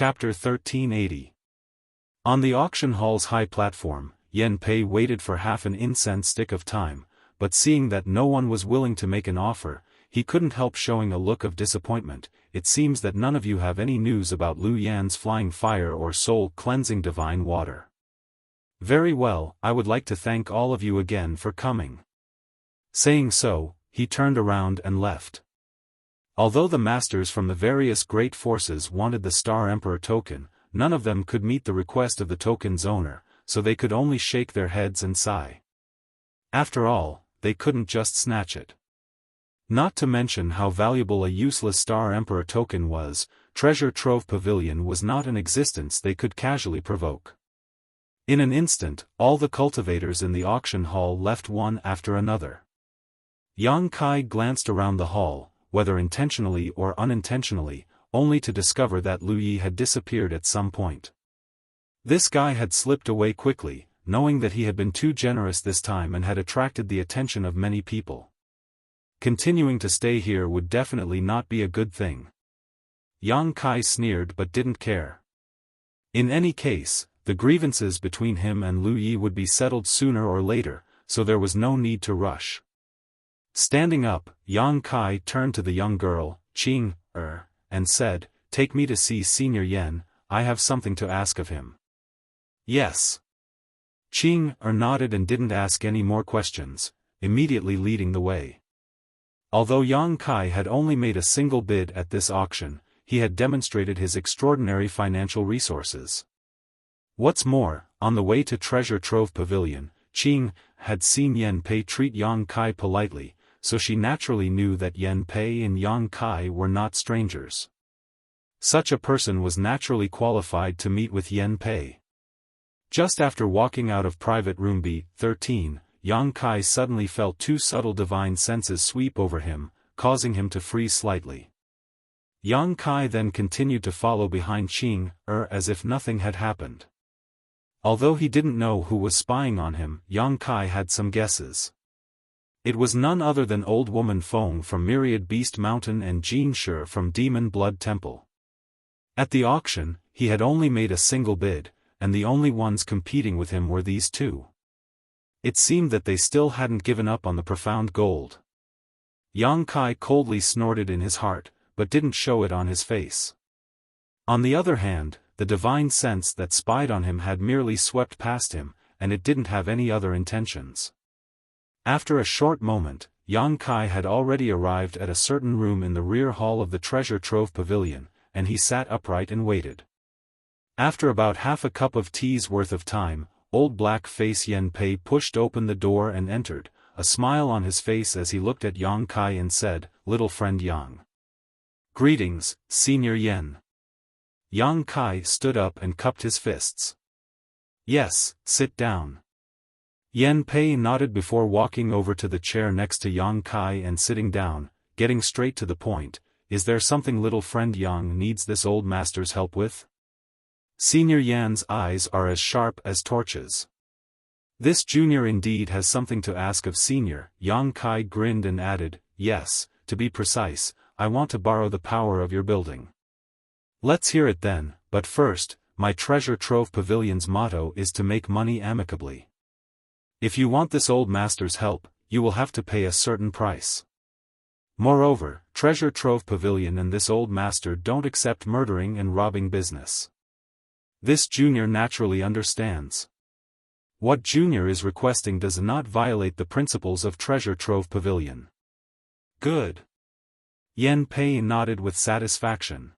Chapter 1380. On the auction hall's high platform, Yan Pei waited for half an incense stick of time, but seeing that no one was willing to make an offer, he couldn't help showing a look of disappointment. It seems that none of you have any news about Lu Yan's flying fire or soul-cleansing divine water. Very well, I would like to thank all of you again for coming. Saying so, he turned around and left. Although the masters from the various great forces wanted the Star Emperor token, none of them could meet the request of the token's owner, so they could only shake their heads and sigh. After all, they couldn't just snatch it. Not to mention how valuable a useless Star Emperor token was, Treasure Trove Pavilion was not an existence they could casually provoke. In an instant, all the cultivators in the auction hall left one after another. Yang Kai glanced around the hall, whether intentionally or unintentionally, only to discover that Lu Yi had disappeared at some point. This guy had slipped away quickly, knowing that he had been too generous this time and had attracted the attention of many people. Continuing to stay here would definitely not be a good thing. Yang Kai sneered but didn't care. In any case, the grievances between him and Lu Yi would be settled sooner or later, so there was no need to rush. Standing up, Yang Kai turned to the young girl, Qing, and said, "Take me to see Senior Yan, I have something to ask of him." "Yes." Qing nodded and didn't ask any more questions, immediately leading the way. Although Yang Kai had only made a single bid at this auction, he had demonstrated his extraordinary financial resources. What's more, on the way to Treasure Trove Pavilion, Qing had seen Yan Pei treat Yang Kai politely, so she naturally knew that Yan Pei and Yang Kai were not strangers. Such a person was naturally qualified to meet with Yan Pei. Just after walking out of private room B13, Yang Kai suddenly felt two subtle divine senses sweep over him, causing him to freeze slightly. Yang Kai then continued to follow behind Qing, as if nothing had happened. Although he didn't know who was spying on him, Yang Kai had some guesses. It was none other than Old Woman Feng from Myriad Beast Mountain and Jin Shi from Demon Blood Temple. At the auction, he had only made a single bid, and the only ones competing with him were these two. It seemed that they still hadn't given up on the profound gold. Yang Kai coldly snorted in his heart, but didn't show it on his face. On the other hand, the divine sense that spied on him had merely swept past him, and it didn't have any other intentions. After a short moment, Yang Kai had already arrived at a certain room in the rear hall of the Treasure Trove Pavilion, and he sat upright and waited. After about half a cup of tea's worth of time, old black face Yan Pei pushed open the door and entered, a smile on his face as he looked at Yang Kai and said, "Little friend Yang." "Greetings, Senior Yan." Yang Kai stood up and cupped his fists. "Yes, sit down." Yan Pei nodded before walking over to the chair next to Yang Kai and sitting down, getting straight to the point. "Is there something little friend Yang needs this old master's help with?" Senior Yan's eyes are as sharp as torches. "This junior indeed has something to ask of Senior." Yang Kai grinned and added, "Yes, to be precise, I want to borrow the power of your building." "Let's hear it then, but first, my Treasure Trove Pavilion's motto is to make money amicably. If you want this old master's help, you will have to pay a certain price. Moreover, Treasure Trove Pavilion and this old master don't accept murdering and robbing business. This junior naturally understands. What junior is requesting does not violate the principles of Treasure Trove Pavilion." "Good." Yan Pei nodded with satisfaction.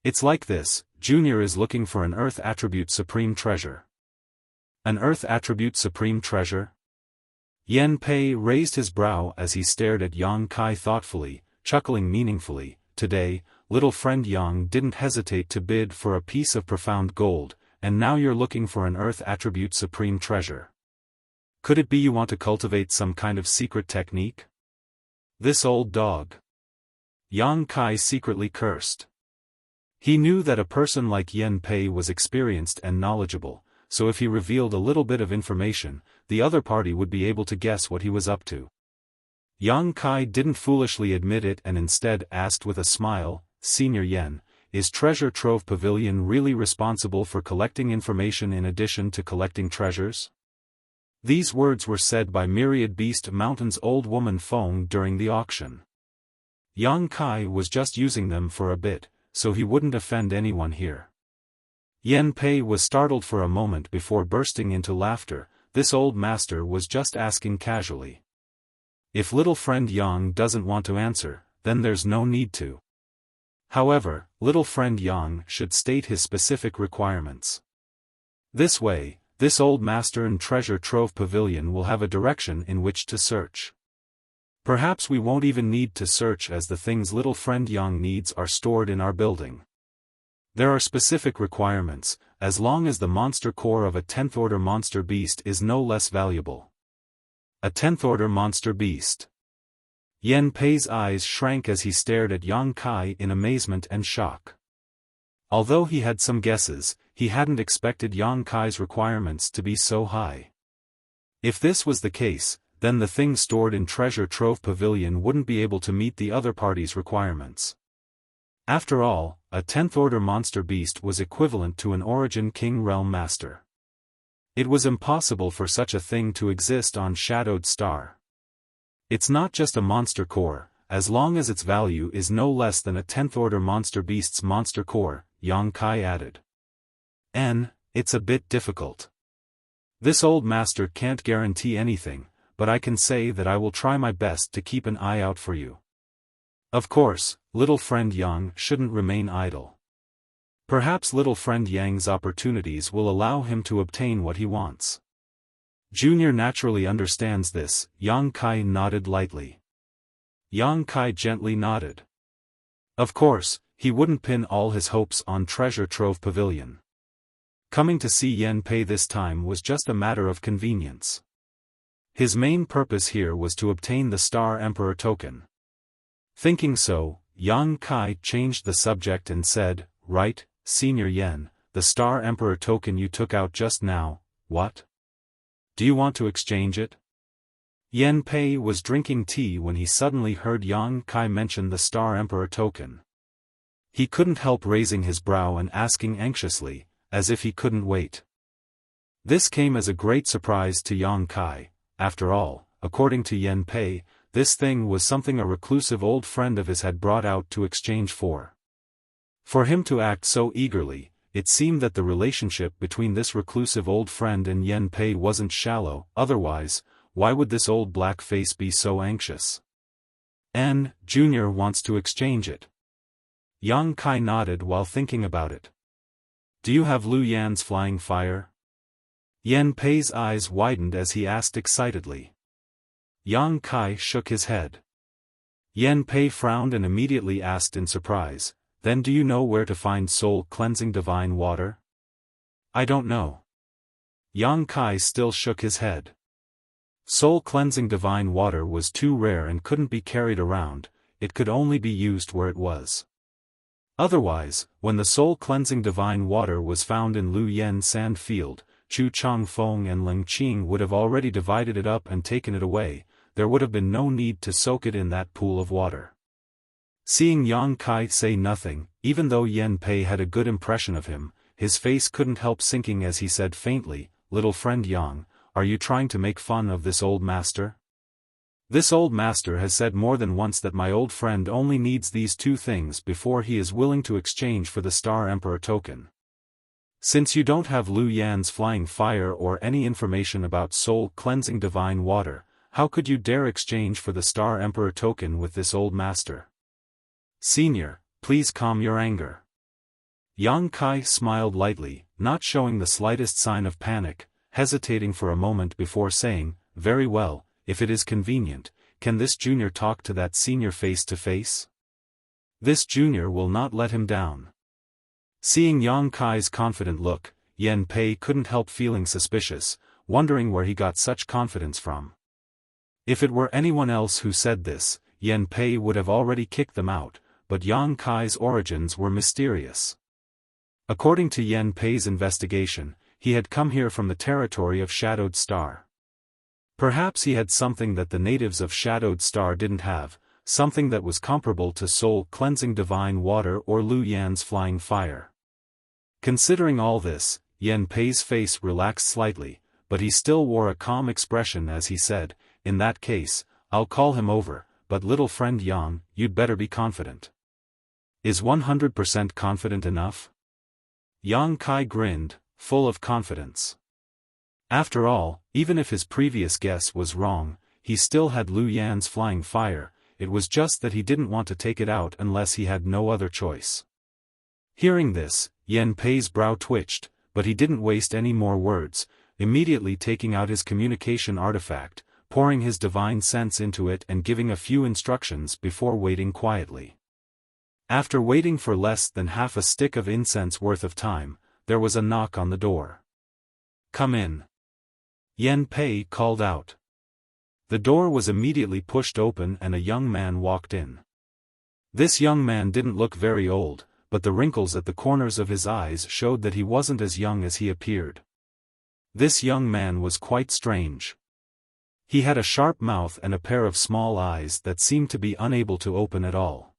"It's like this, junior is looking for an Earth Attribute Supreme Treasure." "An Earth Attribute Supreme Treasure?" Yan Pei raised his brow as he stared at Yang Kai thoughtfully, chuckling meaningfully. "Today, little friend Yang didn't hesitate to bid for a piece of profound gold, and now you're looking for an Earth Attribute Supreme Treasure. Could it be you want to cultivate some kind of secret technique? This old dog." Yang Kai secretly cursed. He knew that a person like Yan Pei was experienced and knowledgeable, so if he revealed a little bit of information, the other party would be able to guess what he was up to. Yang Kai didn't foolishly admit it and instead asked with a smile, "Senior Yan, is Treasure Trove Pavilion really responsible for collecting information in addition to collecting treasures? These words were said by Myriad Beast Mountain's old woman Feng during the auction. Yang Kai was just using them for a bit, so he wouldn't offend anyone here. Yan Pei was startled for a moment before bursting into laughter. This old master was just asking casually. If little friend Yang doesn't want to answer, then there's no need to. However, little friend Yang should state his specific requirements. This way, this old master in Treasure Trove Pavilion will have a direction in which to search. Perhaps we won't even need to search as the things little friend Yang needs are stored in our building. There are specific requirements, as long as the monster core of a 10th order monster beast is no less valuable. A 10th order monster beast. Yan Pei's eyes shrank as he stared at Yang Kai in amazement and shock. Although he had some guesses, he hadn't expected Yang Kai's requirements to be so high. If this was the case, then the things stored in Treasure Trove Pavilion wouldn't be able to meet the other party's requirements. After all, a 10th order monster beast was equivalent to an Origin King Realm Master. It was impossible for such a thing to exist on Shadowed Star. It's not just a monster core, as long as its value is no less than a 10th order monster beast's monster core, Yang Kai added. It's a bit difficult. This old master can't guarantee anything, but I can say that I will try my best to keep an eye out for you. Of course, little friend Yang shouldn't remain idle. Perhaps little friend Yang's opportunities will allow him to obtain what he wants. Junior naturally understands this. Yang Kai nodded lightly. Yang Kai gently nodded. Of course, he wouldn't pin all his hopes on Treasure Trove Pavilion. Coming to see Yan Pei this time was just a matter of convenience. His main purpose here was to obtain the Star Emperor token. Thinking so, Yang Kai changed the subject and said, "Right, Senior Yan, the Star Emperor token you took out just now, what? Do you want to exchange it?" Yan Pei was drinking tea when he suddenly heard Yang Kai mention the Star Emperor token. He couldn't help raising his brow and asking anxiously, as if he couldn't wait. This came as a great surprise to Yang Kai. After all, according to Yan Pei, this thing was something a reclusive old friend of his had brought out to exchange for. For him to act so eagerly, it seemed that the relationship between this reclusive old friend and Yan Pei wasn't shallow. Otherwise, why would this old black face be so anxious? Junior wants to exchange it. Yang Kai nodded while thinking about it. Do you have Lu Yan's flying fire? Yan Pei's eyes widened as he asked excitedly. Yang Kai shook his head. Yan Pei frowned and immediately asked in surprise, "Then do you know where to find soul-cleansing divine water?" "I don't know." Yang Kai still shook his head. Soul-cleansing divine water was too rare and couldn't be carried around, it could only be used where it was. Otherwise, when the soul-cleansing divine water was found in Lu Yan Sand Field, Chu Changfeng and Ling Qing would have already divided it up and taken it away. There would have been no need to soak it in that pool of water. Seeing Yang Kai say nothing, even though Yan Pei had a good impression of him, his face couldn't help sinking as he said faintly, "Little friend Yang, are you trying to make fun of this old master? This old master has said more than once that my old friend only needs these two things before he is willing to exchange for the Star Emperor token. Since you don't have Lu Yan's flying fire or any information about soul-cleansing divine water, how could you dare exchange for the Star Emperor token with this old master? Senior, please calm your anger." Yang Kai smiled lightly, not showing the slightest sign of panic, hesitating for a moment before saying, "Very well, if it is convenient, can this junior talk to that senior face to face? This junior will not let him down." Seeing Yang Kai's confident look, Yan Pei couldn't help feeling suspicious, wondering where he got such confidence from. If it were anyone else who said this, Yan Pei would have already kicked them out, but Yang Kai's origins were mysterious. According to Yan Pei's investigation, he had come here from the territory of Shadowed Star. Perhaps he had something that the natives of Shadowed Star didn't have, something that was comparable to soul-cleansing divine water or Lu Yan's flying fire. Considering all this, Yan Pei's face relaxed slightly, but he still wore a calm expression as he said, "In that case, I'll call him over, but little friend Yang, you'd better be confident." "Is 100% confident enough?" Yang Kai grinned, full of confidence. After all, even if his previous guess was wrong, he still had Lu Yan's flying fire. It was just that he didn't want to take it out unless he had no other choice. Hearing this, Yan Pei's brow twitched, but he didn't waste any more words, immediately taking out his communication artifact, pouring his divine sense into it and giving a few instructions before waiting quietly. After waiting for less than half a stick of incense worth of time, there was a knock on the door. "Come in," Yan Pei called out. The door was immediately pushed open and a young man walked in. This young man didn't look very old, but the wrinkles at the corners of his eyes showed that he wasn't as young as he appeared. This young man was quite strange. He had a sharp mouth and a pair of small eyes that seemed to be unable to open at all.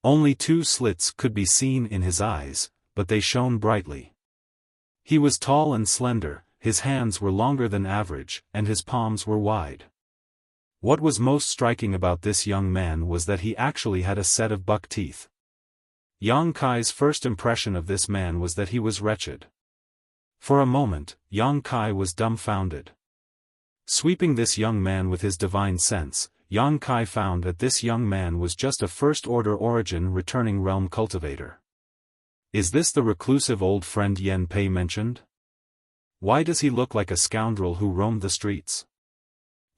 Only 2 slits could be seen in his eyes, but they shone brightly. He was tall and slender, his hands were longer than average, and his palms were wide. What was most striking about this young man was that he actually had a set of buck teeth. Yang Kai's first impression of this man was that he was wretched. For a moment, Yang Kai was dumbfounded. Sweeping this young man with his divine sense, Yang Kai found that this young man was just a first-order origin returning realm cultivator. Is this the reclusive old friend Yan Pei mentioned? Why does he look like a scoundrel who roamed the streets?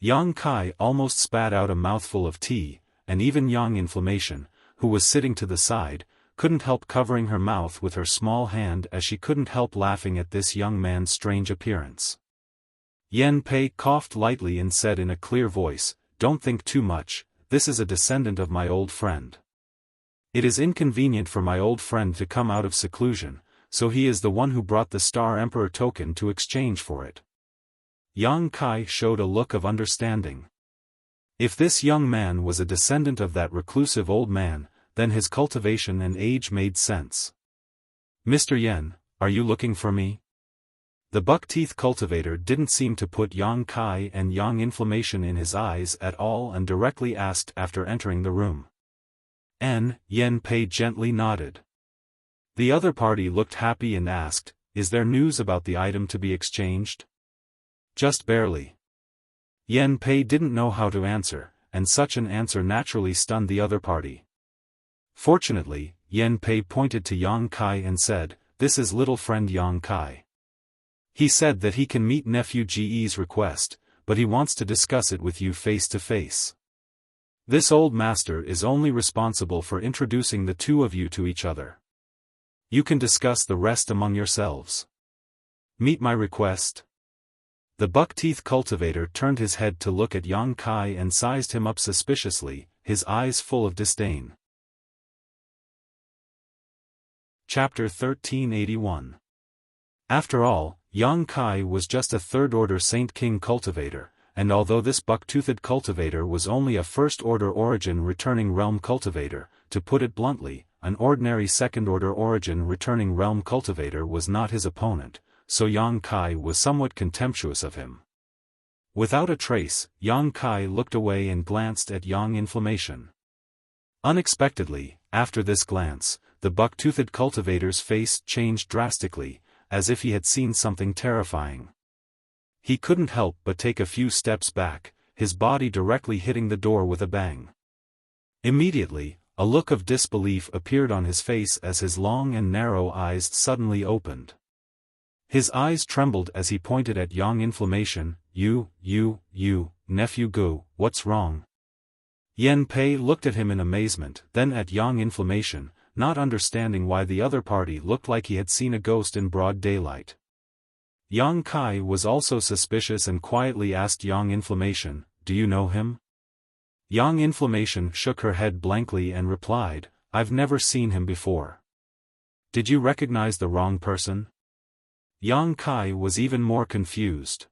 Yang Kai almost spat out a mouthful of tea, and even Yang Inflammation, who was sitting to the side, couldn't help covering her mouth with her small hand as she couldn't help laughing at this young man's strange appearance. Yan Pei coughed lightly and said in a clear voice, "Don't think too much, this is a descendant of my old friend. It is inconvenient for my old friend to come out of seclusion, so he is the one who brought the Star Emperor token to exchange for it." Yang Kai showed a look of understanding. If this young man was a descendant of that reclusive old man, then his cultivation and age made sense. "Mr. Yan, are you looking for me?" The buck-teeth cultivator didn't seem to put Yang Kai and Yang Inflammation in his eyes at all and directly asked after entering the room. Yan Pei gently nodded. The other party looked happy and asked, "Is there news about the item to be exchanged?" "Just barely." Yan Pei didn't know how to answer, and such an answer naturally stunned the other party. Fortunately, Yan Pei pointed to Yang Kai and said, "This is little friend Yang Kai. He said that he can meet nephew Ge's request, but he wants to discuss it with you face to face. This old master is only responsible for introducing the two of you to each other. You can discuss the rest among yourselves. Meet my request." The buck-teeth cultivator turned his head to look at Yang Kai and sized him up suspiciously, his eyes full of disdain. Chapter 1381. After all, Yang Kai was just a third-order Saint King cultivator, and although this buck-toothed cultivator was only a first-order origin returning realm cultivator, to put it bluntly, an ordinary second-order origin returning realm cultivator was not his opponent, so Yang Kai was somewhat contemptuous of him. Without a trace, Yang Kai looked away and glanced at Yang Inflammation. Unexpectedly, after this glance, the buck-toothed cultivator's face changed drastically, as if he had seen something terrifying. He couldn't help but take a few steps back, his body directly hitting the door with a bang. Immediately, a look of disbelief appeared on his face as his long and narrow eyes suddenly opened. His eyes trembled as he pointed at Yang Inflammation. You, nephew Gu, what's wrong?" Yan Pei looked at him in amazement, then at Yang Inflammation, not understanding why the other party looked like he had seen a ghost in broad daylight. Yang Kai was also suspicious and quietly asked Yang Inflammation, "Do you know him?" Yang Inflammation shook her head blankly and replied, "I've never seen him before." "Did you recognize the wrong person?" Yang Kai was even more confused.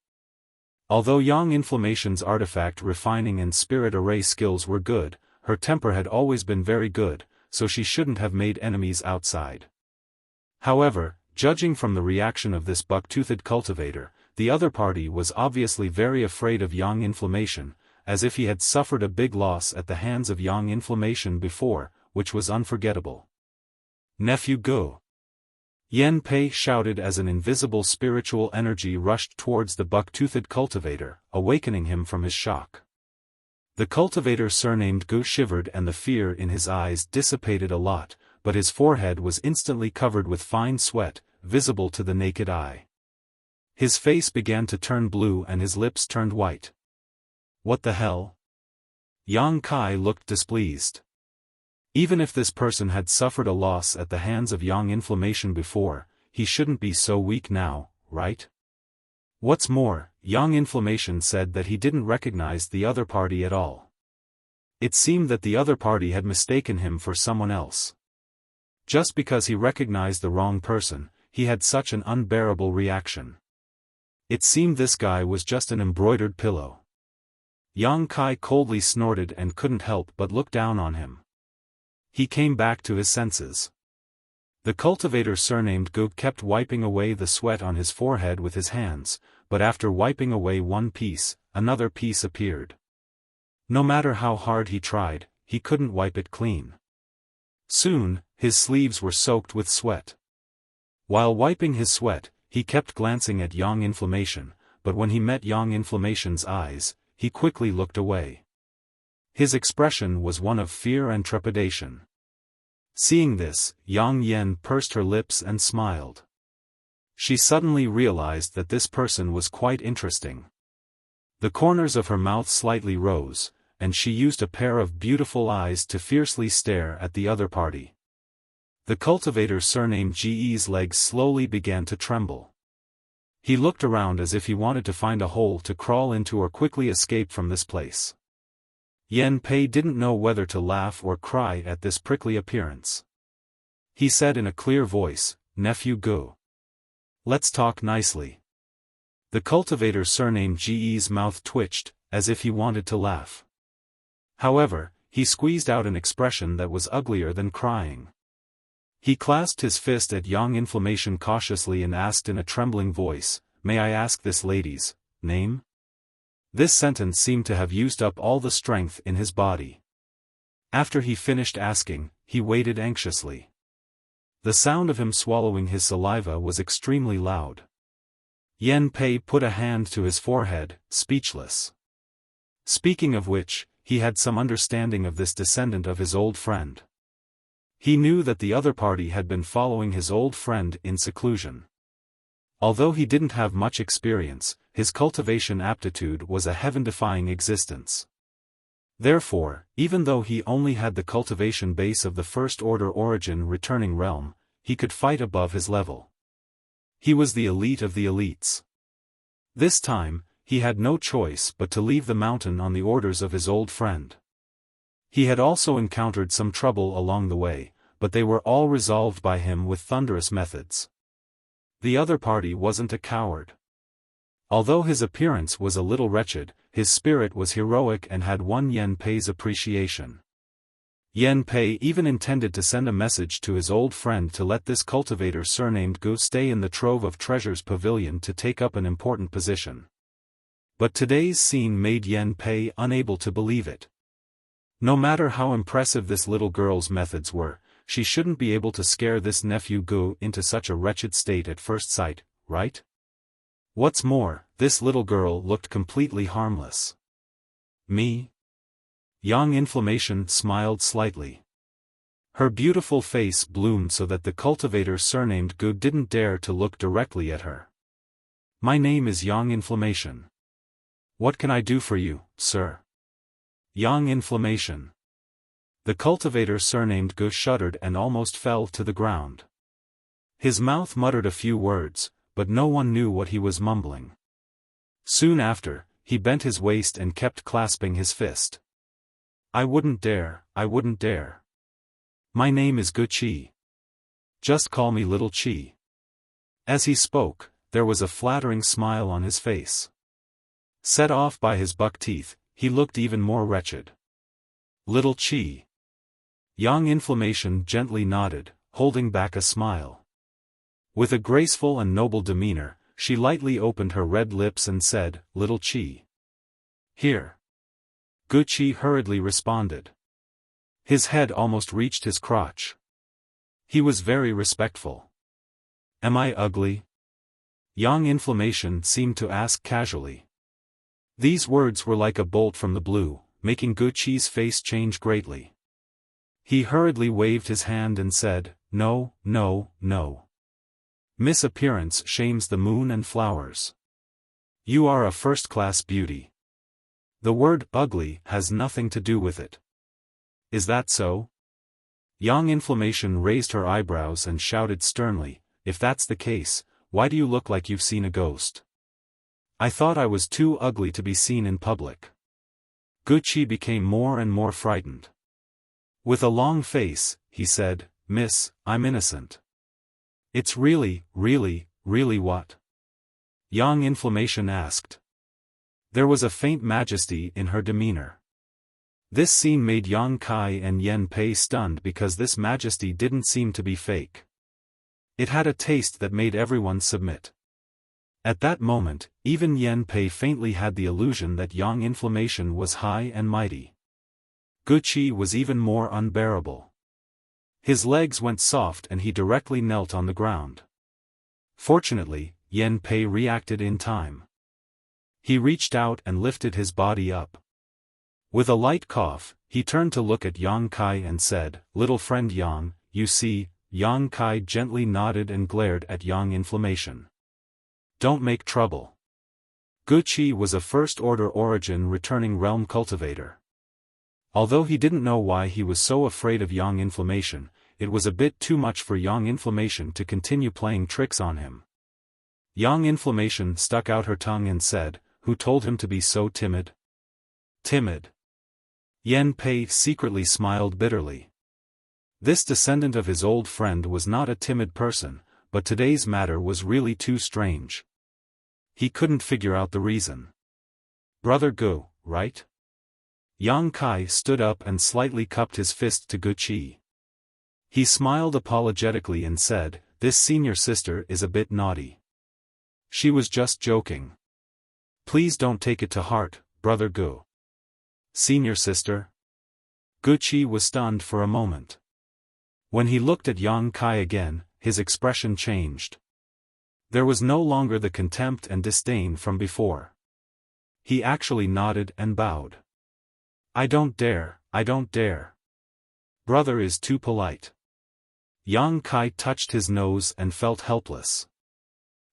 Although Yang Inflammation's artifact refining and spirit array skills were good, her temper had always been very good, so she shouldn't have made enemies outside. However, judging from the reaction of this buck-toothed cultivator, the other party was obviously very afraid of Yang Inflammation, as if he had suffered a big loss at the hands of Yang Inflammation before, which was unforgettable. "Nephew Go!" Yan Pei shouted as an invisible spiritual energy rushed towards the buck-toothed cultivator, awakening him from his shock. The cultivator surnamed Gu shivered and the fear in his eyes dissipated a lot, but his forehead was instantly covered with fine sweat, visible to the naked eye. His face began to turn blue and his lips turned white. "What the hell?" Yang Kai looked displeased. Even if this person had suffered a loss at the hands of Yang Inflammation before, he shouldn't be so weak now, right? What's more, Yang Inflammation said that he didn't recognize the other party at all. It seemed that the other party had mistaken him for someone else. Just because he recognized the wrong person, he had such an unbearable reaction. It seemed this guy was just an embroidered pillow. Yang Kai coldly snorted and couldn't help but look down on him. He came back to his senses. The cultivator surnamed Gu kept wiping away the sweat on his forehead with his hands, but after wiping away one piece, another piece appeared. No matter how hard he tried, he couldn't wipe it clean. Soon, his sleeves were soaked with sweat. While wiping his sweat, he kept glancing at Yang Inflammation, but when he met Yang Inflammation's eyes, he quickly looked away. His expression was one of fear and trepidation. Seeing this, Yang Yen pursed her lips and smiled. She suddenly realized that this person was quite interesting. The corners of her mouth slightly rose, and she used a pair of beautiful eyes to fiercely stare at the other party. The cultivator surnamed Ge's legs slowly began to tremble. He looked around as if he wanted to find a hole to crawl into or quickly escape from this place. Yan Pei didn't know whether to laugh or cry at this prickly appearance. He said in a clear voice, "Nephew Gu. Let's talk nicely." The cultivator surnamed Ge's mouth twitched, as if he wanted to laugh. However, he squeezed out an expression that was uglier than crying. He clasped his fist at Yang Inflammation cautiously and asked in a trembling voice, "May I ask this lady's name?" This sentence seemed to have used up all the strength in his body. After he finished asking, he waited anxiously. The sound of him swallowing his saliva was extremely loud. Yan Pei put a hand to his forehead, speechless. Speaking of which, he had some understanding of this descendant of his old friend. He knew that the other party had been following his old friend in seclusion. Although he didn't have much experience, his cultivation aptitude was a heaven-defying existence. Therefore, even though he only had the cultivation base of the first-order origin returning realm, he could fight above his level. He was the elite of the elites. This time, he had no choice but to leave the mountain on the orders of his old friend. He had also encountered some trouble along the way, but they were all resolved by him with thunderous methods. The other party wasn't a coward. Although his appearance was a little wretched, his spirit was heroic and had won Yan Pei's appreciation. Yan Pei even intended to send a message to his old friend to let this cultivator surnamed Gu stay in the Trove of Treasures pavilion to take up an important position. But today's scene made Yan Pei unable to believe it. No matter how impressive this little girl's methods were, she shouldn't be able to scare this nephew Gu into such a wretched state at first sight, right? What's more, this little girl looked completely harmless. Me? Yang Inflammation smiled slightly. Her beautiful face bloomed so that the cultivator surnamed Gu didn't dare to look directly at her. My name is Yang Inflammation. What can I do for you, sir? Yang Inflammation. The cultivator surnamed Gu shuddered and almost fell to the ground. His mouth muttered a few words, but no one knew what he was mumbling. Soon after, he bent his waist and kept clasping his fist. I wouldn't dare, I wouldn't dare. My name is Gu Qi. Just call me Little Qi. As he spoke, there was a flattering smile on his face. Set off by his buck teeth, he looked even more wretched. Little Qi. Young Inflammation gently nodded, holding back a smile. With a graceful and noble demeanor, she lightly opened her red lips and said, Little Qi. Here. Guqi hurriedly responded. His head almost reached his crotch. He was very respectful. Am I ugly? Young Inflammation seemed to ask casually. These words were like a bolt from the blue, making Guqi's face change greatly. He hurriedly waved his hand and said, No, no, no. Misappearance shames the moon and flowers. You are a first-class beauty. The word ugly has nothing to do with it. Is that so? Young Inflammation raised her eyebrows and shouted sternly, If that's the case, why do you look like you've seen a ghost? I thought I was too ugly to be seen in public. Guqi became more and more frightened. With a long face, he said, Miss, I'm innocent. It's really what? Young Inflammation asked. There was a faint majesty in her demeanor. This scene made Yang Kai and Yen Pei stunned because this majesty didn't seem to be fake. It had a taste that made everyone submit. At that moment, even Yen Pei faintly had the illusion that Yang Inflammation was high and mighty. Guqi was even more unbearable. His legs went soft and he directly knelt on the ground. Fortunately, Yen Pei reacted in time. He reached out and lifted his body up. With a light cough, he turned to look at Yang Kai and said, Little friend Yang, you see. Yang Kai gently nodded and glared at Yang Inflammation. Don't make trouble. Guqi was a first-order origin returning realm cultivator. Although he didn't know why he was so afraid of Yang Inflammation, it was a bit too much for Yang Inflammation to continue playing tricks on him. Yang Inflammation stuck out her tongue and said, Who told him to be so timid? Timid. Yen Pei secretly smiled bitterly. This descendant of his old friend was not a timid person, but today's matter was really too strange. He couldn't figure out the reason. Brother Gu, right? Yang Kai stood up and slightly cupped his fist to Guqi. He smiled apologetically and said, This senior sister is a bit naughty. She was just joking. Please don't take it to heart, Brother Gu. Senior sister? Guqi was stunned for a moment. When he looked at Yang Kai again, his expression changed. There was no longer the contempt and disdain from before. He actually nodded and bowed. I don't dare. Brother is too polite. Yang Kai touched his nose and felt helpless.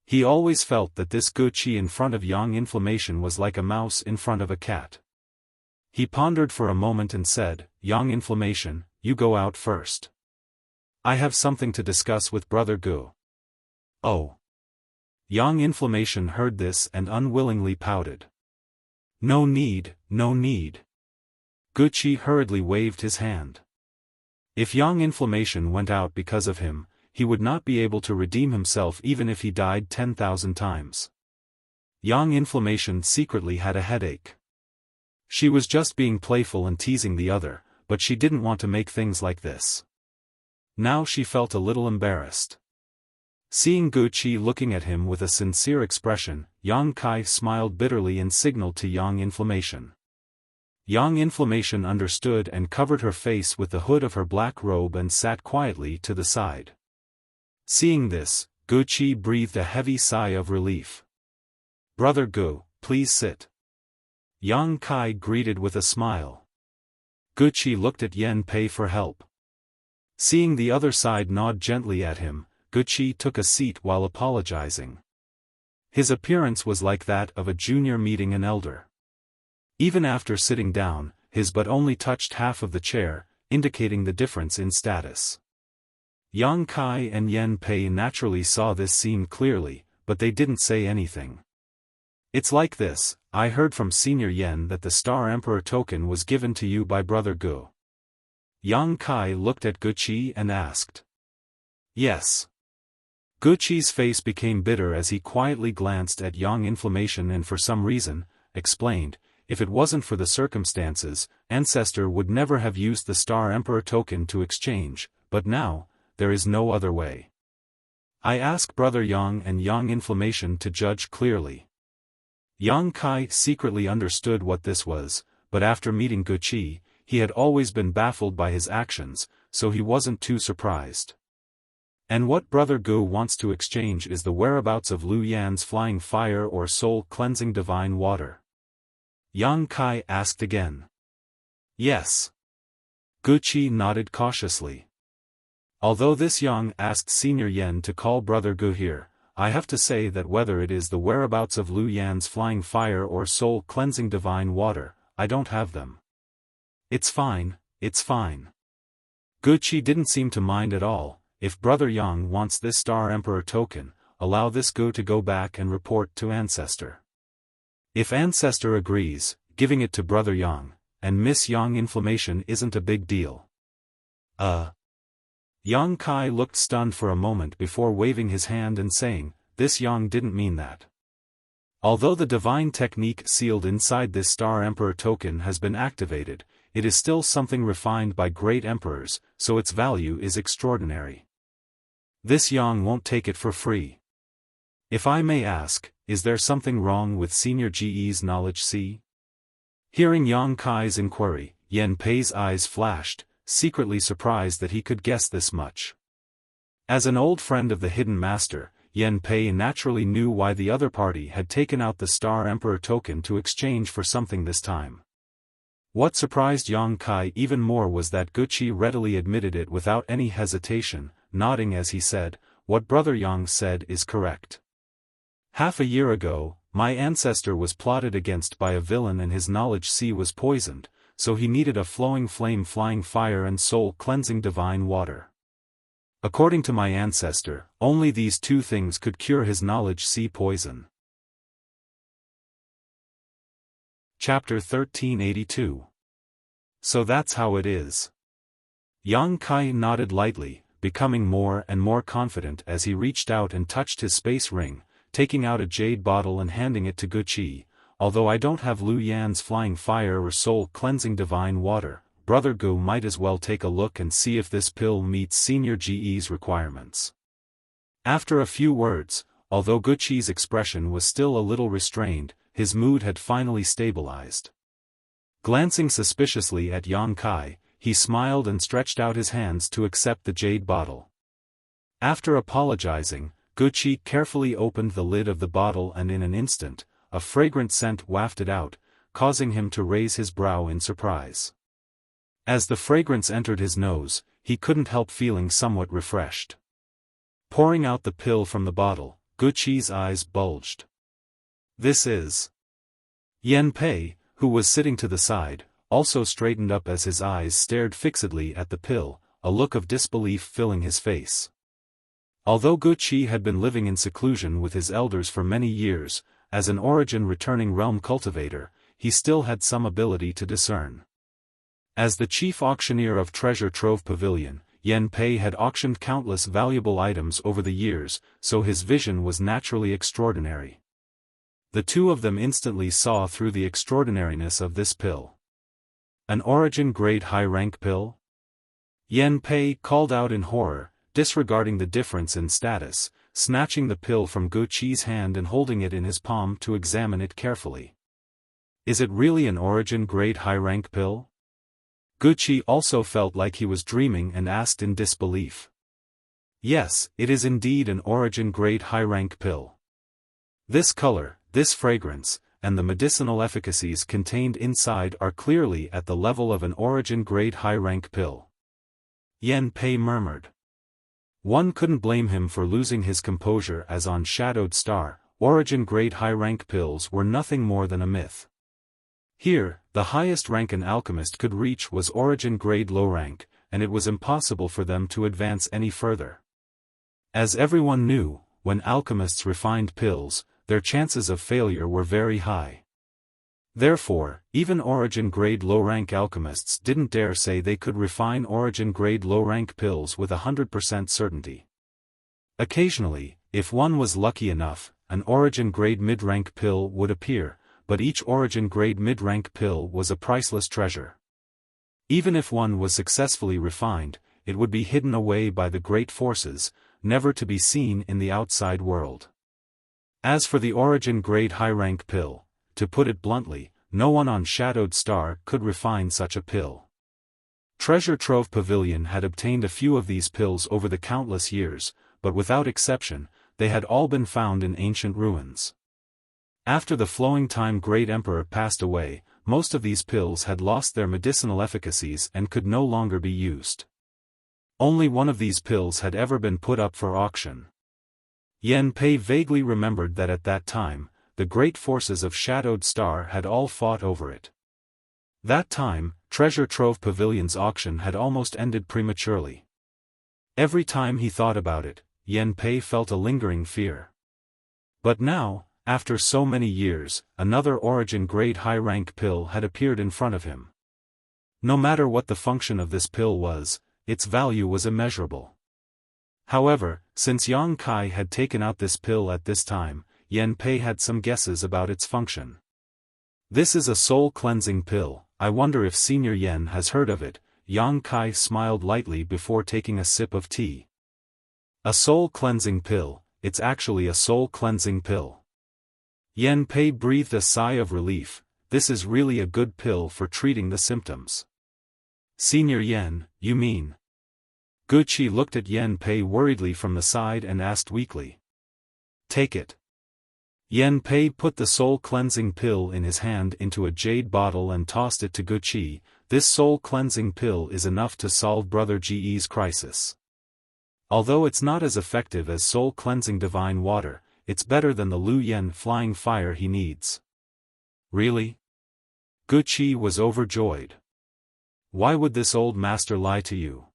He always felt that this Guqi in front of Yang Inflammation was like a mouse in front of a cat. He pondered for a moment and said, Yang Inflammation, you go out first. I have something to discuss with Brother Gu. Oh. Yang Inflammation heard this and unwillingly pouted. No need. Guqi hurriedly waved his hand. If Yang Inflammation went out because of him, he would not be able to redeem himself even if he died 10,000 times. Yang Inflammation secretly had a headache. She was just being playful and teasing the other, but she didn't want to make things like this. Now she felt a little embarrassed. Seeing Guqi looking at him with a sincere expression, Yang Kai smiled bitterly and signaled to Yang Inflammation. Yang Inflammation understood and covered her face with the hood of her black robe and sat quietly to the side. Seeing this, Guqi breathed a heavy sigh of relief. Brother Gu, please sit. Yang Kai greeted with a smile. Guqi looked at Yen Pei for help. Seeing the other side nod gently at him, Guqi took a seat while apologizing. His appearance was like that of a junior meeting an elder. Even after sitting down, his butt only touched half of the chair, indicating the difference in status. Yang Kai and Yen Pei naturally saw this scene clearly, but they didn't say anything. It's like this, I heard from Senior Yen that the Star Emperor token was given to you by Brother Gu. Yang Kai looked at Guqi and asked. Yes. Guqi's face became bitter as he quietly glanced at Yang Inflammation and for some reason, explained, if it wasn't for the circumstances, Ancestor would never have used the Star Emperor token to exchange, but now, there is no other way. I ask Brother Yang and Yang Inflammation to judge clearly. Yang Kai secretly understood what this was, but after meeting Guqi, he had always been baffled by his actions, so he wasn't too surprised. And what Brother Gu wants to exchange is the whereabouts of Lu Yan's flying fire or soul-cleansing divine water. Yang Kai asked again. Yes. Guqi nodded cautiously. Although this Yang asked Senior Yen to call Brother Gu here, I have to say that whether it is the whereabouts of Lu Yan's flying fire or soul-cleansing divine water, I don't have them. It's fine, it's fine. Guqi didn't seem to mind at all. If Brother Yang wants this Star Emperor token, allow this Gu to go back and report to Ancestor. If Ancestor agrees, giving it to Brother Yang, and Miss Yang Inflammation isn't a big deal. Yang Kai looked stunned for a moment before waving his hand and saying, this Yang didn't mean that. Although the divine technique sealed inside this Star Emperor token has been activated, it is still something refined by great emperors, so its value is extraordinary. This Yang won't take it for free. If I may ask, is there something wrong with Senior GE's knowledge C? Hearing Yang Kai's inquiry, Yen Pei's eyes flashed, secretly surprised that he could guess this much. As an old friend of the Hidden Master, Yen Pei naturally knew why the other party had taken out the Star Emperor token to exchange for something this time. What surprised Yang Kai even more was that Guqi readily admitted it without any hesitation, nodding as he said, what Brother Yang said is correct. Half a year ago, my ancestor was plotted against by a villain and his knowledge sea was poisoned, so he needed a flowing flame flying fire and soul-cleansing divine water. According to my ancestor, only these two things could cure his knowledge sea poison. Chapter 1382. So that's how it is. Yang Kai nodded lightly, becoming more and more confident as he reached out and touched his space ring, taking out a jade bottle and handing it to Guqi. Although I don't have Lu Yan's flying fire or soul-cleansing divine water, Brother Gu might as well take a look and see if this pill meets Senior GE's requirements. After a few words, although Guqi's expression was still a little restrained, his mood had finally stabilized. Glancing suspiciously at Yang Kai, he smiled and stretched out his hands to accept the jade bottle. After apologizing, Guqi carefully opened the lid of the bottle and in an instant, a fragrant scent wafted out, causing him to raise his brow in surprise. As the fragrance entered his nose, he couldn't help feeling somewhat refreshed. Pouring out the pill from the bottle, Guqi's eyes bulged. This is... Yen Pei, who was sitting to the side, also straightened up as his eyes stared fixedly at the pill, a look of disbelief filling his face. Although Guqi had been living in seclusion with his elders for many years, as an origin-returning realm cultivator, he still had some ability to discern. As the chief auctioneer of Treasure Trove Pavilion, Yen Pei had auctioned countless valuable items over the years, so his vision was naturally extraordinary. The two of them instantly saw through the extraordinariness of this pill. An origin-grade high-rank pill? Yen Pei called out in horror, disregarding the difference in status, snatching the pill from Guqi's hand and holding it in his palm to examine it carefully. Is it really an origin-grade high-rank pill? Guqi also felt like he was dreaming and asked in disbelief. Yes, it is indeed an origin-grade high-rank pill. This color, this fragrance, and the medicinal efficacies contained inside are clearly at the level of an origin-grade high-rank pill. Yen Pei murmured. One couldn't blame him for losing his composure as on Shadowed Star, origin-grade high-rank pills were nothing more than a myth. Here, the highest rank an alchemist could reach was origin-grade low rank, and it was impossible for them to advance any further. As everyone knew, when alchemists refined pills, their chances of failure were very high. Therefore, even origin-grade low-rank alchemists didn't dare say they could refine origin-grade low-rank pills with 100% certainty. Occasionally, if one was lucky enough, an origin-grade mid-rank pill would appear, but each origin-grade mid-rank pill was a priceless treasure. Even if one was successfully refined, it would be hidden away by the great forces, never to be seen in the outside world. As for the origin-grade high-rank pill, to put it bluntly, no one on Shadowed Star could refine such a pill. Treasure Trove Pavilion had obtained a few of these pills over the countless years, but without exception, they had all been found in ancient ruins. After the Flowing Time Great Emperor passed away, most of these pills had lost their medicinal efficacies and could no longer be used. Only one of these pills had ever been put up for auction. Yan Pei vaguely remembered that at that time, the great forces of Shadowed Star had all fought over it. That time, Treasure Trove Pavilion's auction had almost ended prematurely. Every time he thought about it, Yan Pei felt a lingering fear. But now, after so many years, another origin-grade high-rank pill had appeared in front of him. No matter what the function of this pill was, its value was immeasurable. However, since Yang Kai had taken out this pill at this time, Yan Pei had some guesses about its function. This is a soul-cleansing pill. I wonder if Senior Yen has heard of it. Yang Kai smiled lightly before taking a sip of tea. A soul-cleansing pill, it's actually a soul-cleansing pill. Yan Pei breathed a sigh of relief. This is really a good pill for treating the symptoms. Senior Yen, you mean? Guqi looked at Yan Pei worriedly from the side and asked weakly. Take it. Yan Pei put the soul-cleansing pill in his hand into a jade bottle and tossed it to Guqi. This soul-cleansing pill is enough to solve Brother Ge's crisis. Although it's not as effective as soul-cleansing divine water, it's better than the Lu Yen flying fire he needs. Really? Guqi was overjoyed. Why would this old master lie to you?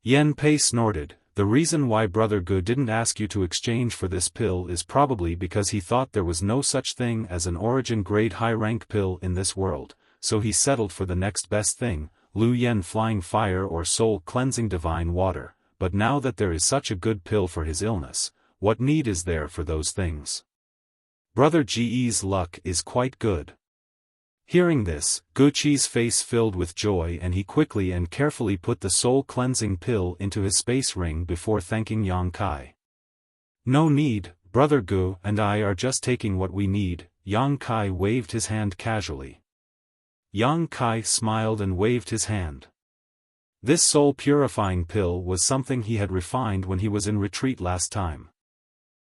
Yan Pei snorted. The reason why Brother Gu didn't ask you to exchange for this pill is probably because he thought there was no such thing as an origin-grade high-rank pill in this world, so he settled for the next best thing, Lu Yen flying fire or soul-cleansing divine water. But now that there is such a good pill for his illness, what need is there for those things? Brother Ge's luck is quite good. Hearing this, Guqi's face filled with joy and he quickly and carefully put the soul-cleansing pill into his space ring before thanking Yang Kai. No need, Brother Gu and I are just taking what we need. Yang Kai waved his hand casually. Yang Kai smiled and waved his hand. This soul-purifying pill was something he had refined when he was in retreat last time.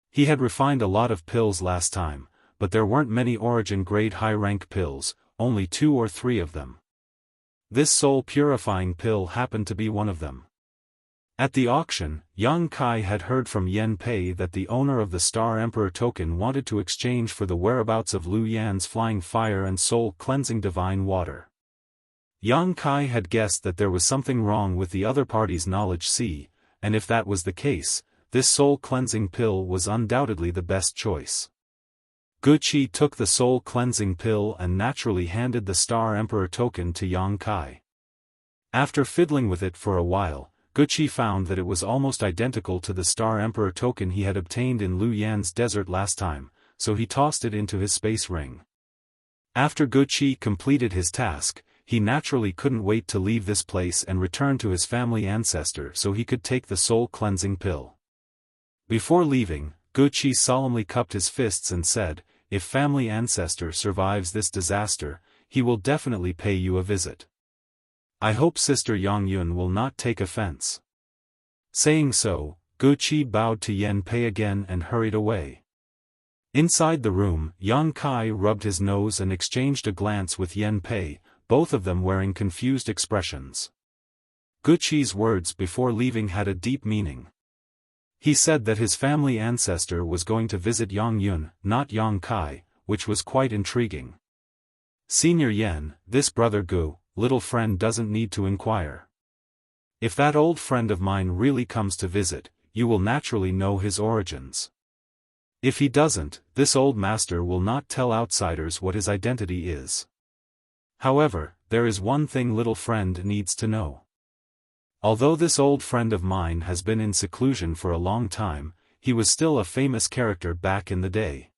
He had refined a lot of pills last time, but there weren't many origin-grade high-rank pills, only 2 or 3 of them. This soul-purifying pill happened to be one of them. At the auction, Yang Kai had heard from Yan Pei that the owner of the Star Emperor token wanted to exchange for the whereabouts of Lu Yan's flying fire and soul-cleansing divine water. Yang Kai had guessed that there was something wrong with the other party's knowledge sea, and if that was the case, this soul-cleansing pill was undoubtedly the best choice. Guqi took the soul-cleansing pill and naturally handed the Star Emperor token to Yang Kai. After fiddling with it for a while, Guqi found that it was almost identical to the Star Emperor token he had obtained in Lu Yan's desert last time, so he tossed it into his space ring. After Guqi completed his task, he naturally couldn't wait to leave this place and return to his family ancestor so he could take the soul-cleansing pill. Before leaving, Guqi solemnly cupped his fists and said, if family ancestor survives this disaster, he will definitely pay you a visit. I hope Sister Yang Yun will not take offense. Saying so, Guqi bowed to Yan Pei again and hurried away. Inside the room, Yang Kai rubbed his nose and exchanged a glance with Yan Pei, both of them wearing confused expressions. Guqi's words before leaving had a deep meaning. He said that his family ancestor was going to visit Yang Yun, not Yang Kai, which was quite intriguing. Senior Yen, this Brother Gu, little friend doesn't need to inquire. If that old friend of mine really comes to visit, you will naturally know his origins. If he doesn't, this old master will not tell outsiders what his identity is. However, there is one thing little friend needs to know. Although this old friend of mine has been in seclusion for a long time, he was still a famous character back in the day.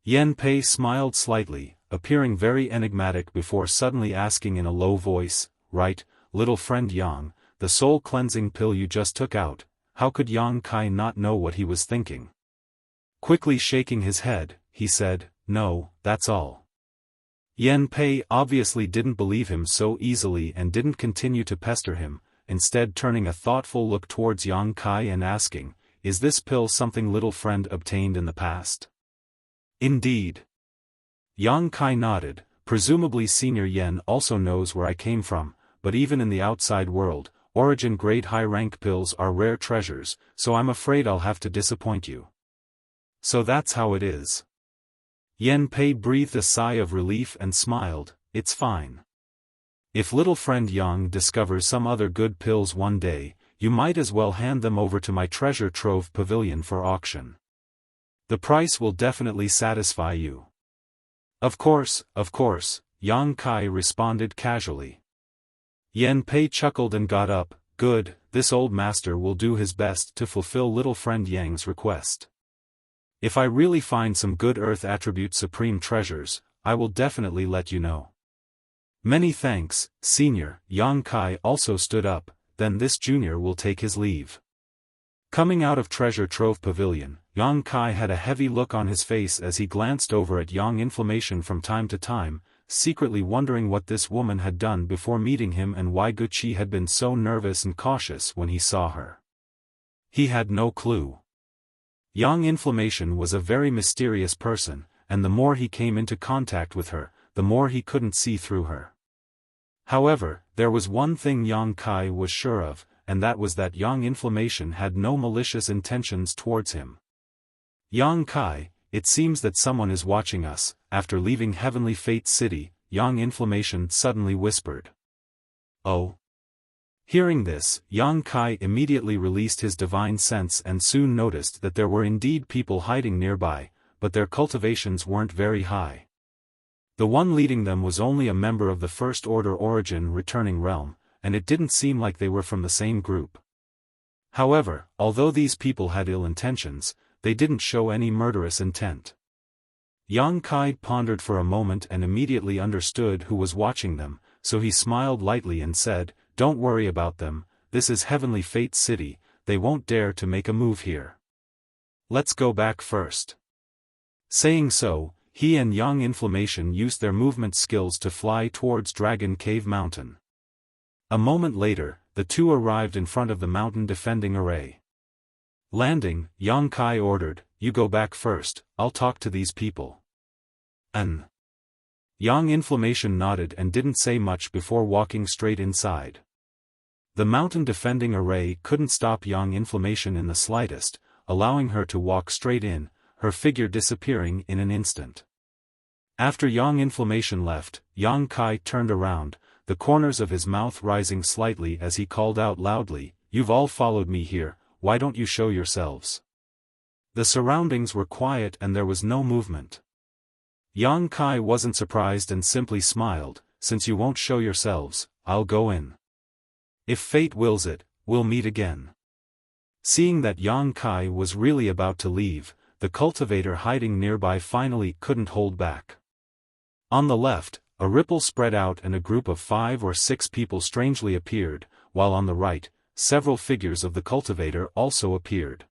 Yan Pei smiled slightly, appearing very enigmatic before suddenly asking in a low voice, "Right, little friend Yang, the soul-cleansing pill you just took out, how could Yang Kai not know what he was thinking?" Quickly shaking his head, he said, "No, that's all." Yan Pei obviously didn't believe him so easily and didn't continue to pester him, instead turning a thoughtful look towards Yang Kai and asking, "Is this pill something little friend obtained in the past?" "Indeed." Yang Kai nodded. "Presumably Senior Yen also knows where I came from, but even in the outside world, origin grade high rank pills are rare treasures, so I'm afraid I'll have to disappoint you." "So that's how it is." Yan Pei breathed a sigh of relief and smiled, "It's fine. If little friend Yang discovers some other good pills one day, you might as well hand them over to my treasure trove pavilion for auction. The price will definitely satisfy you." Of course, Yang Kai responded casually. Yan Pei chuckled and got up, "Good, this old master will do his best to fulfill little friend Yang's request. If I really find some good earth attribute supreme treasures, I will definitely let you know." "Many thanks, Senior." Yang Kai also stood up, "Then this junior will take his leave." Coming out of Treasure Trove Pavilion, Yang Kai had a heavy look on his face as he glanced over at Yang Inflammation from time to time, secretly wondering what this woman had done before meeting him and why Gucci had been so nervous and cautious when he saw her. He had no clue. Yang Inflammation was a very mysterious person, and the more he came into contact with her, the more he couldn't see through her. However, there was one thing Yang Kai was sure of, and that was that Yang Inflammation had no malicious intentions towards him. "Yang Kai, it seems that someone is watching us." After leaving Heavenly Fate City, Yang Inflammation suddenly whispered. "Oh." Hearing this, Yang Kai immediately released his divine sense and soon noticed that there were indeed people hiding nearby, but their cultivations weren't very high. The one leading them was only a member of the First Order Origin Returning Realm, and it didn't seem like they were from the same group. However, although these people had ill intentions, they didn't show any murderous intent. Yang Kai pondered for a moment and immediately understood who was watching them, so he smiled lightly and said, "Don't worry about them, this is Heavenly Fate City, they won't dare to make a move here. Let's go back first." Saying so, he and Yang Inflammation used their movement skills to fly towards Dragon Cave Mountain. A moment later, the two arrived in front of the mountain defending array. Landing, Yang Kai ordered, "You go back first, I'll talk to these people." Yang Inflammation nodded and didn't say much before walking straight inside. The mountain defending array couldn't stop Yang Inflammation in the slightest, allowing her to walk straight in, her figure disappearing in an instant. After Yang Inflammation left, Yang Kai turned around, the corners of his mouth rising slightly as he called out loudly, "You've all followed me here, why don't you show yourselves?" The surroundings were quiet and there was no movement. Yang Kai wasn't surprised and simply smiled, "Since you won't show yourselves, I'll go in. If fate wills it, we'll meet again." Seeing that Yang Kai was really about to leave, the cultivator hiding nearby finally couldn't hold back. On the left, a ripple spread out and a group of 5 or 6 people strangely appeared, while on the right, several figures of the cultivator also appeared.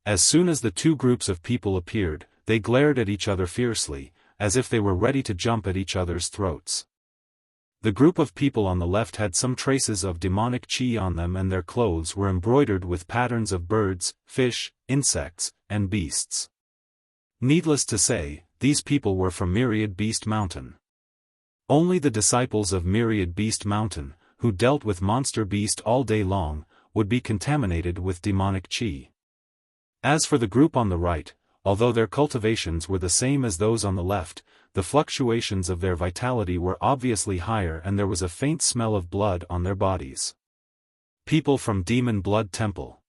As soon as the two groups of people appeared, they glared at each other fiercely, as if they were ready to jump at each other's throats. The group of people on the left had some traces of demonic chi on them and their clothes were embroidered with patterns of birds, fish, insects, and beasts. Needless to say, these people were from Myriad Beast Mountain. Only the disciples of Myriad Beast Mountain, who dealt with Monster Beast all day long, would be contaminated with demonic chi. As for the group on the right, although their cultivations were the same as those on the left, the fluctuations of their vitality were obviously higher and there was a faint smell of blood on their bodies. People from Demon Blood Temple.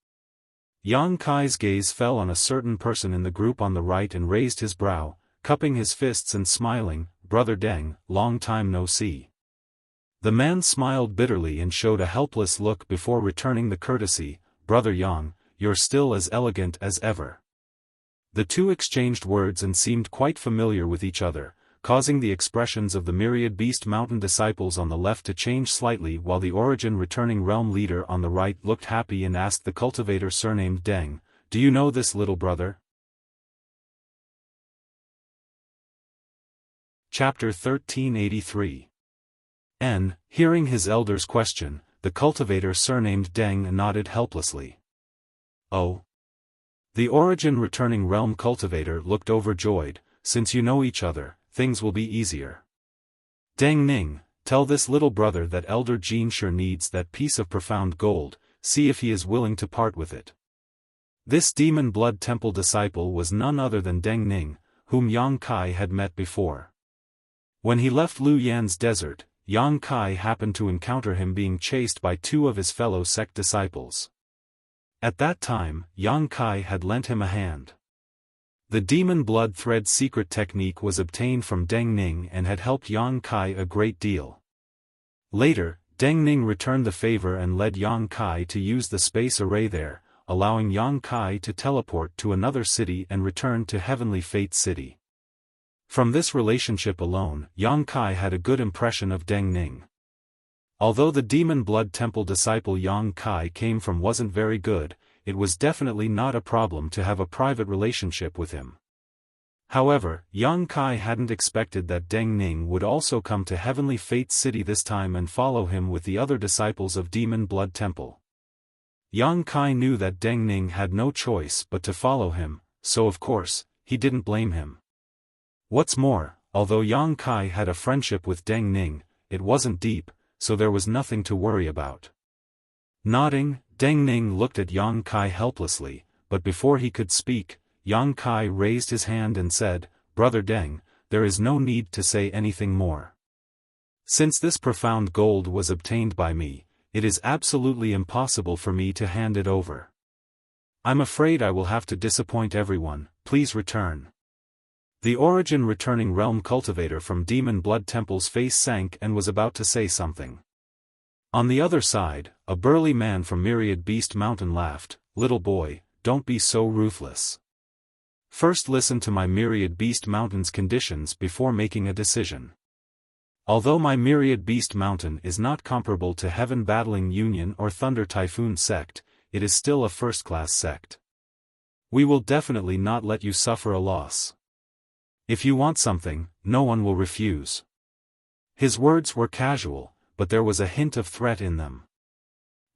Yang Kai's gaze fell on a certain person in the group on the right and raised his brow, cupping his fists and smiling, "Brother Deng, long time no see." The man smiled bitterly and showed a helpless look before returning the courtesy, "Brother Yang, you're still as elegant as ever." The two exchanged words and seemed quite familiar with each other, causing the expressions of the myriad Beast Mountain disciples on the left to change slightly while the Origin Returning Realm leader on the right looked happy and asked the cultivator surnamed Deng, "Do you know this little brother?" Chapter 1383. Hearing his elder's question, the cultivator surnamed Deng nodded helplessly. "Oh." The Origin Returning Realm cultivator looked overjoyed. "Since you know each other, things will be easier. Deng Ning, tell this little brother that Elder Jin sure needs that piece of profound gold, see if he is willing to part with it." This Demon Blood Temple disciple was none other than Deng Ning, whom Yang Kai had met before. When he left Lu Yan's desert, Yang Kai happened to encounter him being chased by two of his fellow sect disciples. At that time, Yang Kai had lent him a hand. The Demon Blood Thread secret technique was obtained from Deng Ning and had helped Yang Kai a great deal. Later, Deng Ning returned the favor and led Yang Kai to use the space array there, allowing Yang Kai to teleport to another city and return to Heavenly Fate City. From this relationship alone, Yang Kai had a good impression of Deng Ning. Although the Demon Blood Temple disciple Yang Kai came from wasn't very good, it was definitely not a problem to have a private relationship with him. However, Yang Kai hadn't expected that Deng Ning would also come to Heavenly Fate City this time and follow him with the other disciples of Demon Blood Temple. Yang Kai knew that Deng Ning had no choice but to follow him, so of course, he didn't blame him. What's more, although Yang Kai had a friendship with Deng Ning, it wasn't deep, so there was nothing to worry about. Nodding, Deng Ning looked at Yang Kai helplessly, but before he could speak, Yang Kai raised his hand and said, "Brother Deng, there is no need to say anything more. Since this profound gold was obtained by me, it is absolutely impossible for me to hand it over. I'm afraid I will have to disappoint everyone, please return." The Origin Returning Realm cultivator from Demon Blood Temple's face sank and was about to say something. On the other side, a burly man from Myriad Beast Mountain laughed, "Little boy, don't be so ruthless. First listen to my Myriad Beast Mountain's conditions before making a decision. Although my Myriad Beast Mountain is not comparable to Heaven Battling Union or Thunder Typhoon sect, it is still a first-class sect. We will definitely not let you suffer a loss. If you want something, no one will refuse." His words were casual, but there was a hint of threat in them.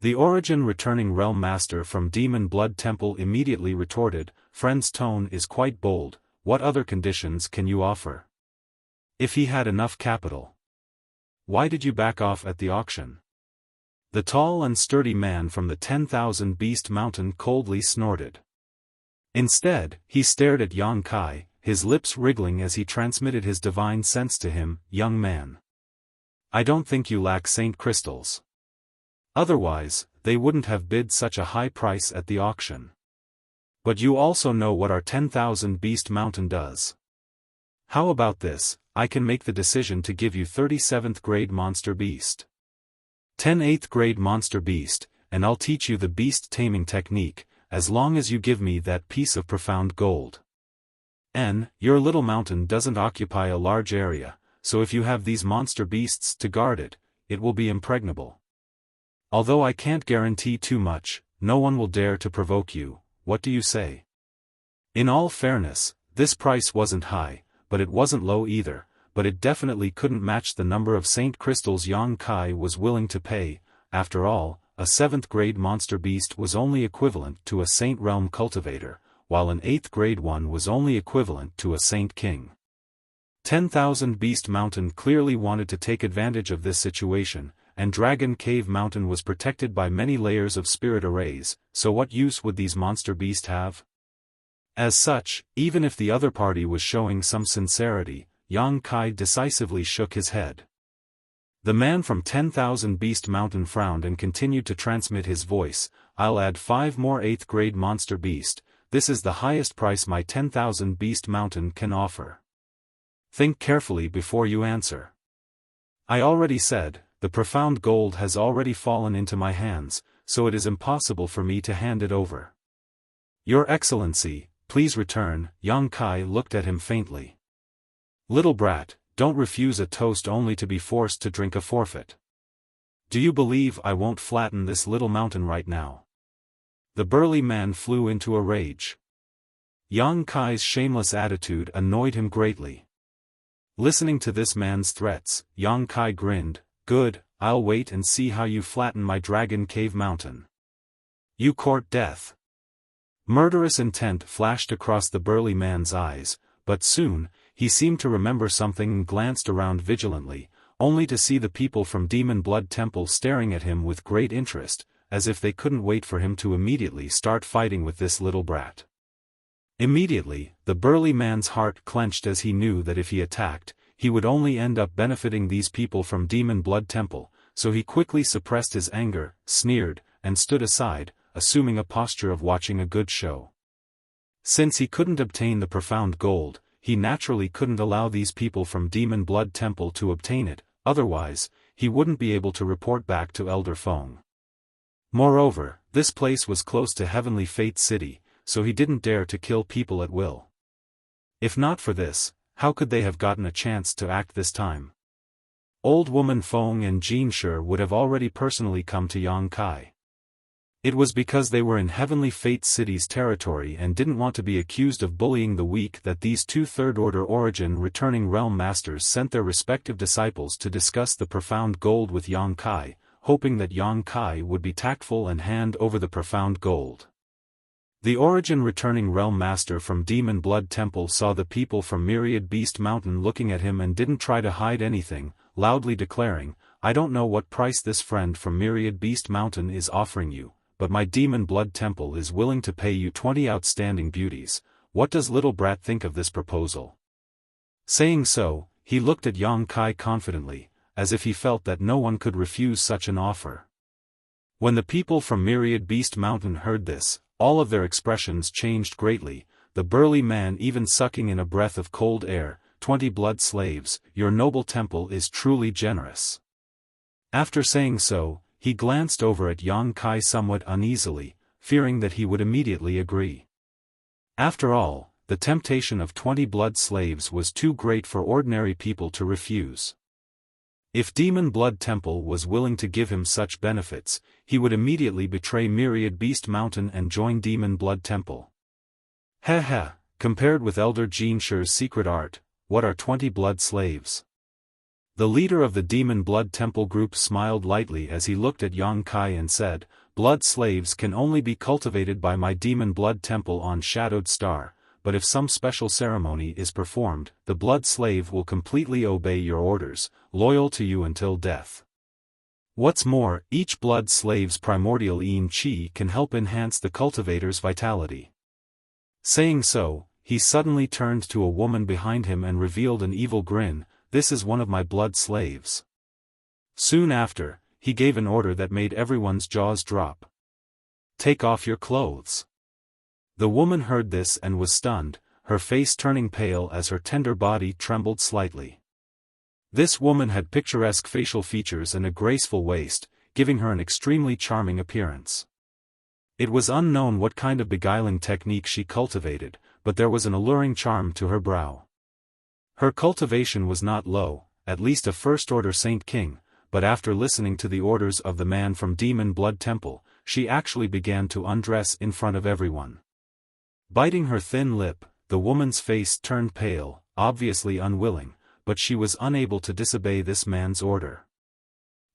The Origin Returning Realm Master from Demon Blood Temple immediately retorted, "Friend's tone is quite bold, what other conditions can you offer? If he had enough capital, why did you back off at the auction?" The tall and sturdy man from the 10,000 Beast Mountain coldly snorted. Instead, he stared at Yang Kai, his lips wriggling as he transmitted his divine sense to him, "Young man. I don't think you lack saint crystals. Otherwise, they wouldn't have bid such a high price at the auction. But you also know what our 10,000 Beast Mountain does. How about this, I can make the decision to give you 37th grade Monster Beast. 10 8th grade Monster Beast, and I'll teach you the beast taming technique, as long as you give me that piece of profound gold. Your little mountain doesn't occupy a large area, so if you have these monster beasts to guard it, it will be impregnable. Although I can't guarantee too much, no one will dare to provoke you, what do you say?" In all fairness, this price wasn't high, but it wasn't low either, but it definitely couldn't match the number of saint crystals Yang Kai was willing to pay. After all, a 7th grade monster beast was only equivalent to a saint realm cultivator, while an 8th grade one was only equivalent to a saint king. 10,000 Beast Mountain clearly wanted to take advantage of this situation, and Dragon Cave Mountain was protected by many layers of spirit arrays, so what use would these monster beasts have? As such, even if the other party was showing some sincerity, Yang Kai decisively shook his head. The man from 10,000 Beast Mountain frowned and continued to transmit his voice, "I'll add 5 more 8th grade monster beast, this is the highest price my 10,000 Beast Mountain can offer. Think carefully before you answer. I already said, the profound gold has already fallen into my hands, so it is impossible for me to hand it over. Your Excellency, please return." Yang Kai looked at him faintly. "Little brat, don't refuse a toast only to be forced to drink a forfeit. Do you believe I won't flatten this little mountain right now?" The burly man flew into a rage. Yang Kai's shameless attitude annoyed him greatly. Listening to this man's threats, Yang Kai grinned. "Good, I'll wait and see how you flatten my dragon cave mountain. You court death." Murderous intent flashed across the burly man's eyes, but soon, he seemed to remember something and glanced around vigilantly, only to see the people from Demon Blood Temple staring at him with great interest, as if they couldn't wait for him to immediately start fighting with this little brat. Immediately, the burly man's heart clenched as he knew that if he attacked, he would only end up benefiting these people from Demon Blood Temple, so he quickly suppressed his anger, sneered, and stood aside, assuming a posture of watching a good show. Since he couldn't obtain the profound gold, he naturally couldn't allow these people from Demon Blood Temple to obtain it, otherwise, he wouldn't be able to report back to Elder Feng. Moreover, this place was close to Heavenly Fate City, so he didn't dare to kill people at will. If not for this, how could they have gotten a chance to act this time? Old woman Feng and Jin Shi would have already personally come to Yang Kai. It was because they were in Heavenly Fate City's territory and didn't want to be accused of bullying the weak that these two third-order origin returning realm masters sent their respective disciples to discuss the profound gold with Yang Kai, hoping that Yang Kai would be tactful and hand over the profound gold. The origin returning realm master from Demon Blood Temple saw the people from Myriad Beast Mountain looking at him and didn't try to hide anything, loudly declaring, "I don't know what price this friend from Myriad Beast Mountain is offering you, but my Demon Blood Temple is willing to pay you 20 outstanding beauties. What does little brat think of this proposal?" Saying so, he looked at Yang Kai confidently, as if he felt that no one could refuse such an offer. When the people from Myriad Beast Mountain heard this, all of their expressions changed greatly, the burly man even sucking in a breath of cold air. 20 blood slaves, your noble temple is truly generous." After saying so, he glanced over at Yang Kai somewhat uneasily, fearing that he would immediately agree. After all, the temptation of 20 blood slaves was too great for ordinary people to refuse. If Demon Blood Temple was willing to give him such benefits, he would immediately betray Myriad Beast Mountain and join Demon Blood Temple. Heh, compared with Elder Jin Shi's secret art, what are 20 blood slaves? The leader of the Demon Blood Temple group smiled lightly as he looked at Yang Kai and said, "Blood slaves can only be cultivated by my Demon Blood Temple on Shadowed Star, but if some special ceremony is performed, the blood slave will completely obey your orders, loyal to you until death. What's more, each blood slave's primordial yin qi can help enhance the cultivator's vitality." Saying so, he suddenly turned to a woman behind him and revealed an evil grin, "This is one of my blood slaves." Soon after, he gave an order that made everyone's jaws drop. "Take off your clothes." The woman heard this and was stunned, her face turning pale as her tender body trembled slightly. This woman had picturesque facial features and a graceful waist, giving her an extremely charming appearance. It was unknown what kind of beguiling technique she cultivated, but there was an alluring charm to her brow. Her cultivation was not low, at least a first-order Saint King, but after listening to the orders of the man from Demon Blood Temple, she actually began to undress in front of everyone. Biting her thin lip, the woman's face turned pale, obviously unwilling, but she was unable to disobey this man's order.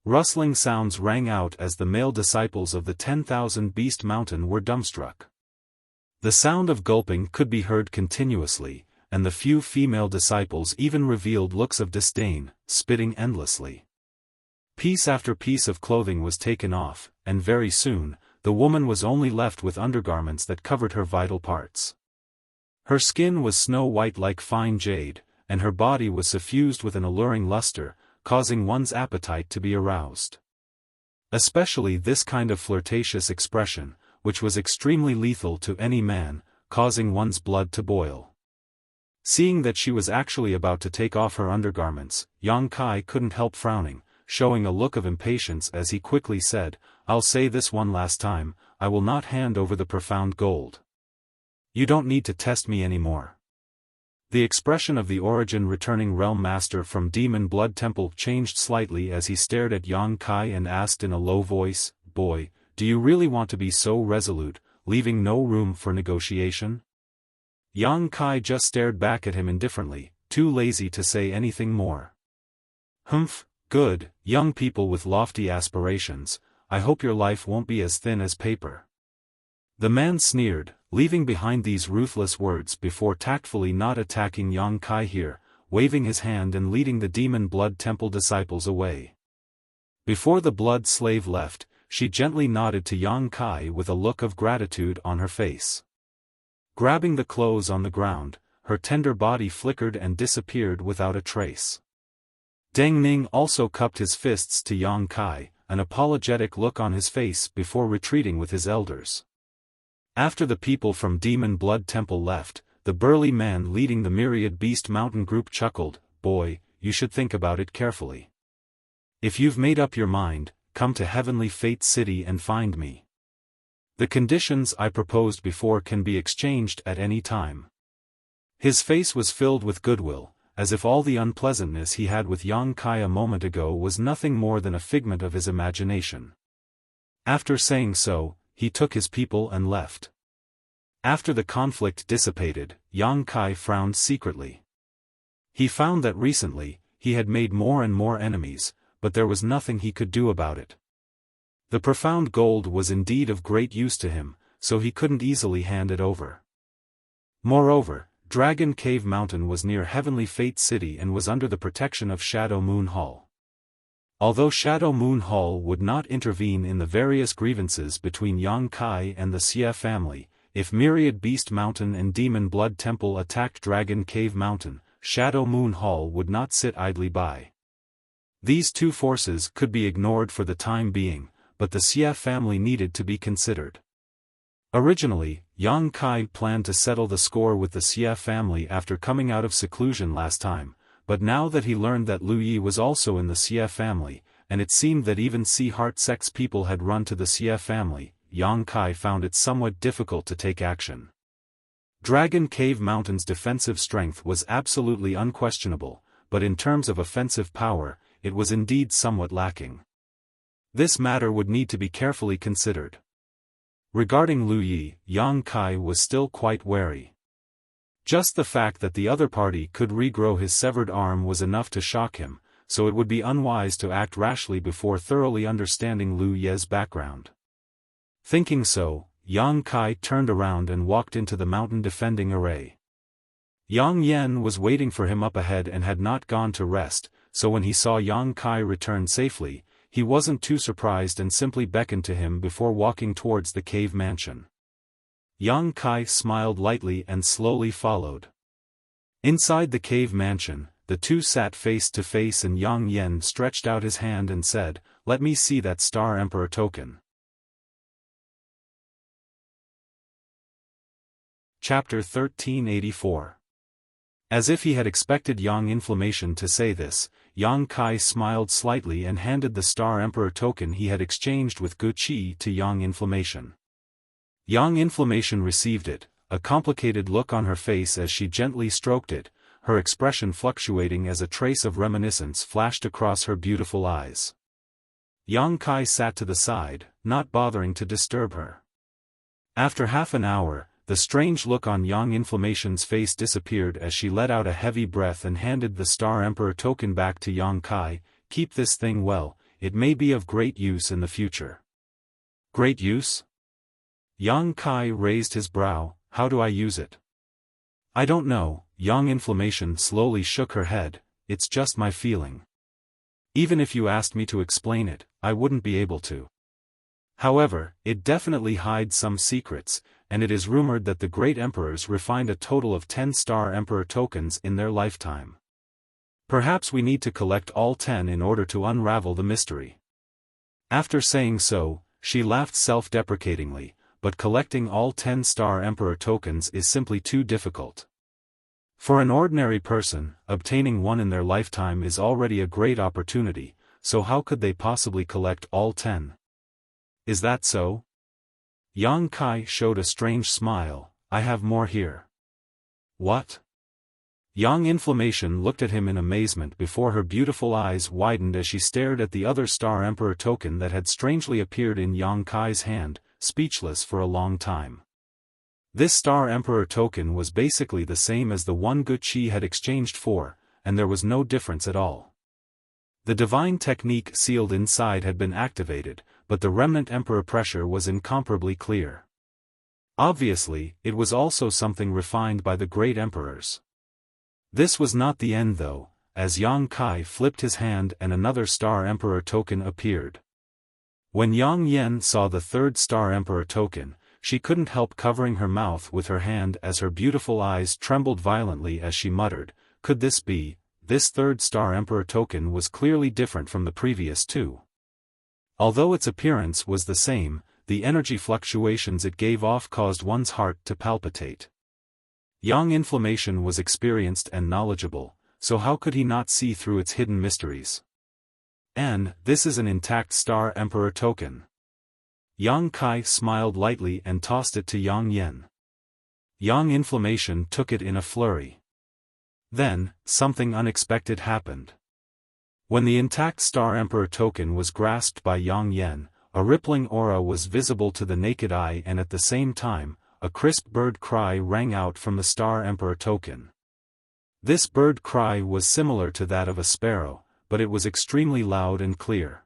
Rustling sounds rang out as the male disciples of the 10,000 Beast Mountain were dumbstruck. The sound of gulping could be heard continuously, and the few female disciples even revealed looks of disdain, spitting endlessly. Piece after piece of clothing was taken off, and very soon, the woman was only left with undergarments that covered her vital parts. Her skin was snow-white like fine jade, and her body was suffused with an alluring luster, causing one's appetite to be aroused. Especially this kind of flirtatious expression, which was extremely lethal to any man, causing one's blood to boil. Seeing that she was actually about to take off her undergarments, Yang Kai couldn't help frowning, showing a look of impatience as he quickly said, "I'll say this one last time, I will not hand over the profound gold." You don't need to test me anymore. The expression of the Origin returning realm master from Demon Blood Temple changed slightly as he stared at Yang Kai and asked in a low voice, "Boy, do you really want to be so resolute, leaving no room for negotiation?" Yang Kai just stared back at him indifferently, too lazy to say anything more. "Humph, good, young people with lofty aspirations, I hope your life won't be as thin as paper." The man sneered, leaving behind these ruthless words before tactfully not attacking Yang Kai here, waving his hand and leading the Demon Blood Temple disciples away. Before the blood slave left, she gently nodded to Yang Kai with a look of gratitude on her face. Grabbing the clothes on the ground, her tender body flickered and disappeared without a trace. Deng Ning also cupped his fists to Yang Kai, an apologetic look on his face before retreating with his elders. After the people from Demon Blood Temple left, the burly man leading the Myriad Beast Mountain group chuckled, "Boy, you should think about it carefully. If you've made up your mind, come to Heavenly Fate City and find me. The conditions I proposed before can be exchanged at any time." His face was filled with goodwill, as if all the unpleasantness he had with Yang Kai a moment ago was nothing more than a figment of his imagination. After saying so, he took his people and left. After the conflict dissipated, Yang Kai frowned secretly. He found that recently, he had made more and more enemies, but there was nothing he could do about it. The profound gold was indeed of great use to him, so he couldn't easily hand it over. Moreover, Dragon Cave Mountain was near Heavenly Fate City and was under the protection of Shadow Moon Hall. Although Shadow Moon Hall would not intervene in the various grievances between Yang Kai and the Xia family, if Myriad Beast Mountain and Demon Blood Temple attacked Dragon Cave Mountain, Shadow Moon Hall would not sit idly by. These two forces could be ignored for the time being, but the Xia family needed to be considered. Originally, Yang Kai planned to settle the score with the Xia family after coming out of seclusion last time, but now that he learned that Lu Yi was also in the Xia family, and it seemed that even Sea Heart Sect's people had run to the Xia family, Yang Kai found it somewhat difficult to take action. Dragon Cave Mountain's defensive strength was absolutely unquestionable, but in terms of offensive power, it was indeed somewhat lacking. This matter would need to be carefully considered. Regarding Lu Yi, Yang Kai was still quite wary. Just the fact that the other party could regrow his severed arm was enough to shock him, so it would be unwise to act rashly before thoroughly understanding Lu Ye's background. Thinking so, Yang Kai turned around and walked into the mountain defending array. Yang Yen was waiting for him up ahead and had not gone to rest, so when he saw Yang Kai return safely, he wasn't too surprised and simply beckoned to him before walking towards the cave mansion. Yang Kai smiled lightly and slowly followed. Inside the cave mansion, the two sat face to face and Yang Yen stretched out his hand and said, "Let me see that Star Emperor token." Chapter 1384. As if he had expected Yang Inflammation to say this, Yang Kai smiled slightly and handed the Star Emperor token he had exchanged with Gu Qi to Yang Inflammation. Yang Inflammation received it, a complicated look on her face as she gently stroked it, her expression fluctuating as a trace of reminiscence flashed across her beautiful eyes. Yang Kai sat to the side, not bothering to disturb her. After half an hour, the strange look on Yang Inflammation's face disappeared as she let out a heavy breath and handed the Star Emperor token back to Yang Kai. "Keep this thing well, it may be of great use in the future." "Great use?" Yang Kai raised his brow. "How do I use it?" "I don't know." Yang Inflammation slowly shook her head. "It's just my feeling. Even if you asked me to explain it, I wouldn't be able to. However, it definitely hides some secrets, and it is rumored that the great emperors refined a total of 10 Star Emperor tokens in their lifetime. Perhaps we need to collect all 10 in order to unravel the mystery." After saying so, she laughed self-deprecatingly, but collecting all 10 Star Emperor tokens is simply too difficult. For an ordinary person, obtaining one in their lifetime is already a great opportunity, so how could they possibly collect all 10? Is that so? Yang Kai showed a strange smile. I have more here. What? Yang Inflammation looked at him in amazement before her beautiful eyes widened as she stared at the other Star Emperor token that had strangely appeared in Yang Kai's hand, speechless for a long time. This Star Emperor token was basically the same as the one Guqi had exchanged for, and there was no difference at all. The divine technique sealed inside had been activated, but the remnant Emperor pressure was incomparably clear. Obviously, it was also something refined by the great emperors. This was not the end though, as Yang Kai flipped his hand and another Star Emperor token appeared. When Yang Yen saw the third Star Emperor token, she couldn't help covering her mouth with her hand as her beautiful eyes trembled violently as she muttered, "Could this be?" This third Star Emperor token was clearly different from the previous two. Although its appearance was the same, the energy fluctuations it gave off caused one's heart to palpitate. Yang Inflammation was experienced and knowledgeable, so how could he not see through its hidden mysteries? And this is an intact Star Emperor token. Yang Kai smiled lightly and tossed it to Yang Yen. Yang Inflammation took it in a flurry. Then, something unexpected happened. When the intact Star Emperor token was grasped by Yang Yen, a rippling aura was visible to the naked eye, and at the same time, a crisp bird cry rang out from the Star Emperor token. This bird cry was similar to that of a sparrow, but it was extremely loud and clear.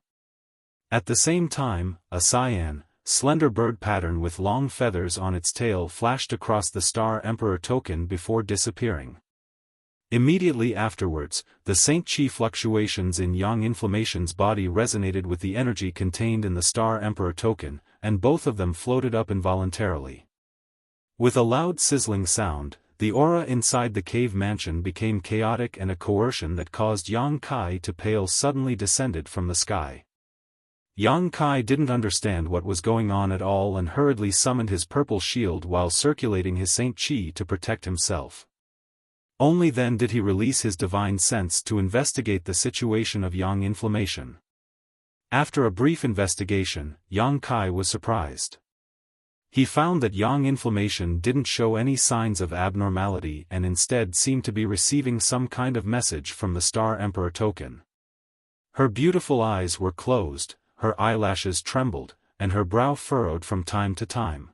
At the same time, a cyan, slender bird pattern with long feathers on its tail flashed across the Star Emperor token before disappearing. Immediately afterwards, the Saint Chi fluctuations in Yang Inflammation's body resonated with the energy contained in the Star Emperor token, and both of them floated up involuntarily. With a loud sizzling sound, the aura inside the cave mansion became chaotic, and a coercion that caused Yang Kai to pale suddenly descended from the sky. Yang Kai didn't understand what was going on at all and hurriedly summoned his purple shield while circulating his Saint Chi to protect himself. Only then did he release his divine sense to investigate the situation of Yang Inflammation. After a brief investigation, Yang Kai was surprised. He found that Yang Inflammation didn't show any signs of abnormality and instead seemed to be receiving some kind of message from the Star Emperor token. Her beautiful eyes were closed, her eyelashes trembled, and her brow furrowed from time to time.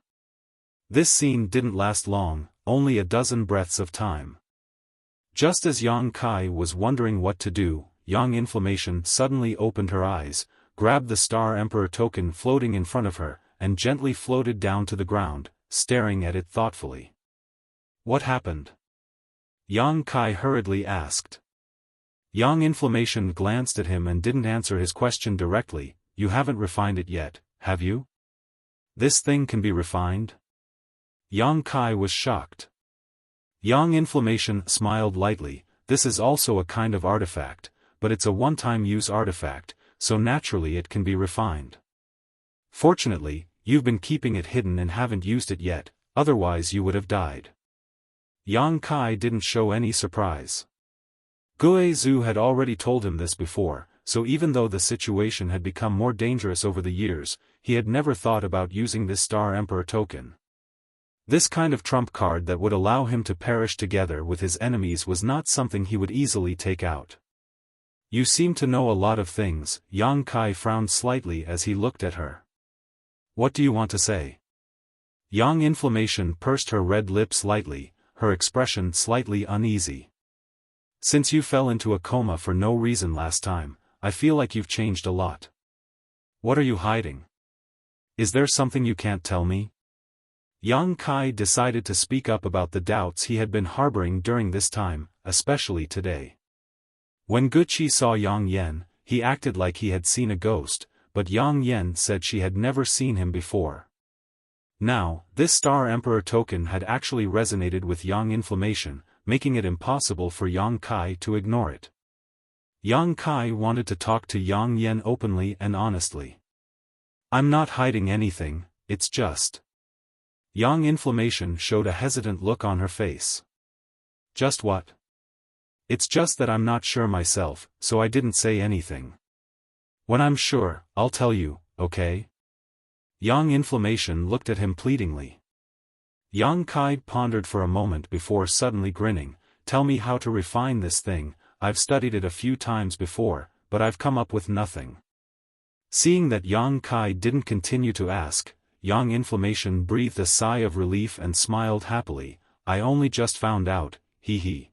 This scene didn't last long, only a dozen breaths of time. Just as Yang Kai was wondering what to do, Yang Inflammation suddenly opened her eyes, grabbed the Star Emperor token floating in front of her, and gently floated down to the ground, staring at it thoughtfully. What happened? Yang Kai hurriedly asked. Yang Inflammation glanced at him and didn't answer his question directly. You haven't refined it yet, have you? This thing can be refined? Yang Kai was shocked. Yang Inflammation smiled lightly. This is also a kind of artifact, but it's a one-time use artifact, so naturally it can be refined. Fortunately, you've been keeping it hidden and haven't used it yet, otherwise you would have died. Yang Kai didn't show any surprise. Gue Zhu had already told him this before, so even though the situation had become more dangerous over the years, he had never thought about using this Star Emperor token. This kind of trump card that would allow him to perish together with his enemies was not something he would easily take out. You seem to know a lot of things. Yang Kai frowned slightly as he looked at her. What do you want to say? Yang Inflammation pursed her red lips lightly, her expression slightly uneasy. Since you fell into a coma for no reason last time, I feel like you've changed a lot. What are you hiding? Is there something you can't tell me? Yang Kai decided to speak up about the doubts he had been harboring during this time, especially today. When Guqi saw Yang Yen, he acted like he had seen a ghost, but Yang Yen said she had never seen him before. Now, this Star Emperor token had actually resonated with Yang Inflammation, making it impossible for Yang Kai to ignore it. Yang Kai wanted to talk to Yang Yen openly and honestly. I'm not hiding anything, it's just. Yang Inflammation showed a hesitant look on her face. Just what? It's just that I'm not sure myself, so I didn't say anything. When I'm sure, I'll tell you, okay? Yang Inflammation looked at him pleadingly. Yang Kai pondered for a moment before suddenly grinning. Tell me how to refine this thing, I've studied it a few times before, but I've come up with nothing. Seeing that Yang Kai didn't continue to ask, Yang Inflammation breathed a sigh of relief and smiled happily. I only just found out, hee hee.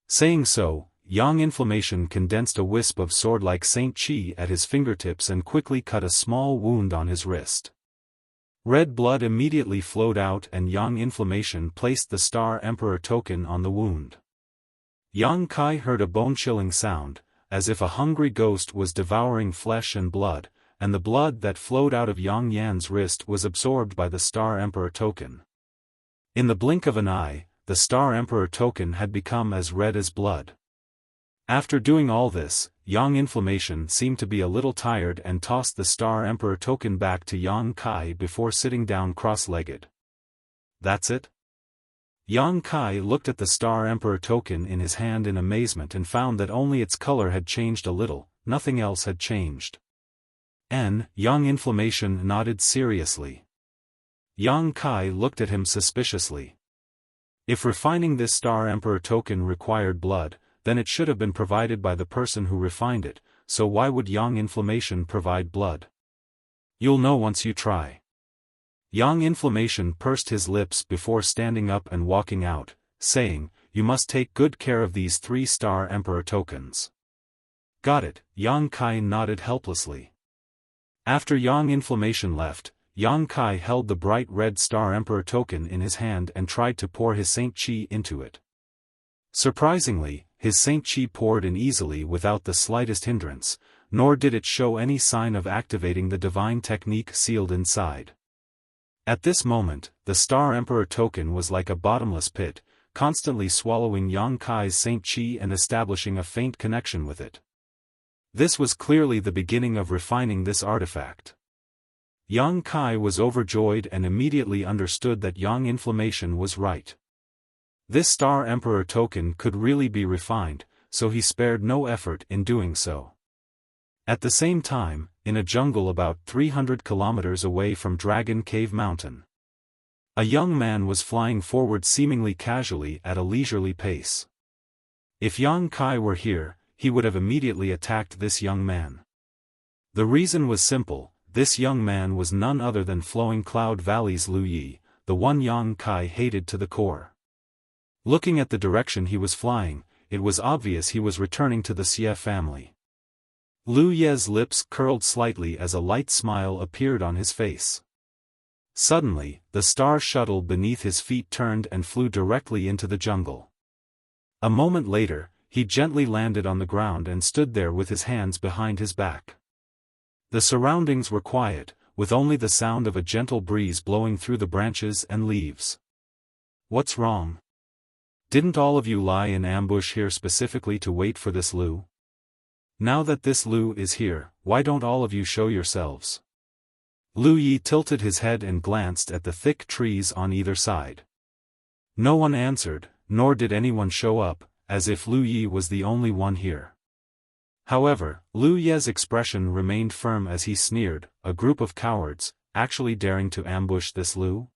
Saying so, Yang Inflammation condensed a wisp of sword-like Saint Chi at his fingertips and quickly cut a small wound on his wrist. Red blood immediately flowed out and Yang Inflammation placed the Star Emperor token on the wound. Yang Kai heard a bone-chilling sound, as if a hungry ghost was devouring flesh and blood, and the blood that flowed out of Yang Yan's wrist was absorbed by the Star Emperor token. In the blink of an eye, the Star Emperor token had become as red as blood. After doing all this, Yang Inflammation seemed to be a little tired and tossed the Star Emperor token back to Yang Kai before sitting down cross-legged. That's it? Yang Kai looked at the Star Emperor token in his hand in amazement and found that only its color had changed a little, nothing else had changed. Yang Inflammation nodded seriously. Yang Kai looked at him suspiciously. If refining this Star Emperor token required blood, then it should have been provided by the person who refined it, so why would Yang Inflammation provide blood? You'll know once you try. Yang Inflammation pursed his lips before standing up and walking out, saying, You must take good care of these 3 Star Emperor tokens. Got it, Yang Kai nodded helplessly. After Yang Inflammation left, Yang Kai held the bright red Star Emperor token in his hand and tried to pour his Saint Chi into it. Surprisingly, his Saint Chi poured in easily without the slightest hindrance, nor did it show any sign of activating the divine technique sealed inside. At this moment, the Star Emperor token was like a bottomless pit, constantly swallowing Yang Kai's Saint Chi and establishing a faint connection with it. This was clearly the beginning of refining this artifact. Yang Kai was overjoyed and immediately understood that Yang Inflammation was right. This Star Emperor token could really be refined, so he spared no effort in doing so. At the same time, in a jungle about 300 kilometers away from Dragon Cave Mountain, a young man was flying forward seemingly casually at a leisurely pace. If Yang Kai were here, he would have immediately attacked this young man. The reason was simple, this young man was none other than Flowing Cloud Valley's Lu Yi, the one Yang Kai hated to the core. Looking at the direction he was flying, it was obvious he was returning to the Xie family. Lu Ye's lips curled slightly as a light smile appeared on his face. Suddenly, the star shuttle beneath his feet turned and flew directly into the jungle. A moment later, he gently landed on the ground and stood there with his hands behind his back. The surroundings were quiet, with only the sound of a gentle breeze blowing through the branches and leaves. What's wrong? Didn't all of you lie in ambush here specifically to wait for this Lu? Now that this Lu is here, why don't all of you show yourselves? Lu Yi tilted his head and glanced at the thick trees on either side. No one answered, nor did anyone show up, as if Lu Yi was the only one here. However, Lu Ye's expression remained firm as he sneered, a group of cowards, actually daring to ambush this Lu?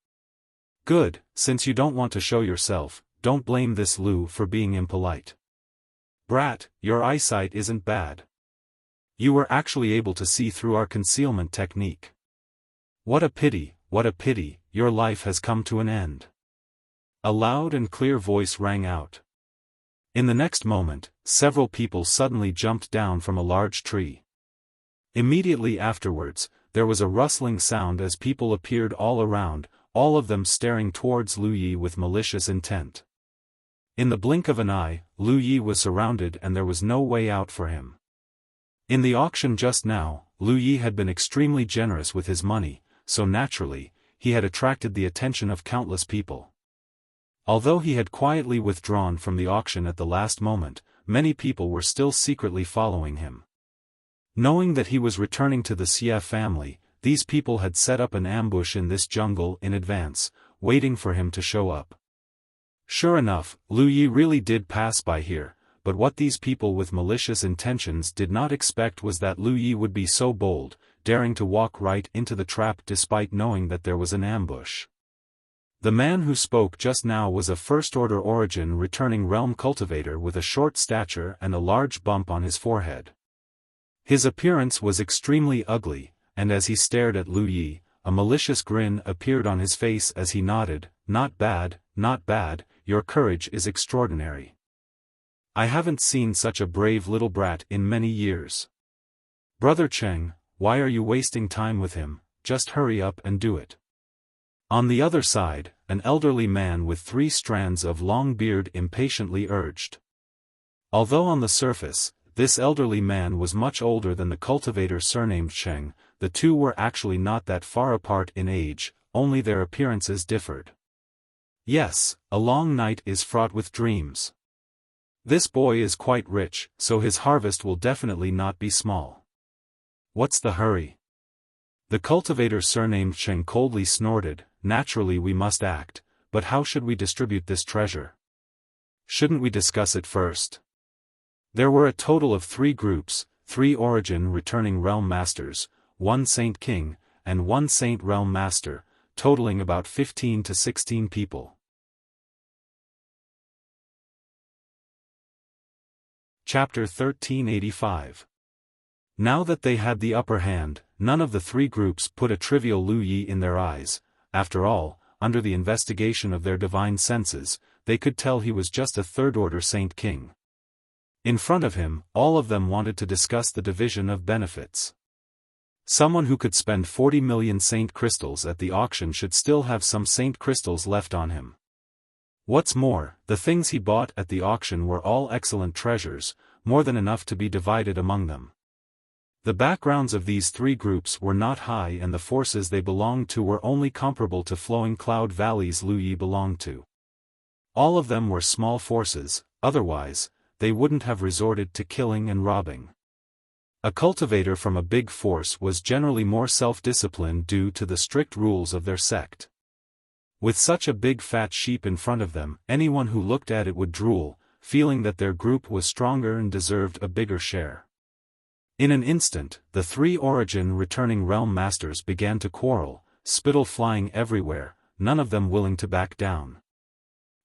Good, since you don't want to show yourself, don't blame this Lu for being impolite. Brat, your eyesight isn't bad. You were actually able to see through our concealment technique. What a pity, your life has come to an end. A loud and clear voice rang out. In the next moment, several people suddenly jumped down from a large tree. Immediately afterwards, there was a rustling sound as people appeared all around, all of them staring towards Lu Yi with malicious intent. In the blink of an eye, Lu Yi was surrounded and there was no way out for him. In the auction just now, Lu Yi had been extremely generous with his money, so naturally, he had attracted the attention of countless people. Although he had quietly withdrawn from the auction at the last moment, many people were still secretly following him. Knowing that he was returning to the Xie family, these people had set up an ambush in this jungle in advance, waiting for him to show up. Sure enough, Lu Yi really did pass by here, but what these people with malicious intentions did not expect was that Lu Yi would be so bold, daring to walk right into the trap despite knowing that there was an ambush. The man who spoke just now was a first-order origin returning realm cultivator with a short stature and a large bump on his forehead. His appearance was extremely ugly, and as he stared at Lu Yi, a malicious grin appeared on his face as he nodded, "Not bad, not bad, your courage is extraordinary. I haven't seen such a brave little brat in many years. Brother Cheng, why are you wasting time with him? Just hurry up and do it." On the other side, an elderly man with 3 strands of long beard impatiently urged. Although on the surface, this elderly man was much older than the cultivator surnamed Cheng, the two were actually not that far apart in age, only their appearances differed. Yes, a long night is fraught with dreams. This boy is quite rich, so his harvest will definitely not be small. What's the hurry? The cultivator surnamed Cheng coldly snorted. Naturally we must act, but how should we distribute this treasure? Shouldn't we discuss it first? There were a total of 3 groups, 3 origin returning realm masters, 1 Saint King, and 1 Saint Realm Master, totaling about 15 to 16 people. Chapter 1385. Now that they had the upper hand, none of the 3 groups put a trivial Lu Yi in their eyes. After all, under the investigation of their divine senses, they could tell he was just a third-order Saint King. In front of him, all of them wanted to discuss the division of benefits. Someone who could spend 40 million Saint crystals at the auction should still have some Saint crystals left on him. What's more, the things he bought at the auction were all excellent treasures, more than enough to be divided among them. The backgrounds of these 3 groups were not high and the forces they belonged to were only comparable to flowing cloud valleys Lu Yi belonged to. All of them were small forces, otherwise, they wouldn't have resorted to killing and robbing. A cultivator from a big force was generally more self-disciplined due to the strict rules of their sect. With such a big fat sheep in front of them, anyone who looked at it would drool, feeling that their group was stronger and deserved a bigger share. In an instant, the 3 origin returning realm masters began to quarrel, spittle flying everywhere, none of them willing to back down.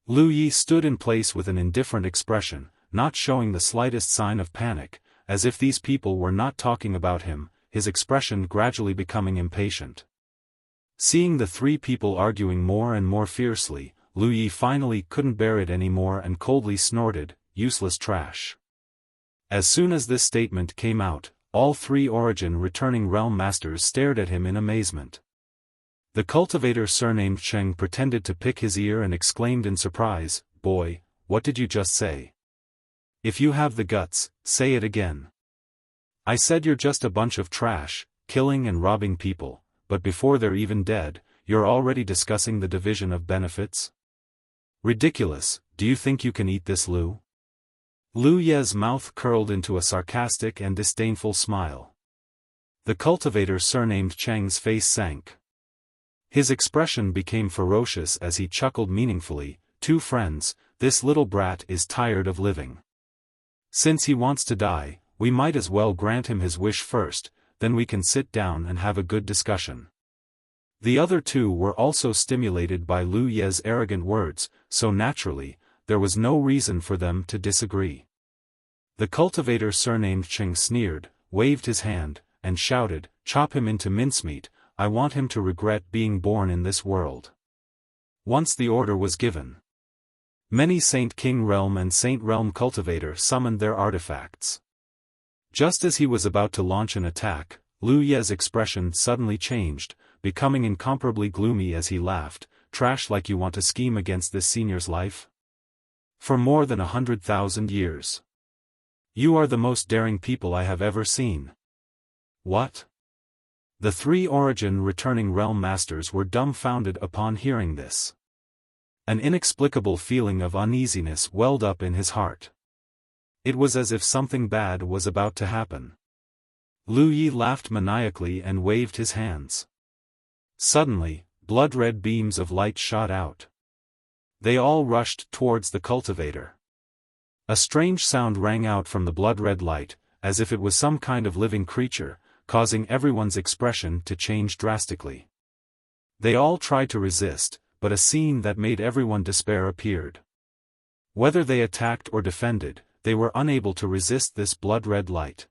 Lu Yi stood in place with an indifferent expression, not showing the slightest sign of panic, as if these people were not talking about him, his expression gradually becoming impatient. Seeing the 3 people arguing more and more fiercely, Lu Yi finally couldn't bear it anymore and coldly snorted, "Useless trash." As soon as this statement came out, all 3 origin returning realm masters stared at him in amazement. The cultivator surnamed Cheng pretended to pick his ear and exclaimed in surprise, "Boy, what did you just say? If you have the guts, say it again." "I said you're just a bunch of trash, killing and robbing people, but before they're even dead, you're already discussing the division of benefits? Ridiculous, do you think you can eat this, Lu?" Lu Ye's mouth curled into a sarcastic and disdainful smile. The cultivator surnamed Cheng's face sank. His expression became ferocious as he chuckled meaningfully, "Two friends, this little brat is tired of living. Since he wants to die, we might as well grant him his wish first, then we can sit down and have a good discussion." The other 2 were also stimulated by Lu Ye's arrogant words, so naturally, there was no reason for them to disagree. The cultivator surnamed Cheng sneered, waved his hand, and shouted, "Chop him into mincemeat, I want him to regret being born in this world." Once the order was given, many Saint King Realm and Saint Realm cultivator summoned their artifacts. Just as he was about to launch an attack, Lu Ye's expression suddenly changed, becoming incomparably gloomy as he laughed, "Trash like you want to scheme against this senior's life? For more than 100,000 years. You are the most daring people I have ever seen." "What?" The 3 origin returning realm masters were dumbfounded upon hearing this. An inexplicable feeling of uneasiness welled up in his heart. It was as if something bad was about to happen. Lu Yi laughed maniacally and waved his hands. Suddenly, blood-red beams of light shot out. They all rushed towards the cultivator. A strange sound rang out from the blood-red light, as if it was some kind of living creature, causing everyone's expression to change drastically. They all tried to resist, but a scene that made everyone despair appeared. Whether they attacked or defended, they were unable to resist this blood-red light.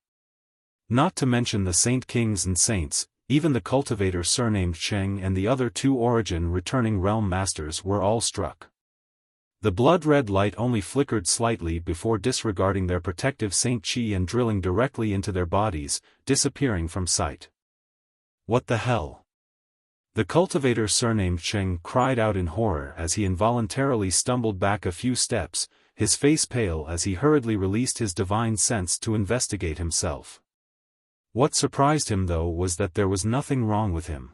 Not to mention the Saint Kings and Saints, even the cultivator surnamed Cheng and the other two origin returning realm masters were all struck. The blood-red light only flickered slightly before disregarding their protective Saint Chi and drilling directly into their bodies, disappearing from sight. What the hell? The cultivator surnamed Cheng cried out in horror as he involuntarily stumbled back a few steps, his face pale as he hurriedly released his divine sense to investigate himself. What surprised him though was that there was nothing wrong with him.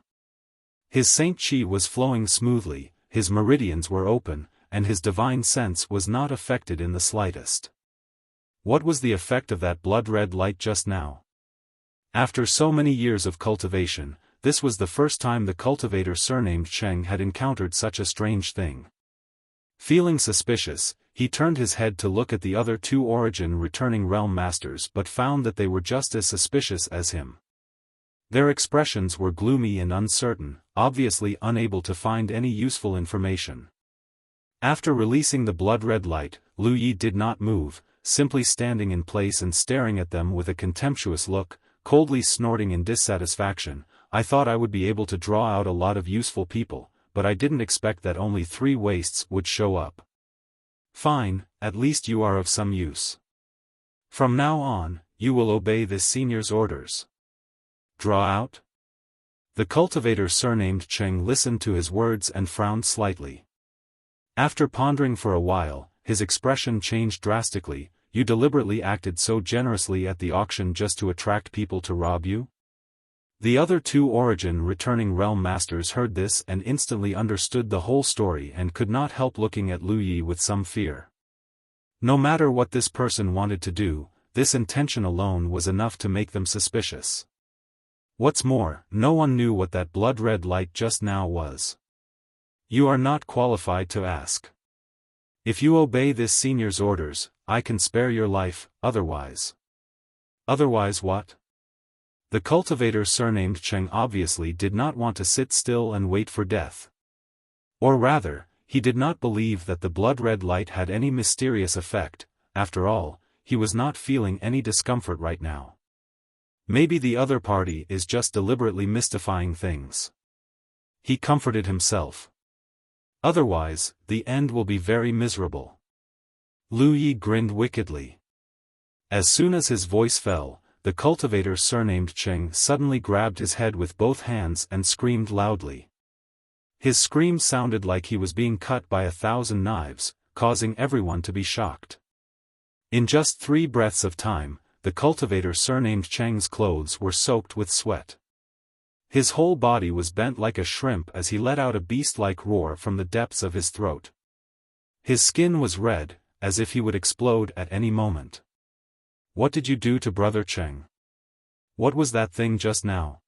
His Saint Chi was flowing smoothly, his meridians were open, and his divine sense was not affected in the slightest. What was the effect of that blood-red light just now? After so many years of cultivation, this was the first time the cultivator surnamed Cheng had encountered such a strange thing. Feeling suspicious, he turned his head to look at the other two origin returning realm masters but found that they were just as suspicious as him. Their expressions were gloomy and uncertain, obviously unable to find any useful information. After releasing the blood-red light, Lu Yi did not move, simply standing in place and staring at them with a contemptuous look, coldly snorting in dissatisfaction. I thought I would be able to draw out a lot of useful people, but I didn't expect that only 3 wastes would show up. Fine, at least you are of some use. From now on, you will obey this senior's orders. Draw out? The cultivator surnamed Cheng listened to his words and frowned slightly. After pondering for a while, his expression changed drastically. You deliberately acted so generously at the auction just to attract people to rob you? The other two origin returning realm masters heard this and instantly understood the whole story and could not help looking at Lu Yi with some fear. No matter what this person wanted to do, this intention alone was enough to make them suspicious. What's more, no one knew what that blood-red light just now was. You are not qualified to ask. If you obey this senior's orders, I can spare your life, otherwise. Otherwise what? The cultivator surnamed Cheng obviously did not want to sit still and wait for death. Or rather, he did not believe that the blood-red light had any mysterious effect. After all, he was not feeling any discomfort right now. Maybe the other party is just deliberately mystifying things. He comforted himself. Otherwise, the end will be very miserable. Lu Yi grinned wickedly. As soon as his voice fell, the cultivator surnamed Cheng suddenly grabbed his head with both hands and screamed loudly. His scream sounded like he was being cut by 1,000 knives, causing everyone to be shocked. In just 3 breaths of time, the cultivator surnamed Cheng's clothes were soaked with sweat. His whole body was bent like a shrimp as he let out a beast-like roar from the depths of his throat. His skin was red, as if he would explode at any moment. What did you do to Brother Cheng? What was that thing just now?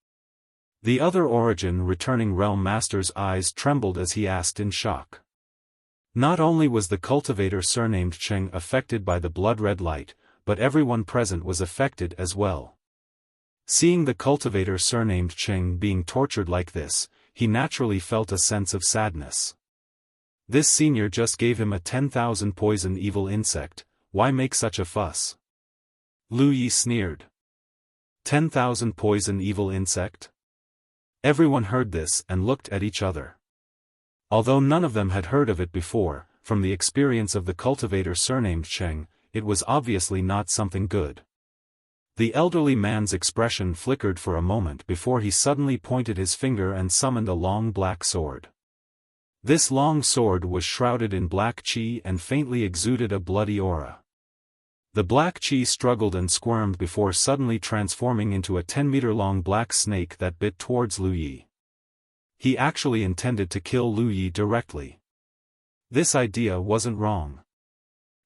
The other origin returning realm master's eyes trembled as he asked in shock. Not only was the cultivator surnamed Cheng affected by the blood-red light, but everyone present was affected as well. Seeing the cultivator surnamed Cheng being tortured like this, he naturally felt a sense of sadness. This senior just gave him a 10,000 poison evil insect, why make such a fuss? Lu Yi sneered. 10,000 poison evil insect? Everyone heard this and looked at each other. Although none of them had heard of it before, from the experience of the cultivator surnamed Cheng, it was obviously not something good. The elderly man's expression flickered for a moment before he suddenly pointed his finger and summoned a long black sword. This long sword was shrouded in black chi and faintly exuded a bloody aura. The black chi struggled and squirmed before suddenly transforming into a 10-meter-long black snake that bit towards Lu Yi. He actually intended to kill Lu Yi directly. This idea wasn't wrong.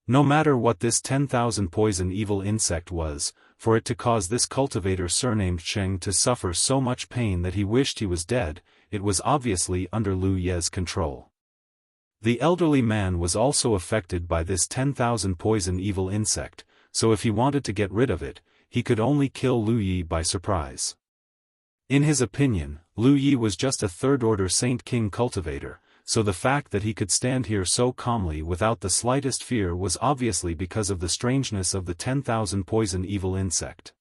No matter what this 10,000 poison evil insect was, for it to cause this cultivator surnamed Cheng to suffer so much pain that he wished he was dead, it was obviously under Lu Ye's control. The elderly man was also affected by this 10,000 poison evil insect, so if he wanted to get rid of it, he could only kill Lu Yi by surprise. In his opinion, Lu Yi was just a third-order Saint King cultivator, so the fact that he could stand here so calmly without the slightest fear was obviously because of the strangeness of the 10,000 poison evil insect.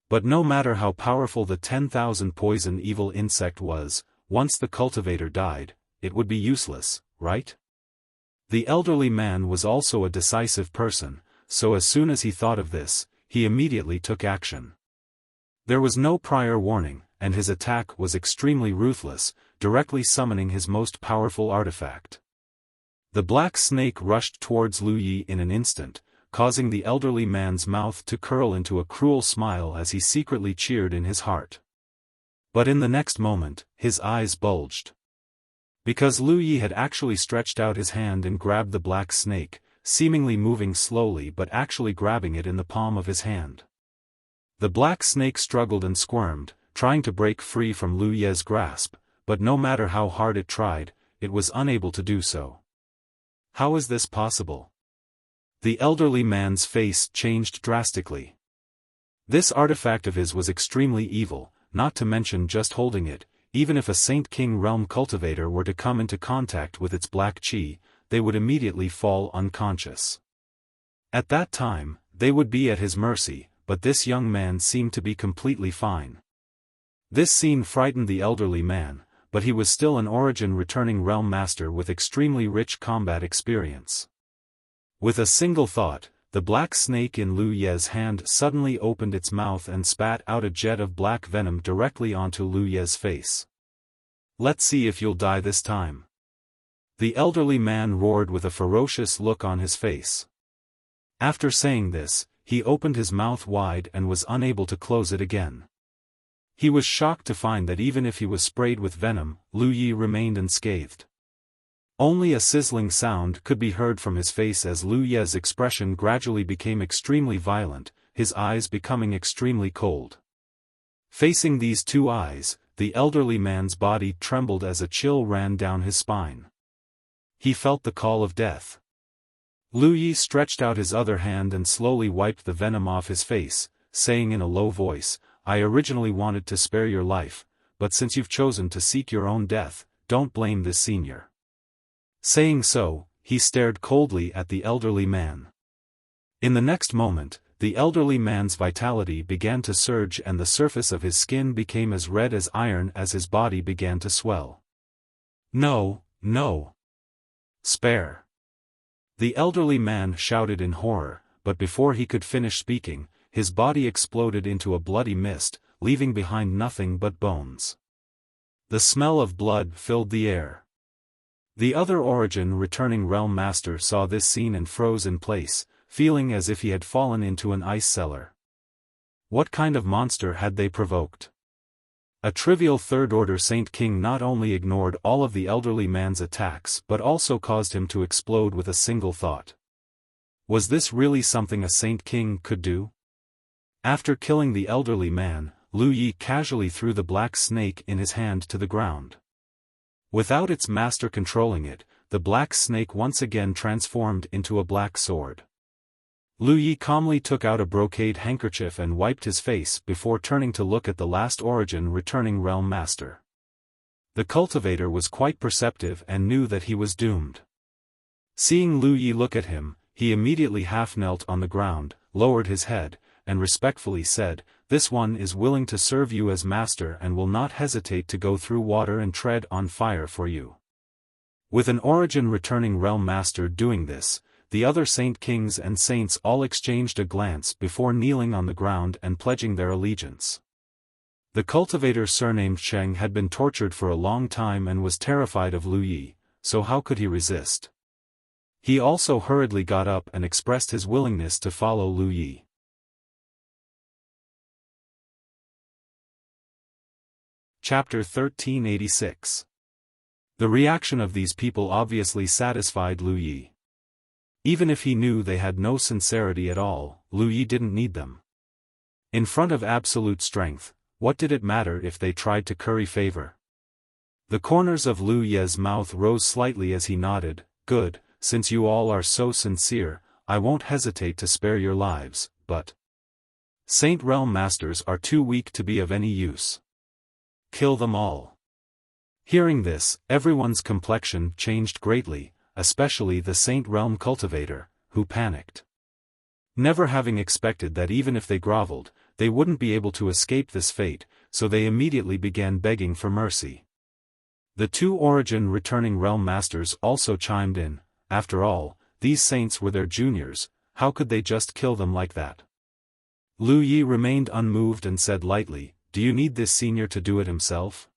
But no matter how powerful the 10,000 poison evil insect was, once the cultivator died, it would be useless, right? The elderly man was also a decisive person, so as soon as he thought of this, he immediately took action. There was no prior warning, and his attack was extremely ruthless, directly summoning his most powerful artifact. The black snake rushed towards Lu Yi in an instant, causing the elderly man's mouth to curl into a cruel smile as he secretly cheered in his heart. But in the next moment, his eyes bulged. Because Lu Yi had actually stretched out his hand and grabbed the black snake, seemingly moving slowly but actually grabbing it in the palm of his hand. The black snake struggled and squirmed, trying to break free from Lu Yi's grasp, but no matter how hard it tried, it was unable to do so. How is this possible? The elderly man's face changed drastically. This artifact of his was extremely evil, not to mention just holding it, even if a Saint King realm cultivator were to come into contact with its black chi, they would immediately fall unconscious. At that time, they would be at his mercy, but this young man seemed to be completely fine. This scene frightened the elderly man, but he was still an origin returning realm master with extremely rich combat experience. With a single thought, the black snake in Lu Ye's hand suddenly opened its mouth and spat out a jet of black venom directly onto Lu Ye's face. "Let's see if you'll die this time." The elderly man roared with a ferocious look on his face. After saying this, he opened his mouth wide and was unable to close it again. He was shocked to find that even if he was sprayed with venom, Lu Yi remained unscathed. Only a sizzling sound could be heard from his face as Lu Ye's expression gradually became extremely violent, his eyes becoming extremely cold. Facing these two eyes, the elderly man's body trembled as a chill ran down his spine. He felt the call of death. Lu Yi stretched out his other hand and slowly wiped the venom off his face, saying in a low voice, "I originally wanted to spare your life, but since you've chosen to seek your own death, don't blame this senior." Saying so, he stared coldly at the elderly man. In the next moment, the elderly man's vitality began to surge and the surface of his skin became as red as iron as his body began to swell. "No, no! Spare!" The elderly man shouted in horror, but before he could finish speaking, his body exploded into a bloody mist, leaving behind nothing but bones. The smell of blood filled the air. The other origin returning realm master saw this scene and froze in place, feeling as if he had fallen into an ice cellar. What kind of monster had they provoked? A trivial third-order Saint King not only ignored all of the elderly man's attacks but also caused him to explode with a single thought. Was this really something a Saint King could do? After killing the elderly man, Lu Yi casually threw the black snake in his hand to the ground. Without its master controlling it, the black snake once again transformed into a black sword. Lu Yi calmly took out a brocade handkerchief and wiped his face before turning to look at the last origin returning realm master. The cultivator was quite perceptive and knew that he was doomed. Seeing Lu Yi look at him, he immediately half-knelt on the ground, lowered his head, and respectfully said, "This one is willing to serve you as master and will not hesitate to go through water and tread on fire for you." With an origin returning realm master doing this, the other Saint Kings and Saints all exchanged a glance before kneeling on the ground and pledging their allegiance. The cultivator surnamed Sheng had been tortured for a long time and was terrified of Lu Yi, so how could he resist? He also hurriedly got up and expressed his willingness to follow Lu Yi. Chapter 1386. The reaction of these people obviously satisfied Lu Yi. Even if he knew they had no sincerity at all, Lu Yi didn't need them. In front of absolute strength, what did it matter if they tried to curry favor? The corners of Lu Yi's mouth rose slightly as he nodded, "Good, since you all are so sincere, I won't hesitate to spare your lives, but Saint Realm Masters are too weak to be of any use. Kill them all." Hearing this, everyone's complexion changed greatly, especially the Saint Realm cultivator, who panicked. Never having expected that even if they groveled, they wouldn't be able to escape this fate, so they immediately began begging for mercy. The two Origin returning realm masters also chimed in. After all, these saints were their juniors, how could they just kill them like that? Lu Yi remained unmoved and said lightly, "Do you need this senior to do it himself?"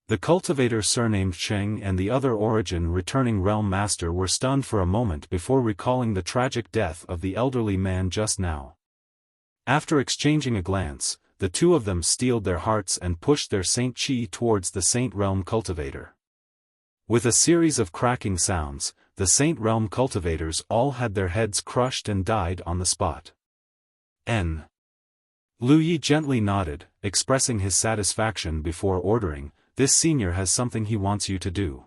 The cultivator surnamed Cheng and the other Origin returning realm master were stunned for a moment before recalling the tragic death of the elderly man just now. After exchanging a glance, the two of them steeled their hearts and pushed their Saint Chi towards the Saint Realm cultivator. With a series of cracking sounds, the Saint Realm cultivators all had their heads crushed and died on the spot. Lu Yi gently nodded, expressing his satisfaction before ordering, "This senior has something he wants you to do.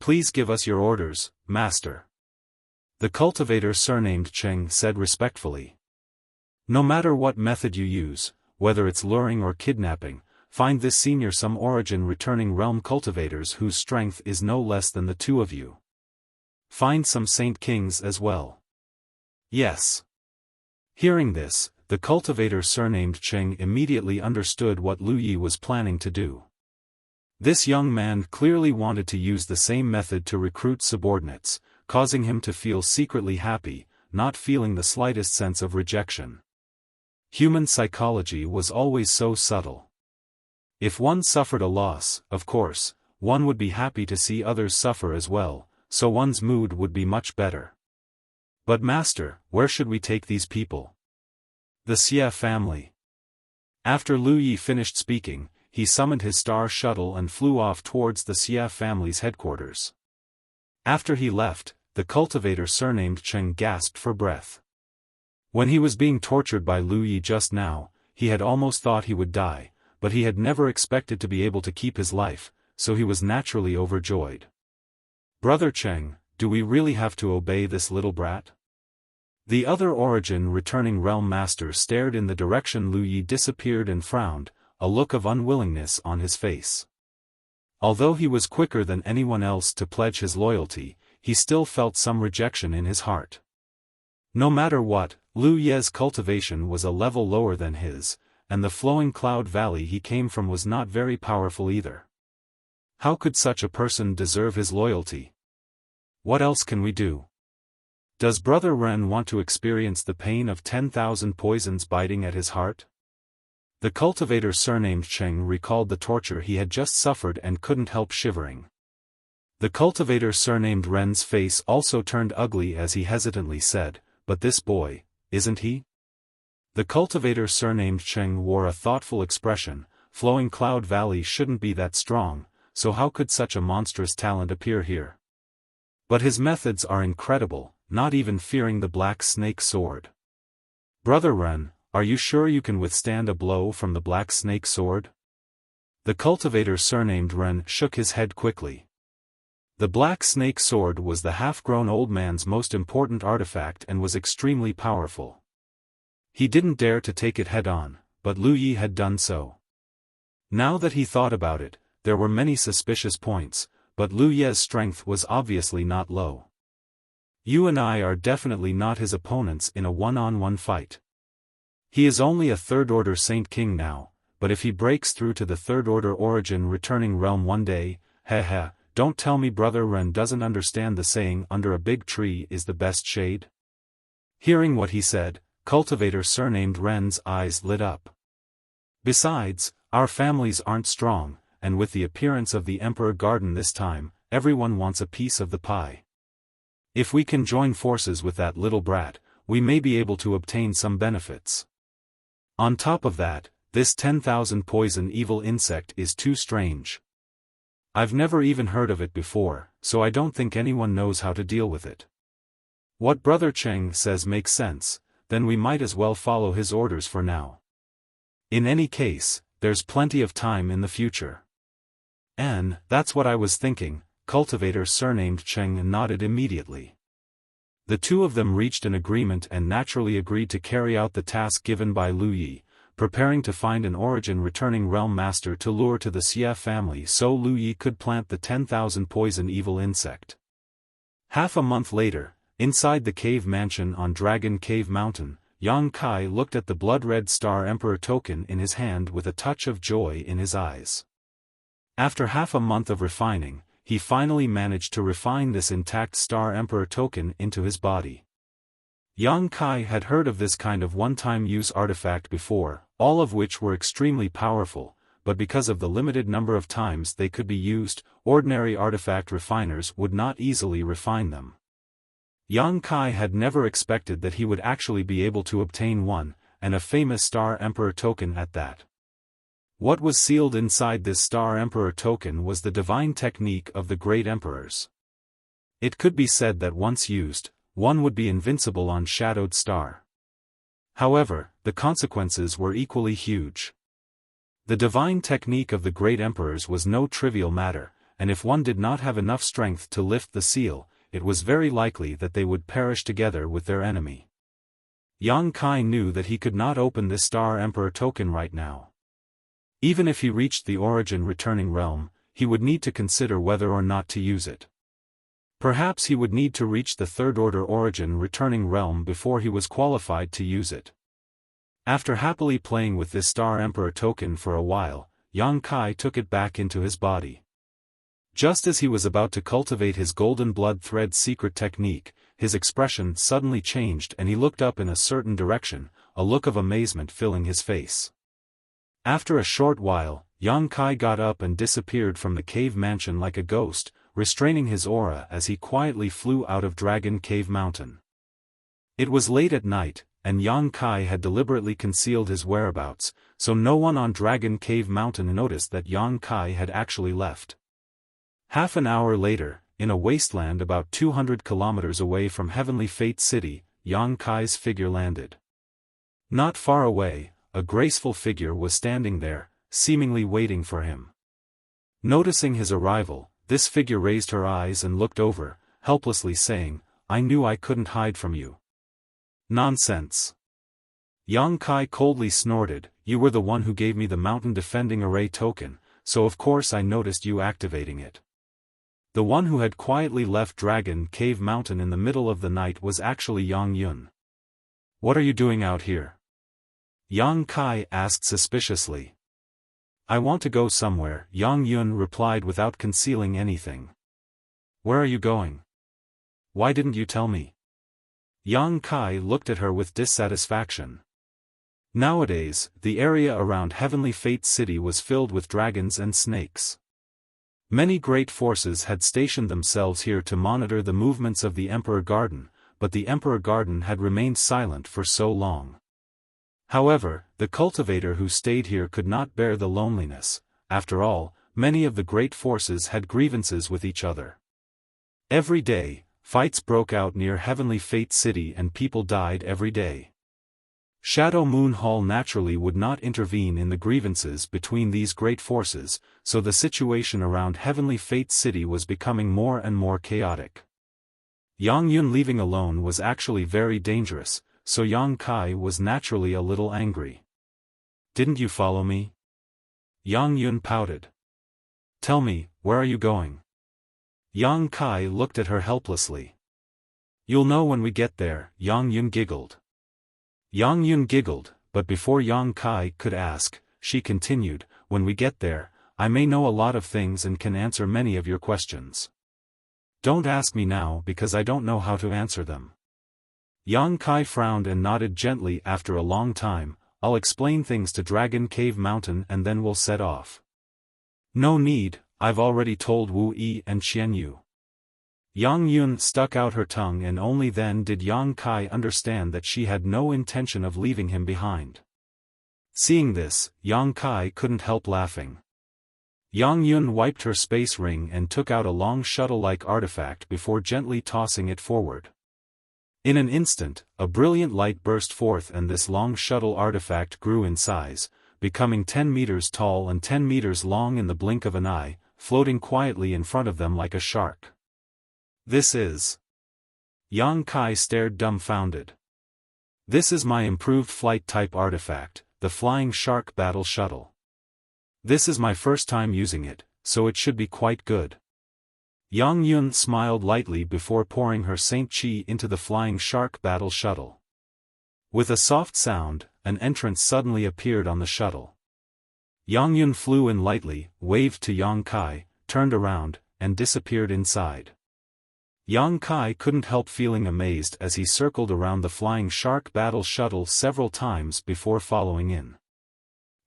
Please give us your orders, master." The cultivator surnamed Cheng said respectfully. "No matter what method you use, whether it's luring or kidnapping, find this senior some Origin returning realm cultivators whose strength is no less than the two of you. Find some Saint Kings as well." "Yes." Hearing this, the cultivator surnamed Cheng immediately understood what Lu Yi was planning to do. This young man clearly wanted to use the same method to recruit subordinates, causing him to feel secretly happy, not feeling the slightest sense of rejection. Human psychology was always so subtle. If one suffered a loss, of course, one would be happy to see others suffer as well, so one's mood would be much better. "But master, where should we take these people?" "The Xia family." After Lu Yi finished speaking, he summoned his star shuttle and flew off towards the Xia family's headquarters. After he left, the cultivator surnamed Cheng gasped for breath. When he was being tortured by Lu Yi just now, he had almost thought he would die, but he had never expected to be able to keep his life, so he was naturally overjoyed. "Brother Cheng, do we really have to obey this little brat?" The other Origin returning realm master stared in the direction Lu Yi disappeared and frowned, a look of unwillingness on his face. Although he was quicker than anyone else to pledge his loyalty, he still felt some rejection in his heart. No matter what, Lu Ye's cultivation was a level lower than his, and the flowing cloud valley he came from was not very powerful either. How could such a person deserve his loyalty? What else can we do? Does Brother Ren want to experience the pain of 10,000 poisons biting at his heart? The cultivator surnamed Cheng recalled the torture he had just suffered and couldn't help shivering. The cultivator surnamed Ren's face also turned ugly as he hesitantly said, "But this boy, isn't he?" The cultivator surnamed Cheng wore a thoughtful expression. Flowing Cloud Valley shouldn't be that strong, so how could such a monstrous talent appear here? But his methods are incredible, not even fearing the Black Snake Sword. "Brother Ren, are you sure you can withstand a blow from the Black Snake Sword?" The cultivator surnamed Ren shook his head quickly. The Black Snake Sword was the half-grown old man's most important artifact and was extremely powerful. He didn't dare to take it head-on, but Lu Yi had done so. Now that he thought about it, there were many suspicious points, but Lu Ye's strength was obviously not low. "You and I are definitely not his opponents in a one-on-one fight. He is only a third-order Saint King now, but if he breaks through to the third-order Origin returning realm one day, don't tell me Brother Ren doesn't understand the saying under a big tree is the best shade?" Hearing what he said, cultivator surnamed Ren's eyes lit up. "Besides, our families aren't strong, and with the appearance of the Emperor Garden this time, everyone wants a piece of the pie. If we can join forces with that little brat, we may be able to obtain some benefits. On top of that, this 10,000 poison evil insect is too strange. I've never even heard of it before, so I don't think anyone knows how to deal with it. What Brother Cheng says makes sense, then we might as well follow his orders for now. In any case, there's plenty of time in the future." "And that's what I was thinking," cultivator surnamed Cheng nodded immediately. The two of them reached an agreement and naturally agreed to carry out the task given by Lu Yi, preparing to find an origin-returning realm master to lure to the Xia family so Lu Yi could plant the 10,000 poison evil insect. Half a month later, inside the cave mansion on Dragon Cave Mountain, Yang Kai looked at the blood-red Star Emperor token in his hand with a touch of joy in his eyes. After half a month of refining, he finally managed to refine this intact Star Emperor token into his body. Yang Kai had heard of this kind of one-time use artifact before, all of which were extremely powerful, but because of the limited number of times they could be used, ordinary artifact refiners would not easily refine them. Yang Kai had never expected that he would actually be able to obtain one, and a famous Star Emperor token at that. What was sealed inside this Star Emperor token was the divine technique of the great emperors. It could be said that once used, one would be invincible on Shadowed Star. However, the consequences were equally huge. The divine technique of the great emperors was no trivial matter, and if one did not have enough strength to lift the seal, it was very likely that they would perish together with their enemy. Yang Kai knew that he could not open this Star Emperor token right now. Even if he reached the origin returning realm, he would need to consider whether or not to use it. Perhaps he would need to reach the third order origin returning realm before he was qualified to use it. After happily playing with this Star Emperor token for a while, Yang Kai took it back into his body. Just as he was about to cultivate his golden blood thread secret technique, his expression suddenly changed and he looked up in a certain direction, a look of amazement filling his face. After a short while, Yang Kai got up and disappeared from the cave mansion like a ghost, restraining his aura as he quietly flew out of Dragon Cave Mountain. It was late at night, and Yang Kai had deliberately concealed his whereabouts, so no one on Dragon Cave Mountain noticed that Yang Kai had actually left. Half an hour later, in a wasteland about 200 kilometers away from Heavenly Fate City, Yang Kai's figure landed. Not far away, a graceful figure was standing there, seemingly waiting for him. Noticing his arrival, this figure raised her eyes and looked over, helplessly saying, "I knew I couldn't hide from you." "Nonsense." Yang Kai coldly snorted, "You were the one who gave me the mountain defending array token, so of course I noticed you activating it." The one who had quietly left Dragon Cave Mountain in the middle of the night was actually Yang Yun. "What are you doing out here?" Yang Kai asked suspiciously. "I want to go somewhere," Yang Yun replied without concealing anything. "Where are you going? Why didn't you tell me?" Yang Kai looked at her with dissatisfaction. Nowadays, the area around Heavenly Fate City was filled with dragons and snakes. Many great forces had stationed themselves here to monitor the movements of the Emperor Garden, but the Emperor Garden had remained silent for so long. However, the cultivator who stayed here could not bear the loneliness. After all, many of the great forces had grievances with each other. Every day, fights broke out near Heavenly Fate City and people died every day. Shadow Moon Hall naturally would not intervene in the grievances between these great forces, so the situation around Heavenly Fate City was becoming more and more chaotic. Yang Yun leaving alone was actually very dangerous, so Yang Kai was naturally a little angry. "Didn't you follow me?" Yang Yun pouted. "Tell me, where are you going?" Yang Kai looked at her helplessly. "You'll know when we get there," Yang Yun giggled. Yang Yun giggled, but before Yang Kai could ask, she continued, "When we get there, I may know a lot of things and can answer many of your questions. Don't ask me now because I don't know how to answer them." Yang Kai frowned and nodded gently. "After a long time, I'll explain things to Dragon Cave Mountain and then we'll set off." "No need, I've already told Wu Yi and Qian Yu." Yang Yun stuck out her tongue and only then did Yang Kai understand that she had no intention of leaving him behind. Seeing this, Yang Kai couldn't help laughing. Yang Yun wiped her space ring and took out a long shuttle-like artifact before gently tossing it forward. In an instant, a brilliant light burst forth and this long shuttle artifact grew in size, becoming 10 meters tall and 10 meters long in the blink of an eye, floating quietly in front of them like a shark. "This is..." Yang Kai stared dumbfounded. "This is my improved flight type artifact, the Flying Shark Battle Shuttle. This is my first time using it, so it should be quite good. Yang Yun smiled lightly before pouring her Saint Chi into the Flying Shark Battle Shuttle. With a soft sound, an entrance suddenly appeared on the shuttle. Yang Yun flew in lightly, waved to Yang Kai, turned around, and disappeared inside. Yang Kai couldn't help feeling amazed as he circled around the Flying Shark Battle Shuttle several times before following in.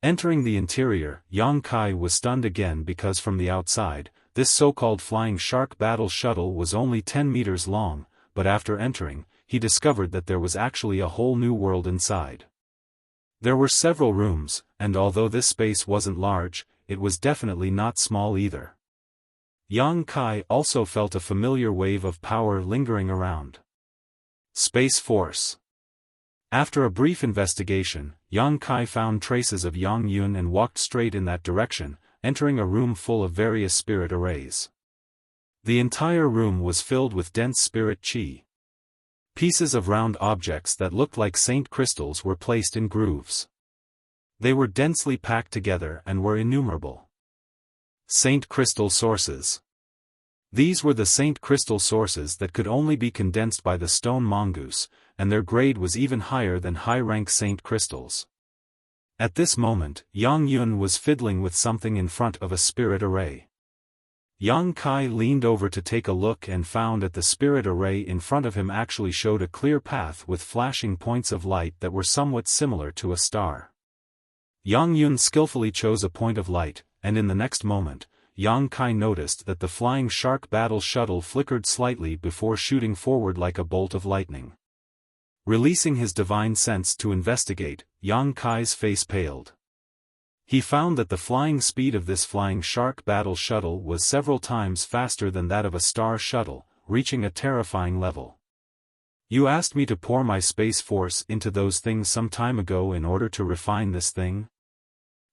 Entering the interior, Yang Kai was stunned again because from the outside, this so-called Flying Shark Battle Shuttle was only 10 meters long, but after entering, he discovered that there was actually a whole new world inside. There were several rooms, and although this space wasn't large, it was definitely not small either. Yang Kai also felt a familiar wave of power lingering around. Space Force. After a brief investigation, Yang Kai found traces of Yang Yun and walked straight in that direction, entering a room full of various spirit arrays. The entire room was filled with dense spirit chi. Pieces of round objects that looked like saint crystals were placed in grooves. They were densely packed together and were innumerable. Saint crystal sources. These were the saint crystal sources that could only be condensed by the stone mongoose, and their grade was even higher than high-rank saint crystals. At this moment, Yang Yun was fiddling with something in front of a spirit array. Yang Kai leaned over to take a look and found that the spirit array in front of him actually showed a clear path with flashing points of light that were somewhat similar to a star. Yang Yun skillfully chose a point of light, and in the next moment, Yang Kai noticed that the Flying Shark Battle Shuttle flickered slightly before shooting forward like a bolt of lightning. Releasing his divine sense to investigate, Yang Kai's face paled. He found that the flying speed of this Flying Shark Battle Shuttle was several times faster than that of a star shuttle, reaching a terrifying level. You asked me to pour my space force into those things some time ago in order to refine this thing?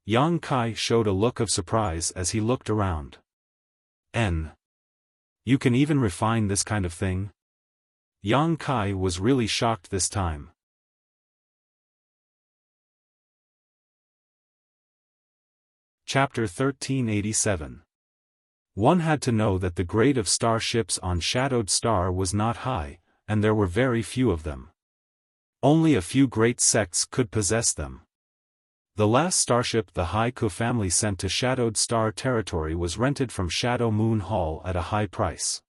Yang Kai showed a look of surprise as he looked around. You can even refine this kind of thing? Yang Kai was really shocked this time. Chapter 1387. One had to know that the grade of starships on Shadowed Star was not high, and there were very few of them. Only a few great sects could possess them. The last starship the Haiku family sent to Shadowed Star territory was rented from Shadow Moon Hall at a high price.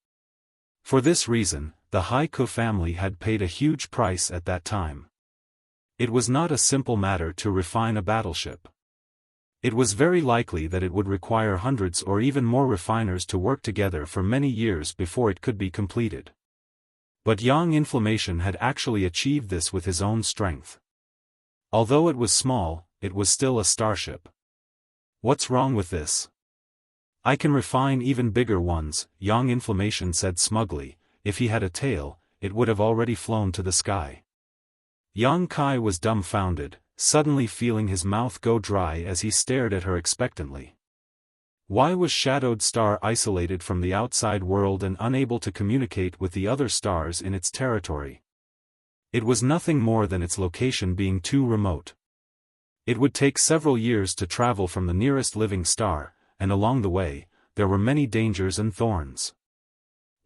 For this reason, the Haiku family had paid a huge price at that time. It was not a simple matter to refine a battleship. It was very likely that it would require hundreds or even more refiners to work together for many years before it could be completed. But Yang Inflammation had actually achieved this with his own strength. Although it was small, it was still a starship. What's wrong with this? I can refine even bigger ones, Yang Inflammation said smugly. If he had a tail, it would have already flown to the sky. Yang Kai was dumbfounded, suddenly feeling his mouth go dry as he stared at her expectantly. Why was Shadowed Star isolated from the outside world and unable to communicate with the other stars in its territory? It was nothing more than its location being too remote. It would take several years to travel from the nearest living star, and along the way, there were many dangers and thorns.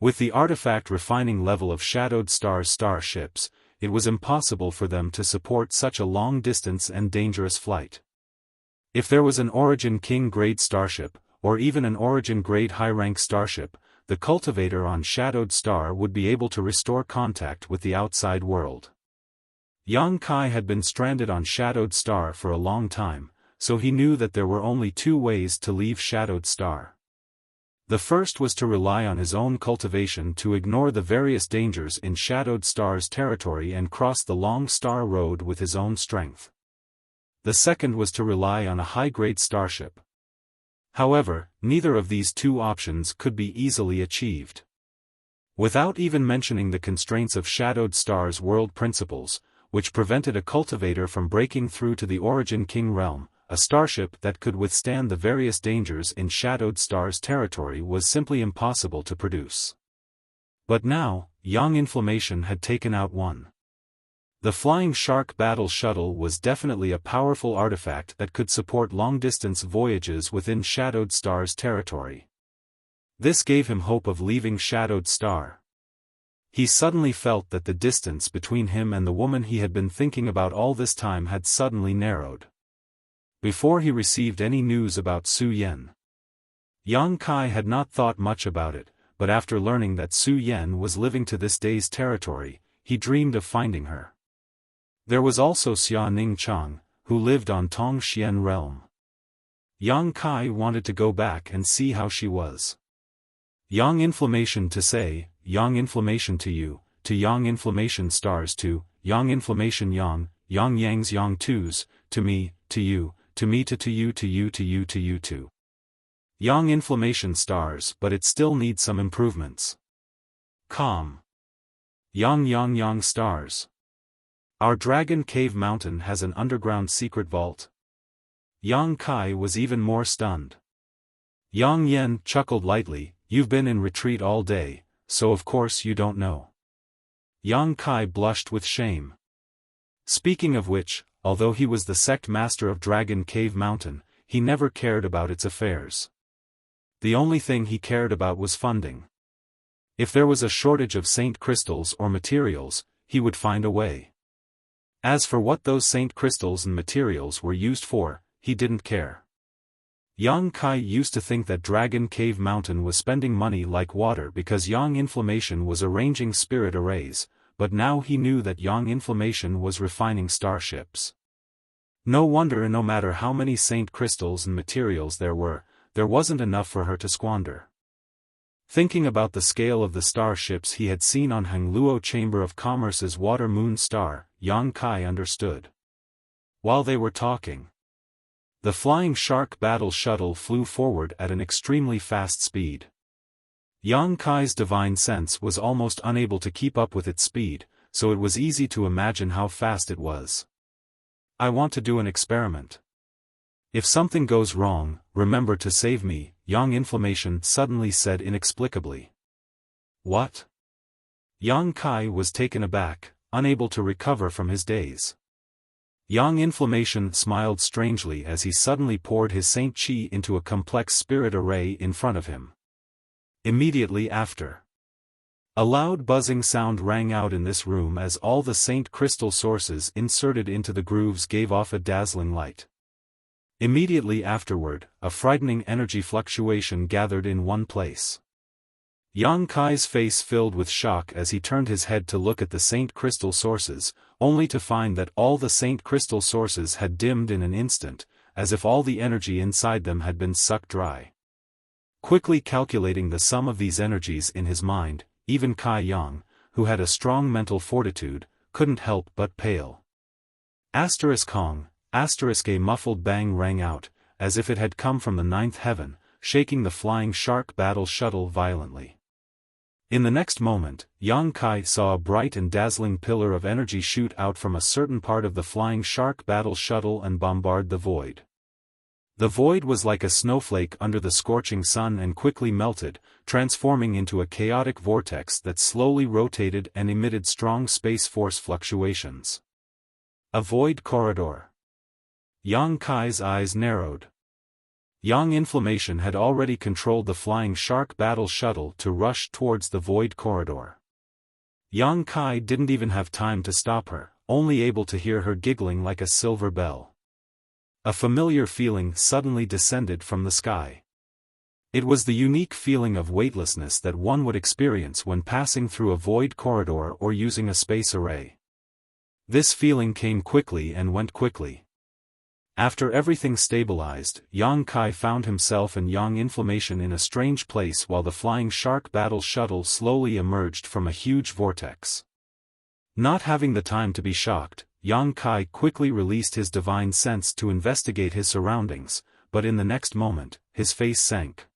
With the artifact refining level of Shadowed Star's starships, it was impossible for them to support such a long distance and dangerous flight. If there was an Origin King grade starship, or even an Origin grade high-rank starship, the cultivator on Shadowed Star would be able to restore contact with the outside world. Yang Kai had been stranded on Shadowed Star for a long time, so he knew that there were only two ways to leave Shadowed Star. The first was to rely on his own cultivation to ignore the various dangers in Shadowed Star's territory and cross the long star road with his own strength. The second was to rely on a high-grade starship. However, neither of these two options could be easily achieved. Without even mentioning the constraints of Shadowed Star's world principles, which prevented a cultivator from breaking through to the Origin King realm, a starship that could withstand the various dangers in Shadowed Star's territory was simply impossible to produce. But now, Yang Inflammation had taken out one. The flying shark battle shuttle was definitely a powerful artifact that could support long-distance voyages within Shadowed Star's territory. This gave him hope of leaving Shadowed Star. He suddenly felt that the distance between him and the woman he had been thinking about all this time had suddenly narrowed. Before he received any news about Su Yen, Yang Kai had not thought much about it, but after learning that Su Yen was living to this day's territory, he dreamed of finding her. There was also Xia Ning Chang, who lived on Tong Xian realm. Yang Kai wanted to go back and see how she was. Yang inflammation to say, Yang inflammation to you, to Yang inflammation stars to, Yang inflammation Yang, Yang Yang's Yang twos, to me to you to you to you to you to you to. Yang inflammation stars, but it still needs some improvements. Calm. Yang stars. Our Dragon Cave Mountain has an underground secret vault. Yang Kai was even more stunned. Yang Yen chuckled lightly, you've been in retreat all day, so of course you don't know. Yang Kai blushed with shame. Speaking of which, although he was the sect master of Dragon Cave Mountain, he never cared about its affairs. The only thing he cared about was funding. If there was a shortage of saint crystals or materials, he would find a way. As for what those saint crystals and materials were used for, he didn't care. Yang Kai used to think that Dragon Cave Mountain was spending money like water because Yang Inflammation was arranging spirit arrays, but now he knew that Yang Inflammation was refining starships. No wonder no matter how many saint crystals and materials there wasn't enough for her to squander. Thinking about the scale of the starships he had seen on Hangluo Chamber of Commerce's Water Moon Star, Yang Kai understood. While they were talking, the flying shark battle shuttle flew forward at an extremely fast speed. Yang Kai's divine sense was almost unable to keep up with its speed, so it was easy to imagine how fast it was. I want to do an experiment. If something goes wrong, remember to save me, Yang Inflammation suddenly said inexplicably. What? Yang Kai was taken aback, unable to recover from his daze. Yang Inflammation smiled strangely as he suddenly poured his Saint Chi into a complex spirit array in front of him. Immediately after, a loud buzzing sound rang out in this room as all the Saint crystal sources inserted into the grooves gave off a dazzling light. Immediately afterward, a frightening energy fluctuation gathered in one place. Yang Kai's face filled with shock as he turned his head to look at the Saint crystal sources, only to find that all the Saint crystal sources had dimmed in an instant, as if all the energy inside them had been sucked dry. Quickly calculating the sum of these energies in his mind, even Kai Yang, who had a strong mental fortitude, couldn't help but pale. Kong. A muffled bang rang out, as if it had come from the ninth heaven, shaking the flying shark battle shuttle violently. In the next moment, Yang Kai saw a bright and dazzling pillar of energy shoot out from a certain part of the flying shark battle shuttle and bombard the void. The void was like a snowflake under the scorching sun and quickly melted, transforming into a chaotic vortex that slowly rotated and emitted strong space force fluctuations. A void corridor. Yang Kai's eyes narrowed. Yang Inflammation had already controlled the flying shark battle shuttle to rush towards the void corridor. Yang Kai didn't even have time to stop her, only able to hear her giggling like a silver bell. A familiar feeling suddenly descended from the sky. It was the unique feeling of weightlessness that one would experience when passing through a void corridor or using a space array. This feeling came quickly and went quickly. After everything stabilized, Yang Kai found himself and Yang Inflammation in a strange place while the flying shark battle shuttle slowly emerged from a huge vortex. Not having the time to be shocked, Yang Kai quickly released his divine sense to investigate his surroundings, but in the next moment, his face sank.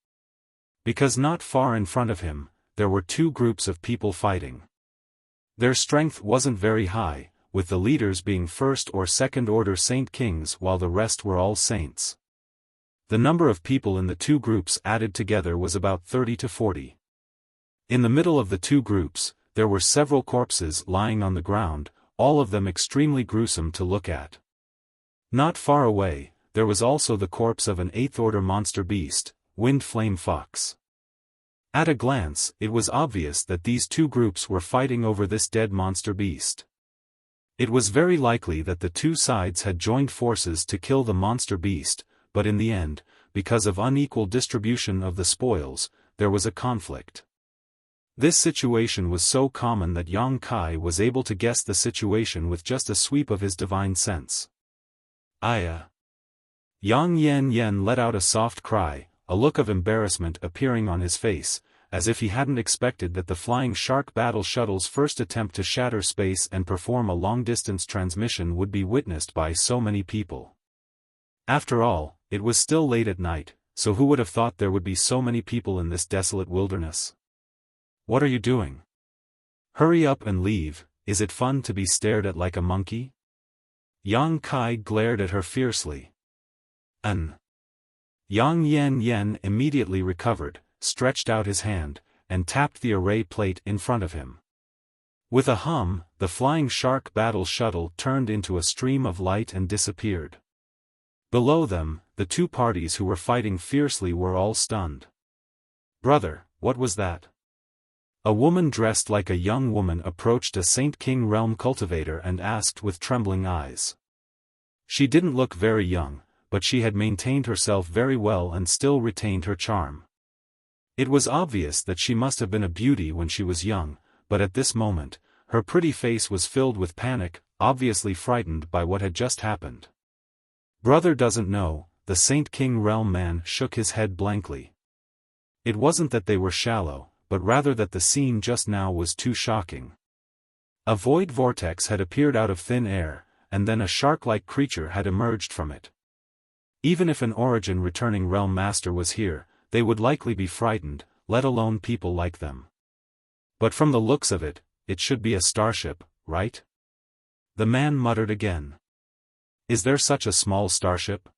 Because not far in front of him, there were two groups of people fighting. Their strength wasn't very high, with the leaders being first or second order saint kings while the rest were all saints. The number of people in the two groups added together was about 30 to 40. In the middle of the two groups, there were several corpses lying on the ground, all of them extremely gruesome to look at. Not far away, there was also the corpse of an 8th-order monster beast, Wind Flame Fox. At a glance, it was obvious that these two groups were fighting over this dead monster beast. It was very likely that the two sides had joined forces to kill the monster beast, but in the end, because of unequal distribution of the spoils, there was a conflict. This situation was so common that Yang Kai was able to guess the situation with just a sweep of his divine sense. Aya! Yang Yen let out a soft cry, a look of embarrassment appearing on his face, as if he hadn't expected that the Flying Shark Battle Shuttle's first attempt to shatter space and perform a long-distance transmission would be witnessed by so many people. After all, it was still late at night, so who would have thought there would be so many people in this desolate wilderness? What are you doing? Hurry up and leave, is it fun to be stared at like a monkey? Yang Kai glared at her fiercely. Yang Yen immediately recovered, stretched out his hand, and tapped the array plate in front of him. With a hum, the Flying Shark Battle Shuttle turned into a stream of light and disappeared. Below them, the two parties who were fighting fiercely were all stunned. Brother, what was that? A woman dressed like a young woman approached a Saint King Realm cultivator and asked with trembling eyes. She didn't look very young, but she had maintained herself very well and still retained her charm. It was obvious that she must have been a beauty when she was young, but at this moment, her pretty face was filled with panic, obviously frightened by what had just happened. Brother doesn't know, the Saint King Realm man shook his head blankly. It wasn't that they were shallow, but rather that the scene just now was too shocking. A void vortex had appeared out of thin air, and then a shark-like creature had emerged from it. Even if an origin-returning realm master was here, they would likely be frightened, let alone people like them. But from the looks of it, it should be a starship, right? The man muttered again. Is there such a small starship?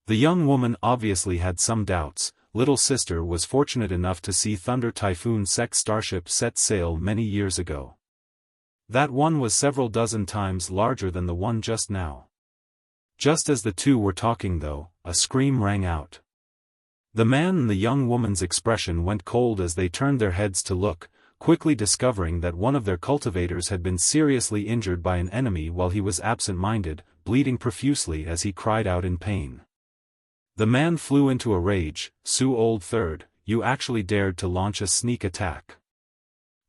The young woman obviously had some doubts. Little sister was fortunate enough to see Thunder Typhoon Sect starship set sail many years ago. That one was several dozen times larger than the one just now. Just as the two were talking though, a scream rang out. The man and the young woman's expression went cold as they turned their heads to look, quickly discovering that one of their cultivators had been seriously injured by an enemy while he was absent-minded, bleeding profusely as he cried out in pain. The man flew into a rage. Su Old Third, you actually dared to launch a sneak attack.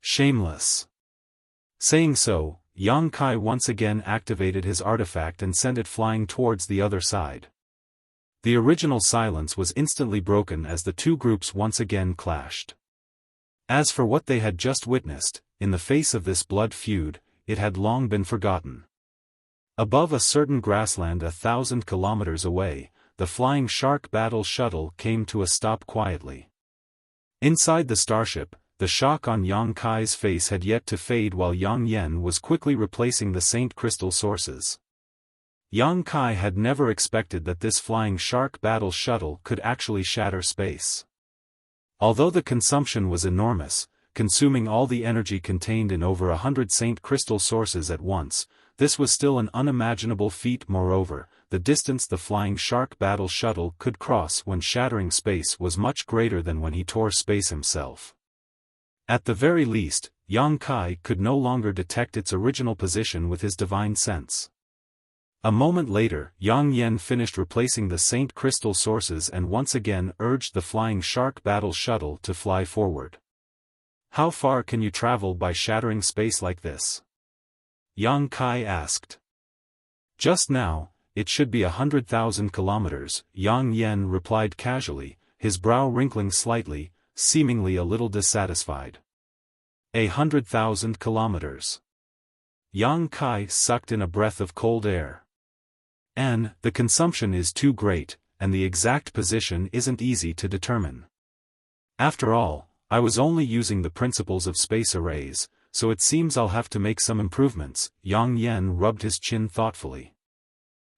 Shameless. Saying so, Yang Kai once again activated his artifact and sent it flying towards the other side. The original silence was instantly broken as the two groups once again clashed. As for what they had just witnessed, in the face of this blood feud, it had long been forgotten. Above a certain grassland 1,000 kilometers away, the Flying Shark Battle Shuttle came to a stop quietly. Inside the starship, the shock on Yang Kai's face had yet to fade while Yang Yen was quickly replacing the Saint Crystal sources. Yang Kai had never expected that this Flying Shark Battle Shuttle could actually shatter space. Although the consumption was enormous, consuming all the energy contained in over 100 Saint Crystal sources at once, this was still an unimaginable feat. Moreover, the distance the Flying Shark Battle Shuttle could cross when shattering space was much greater than when he tore space himself. At the very least, Yang Kai could no longer detect its original position with his divine sense. A moment later, Yang Yen finished replacing the Saint Crystal sources and once again urged the Flying Shark Battle Shuttle to fly forward. How far can you travel by shattering space like this? Yang Kai asked. Just now, it should be 100,000 kilometers, Yang Yen replied casually, his brow wrinkling slightly, seemingly a little dissatisfied. 100,000 kilometers. Yang Kai sucked in a breath of cold air. The consumption is too great, and the exact position isn't easy to determine. After all, I was only using the principles of space arrays, so it seems I'll have to make some improvements. Yang Yen rubbed his chin thoughtfully.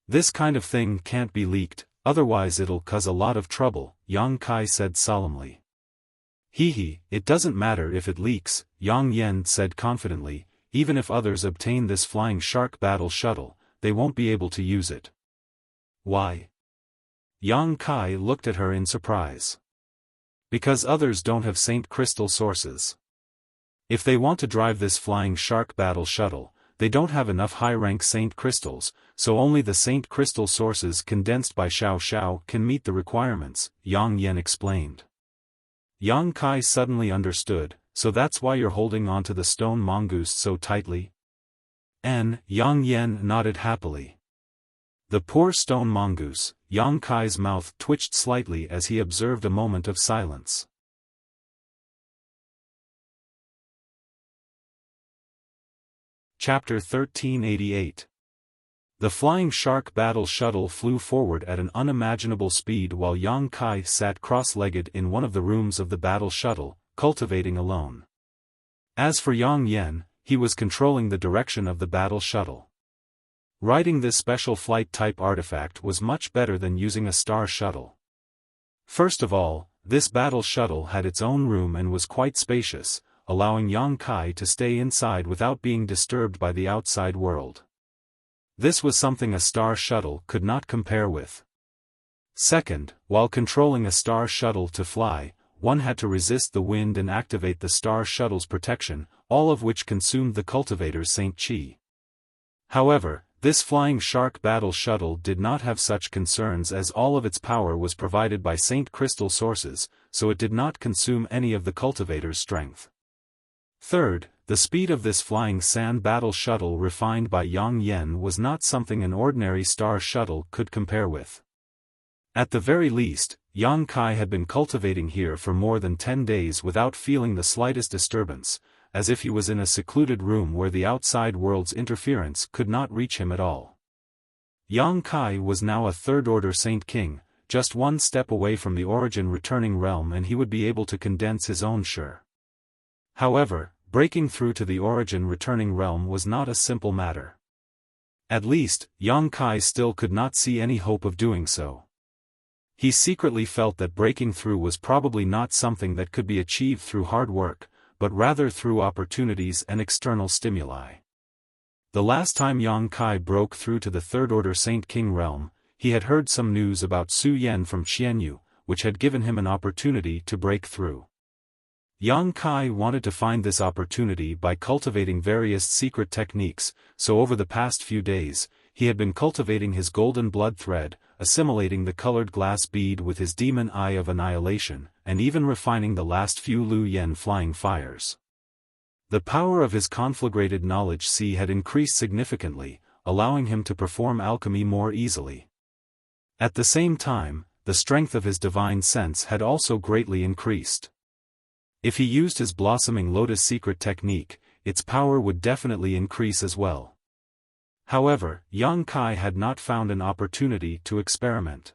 This kind of thing can't be leaked, otherwise it'll cause a lot of trouble, Yang Kai said solemnly. It doesn't matter if it leaks, Yang Yen said confidently, even if others obtain this flying shark battle shuttle, they won't be able to use it. Why? Yang Kai looked at her in surprise. Because others don't have Saint Crystal sources. If they want to drive this flying shark battle shuttle, they don't have enough high-rank Saint Crystals, so only the Saint Crystal sources condensed by Xiao Xiao can meet the requirements, Yang Yan explained. Yang Kai suddenly understood, so that's why you're holding onto the stone mongoose so tightly? Yang Yan nodded happily. The poor stone mongoose, Yang Kai's mouth twitched slightly as he observed a moment of silence. Chapter 1388. The flying shark battle shuttle flew forward at an unimaginable speed while Yang Kai sat cross-legged in one of the rooms of the battle shuttle, cultivating alone. As for Yang Yan, he was controlling the direction of the battle shuttle. Riding this special flight-type artifact was much better than using a star shuttle. First of all, this battle shuttle had its own room and was quite spacious, allowing Yang Kai to stay inside without being disturbed by the outside world. This was something a star shuttle could not compare with. Second, while controlling a star shuttle to fly, one had to resist the wind and activate the star shuttle's protection, all of which consumed the cultivator's Saint Chi. However, this flying shark battle shuttle did not have such concerns as all of its power was provided by Saint Crystal sources, so it did not consume any of the cultivator's strength. Third, the speed of this flying sand battle shuttle refined by Yang Yan was not something an ordinary star shuttle could compare with. At the very least, Yang Kai had been cultivating here for more than 10 days without feeling the slightest disturbance, as if he was in a secluded room where the outside world's interference could not reach him at all. Yang Kai was now a third-order Saint King, just one step away from the origin returning realm and he would be able to condense his own Shi. However, breaking through to the origin returning realm was not a simple matter. At least, Yang Kai still could not see any hope of doing so. He secretly felt that breaking through was probably not something that could be achieved through hard work, but rather through opportunities and external stimuli. The last time Yang Kai broke through to the third-order Saint King realm, he had heard some news about Su Yan from Qianyu, which had given him an opportunity to break through. Yang Kai wanted to find this opportunity by cultivating various secret techniques, so over the past few days, he had been cultivating his golden blood thread, assimilating the colored glass bead with his demon eye of annihilation, and even refining the last few Lu Yen flying fires. The power of his conflagrated knowledge sea had increased significantly, allowing him to perform alchemy more easily. At the same time, the strength of his divine sense had also greatly increased. If he used his blossoming lotus secret technique, its power would definitely increase as well. However, Yang Kai had not found an opportunity to experiment.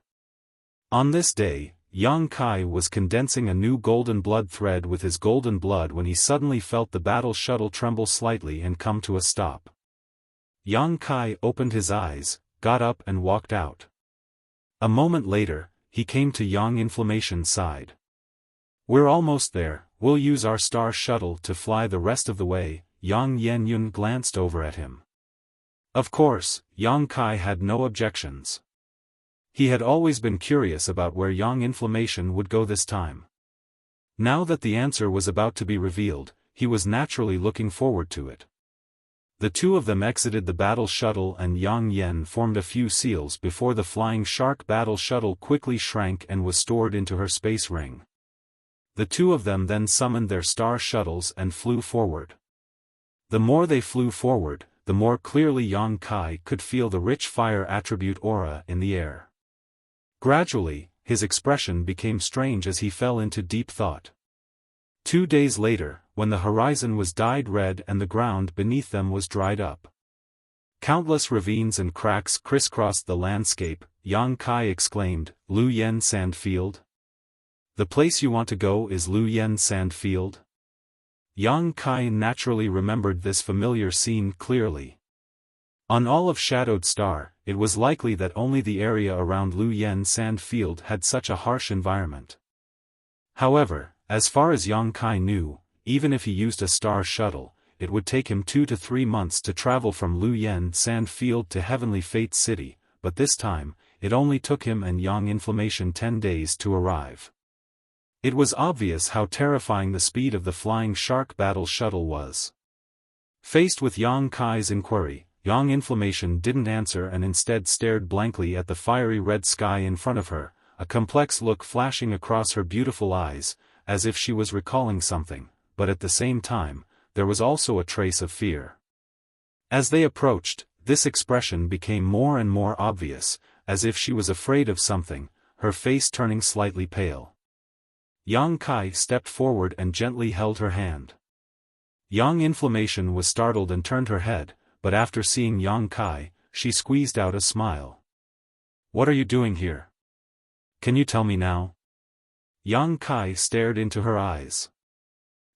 On this day, Yang Kai was condensing a new golden blood thread with his golden blood when he suddenly felt the battle shuttle tremble slightly and come to a stop. Yang Kai opened his eyes, got up and walked out. A moment later, he came to Yang Inflammation's side. "We're almost there, we'll use our star shuttle to fly the rest of the way." Yang Yenyun glanced over at him. Of course, Yang Kai had no objections. He had always been curious about where Yang Inflammation would go this time. Now that the answer was about to be revealed, he was naturally looking forward to it. The two of them exited the battle shuttle and Yang Yen formed a few seals before the flying shark battle shuttle quickly shrank and was stored into her space ring. The two of them then summoned their star shuttles and flew forward. The more they flew forward, the more clearly Yang Kai could feel the rich fire attribute aura in the air. Gradually, his expression became strange as he fell into deep thought. 2 days later, when the horizon was dyed red and the ground beneath them was dried up. Countless ravines and cracks crisscrossed the landscape. Yang Kai exclaimed, "Lu Yen Sand Field? The place you want to go is Lu Yen Sand Field?" Yang Kai naturally remembered this familiar scene clearly. On all of Shadowed Star, it was likely that only the area around Lu Yen Sand Field had such a harsh environment. However, as far as Yang Kai knew, even if he used a star shuttle, it would take him 2 to 3 months to travel from Luoyang Sand Field to Heavenly Fate City, but this time, it only took him and Yang Inflammation 10 days to arrive. It was obvious how terrifying the speed of the flying shark battle shuttle was. Faced with Yang Kai's inquiry, Yang Inflammation didn't answer and instead stared blankly at the fiery red sky in front of her, a complex look flashing across her beautiful eyes, as if she was recalling something, but at the same time, there was also a trace of fear. As they approached, this expression became more and more obvious, as if she was afraid of something, her face turning slightly pale. Yang Kai stepped forward and gently held her hand. Yang Inflammation was startled and turned her head, but after seeing Yang Kai, she squeezed out a smile. "What are you doing here? Can you tell me now?" Yang Kai stared into her eyes.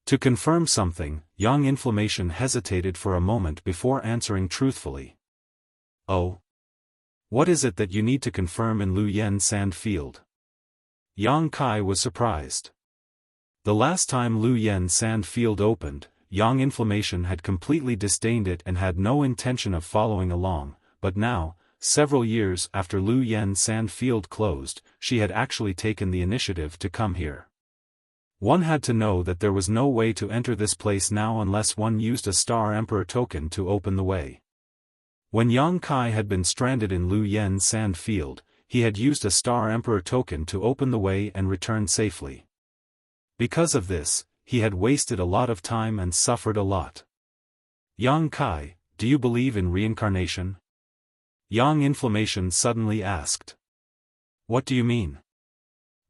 To confirm something, Yang Inflammation hesitated for a moment before answering truthfully. "Oh? What is it that you need to confirm in Luoyang Sand Field?" Yang Kai was surprised. The last time Luoyang Sand Field opened, Yang Inflammation had completely disdained it and had no intention of following along, but now, several years after Luoyang Sand Field closed, she had actually taken the initiative to come here. One had to know that there was no way to enter this place now unless one used a Star Emperor token to open the way. When Yang Kai had been stranded in Luoyang Sand Field, he had used a Star Emperor token to open the way and return safely. Because of this, he had wasted a lot of time and suffered a lot. "Yang Kai, do you believe in reincarnation?" Yang Inflammation suddenly asked. "What do you mean?"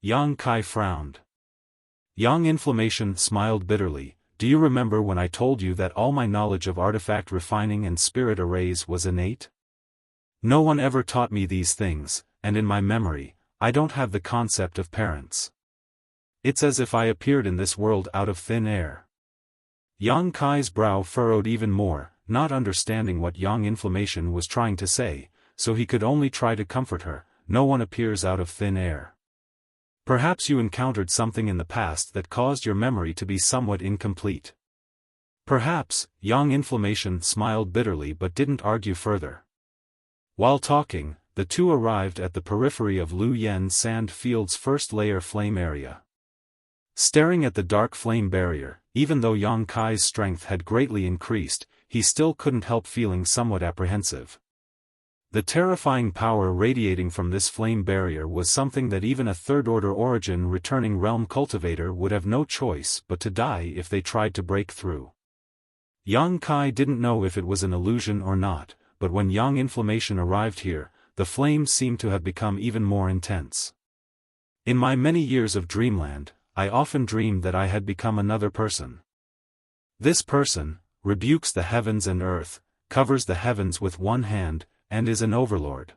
Yang Kai frowned. Yang Inflammation smiled bitterly. "Do you remember when I told you that all my knowledge of artifact refining and spirit arrays was innate? No one ever taught me these things, and in my memory, I don't have the concept of parents. It's as if I appeared in this world out of thin air." Yang Kai's brow furrowed even more, not understanding what Yang Inflammation was trying to say, so he could only try to comfort her. "No one appears out of thin air. Perhaps you encountered something in the past that caused your memory to be somewhat incomplete." "Perhaps," Yang Inflammation smiled bitterly but didn't argue further. While talking, the two arrived at the periphery of Luoyang Sand Field's first layer flame area. Staring at the dark flame barrier, even though Yang Kai's strength had greatly increased, he still couldn't help feeling somewhat apprehensive. The terrifying power radiating from this flame barrier was something that even a third-order origin returning realm cultivator would have no choice but to die if they tried to break through. Yang Kai didn't know if it was an illusion or not, but when Yang Inflammation arrived here, the flames seemed to have become even more intense. "In my many years of dreamland, I often dreamed that I had become another person. This person rebukes the heavens and earth, covers the heavens with one hand, and is an overlord."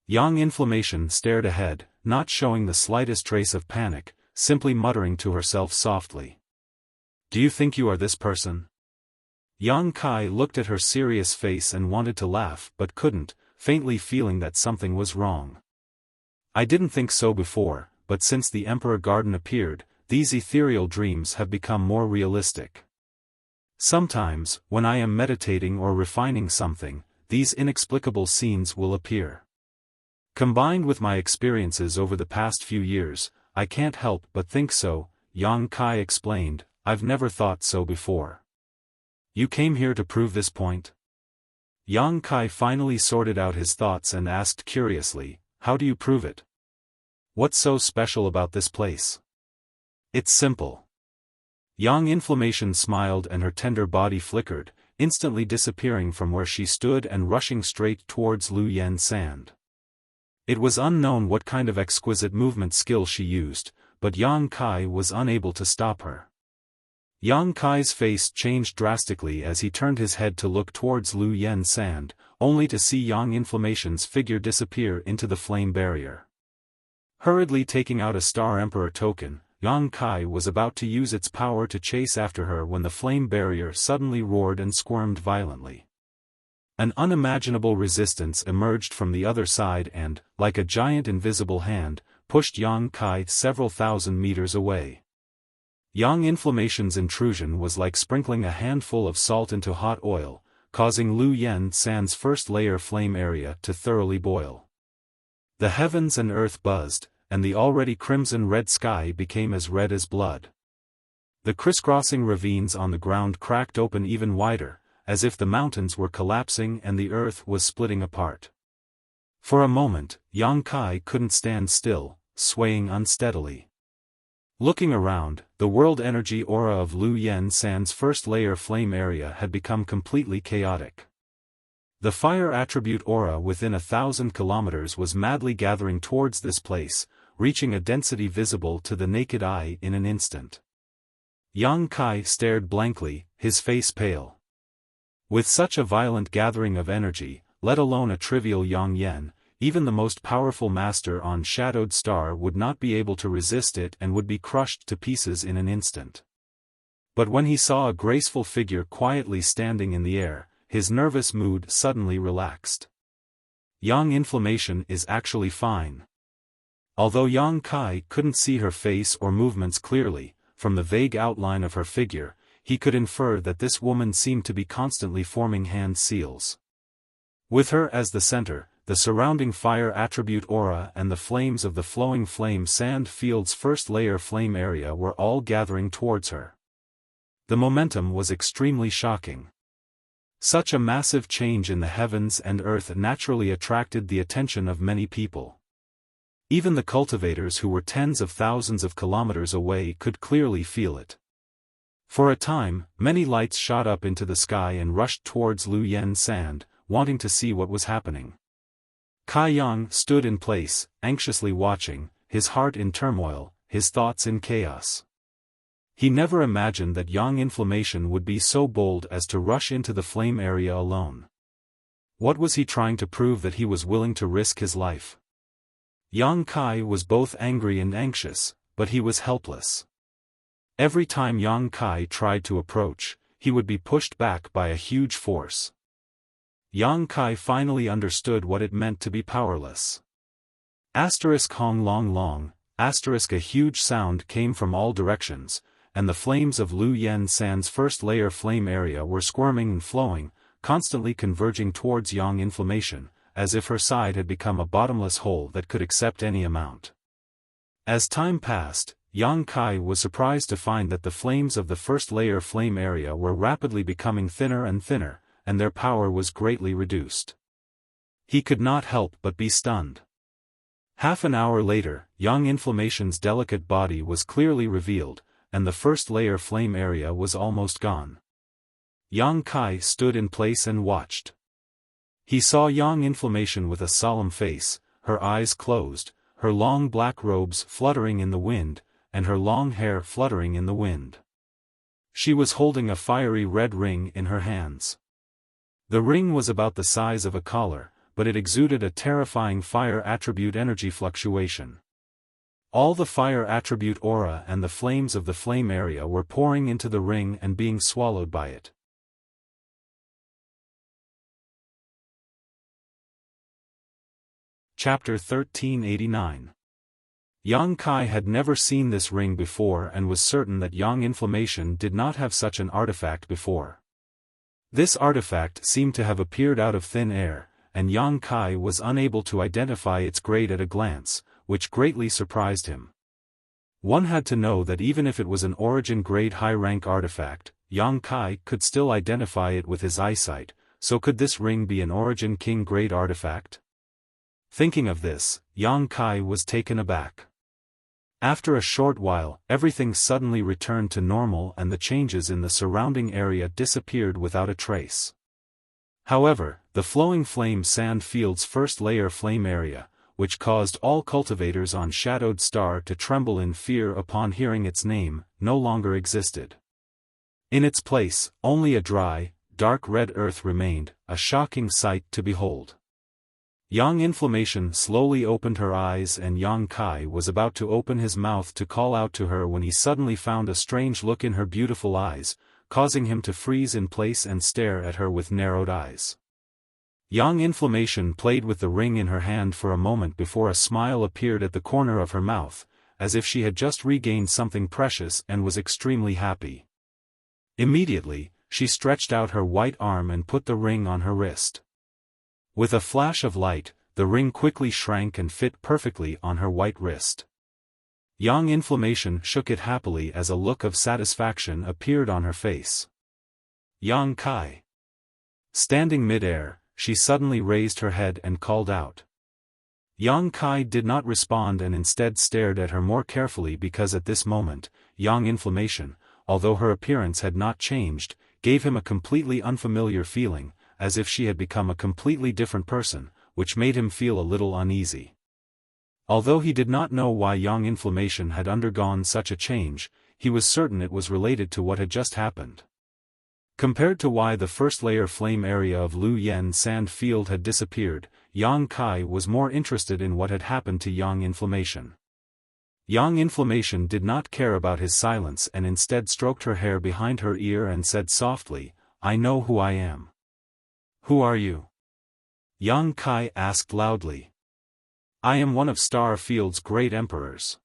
Yang Inflammation stared ahead, not showing the slightest trace of panic, simply muttering to herself softly. "Do you think you are this person?" Yang Kai looked at her serious face and wanted to laugh but couldn't, faintly feeling that something was wrong. "I didn't think so before, but since the Emperor Garden appeared, these ethereal dreams have become more realistic. Sometimes, when I am meditating or refining something, these inexplicable scenes will appear. Combined with my experiences over the past few years, I can't help but think so," Yang Kai explained. "I've never thought so before." "You came here to prove this point?" Yang Kai finally sorted out his thoughts and asked curiously, "How do you prove it? What's so special about this place?" "It's simple." Yang Inflammation smiled and her tender body flickered, instantly disappearing from where she stood and rushing straight towards Luoyang Sand. It was unknown what kind of exquisite movement skill she used, but Yang Kai was unable to stop her. Yang Kai's face changed drastically as he turned his head to look towards Luoyang Sand, only to see Yang Inflammation's figure disappear into the flame barrier. Hurriedly taking out a Star Emperor token, Yang Kai was about to use its power to chase after her when the flame barrier suddenly roared and squirmed violently. An unimaginable resistance emerged from the other side and, like a giant invisible hand, pushed Yang Kai several thousand meters away. Yang Inflammation's intrusion was like sprinkling a handful of salt into hot oil, causing Lu Yen San's first layer flame area to thoroughly boil. The heavens and earth buzzed, and the already crimson-red sky became as red as blood. The crisscrossing ravines on the ground cracked open even wider, as if the mountains were collapsing and the earth was splitting apart. For a moment, Yang Kai couldn't stand still, swaying unsteadily. Looking around, the world energy aura of Lu Yen San's first layer flame area had become completely chaotic. The fire attribute aura within 1,000 kilometers was madly gathering towards this place, reaching a density visible to the naked eye in an instant. Yang Kai stared blankly, his face pale. With such a violent gathering of energy, let alone a trivial Yang Yen, even the most powerful master on Shadowed Star would not be able to resist it and would be crushed to pieces in an instant. But when he saw a graceful figure quietly standing in the air, his nervous mood suddenly relaxed. Yang Inflammation is actually fine. Although Yang Kai couldn't see her face or movements clearly, from the vague outline of her figure, he could infer that this woman seemed to be constantly forming hand seals. With her as the center, the surrounding fire attribute aura and the flames of the flowing flame sand field's first layer flame area were all gathering towards her. The momentum was extremely shocking. Such a massive change in the heavens and earth naturally attracted the attention of many people. Even the cultivators who were tens of thousands of kilometers away could clearly feel it. For a time, many lights shot up into the sky and rushed towards Lu Yen Sand, wanting to see what was happening. Kai Yang stood in place, anxiously watching, his heart in turmoil, his thoughts in chaos. He never imagined that Yang Inflammation would be so bold as to rush into the flame area alone. What was he trying to prove that he was willing to risk his life? Yang Kai was both angry and anxious, but he was helpless. Every time Yang Kai tried to approach, he would be pushed back by a huge force. Yang Kai finally understood what it meant to be powerless. Hong long long, a huge sound came from all directions, and the flames of Lu Yen San's first layer flame area were squirming and flowing, constantly converging towards Yang Inflammation, as if her side had become a bottomless hole that could accept any amount. As time passed, Yang Kai was surprised to find that the flames of the first layer flame area were rapidly becoming thinner and thinner, and their power was greatly reduced. He could not help but be stunned. Half an hour later, Yang Inflammation's delicate body was clearly revealed, and the first layer flame area was almost gone. Yang Kai stood in place and watched. He saw Yang Inflammation with a solemn face, her eyes closed, her long black robes fluttering in the wind, and her long hair fluttering in the wind. She was holding a fiery red ring in her hands. The ring was about the size of a collar, but it exuded a terrifying fire attribute energy fluctuation. All the fire attribute aura and the flames of the flame area were pouring into the ring and being swallowed by it. Chapter 1389. Yang Kai had never seen this ring before and was certain that Yang Inflammation did not have such an artifact before. This artifact seemed to have appeared out of thin air, and Yang Kai was unable to identify its grade at a glance, which greatly surprised him. One had to know that even if it was an origin grade high-rank artifact, Yang Kai could still identify it with his eyesight, so could this ring be an origin king grade artifact? Thinking of this, Yang Kai was taken aback. After a short while, everything suddenly returned to normal and the changes in the surrounding area disappeared without a trace. However, the flowing flame sand field's first layer flame area, which caused all cultivators on Shadowed Star to tremble in fear upon hearing its name, no longer existed. In its place, only a dry, dark red earth remained, a shocking sight to behold. Yang Inflammation slowly opened her eyes and Yang Kai was about to open his mouth to call out to her when he suddenly found a strange look in her beautiful eyes, causing him to freeze in place and stare at her with narrowed eyes. Yang Inflammation played with the ring in her hand for a moment before a smile appeared at the corner of her mouth, as if she had just regained something precious and was extremely happy. Immediately, she stretched out her white arm and put the ring on her wrist. With a flash of light, the ring quickly shrank and fit perfectly on her white wrist. Yang Inflammation shook it happily as a look of satisfaction appeared on her face. Yang Kai. Standing mid-air, she suddenly raised her head and called out. Yang Kai did not respond and instead stared at her more carefully because at this moment, Yang Inflammation, although her appearance had not changed, gave him a completely unfamiliar feeling, as if she had become a completely different person, which made him feel a little uneasy. Although he did not know why Yang Inflammation had undergone such a change, he was certain it was related to what had just happened. Compared to why the first layer flame area of Lu Yen sand field had disappeared, Yang Kai was more interested in what had happened to Yang Inflammation. Yang Inflammation did not care about his silence and instead stroked her hair behind her ear and said softly, "I know who I am." "Who are you?" Yang Kai asked loudly. "I am one of Star Field's great emperors."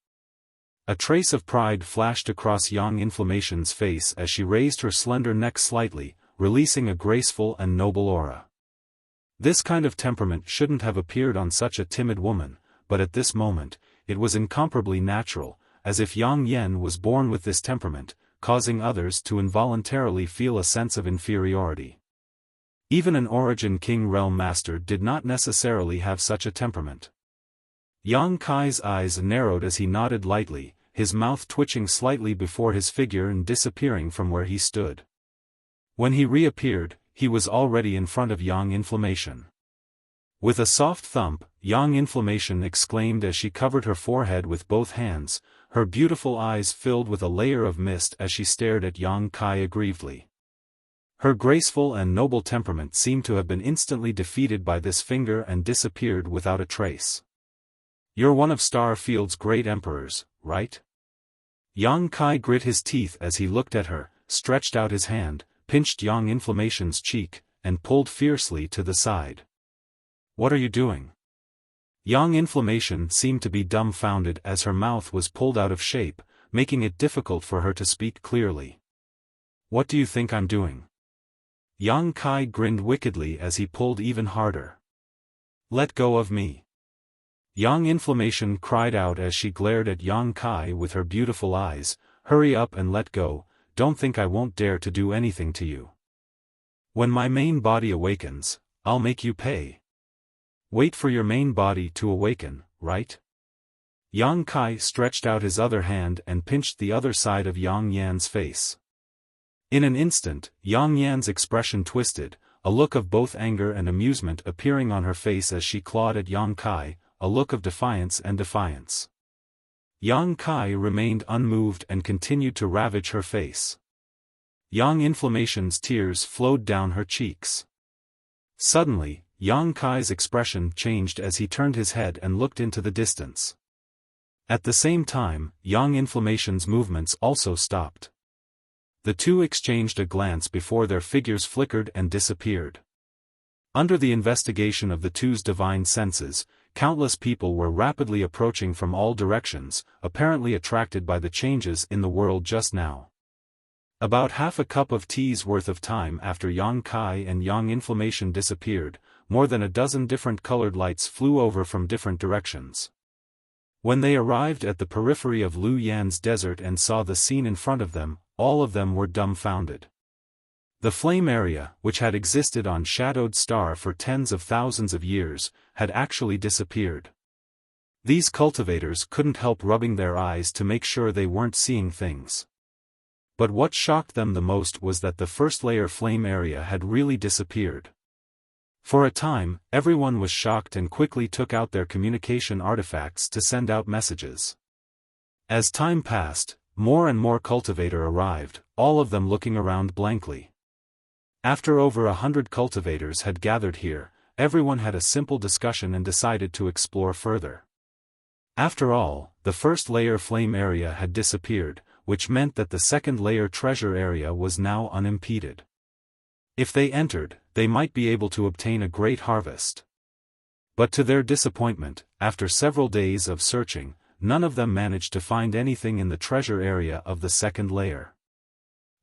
A trace of pride flashed across Yang Inflammation's face as she raised her slender neck slightly, releasing a graceful and noble aura. This kind of temperament shouldn't have appeared on such a timid woman, but at this moment, it was incomparably natural, as if Yang Yen was born with this temperament, causing others to involuntarily feel a sense of inferiority. Even an Origin King Realm Master did not necessarily have such a temperament. Yang Kai's eyes narrowed as he nodded lightly, his mouth twitching slightly before his figure and disappearing from where he stood. When he reappeared, he was already in front of Yang Inflammation. With a soft thump, Yang Inflammation exclaimed as she covered her forehead with both hands, her beautiful eyes filled with a layer of mist as she stared at Yang Kai aggrievedly. Her graceful and noble temperament seemed to have been instantly defeated by this finger and disappeared without a trace. "You're one of Star Field's great emperors, right?" Yang Kai grit his teeth as he looked at her, stretched out his hand, pinched Yang Inflammation's cheek, and pulled fiercely to the side. "What are you doing?" Yang Inflammation seemed to be dumbfounded as her mouth was pulled out of shape, making it difficult for her to speak clearly. "What do you think I'm doing?" Yang Kai grinned wickedly as he pulled even harder. "Let go of me." Yang Inflammation cried out as she glared at Yang Kai with her beautiful eyes, "Hurry up and let go, don't think I won't dare to do anything to you. When my main body awakens, I'll make you pay." "Wait for your main body to awaken, right?" Yang Kai stretched out his other hand and pinched the other side of Yang Yan's face. In an instant, Yang Yan's expression twisted, a look of both anger and amusement appearing on her face as she clawed at Yang Kai, a look of defiance and defiance. Yang Kai remained unmoved and continued to ravage her face. Yang Inflammation's tears flowed down her cheeks. Suddenly, Yang Kai's expression changed as he turned his head and looked into the distance. At the same time, Yang Inflammation's movements also stopped. The two exchanged a glance before their figures flickered and disappeared. Under the investigation of the two's divine senses, countless people were rapidly approaching from all directions, apparently attracted by the changes in the world just now. About half a cup of tea's worth of time after Yang Kai and Yang Inflammation disappeared, more than a dozen different colored lights flew over from different directions. When they arrived at the periphery of Lu Yan's desert and saw the scene in front of them, all of them were dumbfounded. The flame area, which had existed on Shadowed Star for tens of thousands of years, had actually disappeared. These cultivators couldn't help rubbing their eyes to make sure they weren't seeing things. But what shocked them the most was that the first layer flame area had really disappeared. For a time, everyone was shocked and quickly took out their communication artifacts to send out messages. As time passed, more and more cultivator arrived, all of them looking around blankly. After over 100 cultivators had gathered here, everyone had a simple discussion and decided to explore further. After all, the first layer flame area had disappeared, which meant that the second layer treasure area was now unimpeded. If they entered, they might be able to obtain a great harvest. But to their disappointment, after several days of searching, none of them managed to find anything in the treasure area of the second layer.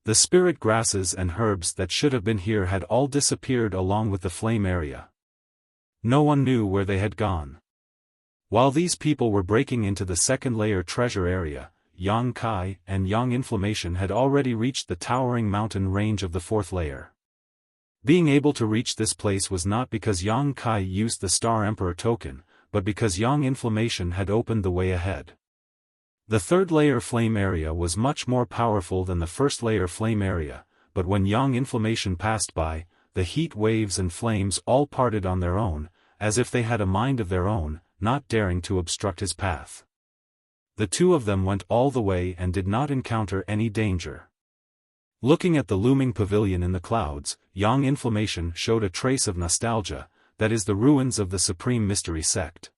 The spirit grasses and herbs that should have been here had all disappeared along with the flame area. No one knew where they had gone. While these people were breaking into the second layer treasure area, Yang Kai and Yang Inflammation had already reached the towering mountain range of the fourth layer. Being able to reach this place was not because Yang Kai used the Star Emperor token, but because Yang Inflammation had opened the way ahead. The third layer flame area was much more powerful than the first layer flame area, but when Yang Inflammation passed by, the heat waves and flames all parted on their own, as if they had a mind of their own, not daring to obstruct his path. The two of them went all the way and did not encounter any danger. Looking at the looming pavilion in the clouds, Yang Inflammation showed a trace of nostalgia, that is the ruins of the Supreme Mystery Sect.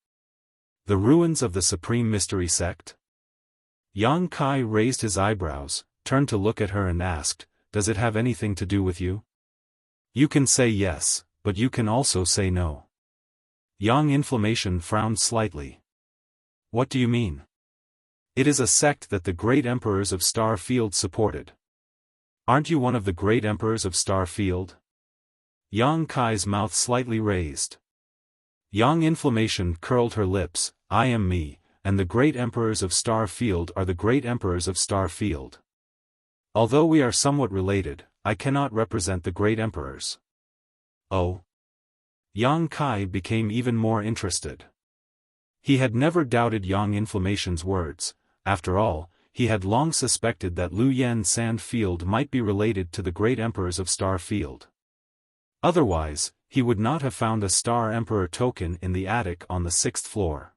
The ruins of the Supreme Mystery Sect? Yang Kai raised his eyebrows, turned to look at her and asked, "Does it have anything to do with you?" "You can say yes, but you can also say no." Yang Inflammation frowned slightly. "What do you mean?" "It is a sect that the great emperors of Star Field supported." "Aren't you one of the great emperors of Star Field?" Yang Kai's mouth slightly raised. Yang Inflammation curled her lips. "I am me, and the great emperors of Star Field are the great emperors of Star Field. Although we are somewhat related, I cannot represent the great emperors." "Oh?" Yang Kai became even more interested. He had never doubted Yang Inflammation's words. After all, he had long suspected that Lu Yen Sand Field might be related to the great emperors of Star Field. Otherwise, he would not have found a Star Emperor token in the attic on the 6th floor.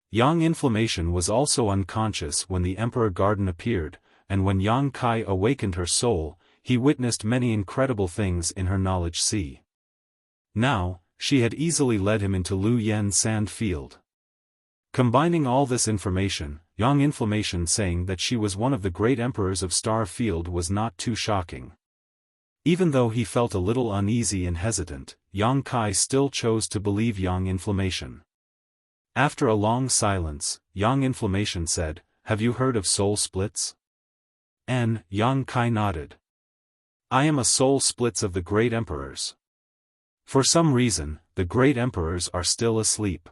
Yang Inflammation was also unconscious when the Emperor Garden appeared, and when Yang Kai awakened her soul, he witnessed many incredible things in her knowledge sea. Now, she had easily led him into Lu Yen Sand Field. Combining all this information, Yang Inflammation saying that she was one of the great emperors of Star Field was not too shocking. Even though he felt a little uneasy and hesitant, Yang Kai still chose to believe Yang Inflammation. After a long silence, Yang Inflammation said, "Have you heard of soul splits?" Yang Kai nodded. "I am a soul splits of the great emperors. For some reason, the great emperors are still asleep.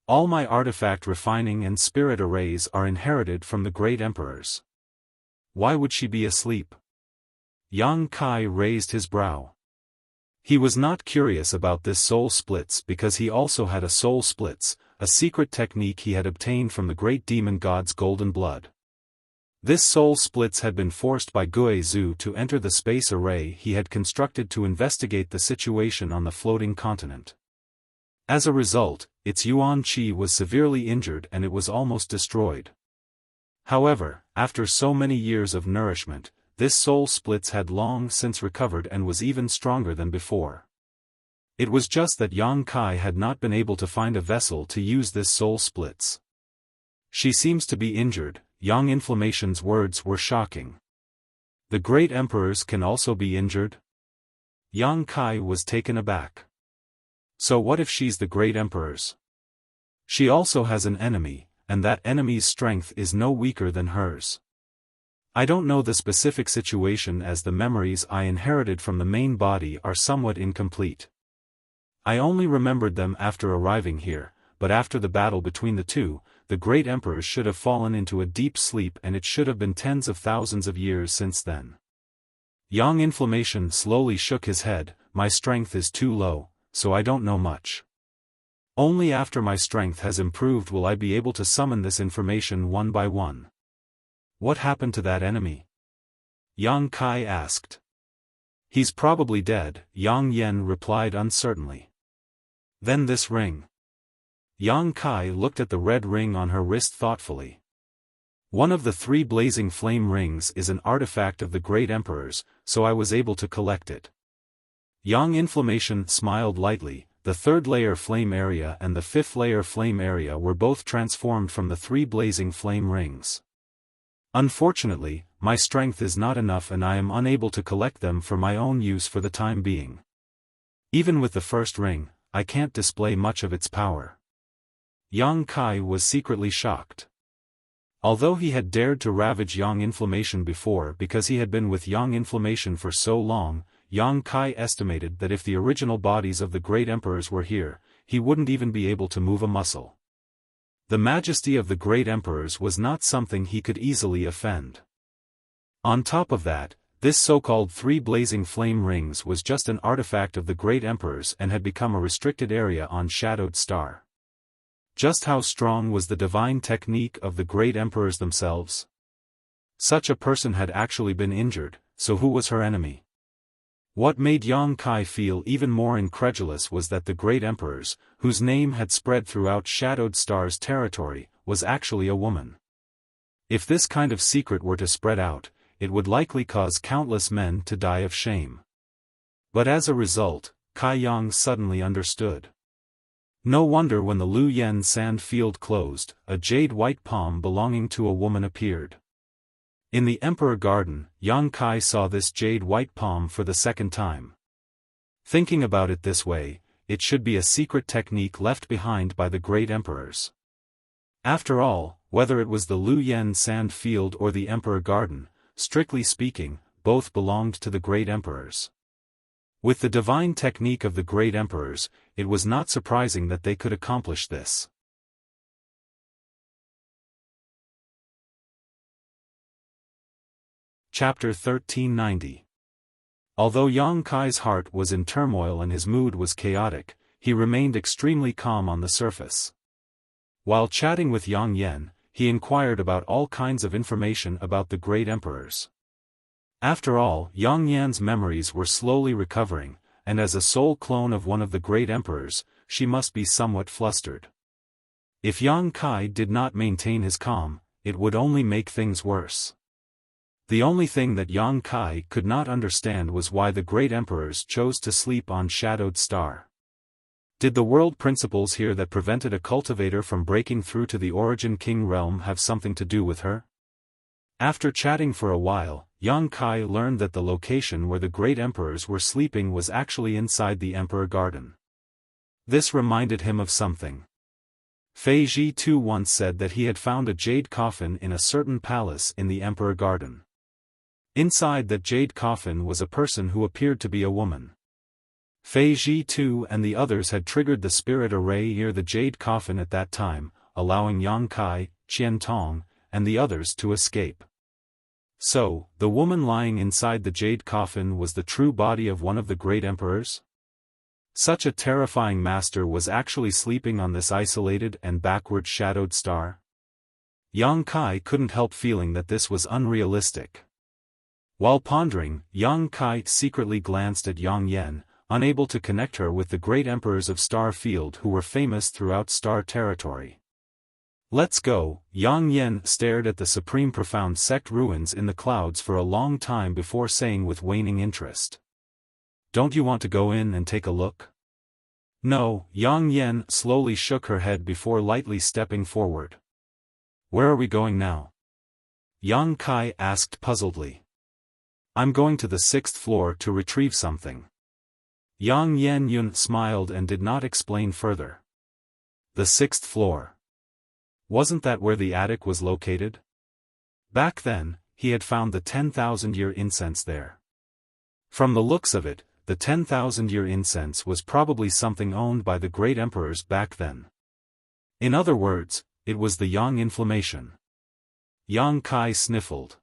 All my artifact refining and spirit arrays are inherited from the great emperors. Why would she be asleep?" Yang Kai raised his brow. He was not curious about this soul splits because he also had a soul splits, a secret technique he had obtained from the great demon god's golden blood. This soul splits had been forced by Gui Zhu to enter the space array he had constructed to investigate the situation on the floating continent. As a result, its Yuan Qi was severely injured and it was almost destroyed. However, after so many years of nourishment, this soul splits had long since recovered and was even stronger than before. It was just that Yang Kai had not been able to find a vessel to use this soul splits. "She seems to be injured." Yang Inflammation's words were shocking. "The great emperors can also be injured?" Yang Kai was taken aback. "So what if she's the great emperor's? She also has an enemy, and that enemy's strength is no weaker than hers. I don't know the specific situation as the memories I inherited from the main body are somewhat incomplete. I only remembered them after arriving here, but after the battle between the two, the great emperors should have fallen into a deep sleep and it should have been tens of thousands of years since then." Yang Inflammation slowly shook his head. "My strength is too low, so I don't know much. Only after my strength has improved will I be able to summon this information one by one." "What happened to that enemy?" Yang Kai asked. "He's probably dead," Yang Yen replied uncertainly. "Then this ring." Yang Kai looked at the red ring on her wrist thoughtfully. "One of the 3 blazing flame rings is an artifact of the great emperors, so I was able to collect it." Yang Inflammation smiled lightly. The 3rd layer flame area and the 5th layer flame area were both transformed from the 3 blazing flame rings. "Unfortunately, my strength is not enough and I am unable to collect them for my own use for the time being. Even with the first ring, I can't display much of its power." Yang Kai was secretly shocked. Although he had dared to ravage Yang Inflammation before because he had been with Yang Inflammation for so long, Yang Kai estimated that if the original bodies of the great emperors were here, he wouldn't even be able to move a muscle. The majesty of the great emperors was not something he could easily offend. On top of that, this so-called 3 blazing flame rings was just an artifact of the great emperors and had become a restricted area on Shadowed Star. Just how strong was the divine technique of the great emperors themselves? Such a person had actually been injured, so who was her enemy? What made Yang Kai feel even more incredulous was that the great emperors, whose name had spread throughout Shadowed Star's territory, was actually a woman. If this kind of secret were to spread out, it would likely cause countless men to die of shame. But as a result, Kai Yang suddenly understood. No wonder when the Lu Yen sand field closed, a jade white palm belonging to a woman appeared. In the Emperor Garden, Yang Kai saw this jade white palm for the second time. Thinking about it this way, it should be a secret technique left behind by the great emperors. After all, whether it was the Lu Yen sand field or the Emperor Garden, strictly speaking, both belonged to the great emperors. With the divine technique of the great emperors, it was not surprising that they could accomplish this. Chapter 1390. Although Yang Kai's heart was in turmoil and his mood was chaotic, he remained extremely calm on the surface. While chatting with Yang Yen, he inquired about all kinds of information about the great emperors. After all, Yang Yan's memories were slowly recovering, and as a soul clone of one of the great emperors, she must be somewhat flustered. If Yang Kai did not maintain his calm, it would only make things worse. The only thing that Yang Kai could not understand was why the great emperors chose to sleep on Shadowed Star. Did the world principles here that prevented a cultivator from breaking through to the Origin King realm have something to do with her? After chatting for a while, Yang Kai learned that the location where the great emperors were sleeping was actually inside the Emperor Garden. This reminded him of something. Fei Ji too once said that he had found a jade coffin in a certain palace in the Emperor Garden. Inside that jade coffin was a person who appeared to be a woman. Fei Ji too and the others had triggered the spirit array near the jade coffin at that time, allowing Yang Kai, Qian Tong, and the others to escape. So, the woman lying inside the jade coffin was the true body of one of the great emperors? Such a terrifying master was actually sleeping on this isolated and backward shadowed star? Yang Kai couldn't help feeling that this was unrealistic. While pondering, Yang Kai secretly glanced at Yang Yen, unable to connect her with the great emperors of Star Field who were famous throughout Star Territory. Let's go. Yang Yen stared at the supreme profound sect ruins in the clouds for a long time before saying with waning interest. Don't you want to go in and take a look? No, Yang Yen slowly shook her head before lightly stepping forward. Where are we going now? Yang Kai asked puzzledly. I'm going to the 6th floor to retrieve something. Yang Yen smiled and did not explain further. The 6th floor. Wasn't that where the attic was located? Back then, he had found the 10,000-year incense there. From the looks of it, the 10,000-year incense was probably something owned by the great emperors back then. In other words, it was the Yang Inflammation. Yang Kai sniffled.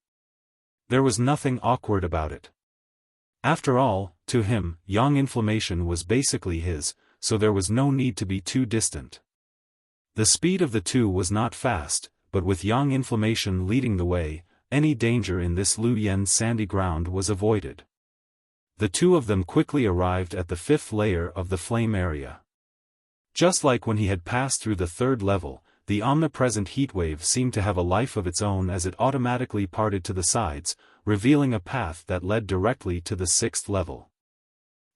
There was nothing awkward about it. After all, to him, Yang Inflammation was basically his, so there was no need to be too distant. The speed of the two was not fast, but with Yang Inflammation leading the way, any danger in this Lu Yen sandy ground was avoided. The two of them quickly arrived at the 5th layer of the flame area. Just like when he had passed through the 3rd level, the omnipresent heatwave seemed to have a life of its own as it automatically parted to the sides, revealing a path that led directly to the 6th level.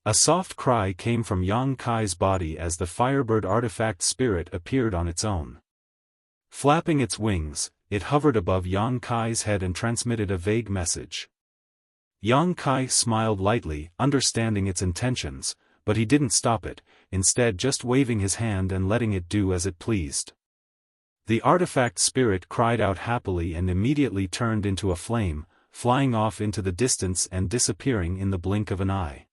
A soft cry came from Yang Kai's body as the Firebird artifact spirit appeared on its own. Flapping its wings, it hovered above Yang Kai's head and transmitted a vague message. Yang Kai smiled lightly, understanding its intentions, but he didn't stop it, instead just waving his hand and letting it do as it pleased. The artifact spirit cried out happily and immediately turned into a flame, flying off into the distance and disappearing in the blink of an eye.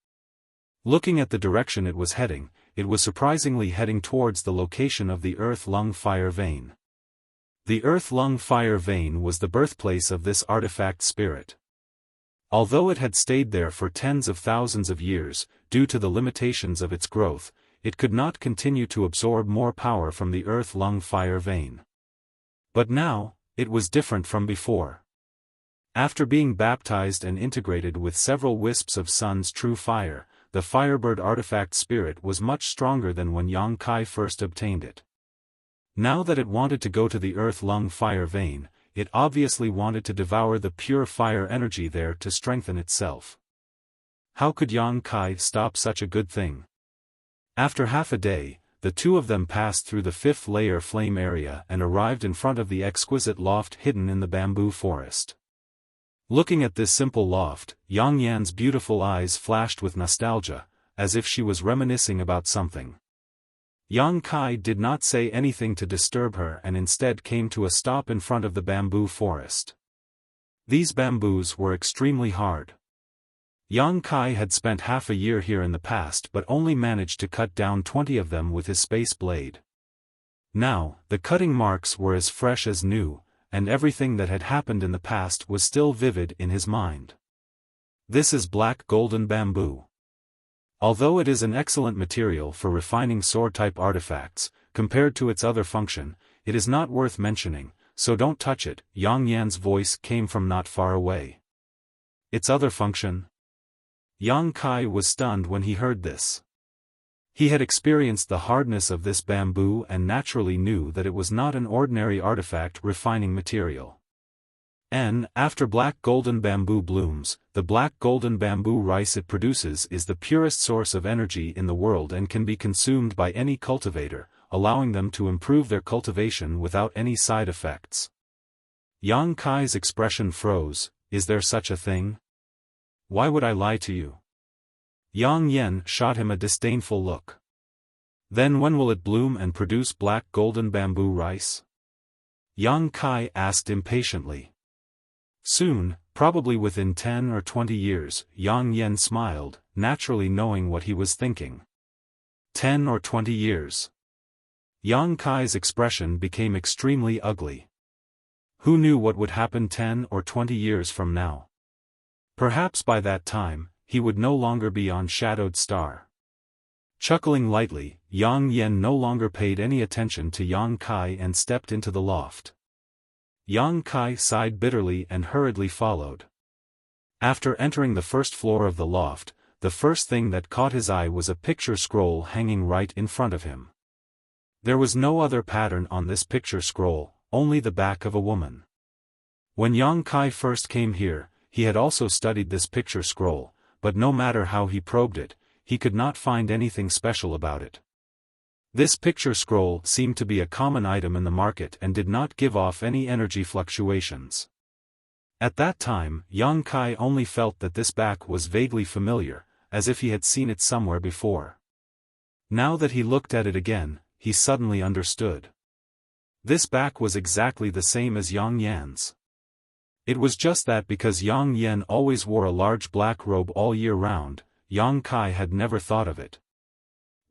Looking at the direction it was heading, it was surprisingly heading towards the location of the Earth-Lung Fire Vein. The Earth-Lung Fire Vein was the birthplace of this artifact spirit. Although it had stayed there for tens of thousands of years, due to the limitations of its growth, it could not continue to absorb more power from the Earth-Lung Fire Vein. But now, it was different from before. After being baptized and integrated with several wisps of Sun's true fire, the Firebird artifact spirit was much stronger than when Yang Kai first obtained it. Now that it wanted to go to the Earth-Lung Fire Vein, it obviously wanted to devour the pure fire energy there to strengthen itself. How could Yang Kai stop such a good thing? After half a day, the two of them passed through the fifth layer flame area and arrived in front of the exquisite loft hidden in the bamboo forest. Looking at this simple loft, Yang Yan's beautiful eyes flashed with nostalgia, as if she was reminiscing about something. Yang Kai did not say anything to disturb her and instead came to a stop in front of the bamboo forest. These bamboos were extremely hard. Yang Kai had spent half a year here in the past but only managed to cut down 20 of them with his space blade. Now, the cutting marks were as fresh as new, and everything that had happened in the past was still vivid in his mind. This is black golden bamboo. Although it is an excellent material for refining sword-type artifacts, compared to its other function, it is not worth mentioning, so don't touch it. Yang Yan's voice came from not far away. Its other function? Yang Kai was stunned when he heard this. He had experienced the hardness of this bamboo and naturally knew that it was not an ordinary artifact refining material. After black golden bamboo blooms, the black golden bamboo rice it produces is the purest source of energy in the world and can be consumed by any cultivator, allowing them to improve their cultivation without any side effects. Yang Kai's expression froze. Is there such a thing? Why would I lie to you? Yang Yan shot him a disdainful look. Then when will it bloom and produce black golden bamboo rice? Yang Kai asked impatiently. Soon, probably within 10 or 20 years, Yang Yan smiled, naturally knowing what he was thinking. 10 or 20 years. Yang Kai's expression became extremely ugly. Who knew what would happen 10 or 20 years from now? Perhaps by that time, he would no longer be on Shadowed Star. Chuckling lightly, Yang Yan no longer paid any attention to Yang Kai and stepped into the loft. Yang Kai sighed bitterly and hurriedly followed. After entering the first floor of the loft, the first thing that caught his eye was a picture scroll hanging right in front of him. There was no other pattern on this picture scroll, only the back of a woman. When Yang Kai first came here, he had also studied this picture scroll, but no matter how he probed it, he could not find anything special about it. This picture scroll seemed to be a common item in the market and did not give off any energy fluctuations. At that time, Yang Kai only felt that this back was vaguely familiar, as if he had seen it somewhere before. Now that he looked at it again, he suddenly understood. This back was exactly the same as Yang Yan's. It was just that because Yang Yan always wore a large black robe all year round, Yang Kai had never thought of it.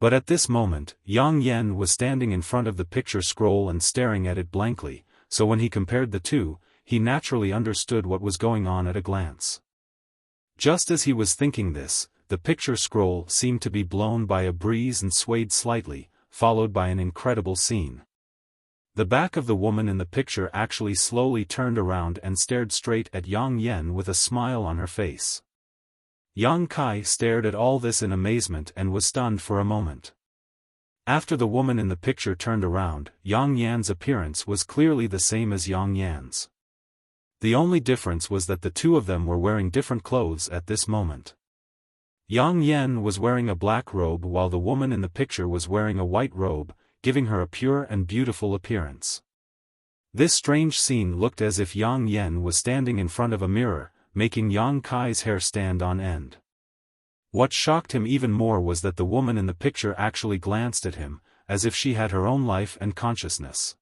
But at this moment, Yang Yan was standing in front of the picture scroll and staring at it blankly, so when he compared the two, he naturally understood what was going on at a glance. Just as he was thinking this, the picture scroll seemed to be blown by a breeze and swayed slightly, followed by an incredible scene. The back of the woman in the picture actually slowly turned around and stared straight at Yang Yan with a smile on her face. Yang Kai stared at all this in amazement and was stunned for a moment. After the woman in the picture turned around, Yang Yan's appearance was clearly the same as Yang Yan's. The only difference was that the two of them were wearing different clothes at this moment. Yang Yan was wearing a black robe while the woman in the picture was wearing a white robe, giving her a pure and beautiful appearance. This strange scene looked as if Yang Yan was standing in front of a mirror, making Yang Kai's hair stand on end. What shocked him even more was that the woman in the picture actually glanced at him, as if she had her own life and consciousness.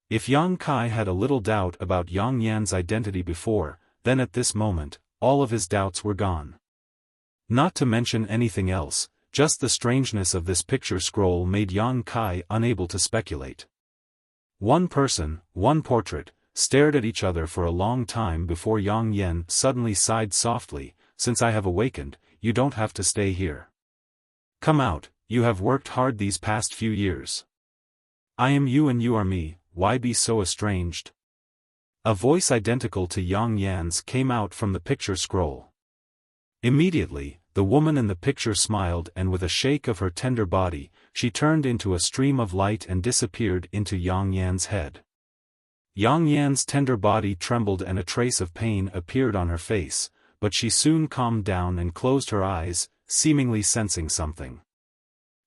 If Yang Kai had a little doubt about Yang Yan's identity before, then at this moment, all of his doubts were gone. Not to mention anything else, just the strangeness of this picture scroll made Yang Kai unable to speculate. One person, one portrait, stared at each other for a long time before Yang Yan suddenly sighed softly, "Since I have awakened, you don't have to stay here. Come out, you have worked hard these past few years. I am you and you are me, why be so estranged?" A voice identical to Yang Yan's came out from the picture scroll. Immediately, the woman in the picture smiled, and with a shake of her tender body, she turned into a stream of light and disappeared into Yang Yan's head. Yang Yan's tender body trembled and a trace of pain appeared on her face, but she soon calmed down and closed her eyes, seemingly sensing something.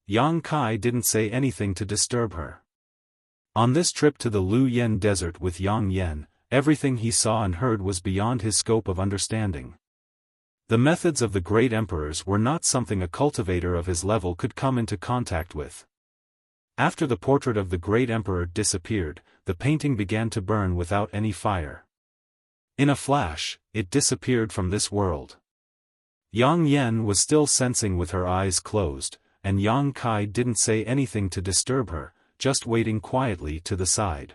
Yang Kai didn't say anything to disturb her. On this trip to the Lu Yen desert with Yang Yan, everything he saw and heard was beyond his scope of understanding. The methods of the great emperors were not something a cultivator of his level could come into contact with. After the portrait of the great emperor disappeared, the painting began to burn without any fire. In a flash, it disappeared from this world. Yang Yan was still sensing with her eyes closed, and Yang Kai didn't say anything to disturb her, just waiting quietly to the side.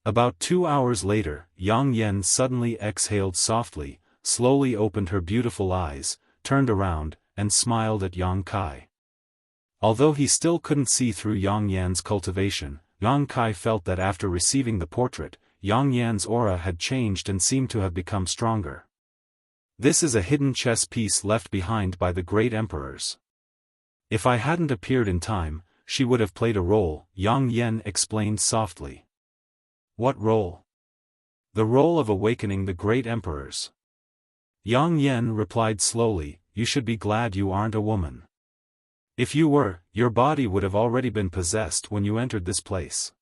About 2 hours later, Yang Yan suddenly exhaled softly, slowly opened her beautiful eyes, turned around, and smiled at Yang Kai. Although he still couldn't see through Yang Yan's cultivation, Yang Kai felt that after receiving the portrait, Yang Yan's aura had changed and seemed to have become stronger. This is a hidden chess piece left behind by the great emperors. If I hadn't appeared in time, she would have played a role, Yang Yan explained softly. What role? The role of awakening the great emperors. Yang Yan replied slowly, "You should be glad you aren't a woman. If you were, your body would have already been possessed when you entered this place."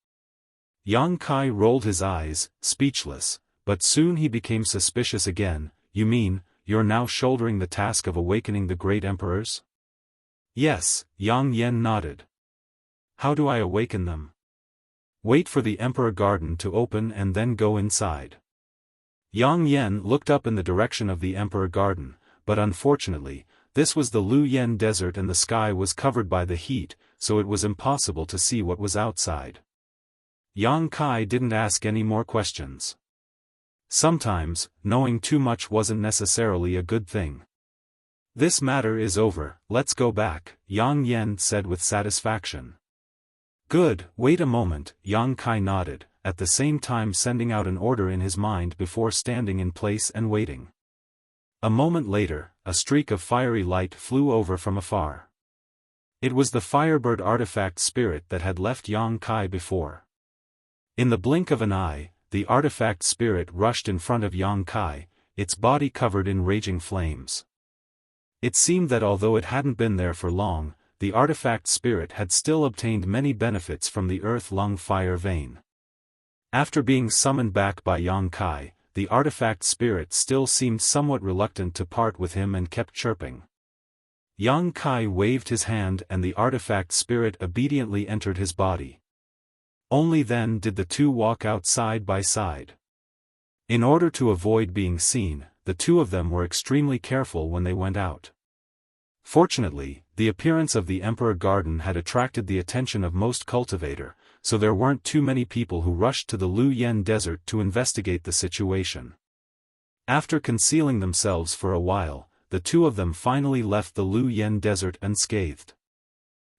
Yang Kai rolled his eyes, speechless, but soon he became suspicious again. "You mean, you're now shouldering the task of awakening the great emperors?" "Yes," Yang Yan nodded. "How do I awaken them?" "Wait for the Emperor Garden to open and then go inside." Yang Yan looked up in the direction of the Emperor Garden, but unfortunately, this was the Lu Yen desert and the sky was covered by the heat, so it was impossible to see what was outside. Yang Kai didn't ask any more questions. Sometimes, knowing too much wasn't necessarily a good thing. "This matter is over, let's go back," Yang Yan said with satisfaction. "Good, wait a moment," Yang Kai nodded, at the same time sending out an order in his mind before standing in place and waiting. A moment later, a streak of fiery light flew over from afar. It was the Firebird artifact spirit that had left Yang Kai before. In the blink of an eye, the artifact spirit rushed in front of Yang Kai, its body covered in raging flames. It seemed that although it hadn't been there for long, the artifact spirit had still obtained many benefits from the earth-lung fire vein. After being summoned back by Yang Kai, the artifact spirit still seemed somewhat reluctant to part with him and kept chirping. Yang Kai waved his hand and the artifact spirit obediently entered his body. Only then did the two walk out side by side. In order to avoid being seen, the two of them were extremely careful when they went out. Fortunately, the appearance of the Emperor Garden had attracted the attention of most cultivator, so there weren't too many people who rushed to the Lu Yen desert to investigate the situation. After concealing themselves for a while, the two of them finally left the Lu Yen desert unscathed.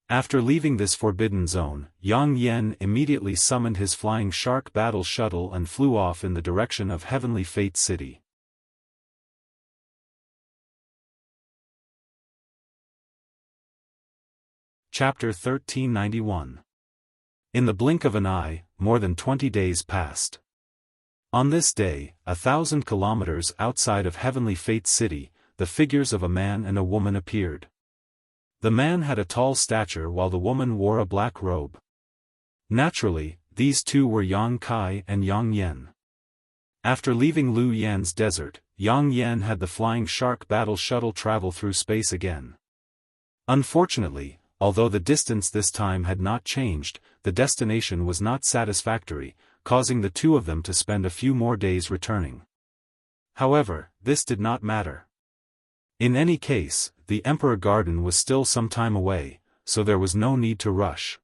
After leaving this forbidden zone, Yang Yan immediately summoned his flying shark battle shuttle and flew off in the direction of Heavenly Fate City. Chapter 1391. In the blink of an eye, more than 20 days passed. On this day, 1,000 kilometers outside of Heavenly Fate City, the figures of a man and a woman appeared. The man had a tall stature while the woman wore a black robe. Naturally, these two were Yang Kai and Yang Yan. After leaving Lu Yan's desert, Yang Yan had the flying shark battle shuttle travel through space again. Unfortunately, although the distance this time had not changed, the destination was not satisfactory, causing the two of them to spend a few more days returning. However, this did not matter. In any case, the Emperor Garden was still some time away, so there was no need to rush.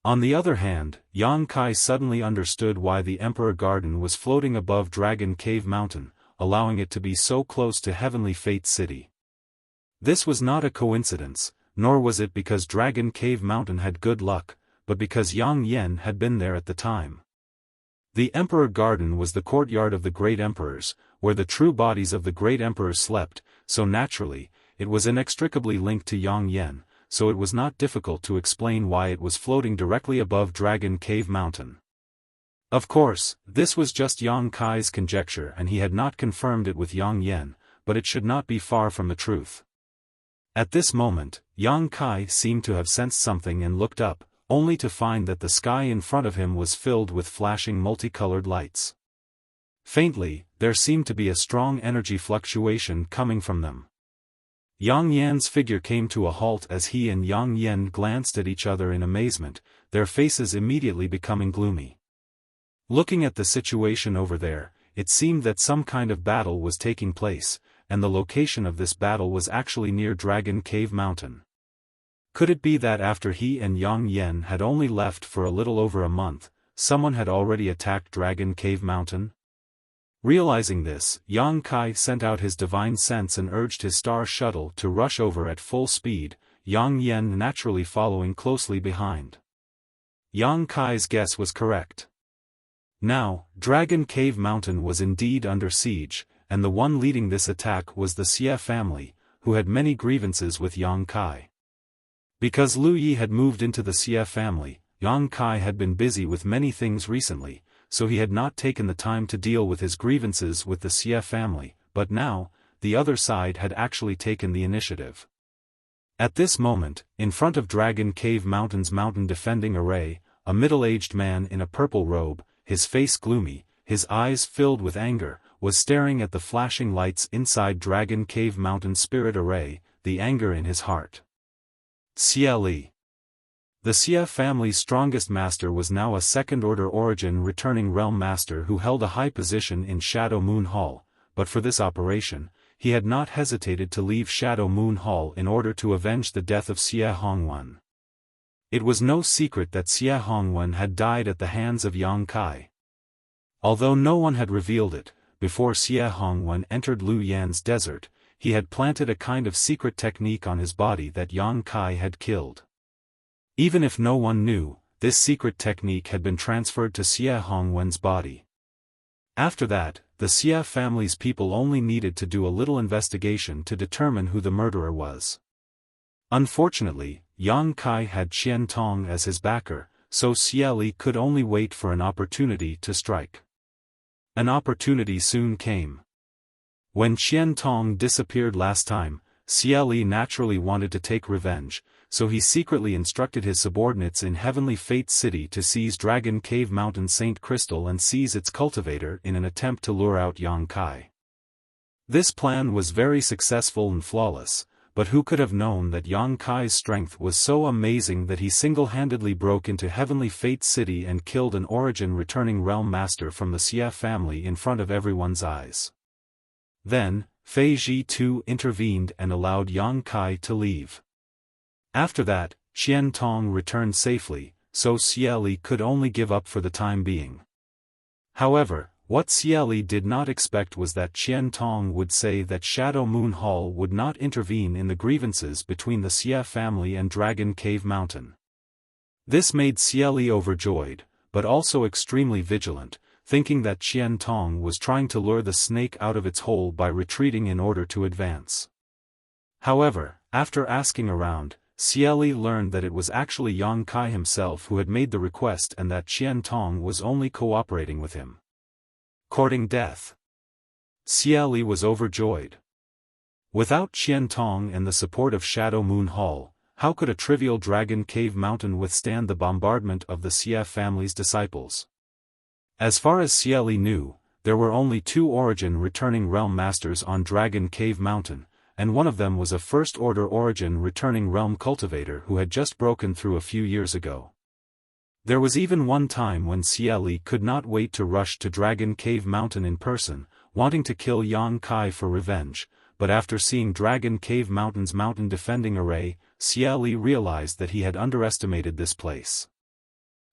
On the other hand, Yang Kai suddenly understood why the Emperor Garden was floating above Dragon Cave Mountain, allowing it to be so close to Heavenly Fate City. This was not a coincidence, nor was it because Dragon Cave Mountain had good luck, but because Yang Yen had been there at the time. The Emperor Garden was the courtyard of the Great Emperors, where the true bodies of the Great Emperors slept, so naturally, it was inextricably linked to Yang Yen, so it was not difficult to explain why it was floating directly above Dragon Cave Mountain. Of course, this was just Yang Kai's conjecture and he had not confirmed it with Yang Yen, but it should not be far from the truth. At this moment, Yang Kai seemed to have sensed something and looked up, only to find that the sky in front of him was filled with flashing multicolored lights. Faintly, there seemed to be a strong energy fluctuation coming from them. Yang Yan's figure came to a halt as he and Yang Yen glanced at each other in amazement, their faces immediately becoming gloomy. Looking at the situation over there, it seemed that some kind of battle was taking place, and the location of this battle was actually near Dragon Cave Mountain. Could it be that after he and Yang Yen had only left for a little over a month, someone had already attacked Dragon Cave Mountain? Realizing this, Yang Kai sent out his divine sense and urged his star shuttle to rush over at full speed, Yang Yen naturally following closely behind. Yang Kai's guess was correct. Now, Dragon Cave Mountain was indeed under siege, and the one leading this attack was the Xie family, who had many grievances with Yang Kai. Because Lu Yi had moved into the Xie family, Yang Kai had been busy with many things recently, so he had not taken the time to deal with his grievances with the Xie family, but now, the other side had actually taken the initiative. At this moment, in front of Dragon Cave Mountain's mountain defending array, a middle-aged man in a purple robe, his face gloomy, his eyes filled with anger, was staring at the flashing lights inside Dragon Cave Mountain spirit array, the anger in his heart. Xie Li. The Xie family's strongest master was now a second-order origin returning realm master who held a high position in Shadow Moon Hall, but for this operation, he had not hesitated to leave Shadow Moon Hall in order to avenge the death of Xie Hongwen. It was no secret that Xie Hongwen had died at the hands of Yang Kai. Although no one had revealed it, before Xie Hongwen entered Lu Yan's desert, he had planted a kind of secret technique on his body that Yang Kai had killed. Even if no one knew, this secret technique had been transferred to Xie Hongwen's body. After that, the Xie family's people only needed to do a little investigation to determine who the murderer was. Unfortunately, Yang Kai had Qian Tong as his backer, so Xie Li could only wait for an opportunity to strike. An opportunity soon came. When Qian Tong disappeared last time, Xie Li naturally wanted to take revenge, so he secretly instructed his subordinates in Heavenly Fate City to seize Dragon Cave Mountain Saint Crystal and seize its cultivator in an attempt to lure out Yang Kai. This plan was very successful and flawless, but who could have known that Yang Kai's strength was so amazing that he single-handedly broke into Heavenly Fate City and killed an origin returning realm master from the Xie family in front of everyone's eyes. Then, Fei Ji too intervened and allowed Yang Kai to leave. After that, Qian Tong returned safely, so Xie Li could only give up for the time being. However, what Xie Li did not expect was that Qian Tong would say that Shadow Moon Hall would not intervene in the grievances between the Xie family and Dragon Cave Mountain. This made Xie Li overjoyed, but also extremely vigilant, thinking that Qian Tong was trying to lure the snake out of its hole by retreating in order to advance. However, after asking around, Xie Li learned that it was actually Yang Kai himself who had made the request and that Qian Tong was only cooperating with him. Courting death. Xie Li was overjoyed. Without Qian Tong and the support of Shadow Moon Hall, how could a trivial Dragon Cave Mountain withstand the bombardment of the Xie family's disciples? As far as Xie Li knew, there were only 2 origin returning realm masters on Dragon Cave Mountain, and one of them was a first-order origin returning realm cultivator who had just broken through a few years ago. There was even one time when Xia Li could not wait to rush to Dragon Cave Mountain in person, wanting to kill Yang Kai for revenge, but after seeing Dragon Cave Mountain's mountain defending array, Xia Li realized that he had underestimated this place.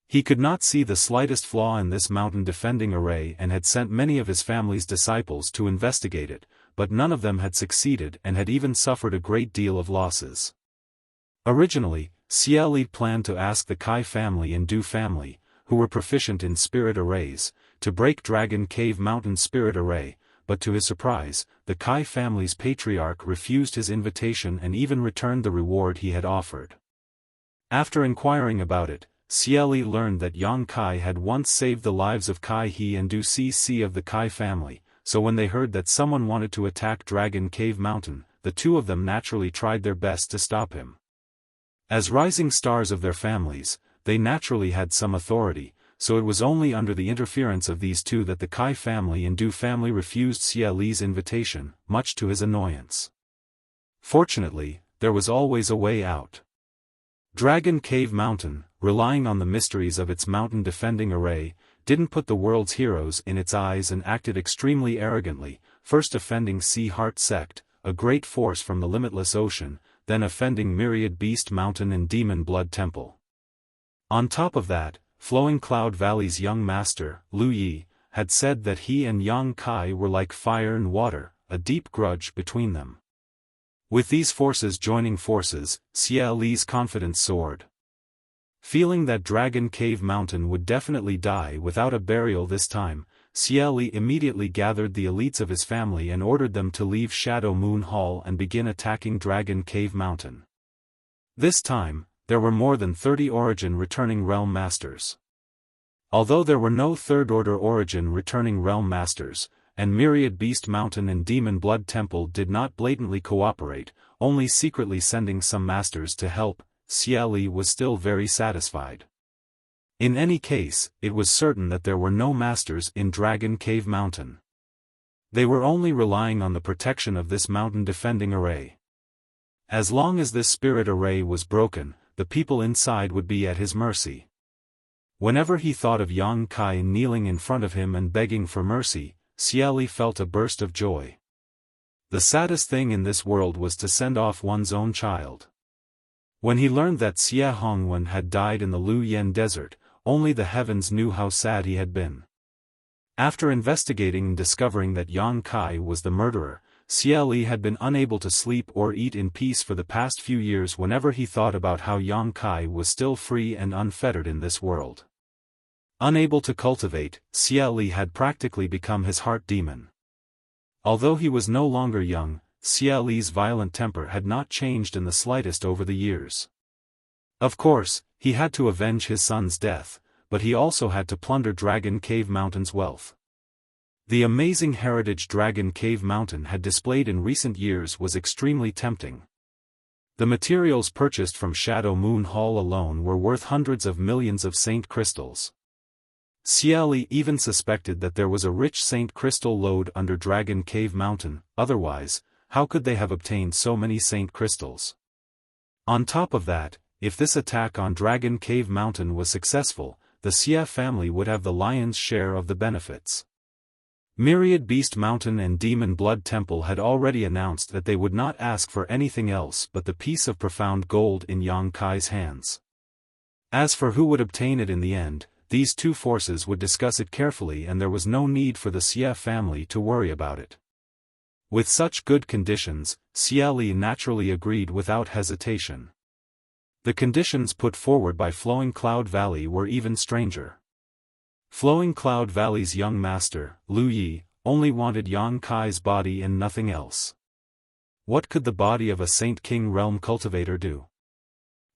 He could not see the slightest flaw in this mountain defending array and had sent many of his family's disciples to investigate it, but none of them had succeeded and had even suffered a great deal of losses. Originally, Xia Li planned to ask the Kai family and Du family, who were proficient in spirit arrays, to break Dragon Cave Mountain spirit array, but to his surprise, the Kai family's patriarch refused his invitation and even returned the reward he had offered. After inquiring about it, Xia Li learned that Yang Kai had once saved the lives of Kai He and Du Cc of the Kai family, so when they heard that someone wanted to attack Dragon Cave Mountain, the two of them naturally tried their best to stop him. As rising stars of their families, they naturally had some authority, so it was only under the interference of these two that the Kai family and Du family refused Xia Li's invitation, much to his annoyance. Fortunately, there was always a way out. Dragon Cave Mountain, relying on the mysteries of its mountain defending array, didn't put the world's heroes in its eyes and acted extremely arrogantly, first offending Sea Heart Sect, a great force from the limitless ocean, then offending Myriad Beast Mountain and Demon Blood Temple. On top of that, Flowing Cloud Valley's young master, Lu Yi, had said that he and Yang Kai were like fire and water, a deep grudge between them. With these forces joining forces, Xia Li's confidence soared. Feeling that Dragon Cave Mountain would definitely die without a burial this time, Xia Li immediately gathered the elites of his family and ordered them to leave Shadow Moon Hall and begin attacking Dragon Cave Mountain. This time, there were more than 30 Origin returning Realm Masters. Although there were no Third-Order Origin returning Realm Masters, and Myriad Beast Mountain and Demon Blood Temple did not blatantly cooperate, only secretly sending some masters to help, Xia Li was still very satisfied. In any case, it was certain that there were no masters in Dragon Cave Mountain. They were only relying on the protection of this mountain defending array. As long as this spirit array was broken, the people inside would be at his mercy. Whenever he thought of Yang Kai kneeling in front of him and begging for mercy, Xia Li felt a burst of joy. The saddest thing in this world was to send off one's own child. When he learned that Xie Hongwen had died in the Lu Yen Desert, only the heavens knew how sad he had been. After investigating and discovering that Yang Kai was the murderer, Xia Li had been unable to sleep or eat in peace for the past few years whenever he thought about how Yang Kai was still free and unfettered in this world. Unable to cultivate, Xia Li had practically become his heart demon. Although he was no longer young, Xia Li's violent temper had not changed in the slightest over the years. Of course, he had to avenge his son's death, but he also had to plunder Dragon Cave Mountain's wealth. The amazing heritage Dragon Cave Mountain had displayed in recent years was extremely tempting. The materials purchased from Shadow Moon Hall alone were worth hundreds of millions of Saint Crystals. Xia Li even suspected that there was a rich Saint Crystal lode under Dragon Cave Mountain, otherwise, how could they have obtained so many Saint Crystals? On top of that, if this attack on Dragon Cave Mountain was successful, the Xia family would have the lion's share of the benefits. Myriad Beast Mountain and Demon Blood Temple had already announced that they would not ask for anything else but the piece of profound gold in Yang Kai's hands. As for who would obtain it in the end, these two forces would discuss it carefully and there was no need for the Xia family to worry about it. With such good conditions, Xia Li naturally agreed without hesitation. The conditions put forward by Flowing Cloud Valley were even stranger. Flowing Cloud Valley's young master, Lu Yi, only wanted Yang Kai's body and nothing else. What could the body of a Saint King Realm cultivator do?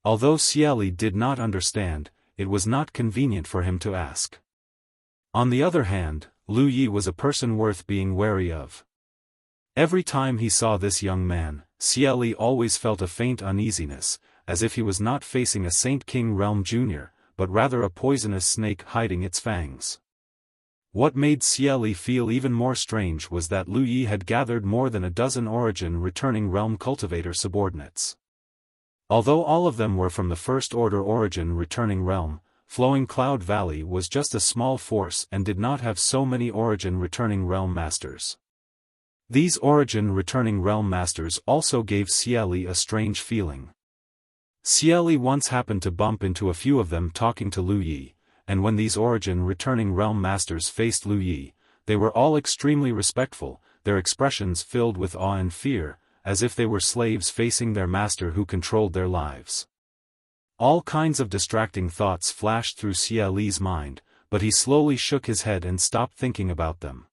Although Xia Li did not understand, it was not convenient for him to ask. On the other hand, Lu Yi was a person worth being wary of. Every time he saw this young man, Xia Li always felt a faint uneasiness, as if he was not facing a Saint King Realm Jr., but rather a poisonous snake hiding its fangs. What made Xie feel even more strange was that Lu Yi had gathered more than a dozen origin-returning realm cultivator subordinates. Although all of them were from the First Order origin-returning realm, Flowing Cloud Valley was just a small force and did not have so many origin-returning realm masters. These origin-returning realm masters also gave Xie a strange feeling. Xie once happened to bump into a few of them talking to Lu Yi, and when these origin-returning realm masters faced Lu Yi, they were all extremely respectful, their expressions filled with awe and fear, as if they were slaves facing their master who controlled their lives. All kinds of distracting thoughts flashed through Xie mind, but he slowly shook his head and stopped thinking about them.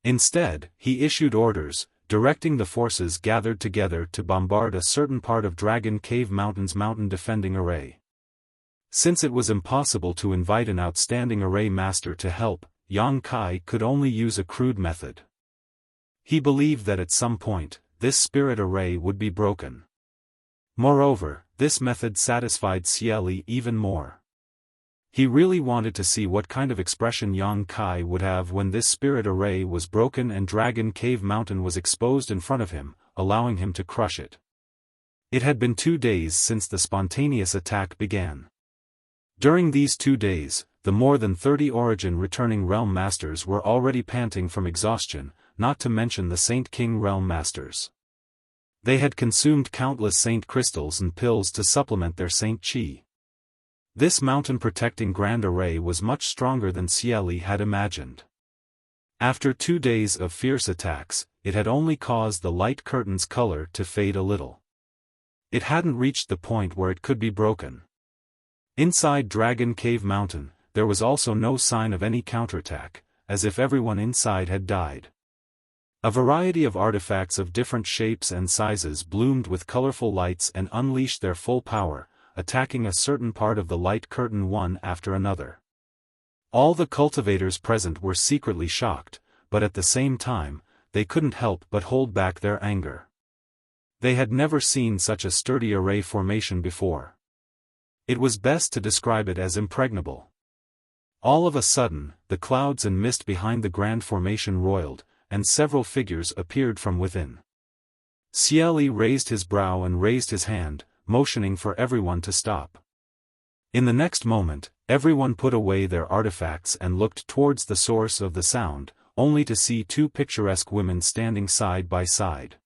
Instead, he issued orders, directing the forces gathered together to bombard a certain part of Dragon Cave Mountain's mountain defending array. Since it was impossible to invite an outstanding array master to help, Yang Kai could only use a crude method. He believed that at some point, this spirit array would be broken. Moreover, this method satisfied Xie even more. He really wanted to see what kind of expression Yang Kai would have when this spirit array was broken and Dragon Cave Mountain was exposed in front of him, allowing him to crush it. It had been 2 days since the spontaneous attack began. During these 2 days, the more than 30 origin-returning realm masters were already panting from exhaustion, not to mention the Saint King realm masters. They had consumed countless saint crystals and pills to supplement their saint chi. This mountain-protecting grand array was much stronger than Xie had imagined. After 2 days of fierce attacks, it had only caused the light curtain's color to fade a little. It hadn't reached the point where it could be broken. Inside Dragon Cave Mountain, there was also no sign of any counterattack, as if everyone inside had died. A variety of artifacts of different shapes and sizes bloomed with colorful lights and unleashed their full power, attacking a certain part of the light curtain one after another. All the cultivators present were secretly shocked, but at the same time, they couldn't help but hold back their anger. They had never seen such a sturdy array formation before. It was best to describe it as impregnable. All of a sudden, the clouds and mist behind the grand formation roiled, and several figures appeared from within. Xie raised his brow and raised his hand, motioning for everyone to stop. In the next moment, everyone put away their artifacts and looked towards the source of the sound, only to see 2 picturesque women standing side by side.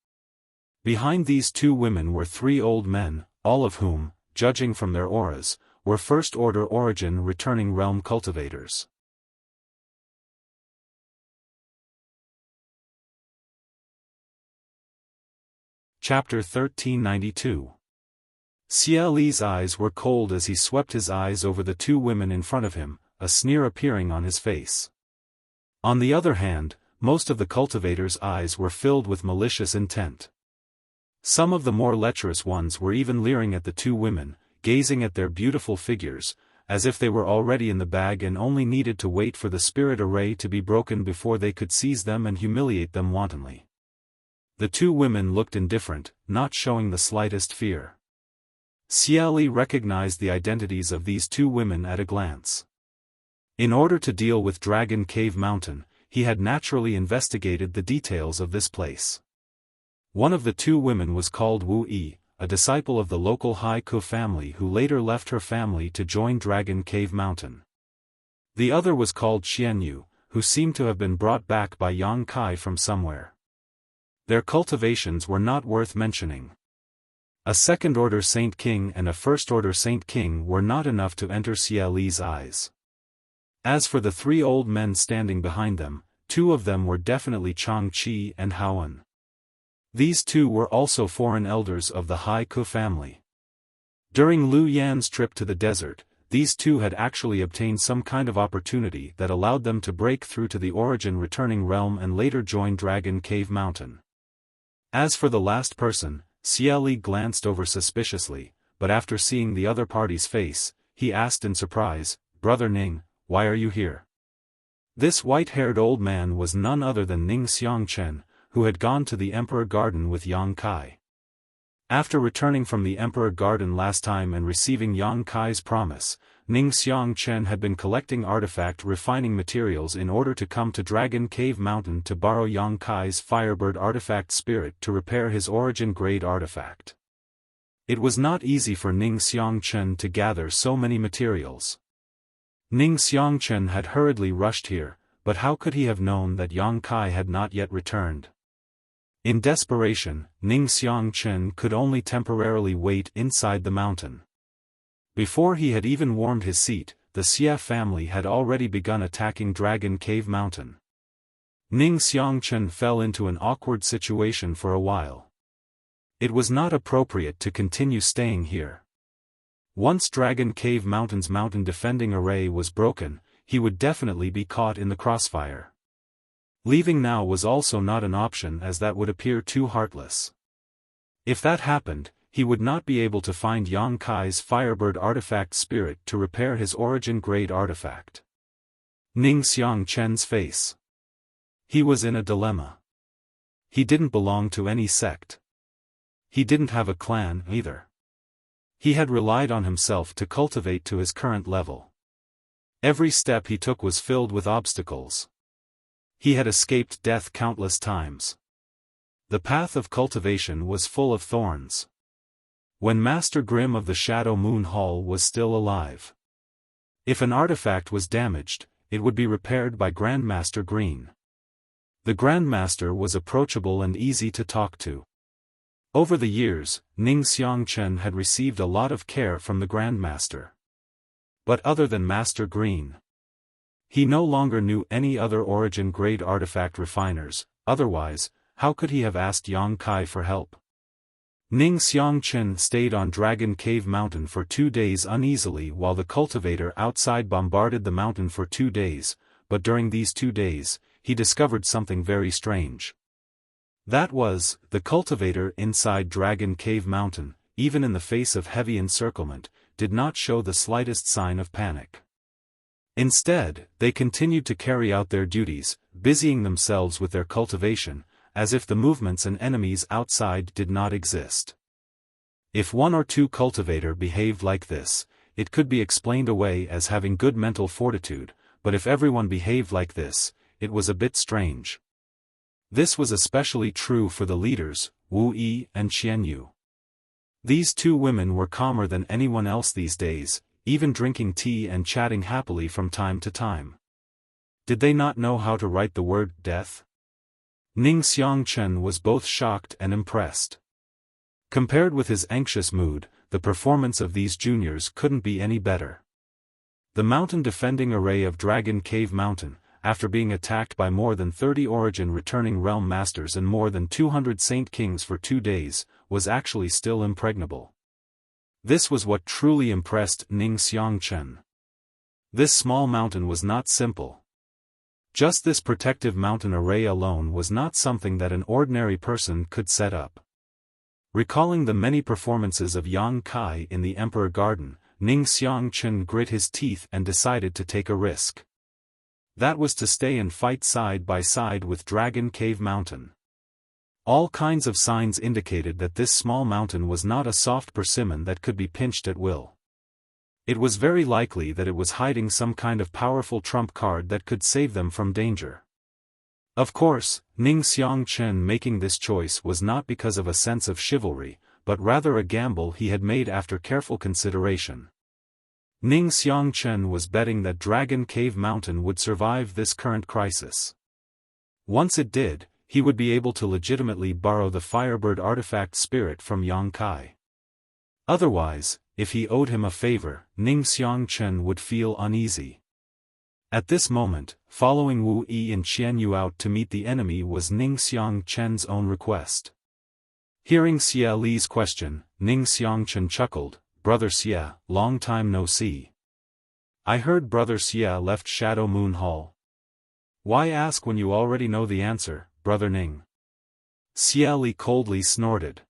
Behind these 2 women were 3 old men, all of whom, judging from their auras, were First Order origin-returning realm cultivators. Chapter 1392. Xie eyes were cold as he swept his eyes over the 2 women in front of him, a sneer appearing on his face. On the other hand, most of the cultivators' eyes were filled with malicious intent. Some of the more lecherous ones were even leering at the 2 women, gazing at their beautiful figures, as if they were already in the bag and only needed to wait for the spirit array to be broken before they could seize them and humiliate them wantonly. The 2 women looked indifferent, not showing the slightest fear. Xie recognized the identities of these 2 women at a glance. In order to deal with Dragon Cave Mountain, he had naturally investigated the details of this place. One of the 2 women was called Wu Yi, a disciple of the local Haiku family who later left her family to join Dragon Cave Mountain. The other was called Xianyu, who seemed to have been brought back by Yang Kai from somewhere. Their cultivations were not worth mentioning. A second-order Saint King and a first-order Saint King were not enough to enter Xie's eyes. As for the 3 old men standing behind them, 2 of them were definitely Chang Qi and Haoan. These 2 were also foreign elders of the Haiku family. During Lu Yan's trip to the desert, these 2 had actually obtained some kind of opportunity that allowed them to break through to the origin-returning realm and later join Dragon Cave Mountain. As for the last person, Xie glanced over suspiciously, but after seeing the other party's face, he asked in surprise, "Brother Ning, why are you here?" This white-haired old man was none other than Ning Xiangchen, who had gone to the Emperor Garden with Yang Kai. After returning from the Emperor Garden last time and receiving Yang Kai's promise, Ning Xiangchen had been collecting artifact refining materials in order to come to Dragon Cave Mountain to borrow Yang Kai's Firebird artifact spirit to repair his origin-grade artifact. It was not easy for Ning Xiangchen to gather so many materials. Ning Xiangchen had hurriedly rushed here, but how could he have known that Yang Kai had not yet returned? In desperation, Ning Xiangchen could only temporarily wait inside the mountain. Before he had even warmed his seat, the Xia family had already begun attacking Dragon Cave Mountain. Ning Xiangchen fell into an awkward situation for a while. It was not appropriate to continue staying here. Once Dragon Cave Mountain's mountain defending array was broken, he would definitely be caught in the crossfire. Leaving now was also not an option, as that would appear too heartless. If that happened, he would not be able to find Yang Kai's Firebird artifact spirit to repair his origin-grade artifact. Ning Xiangchen's face. He was in a dilemma. He didn't belong to any sect. He didn't have a clan either. He had relied on himself to cultivate to his current level. Every step he took was filled with obstacles. He had escaped death countless times. The path of cultivation was full of thorns. When Master Grimm of the Shadow Moon Hall was still alive. If an artifact was damaged, it would be repaired by Grandmaster Green. The Grandmaster was approachable and easy to talk to. Over the years, Ning Xiangchen had received a lot of care from the Grandmaster. But other than Master Green, he no longer knew any other origin-grade artifact refiners. Otherwise, how could he have asked Yang Kai for help? Ning Xiangchen stayed on Dragon Cave Mountain for 2 days uneasily while the cultivator outside bombarded the mountain for 2 days, but during these 2 days, he discovered something very strange. That was, the cultivator inside Dragon Cave Mountain, even in the face of heavy encirclement, did not show the slightest sign of panic. Instead, they continued to carry out their duties, busying themselves with their cultivation, as if the movements and enemies outside did not exist. If 1 or 2 cultivator behaved like this, it could be explained away as having good mental fortitude, but if everyone behaved like this, it was a bit strange. This was especially true for the leaders, Wu Yi and Qianyu. These 2 women were calmer than anyone else these days, even drinking tea and chatting happily from time to time. Did they not know how to write the word death? Ning Xiangchen was both shocked and impressed. Compared with his anxious mood, the performance of these juniors couldn't be any better. The mountain defending array of Dragon Cave Mountain, after being attacked by more than 30 origin returning realm masters and more than 200 Saint Kings for 2 days, was actually still impregnable. This was what truly impressed Ning Xiangchen. This small mountain was not simple. Just this protective mountain array alone was not something that an ordinary person could set up. Recalling the many performances of Yang Kai in the Emperor Garden, Ning Xiangchen grit his teeth and decided to take a risk. That was to stay and fight side by side with Dragon Cave Mountain. All kinds of signs indicated that this small mountain was not a soft persimmon that could be pinched at will. It was very likely that it was hiding some kind of powerful trump card that could save them from danger. Of course, Ning Xiangchen making this choice was not because of a sense of chivalry, but rather a gamble he had made after careful consideration. Ning Xiangchen was betting that Dragon Cave Mountain would survive this current crisis. Once it did, he would be able to legitimately borrow the Firebird artifact spirit from Yang Kai. Otherwise, if he owed him a favor, Ning Xiangchen would feel uneasy. At this moment, following Wu Yi and Qianyu out to meet the enemy was Ning Xiangchen's own request. Hearing Xia Li's question, Ning Xiangchen chuckled, "Brother Xia, long time no see. I heard Brother Xia left Shadow Moon Hall. Why ask when you already know the answer, Brother Ning?" Xia Li coldly snorted.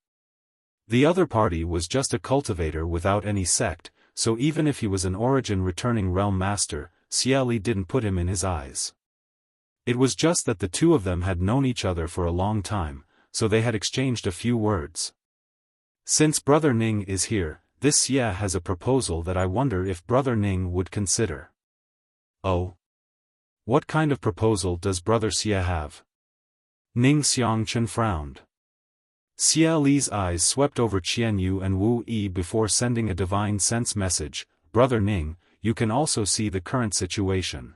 The other party was just a cultivator without any sect, so even if he was an origin returning realm master, Xia Li didn't put him in his eyes. It was just that the 2 of them had known each other for a long time, so they had exchanged a few words. Since Brother Ning is here, this Xie has a proposal that I wonder if Brother Ning would consider. Oh? What kind of proposal does Brother Xie have? Ning Xiangchen frowned. Xie Li's eyes swept over Qianyu and Wu Yi before sending a divine sense message. Brother Ning, you can also see the current situation.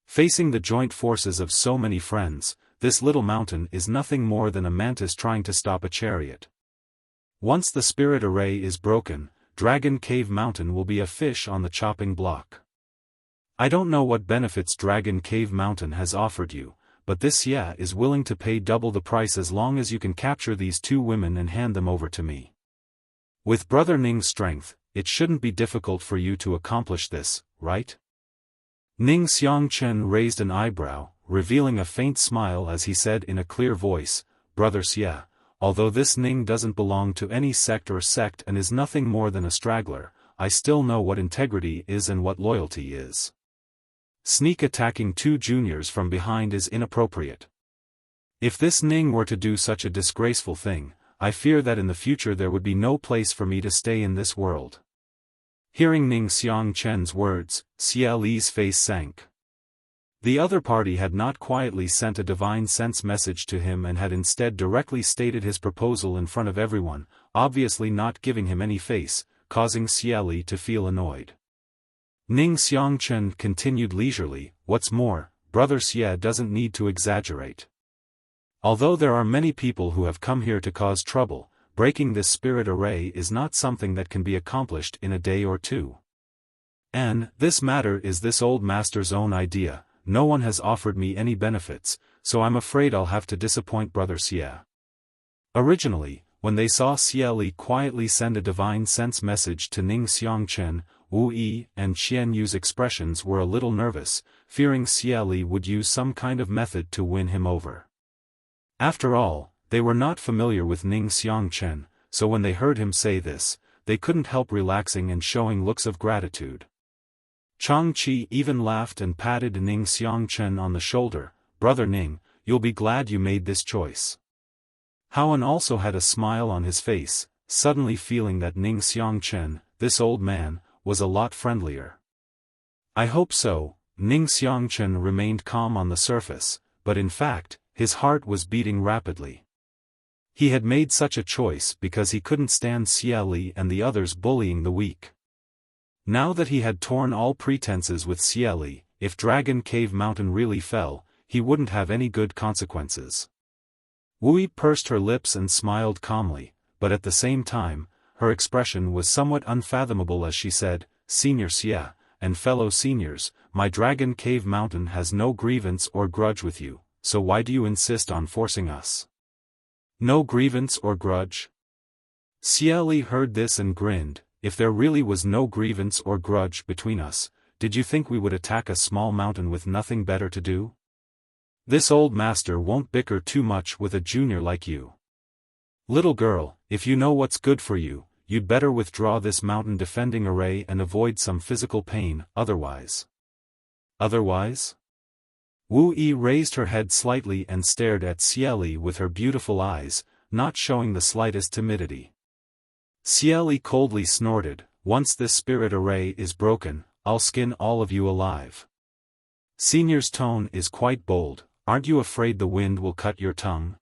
Facing the joint forces of so many friends, this little mountain is nothing more than a mantis trying to stop a chariot. Once the spirit array is broken, Dragon Cave Mountain will be a fish on the chopping block. I don't know what benefits Dragon Cave Mountain has offered you, but this Xie is willing to pay double the price as long as you can capture these two women and hand them over to me. With Brother Ning's strength, it shouldn't be difficult for you to accomplish this, right? Ning Xiangchen raised an eyebrow, revealing a faint smile as he said in a clear voice, Brother Xie, although this Ning doesn't belong to any sect and is nothing more than a straggler, I still know what integrity is and what loyalty is. Sneak attacking two juniors from behind is inappropriate. If this Ning were to do such a disgraceful thing, I fear that in the future there would be no place for me to stay in this world. Hearing Ning Xiangchen's words, Xie Li's face sank. The other party had not quietly sent a divine sense message to him and had instead directly stated his proposal in front of everyone, obviously not giving him any face, causing Xie Li to feel annoyed. Ning Xiangchen continued leisurely, what's more, Brother Xie doesn't need to exaggerate. Although there are many people who have come here to cause trouble, breaking this spirit array is not something that can be accomplished in a day or two. And this matter is this old master's own idea, no one has offered me any benefits, so I'm afraid I'll have to disappoint Brother Xie. Originally, when they saw Xie Li quietly send a divine sense message to Ning Xiangchen, Wu Yi and Qianyu's expressions were a little nervous, fearing Xie Li would use some kind of method to win him over. After all, they were not familiar with Ning Xiangchen, so when they heard him say this, they couldn't help relaxing and showing looks of gratitude. Chang Qi even laughed and patted Ning Xiangchen on the shoulder, Brother Ning, you'll be glad you made this choice. Haoan also had a smile on his face, suddenly feeling that Ning Xiangchen, this old man, was a lot friendlier. I hope so. Ning Xiangchen remained calm on the surface, but in fact, his heart was beating rapidly. He had made such a choice because he couldn't stand Xie Li and the others bullying the weak. Now that he had torn all pretenses with Xie Li, if Dragon Cave Mountain really fell, he wouldn't have any good consequences. Wu Yi pursed her lips and smiled calmly, but at the same time, her expression was somewhat unfathomable as she said, Senior Xie, and fellow seniors, my Dragon Cave Mountain has no grievance or grudge with you, so why do you insist on forcing us? No grievance or grudge? Xie Li heard this and grinned, if there really was no grievance or grudge between us, did you think we would attack a small mountain with nothing better to do? This old master won't bicker too much with a junior like you. Little girl, if you know what's good for you, you'd better withdraw this mountain defending array and avoid some physical pain, otherwise. Otherwise? Wu Yi raised her head slightly and stared at Xie Li with her beautiful eyes, not showing the slightest timidity. Xie Li coldly snorted, once this spirit array is broken, I'll skin all of you alive. Senior's tone is quite bold, aren't you afraid the wind will cut your tongue?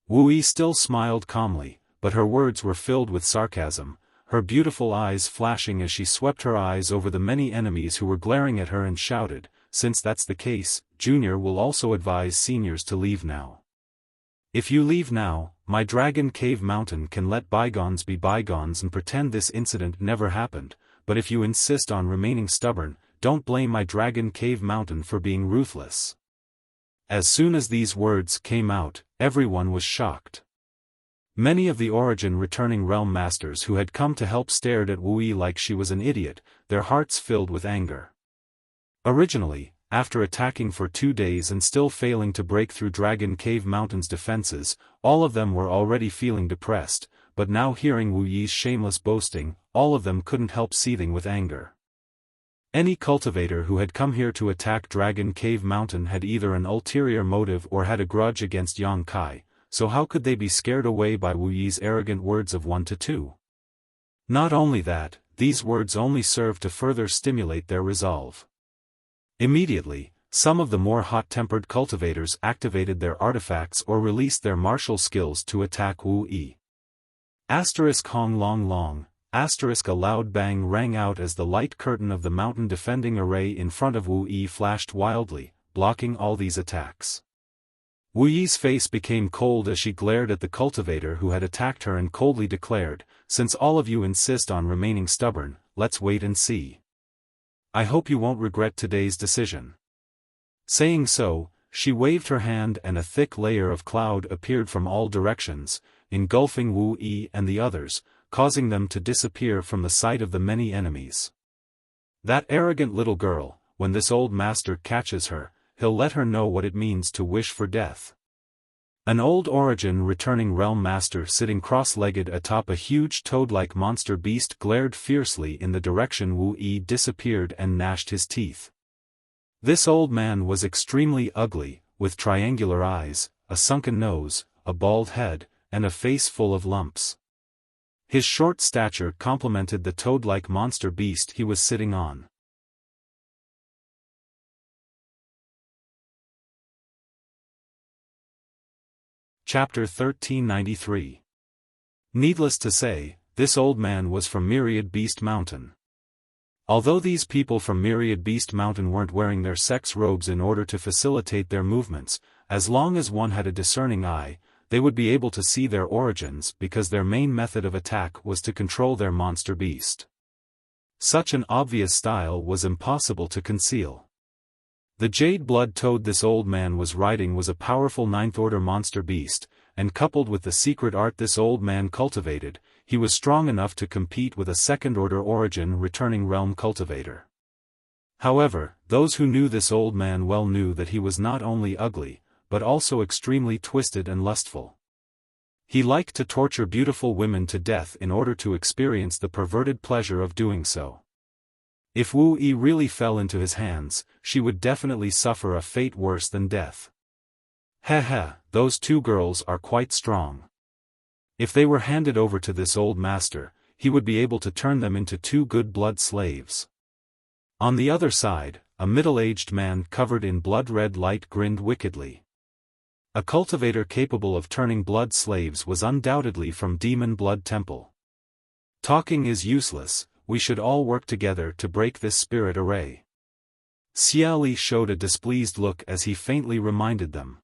Wu Yi still smiled calmly, but her words were filled with sarcasm, her beautiful eyes flashing as she swept her eyes over the many enemies who were glaring at her and shouted, since that's the case, Junior will also advise seniors to leave now. If you leave now, my Dragon Cave Mountain can let bygones be bygones and pretend this incident never happened, but if you insist on remaining stubborn, don't blame my Dragon Cave Mountain for being ruthless. As soon as these words came out, everyone was shocked. Many of the Origin returning realm masters who had come to help stared at Wu Yi like she was an idiot, their hearts filled with anger. Originally, after attacking for 2 days and still failing to break through Dragon Cave Mountain's defenses, all of them were already feeling depressed, but now hearing Wu Yi's shameless boasting, all of them couldn't help seething with anger. Any cultivator who had come here to attack Dragon Cave Mountain had either an ulterior motive or had a grudge against Yang Kai, so how could they be scared away by Wu Yi's arrogant words of 1 to 2? Not only that, these words only served to further stimulate their resolve. Immediately, some of the more hot-tempered cultivators activated their artifacts or released their martial skills to attack Wu Yi. Hong long long, a loud bang rang out as the light curtain of the mountain defending array in front of Wu Yi flashed wildly, blocking all these attacks. Wu Yi's face became cold as she glared at the cultivator who had attacked her and coldly declared, "Since all of you insist on remaining stubborn, let's wait and see. I hope you won't regret today's decision." Saying so, she waved her hand and a thick layer of cloud appeared from all directions, engulfing Wu Yi and the others, causing them to disappear from the sight of the many enemies. That arrogant little girl, when this old master catches her, he'll let her know what it means to wish for death. An old origin returning realm master sitting cross-legged atop a huge toad-like monster beast glared fiercely in the direction Wu Yi disappeared and gnashed his teeth. This old man was extremely ugly, with triangular eyes, a sunken nose, a bald head, and a face full of lumps. His short stature complemented the toad-like monster beast he was sitting on. Chapter 1393. Needless to say, this old man was from Myriad Beast Mountain. Although these people from Myriad Beast Mountain weren't wearing their sex robes in order to facilitate their movements, as long as one had a discerning eye, they would be able to see their origins because their main method of attack was to control their monster beast. Such an obvious style was impossible to conceal. The jade blood toad this old man was riding was a powerful ninth-order monster beast, and coupled with the secret art this old man cultivated, he was strong enough to compete with a second-order origin returning realm cultivator. However, those who knew this old man well knew that he was not only ugly, but also extremely twisted and lustful. He liked to torture beautiful women to death in order to experience the perverted pleasure of doing so. If Wu Yi really fell into his hands, she would definitely suffer a fate worse than death. Those two girls are quite strong. If they were handed over to this old master, he would be able to turn them into two good-blood slaves. On the other side, a middle-aged man covered in blood-red light grinned wickedly. A cultivator capable of turning blood slaves was undoubtedly from Demon Blood Temple. Talking is useless, we should all work together to break this spirit array. Xia Li showed a displeased look as he faintly reminded them.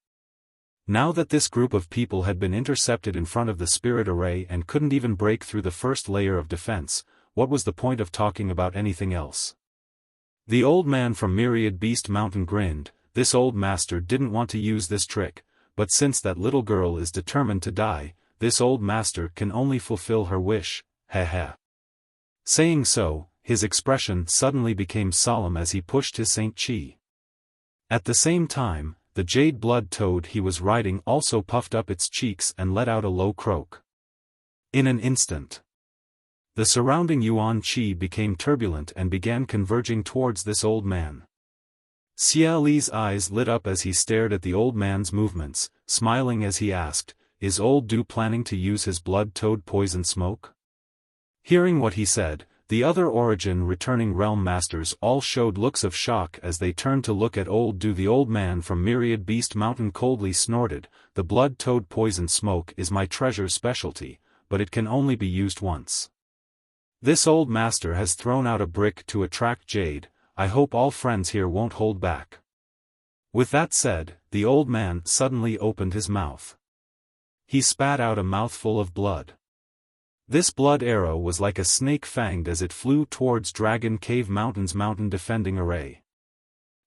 Now that this group of people had been intercepted in front of the spirit array and couldn't even break through the first layer of defense, what was the point of talking about anything else? The old man from Myriad Beast Mountain grinned. This old master didn't want to use this trick, but since that little girl is determined to die, this old master can only fulfill her wish, Saying so, his expression suddenly became solemn as he pushed his Saint Chi. At the same time, the jade blood toad he was riding also puffed up its cheeks and let out a low croak. In an instant, the surrounding Yuan Qi became turbulent and began converging towards this old man. Xia Li's eyes lit up as he stared at the old man's movements, smiling as he asked, "Is old Du planning to use his blood toad poison smoke?" Hearing what he said, the other origin returning realm masters all showed looks of shock as they turned to look at old Du. The old man from Myriad Beast Mountain coldly snorted, "The blood toad poison smoke is my treasure specialty, but it can only be used once. This old master has thrown out a brick to attract jade, I hope all friends here won't hold back." With that said, the old man suddenly opened his mouth. He spat out a mouthful of blood. This blood arrow was like a snake fanged as it flew towards Dragon Cave Mountain's mountain defending array.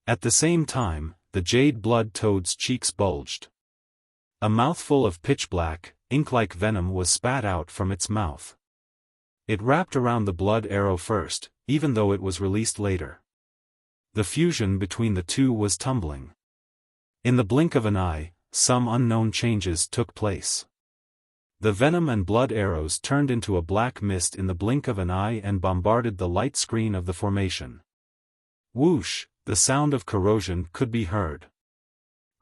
At the same time, the jade blood toad's cheeks bulged. A mouthful of pitch-black, ink-like venom was spat out from its mouth. It wrapped around the blood arrow first, even though it was released later. The fusion between the two was tumbling. In the blink of an eye, some unknown changes took place. The venom and blood arrows turned into a black mist in the blink of an eye and bombarded the light screen of the formation. Whoosh, the sound of corrosion could be heard.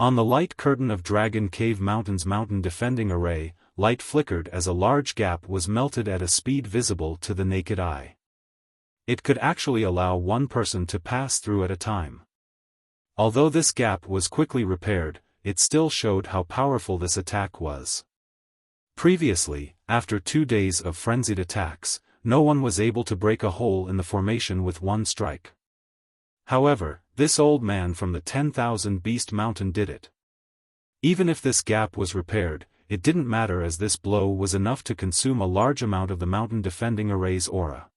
On the light curtain of Dragon Cave Mountain's mountain defending array, light flickered as a large gap was melted at a speed visible to the naked eye. It could actually allow one person to pass through at a time. Although this gap was quickly repaired, it still showed how powerful this attack was. Previously, after 2 days of frenzied attacks, no one was able to break a hole in the formation with one strike. However, this old man from the 10,000 Beast Mountain did it. Even if this gap was repaired, it didn't matter as this blow was enough to consume a large amount of the mountain defending array's aura.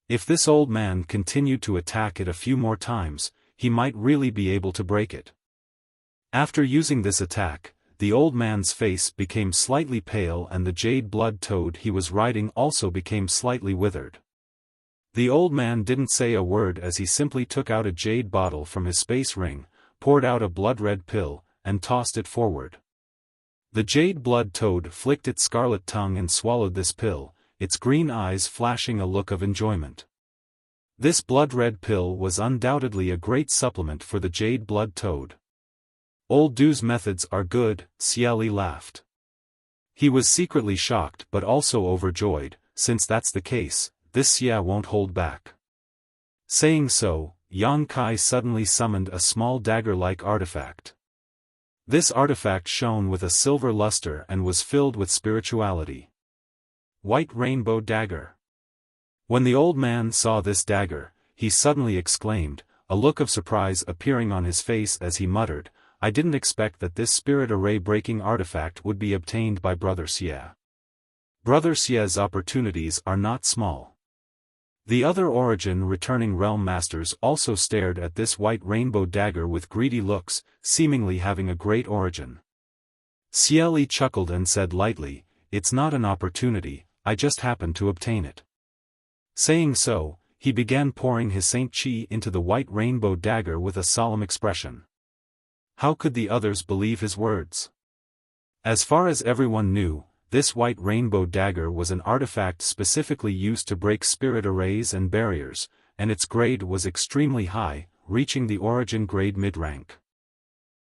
If this old man continued to attack it a few more times, he might really be able to break it. After using this attack, the old man's face became slightly pale and the jade blood toad he was riding also became slightly withered. The old man didn't say a word as he simply took out a jade bottle from his space ring, poured out a blood-red pill, and tossed it forward. The jade blood toad flicked its scarlet tongue and swallowed this pill, its green eyes flashing a look of enjoyment. This blood-red pill was undoubtedly a great supplement for the jade blood toad. Old Du's methods are good, Xiaoli laughed. He was secretly shocked but also overjoyed, since that's the case, this Xia won't hold back. Saying so, Yang Kai suddenly summoned a small dagger-like artifact. This artifact shone with a silver luster and was filled with spirituality. White Rainbow Dagger. When the old man saw this dagger, he suddenly exclaimed, a look of surprise appearing on his face as he muttered, I didn't expect that this spirit array-breaking artifact would be obtained by Brother Xia. Brother Xia's opportunities are not small. The other Origin returning realm masters also stared at this white rainbow dagger with greedy looks, seemingly having a great origin. Xiaoli chuckled and said lightly, it's not an opportunity, I just happened to obtain it. Saying so, he began pouring his Saint Qi into the white rainbow dagger with a solemn expression. How could the others believe his words? As far as everyone knew, this white rainbow dagger was an artifact specifically used to break spirit arrays and barriers, and its grade was extremely high, reaching the Origin grade mid-rank.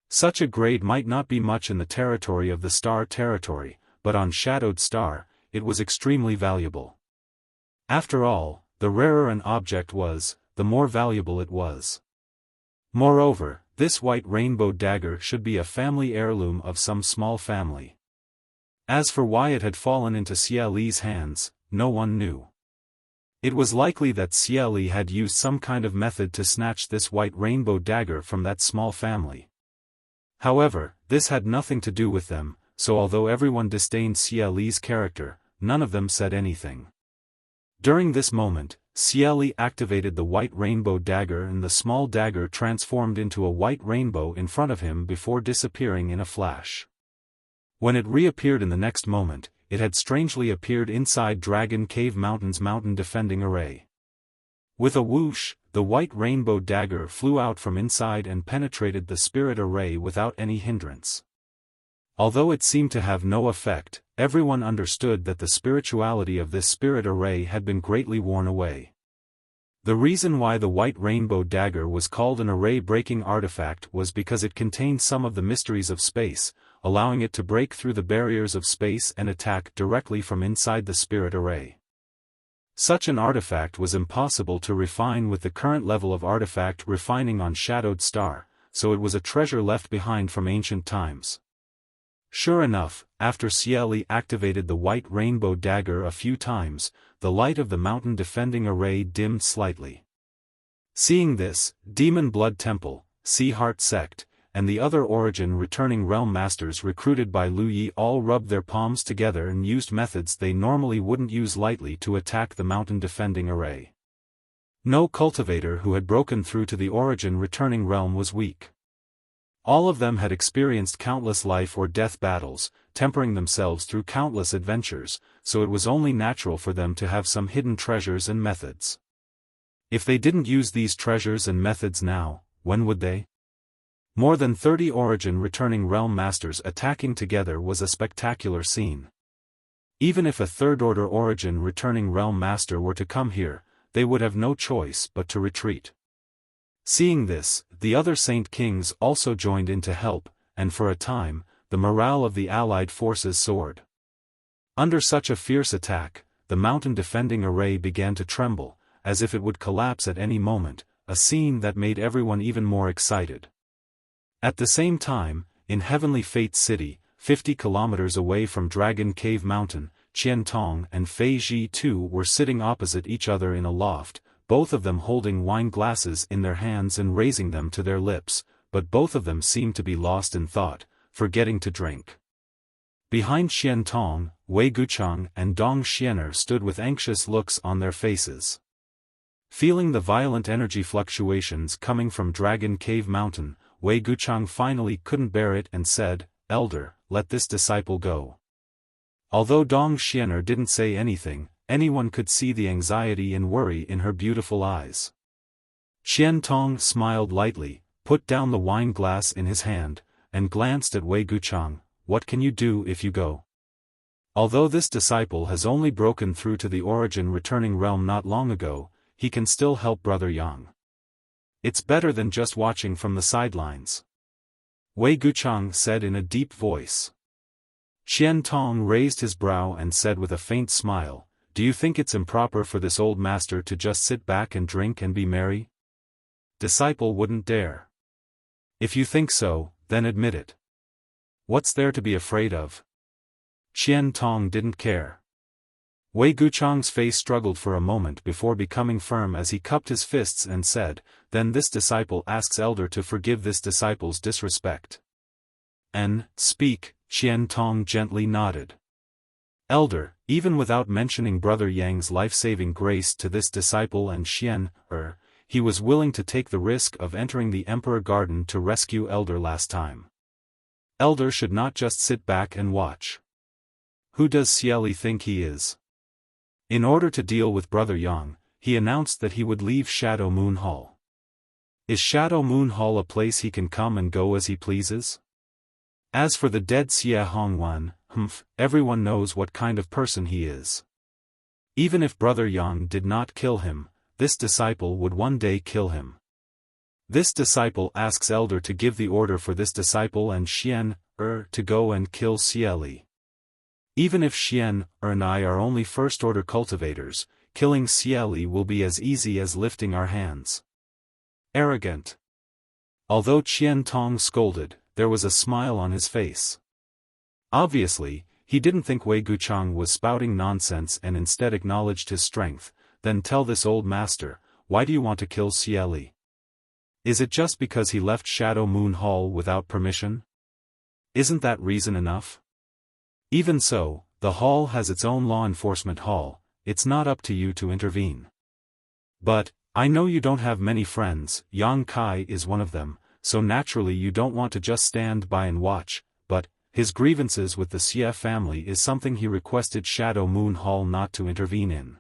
Such a grade might not be much in the territory of the Star Territory, but on Shadowed Star, it was extremely valuable. After all, the rarer an object was, the more valuable it was. Moreover, this white rainbow dagger should be a family heirloom of some small family. As for why it had fallen into Xiaoli's hands, no one knew. It was likely that Xiaoli had used some kind of method to snatch this white rainbow dagger from that small family. However, this had nothing to do with them, so although everyone disdained Xiaoli's character, none of them said anything. During this moment, Xiaoli activated the white rainbow dagger and the small dagger transformed into a white rainbow in front of him before disappearing in a flash. When it reappeared in the next moment, it had strangely appeared inside Dragon Cave Mountain's mountain defending array. With a whoosh, the white rainbow dagger flew out from inside and penetrated the spirit array without any hindrance. Although it seemed to have no effect, everyone understood that the spirituality of this spirit array had been greatly worn away. The reason why the white rainbow dagger was called an array-breaking artifact was because it contained some of the mysteries of space, allowing it to break through the barriers of space and attack directly from inside the spirit array. Such an artifact was impossible to refine with the current level of artifact refining on Shadowed Star, so it was a treasure left behind from ancient times. Sure enough, after Xiaoli activated the white rainbow dagger a few times, the light of the mountain defending array dimmed slightly. Seeing this, Demon Blood Temple, Sea Heart Sect, and the other Origin returning realm masters recruited by Lu Yi all rubbed their palms together and used methods they normally wouldn't use lightly to attack the mountain defending array. No cultivator who had broken through to the Origin returning realm was weak. All of them had experienced countless life or death battles, tempering themselves through countless adventures, so it was only natural for them to have some hidden treasures and methods. If they didn't use these treasures and methods now, when would they? More than 30 Origin returning realm masters attacking together was a spectacular scene. Even if a third-order Origin returning realm master were to come here, they would have no choice but to retreat. Seeing this, the other Saint Kings also joined in to help, and for a time, the morale of the allied forces soared. Under such a fierce attack, the mountain defending array began to tremble, as if it would collapse at any moment, a scene that made everyone even more excited. At the same time, in Heavenly Fate City, 50 kilometers away from Dragon Cave Mountain, Qian Tong and Fei Ji too were sitting opposite each other in a loft, both of them holding wine glasses in their hands and raising them to their lips, but both of them seemed to be lost in thought, forgetting to drink. Behind Qian Tong, Wei Guchang and Dong Xianer stood with anxious looks on their faces. Feeling the violent energy fluctuations coming from Dragon Cave Mountain, Wei Guchang finally couldn't bear it and said, "Elder, let this disciple go." Although Dong Xianer didn't say anything, anyone could see the anxiety and worry in her beautiful eyes. Qian Tong smiled lightly, put down the wine glass in his hand, and glanced at Wei Guchang. "What can you do if you go? Although this disciple has only broken through to the origin returning realm not long ago, he can still help Brother Yang. It's better than just watching from the sidelines," Wei Guchang said in a deep voice. Qian Tong raised his brow and said with a faint smile, "Do you think it's improper for this old master to just sit back and drink and be merry?" Disciple wouldn't dare. "If you think so, then admit it. What's there to be afraid of?" Qian Tong didn't care. Wei Guchang's face struggled for a moment before becoming firm as he cupped his fists and said, "Then this disciple asks Elder to forgive this disciple's disrespect." "And, speak," Qian Tong gently nodded. "Elder, even without mentioning Brother Yang's life-saving grace to this disciple and he was willing to take the risk of entering the Emperor Garden to rescue Elder last time. Elder should not just sit back and watch. Who does Xieli think he is?" In order to deal with Brother Yang, he announced that he would leave Shadow Moon Hall. Is Shadow Moon Hall a place he can come and go as he pleases? As for the dead Xie Hongwan, everyone knows what kind of person he is. Even if Brother Yang did not kill him, this disciple would one day kill him. This disciple asks Elder to give the order for this disciple and Xian to go and kill Xieli. Even if Xian and I are only first-order cultivators, killing Xieli will be as easy as lifting our hands. Arrogant. Although Qian Tong scolded, there was a smile on his face. Obviously, he didn't think Wei Guchang was spouting nonsense and instead acknowledged his strength. "Then tell this old master, why do you want to kill Xieli? Is it just because he left Shadow Moon Hall without permission? Isn't that reason enough? Even so, the hall has its own law enforcement hall, it's not up to you to intervene. But, I know you don't have many friends, Yang Kai is one of them, so naturally you don't want to just stand by and watch, but, his grievances with the Xie family is something he requested Shadow Moon Hall not to intervene in.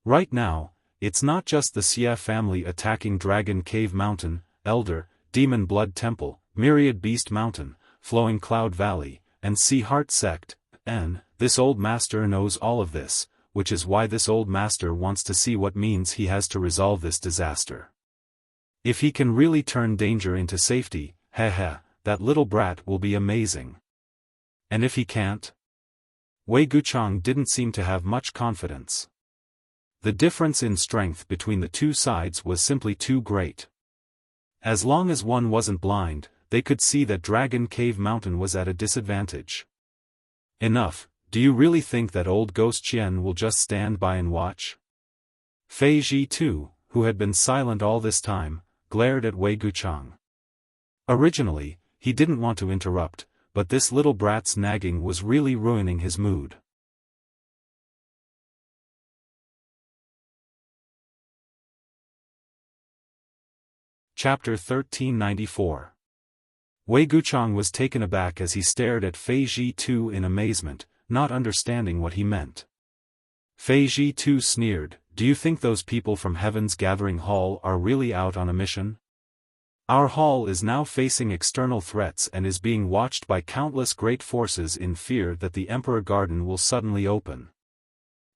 Right now, it's not just the Xie family attacking Dragon Cave Mountain, Elder, Demon Blood Temple, Myriad Beast Mountain, Flowing Cloud Valley, and Sea Heart Sect, and this old master knows all of this, which is why this old master wants to see what means he has to resolve this disaster. If he can really turn danger into safety, that little brat will be amazing. And if he can't? Wei Guchang didn't seem to have much confidence. The difference in strength between the two sides was simply too great. As long as one wasn't blind, they could see that Dragon Cave Mountain was at a disadvantage. Enough, do you really think that old Ghost Qian will just stand by and watch? Fei Ji too, who had been silent all this time, glared at Wei Guchang. Originally, he didn't want to interrupt, but this little brat's nagging was really ruining his mood. Chapter 1394. Wei Guchang was taken aback as he stared at Fei Ji too in amazement, not understanding what he meant. Fei Ji too sneered, "Do you think those people from Heaven's Gathering Hall are really out on a mission? Our hall is now facing external threats and is being watched by countless great forces in fear that the Emperor Garden will suddenly open.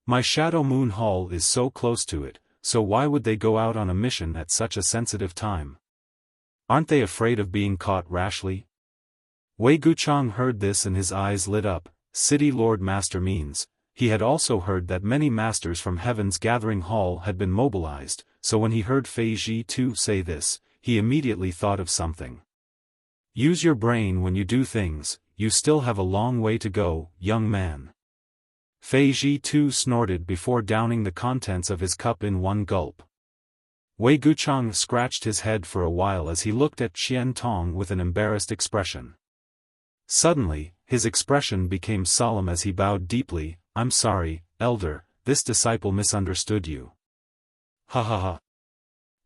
My Shadow Moon Hall is so close to it, so why would they go out on a mission at such a sensitive time? Aren't they afraid of being caught rashly?" Wei Guchang heard this and his eyes lit up, City Lord Master means. He had also heard that many masters from Heaven's Gathering Hall had been mobilized, so when he heard Fei Ji Tu say this, he immediately thought of something. Use your brain when you do things, you still have a long way to go, young man. Fei Ji Tu snorted before downing the contents of his cup in one gulp. Wei Guchang scratched his head for a while as he looked at Qian Tong with an embarrassed expression. Suddenly, his expression became solemn as he bowed deeply. I'm sorry, elder, this disciple misunderstood you. Ha ha ha.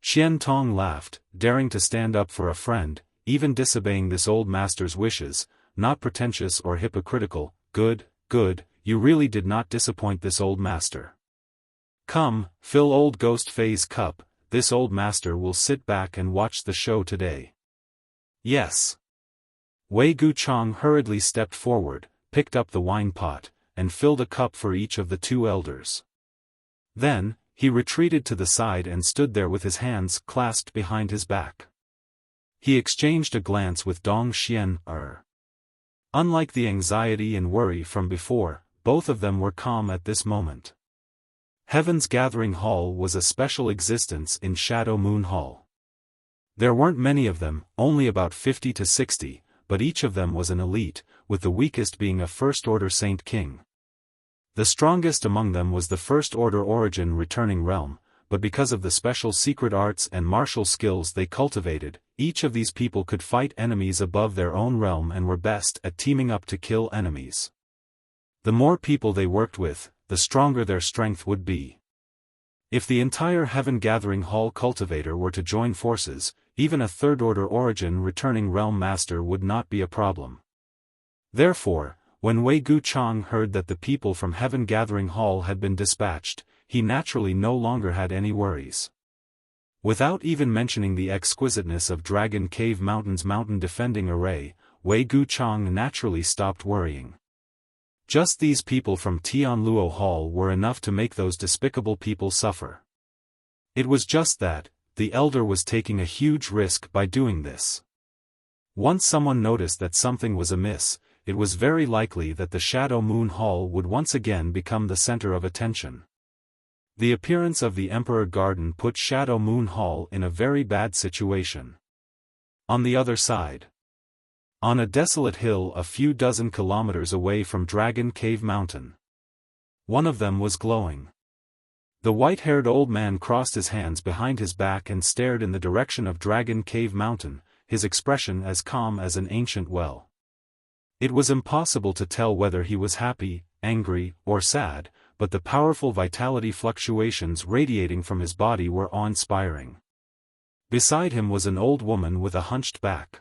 Qian Tong laughed, daring to stand up for a friend, even disobeying this old master's wishes, not pretentious or hypocritical. Good, good, you really did not disappoint this old master. Come, fill old Ghost Fei's cup, this old master will sit back and watch the show today. Yes. Wei Guchang hurriedly stepped forward, picked up the wine pot, and filled a cup for each of the two elders. Then, he retreated to the side and stood there with his hands clasped behind his back. He exchanged a glance with Dong Xian. Unlike the anxiety and worry from before, both of them were calm at this moment. Heaven's Gathering Hall was a special existence in Shadow Moon Hall. There weren't many of them, only about 50 to 60, but each of them was an elite, with the weakest being a First-Order Saint King. The strongest among them was the First-Order Origin Returning Realm, but because of the special secret arts and martial skills they cultivated, each of these people could fight enemies above their own realm and were best at teaming up to kill enemies. The more people they worked with, the stronger their strength would be. If the entire Heaven Gathering Hall cultivator were to join forces, even a Third-Order Origin Returning Realm Master would not be a problem. Therefore, when Wei Guchang heard that the people from Heaven Gathering Hall had been dispatched, he naturally no longer had any worries. Without even mentioning the exquisiteness of Dragon Cave Mountain's mountain defending array, Wei Guchang naturally stopped worrying. Just these people from Tianluo Hall were enough to make those despicable people suffer. It was just that, the elder was taking a huge risk by doing this. Once someone noticed that something was amiss, it was very likely that the Shadow Moon Hall would once again become the center of attention. The appearance of the Emperor Garden put Shadow Moon Hall in a very bad situation. On the other side, on a desolate hill a few dozen kilometers away from Dragon Cave Mountain, one of them was glowing. The white-haired old man crossed his hands behind his back and stared in the direction of Dragon Cave Mountain, his expression as calm as an ancient well. It was impossible to tell whether he was happy, angry, or sad, but the powerful vitality fluctuations radiating from his body were awe-inspiring. Beside him was an old woman with a hunched back.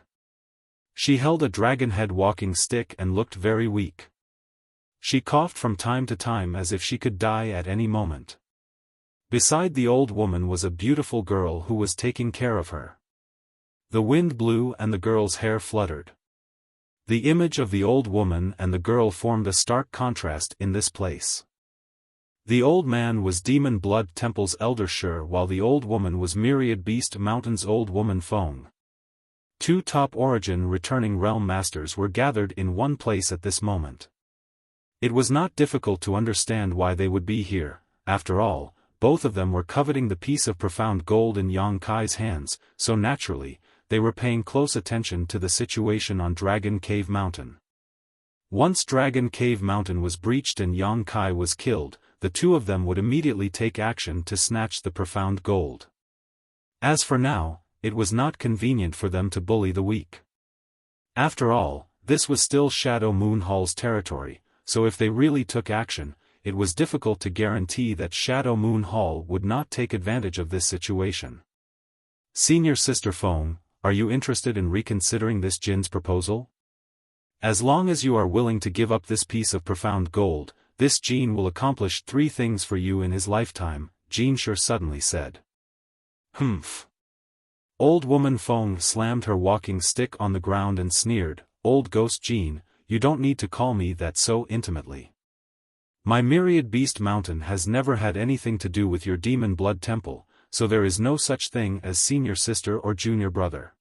She held a dragon-head walking stick and looked very weak. She coughed from time to time as if she could die at any moment. Beside the old woman was a beautiful girl who was taking care of her. The wind blew and the girl's hair fluttered. The image of the old woman and the girl formed a stark contrast in this place. The old man was Demon Blood Temple's Elder Shur while the old woman was Myriad Beast Mountain's Old Woman Feng. Two top Origin Returning Realm Masters were gathered in one place at this moment. It was not difficult to understand why they would be here. After all, both of them were coveting the piece of profound gold in Yang Kai's hands, so naturally, they were paying close attention to the situation on Dragon Cave Mountain. Once Dragon Cave Mountain was breached and Yang Kai was killed, the two of them would immediately take action to snatch the profound gold. As for now, it was not convenient for them to bully the weak. After all, this was still Shadow Moon Hall's territory, so if they really took action, it was difficult to guarantee that Shadow Moon Hall would not take advantage of this situation. Senior Sister Feng, are you interested in reconsidering this Jin's proposal? As long as you are willing to give up this piece of profound gold, this Jin will accomplish 3 things for you in his lifetime, Jin Shur suddenly said. Humph. Old woman Feng slammed her walking stick on the ground and sneered, Old Ghost Jin, you don't need to call me that so intimately. My Myriad Beast Mountain has never had anything to do with your Demon Blood Temple, so there is no such thing as senior sister or junior brother.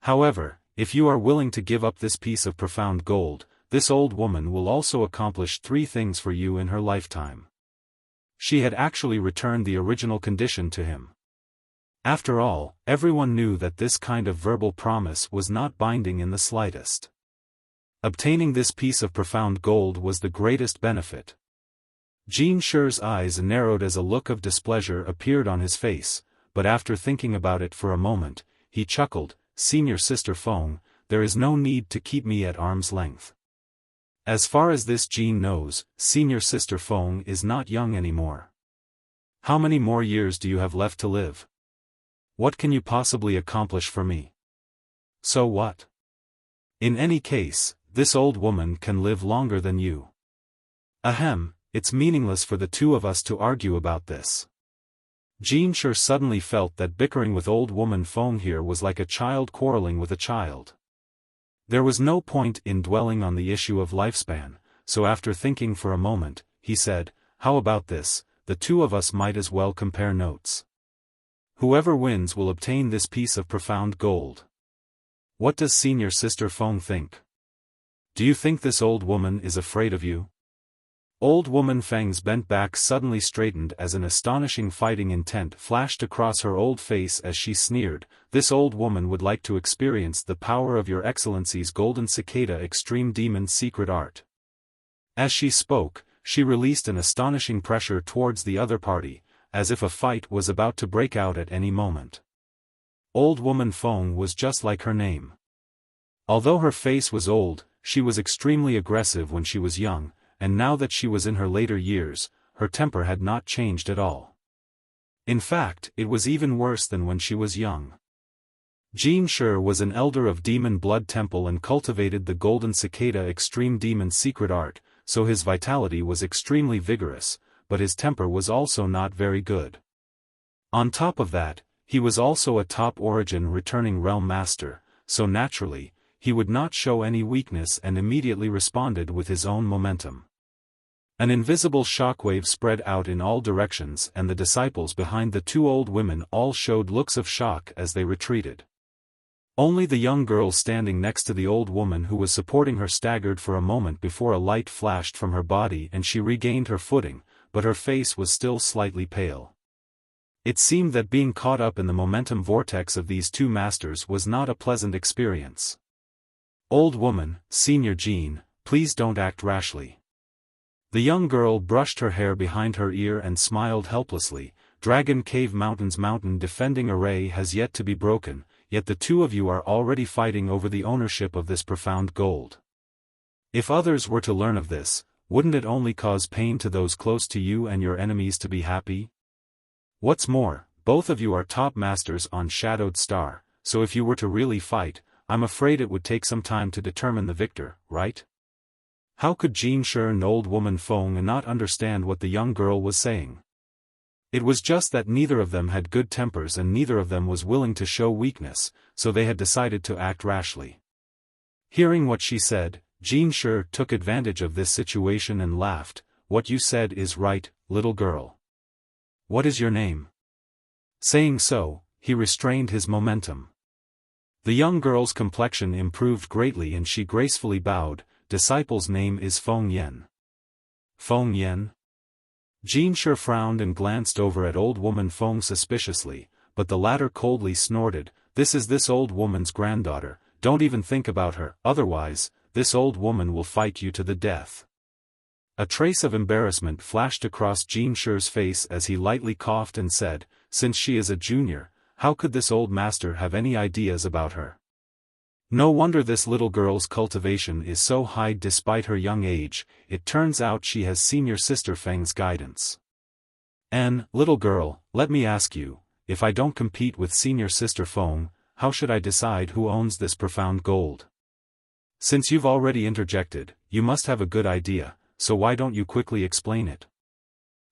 However, if you are willing to give up this piece of profound gold, this old woman will also accomplish 3 things for you in her lifetime. She had actually returned the original condition to him. After all, everyone knew that this kind of verbal promise was not binding in the slightest. Obtaining this piece of profound gold was the greatest benefit. Jin Shi's eyes narrowed as a look of displeasure appeared on his face, but after thinking about it for a moment, he chuckled, "Senior Sister Feng, there is no need to keep me at arm's length. As far as this Jin knows, Senior Sister Feng is not young anymore. How many more years do you have left to live? What can you possibly accomplish for me? So what? In any case, this old woman can live longer than you. Ahem, it's meaningless for the 2 of us to argue about this." Jin Shi suddenly felt that bickering with old woman Feng here was like a child quarreling with a child. There was no point in dwelling on the issue of lifespan, so after thinking for a moment, he said, "How about this, the 2 of us might as well compare notes. Whoever wins will obtain this piece of profound gold. What does Senior Sister Feng think? Do you think this old woman is afraid of you?" Old woman Feng's bent back suddenly straightened as an astonishing fighting intent flashed across her old face as she sneered, "This old woman would like to experience the power of your excellency's golden cicada extreme demon secret art." As she spoke, she released an astonishing pressure towards the other party, as if a fight was about to break out at any moment. Old woman Feng was just like her name. Although her face was old, she was extremely aggressive when she was young, and now that she was in her later years, her temper had not changed at all. In fact, it was even worse than when she was young. Jin Shi was an elder of Demon Blood Temple and cultivated the Golden Cicada Extreme Demon Secret Art, so his vitality was extremely vigorous, but his temper was also not very good. On top of that, he was also a top origin returning realm master, so naturally, he would not show any weakness and immediately responded with his own momentum. An invisible shockwave spread out in all directions and the disciples behind the 2 old women all showed looks of shock as they retreated. Only the young girl standing next to the old woman who was supporting her staggered for a moment before a light flashed from her body and she regained her footing, but her face was still slightly pale. It seemed that being caught up in the momentum vortex of these 2 masters was not a pleasant experience. "Old woman, Senior Jin, please don't act rashly." The young girl brushed her hair behind her ear and smiled helplessly. "Dragon Cave Mountain's mountain defending array has yet to be broken, yet the 2 of you are already fighting over the ownership of this profound gold. If others were to learn of this, wouldn't it only cause pain to those close to you and your enemies to be happy? What's more, both of you are top masters on Shadowed Star, so if you were to really fight, I'm afraid it would take some time to determine the victor, right?" How could Jin Shi and old woman Feng not understand what the young girl was saying? It was just that neither of them had good tempers and neither of them was willing to show weakness, so they had decided to act rashly. Hearing what she said, Jin Shi took advantage of this situation and laughed. "What you said is right, little girl. What is your name?" Saying so, he restrained his momentum. The young girl's complexion improved greatly and she gracefully bowed. "Disciple's name is Feng Yan." "Feng Yan?" Jin Shi frowned and glanced over at old woman Feng suspiciously, but the latter coldly snorted, "This is this old woman's granddaughter, don't even think about her, otherwise, this old woman will fight you to the death." A trace of embarrassment flashed across Jin Shi's face as he lightly coughed and said, "Since she is a junior, how could this old master have any ideas about her? No wonder this little girl's cultivation is so high despite her young age, it turns out she has Senior Sister Feng's guidance. And, little girl, let me ask you, if I don't compete with Senior Sister Feng, how should I decide who owns this profound gold? Since you've already interjected, you must have a good idea, so why don't you quickly explain it?"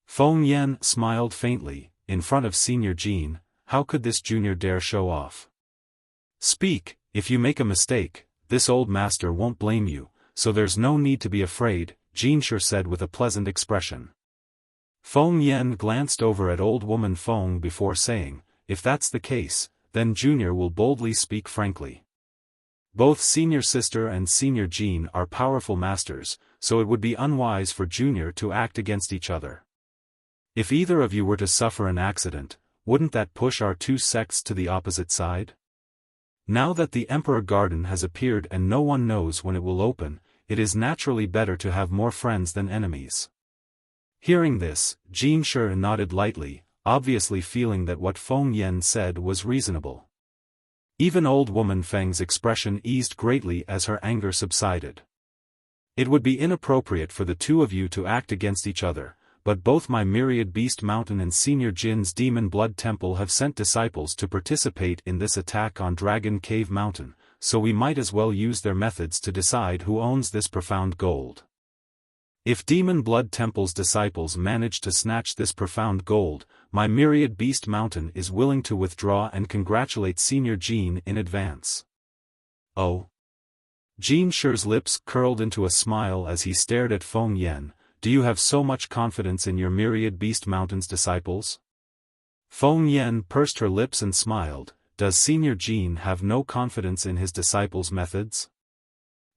Feng Yan smiled faintly. In front of Senior Jin, how could this junior dare show off? "Speak. If you make a mistake, this old master won't blame you, so there's no need to be afraid," Jin Shi said with a pleasant expression. Feng Yan glanced over at old woman Feng before saying, "If that's the case, then Junior will boldly speak frankly." Both Senior Sister and Senior Jean are powerful masters, so it would be unwise for Junior to act against each other. If either of you were to suffer an accident, wouldn't that push our two sects to the opposite side? Now that the Emperor Garden has appeared and no one knows when it will open, it is naturally better to have more friends than enemies. Hearing this, Jean Shi nodded lightly, obviously feeling that what Feng Yan said was reasonable. Even old woman Feng's expression eased greatly as her anger subsided. It would be inappropriate for the two of you to act against each other, but both my Myriad Beast Mountain and Senior Jin's Demon Blood Temple have sent disciples to participate in this attack on Dragon Cave Mountain, so we might as well use their methods to decide who owns this profound gold. If Demon Blood Temple's disciples manage to snatch this profound gold, my Myriad Beast Mountain is willing to withdraw and congratulate Senior Jean in advance. Oh. Jean Shi's lips curled into a smile as he stared at Feng Yan. Do you have so much confidence in your Myriad Beast Mountain's disciples? Feng Yan pursed her lips and smiled. Does Senior Jean have no confidence in his disciples' methods?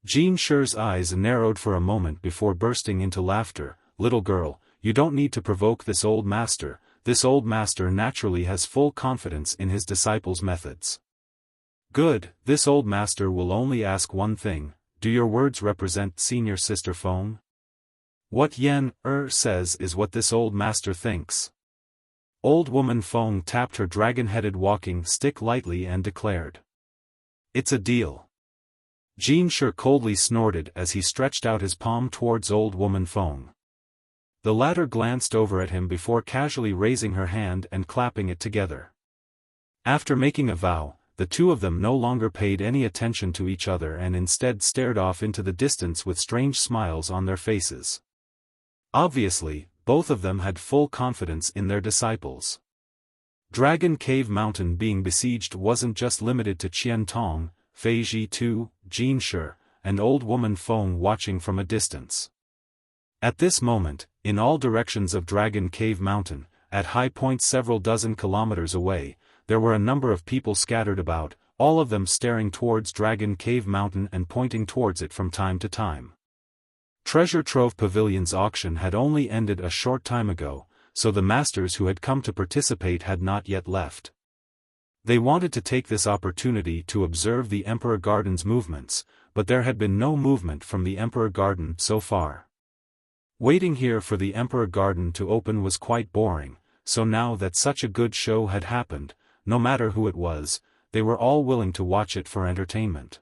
Jean Shi's eyes narrowed for a moment before bursting into laughter. Little girl, you don't need to provoke this old master. This old master naturally has full confidence in his disciples' methods. Good, this old master will only ask one thing. Do your words represent Senior Sister Feng? What Yan says is what this old master thinks. Old woman Feng tapped her dragon-headed walking stick lightly and declared. It's a deal. Jean Shi coldly snorted as he stretched out his palm towards old woman Feng. The latter glanced over at him before casually raising her hand and clapping it together. After making a vow, the two of them no longer paid any attention to each other and instead stared off into the distance with strange smiles on their faces. Obviously, both of them had full confidence in their disciples. Dragon Cave Mountain being besieged wasn't just limited to Qian Tong, Fei Ji Tu, Jean Shi, and old woman Feng watching from a distance. At this moment, in all directions of Dragon Cave Mountain, at high points several dozen kilometers away, there were a number of people scattered about, all of them staring towards Dragon Cave Mountain and pointing towards it from time to time. Treasure Trove Pavilion's auction had only ended a short time ago, so the masters who had come to participate had not yet left. They wanted to take this opportunity to observe the Emperor Garden's movements, but there had been no movement from the Emperor Garden so far. Waiting here for the Emperor Garden to open was quite boring, so now that such a good show had happened, no matter who it was, they were all willing to watch it for entertainment.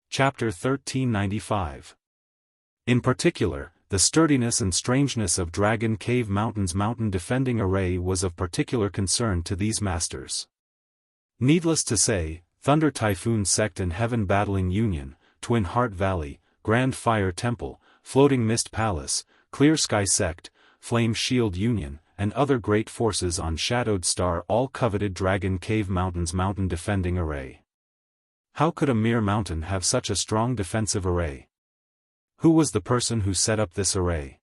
Chapter 1395. In particular, the sturdiness and strangeness of Dragon Cave Mountain's mountain defending array was of particular concern to these masters. Needless to say, Thunder Typhoon Sect and Heaven Battling Union, Twin Heart Valley, Grand Fire Temple, Floating Mist Palace, Clear Sky Sect, Flame Shield Union, and other great forces on Shadowed Star all coveted Dragon Cave Mountain's mountain defending array. How could a mere mountain have such a strong defensive array? Who was the person who set up this array?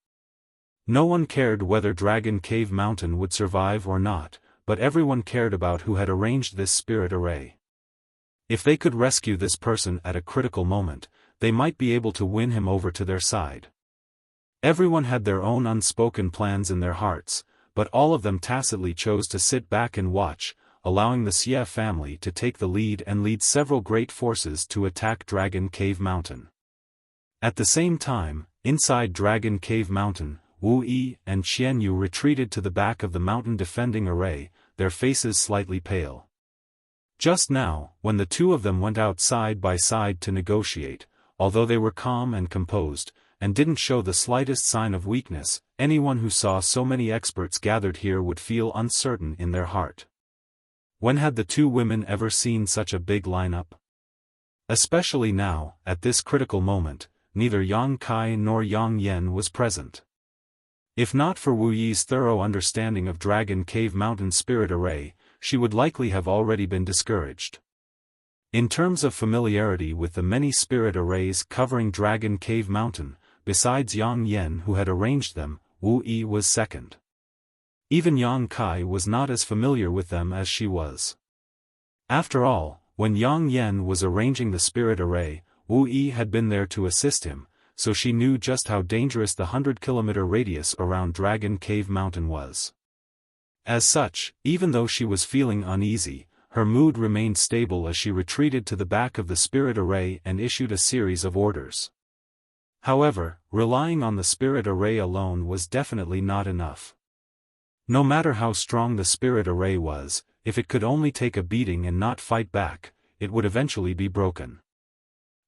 No one cared whether Dragon Cave Mountain would survive or not, but everyone cared about who had arranged this spirit array. If they could rescue this person at a critical moment, they might be able to win him over to their side. Everyone had their own unspoken plans in their hearts, but all of them tacitly chose to sit back and watch, allowing the Xie family to take the lead and lead several great forces to attack Dragon Cave Mountain. At the same time, inside Dragon Cave Mountain, Wu Yi and Qian Yu retreated to the back of the mountain defending array, their faces slightly pale. Just now, when the two of them went out side by side to negotiate, although they were calm and composed, and didn't show the slightest sign of weakness, anyone who saw so many experts gathered here would feel uncertain in their heart. When had the two women ever seen such a big lineup? Especially now, at this critical moment, neither Yang Kai nor Yang Yen was present. If not for Wu Yi's thorough understanding of Dragon Cave Mountain's spirit array, she would likely have already been discouraged. In terms of familiarity with the many spirit arrays covering Dragon Cave Mountain, besides Yang Yen who had arranged them, Wu Yi was second. Even Yang Kai was not as familiar with them as she was. After all, when Yang Yen was arranging the spirit array, Wu Yi had been there to assist him, so she knew just how dangerous the 100-kilometer radius around Dragon Cave Mountain was. As such, even though she was feeling uneasy, her mood remained stable as she retreated to the back of the spirit array and issued a series of orders. However, relying on the spirit array alone was definitely not enough. No matter how strong the spirit array was, if it could only take a beating and not fight back, it would eventually be broken.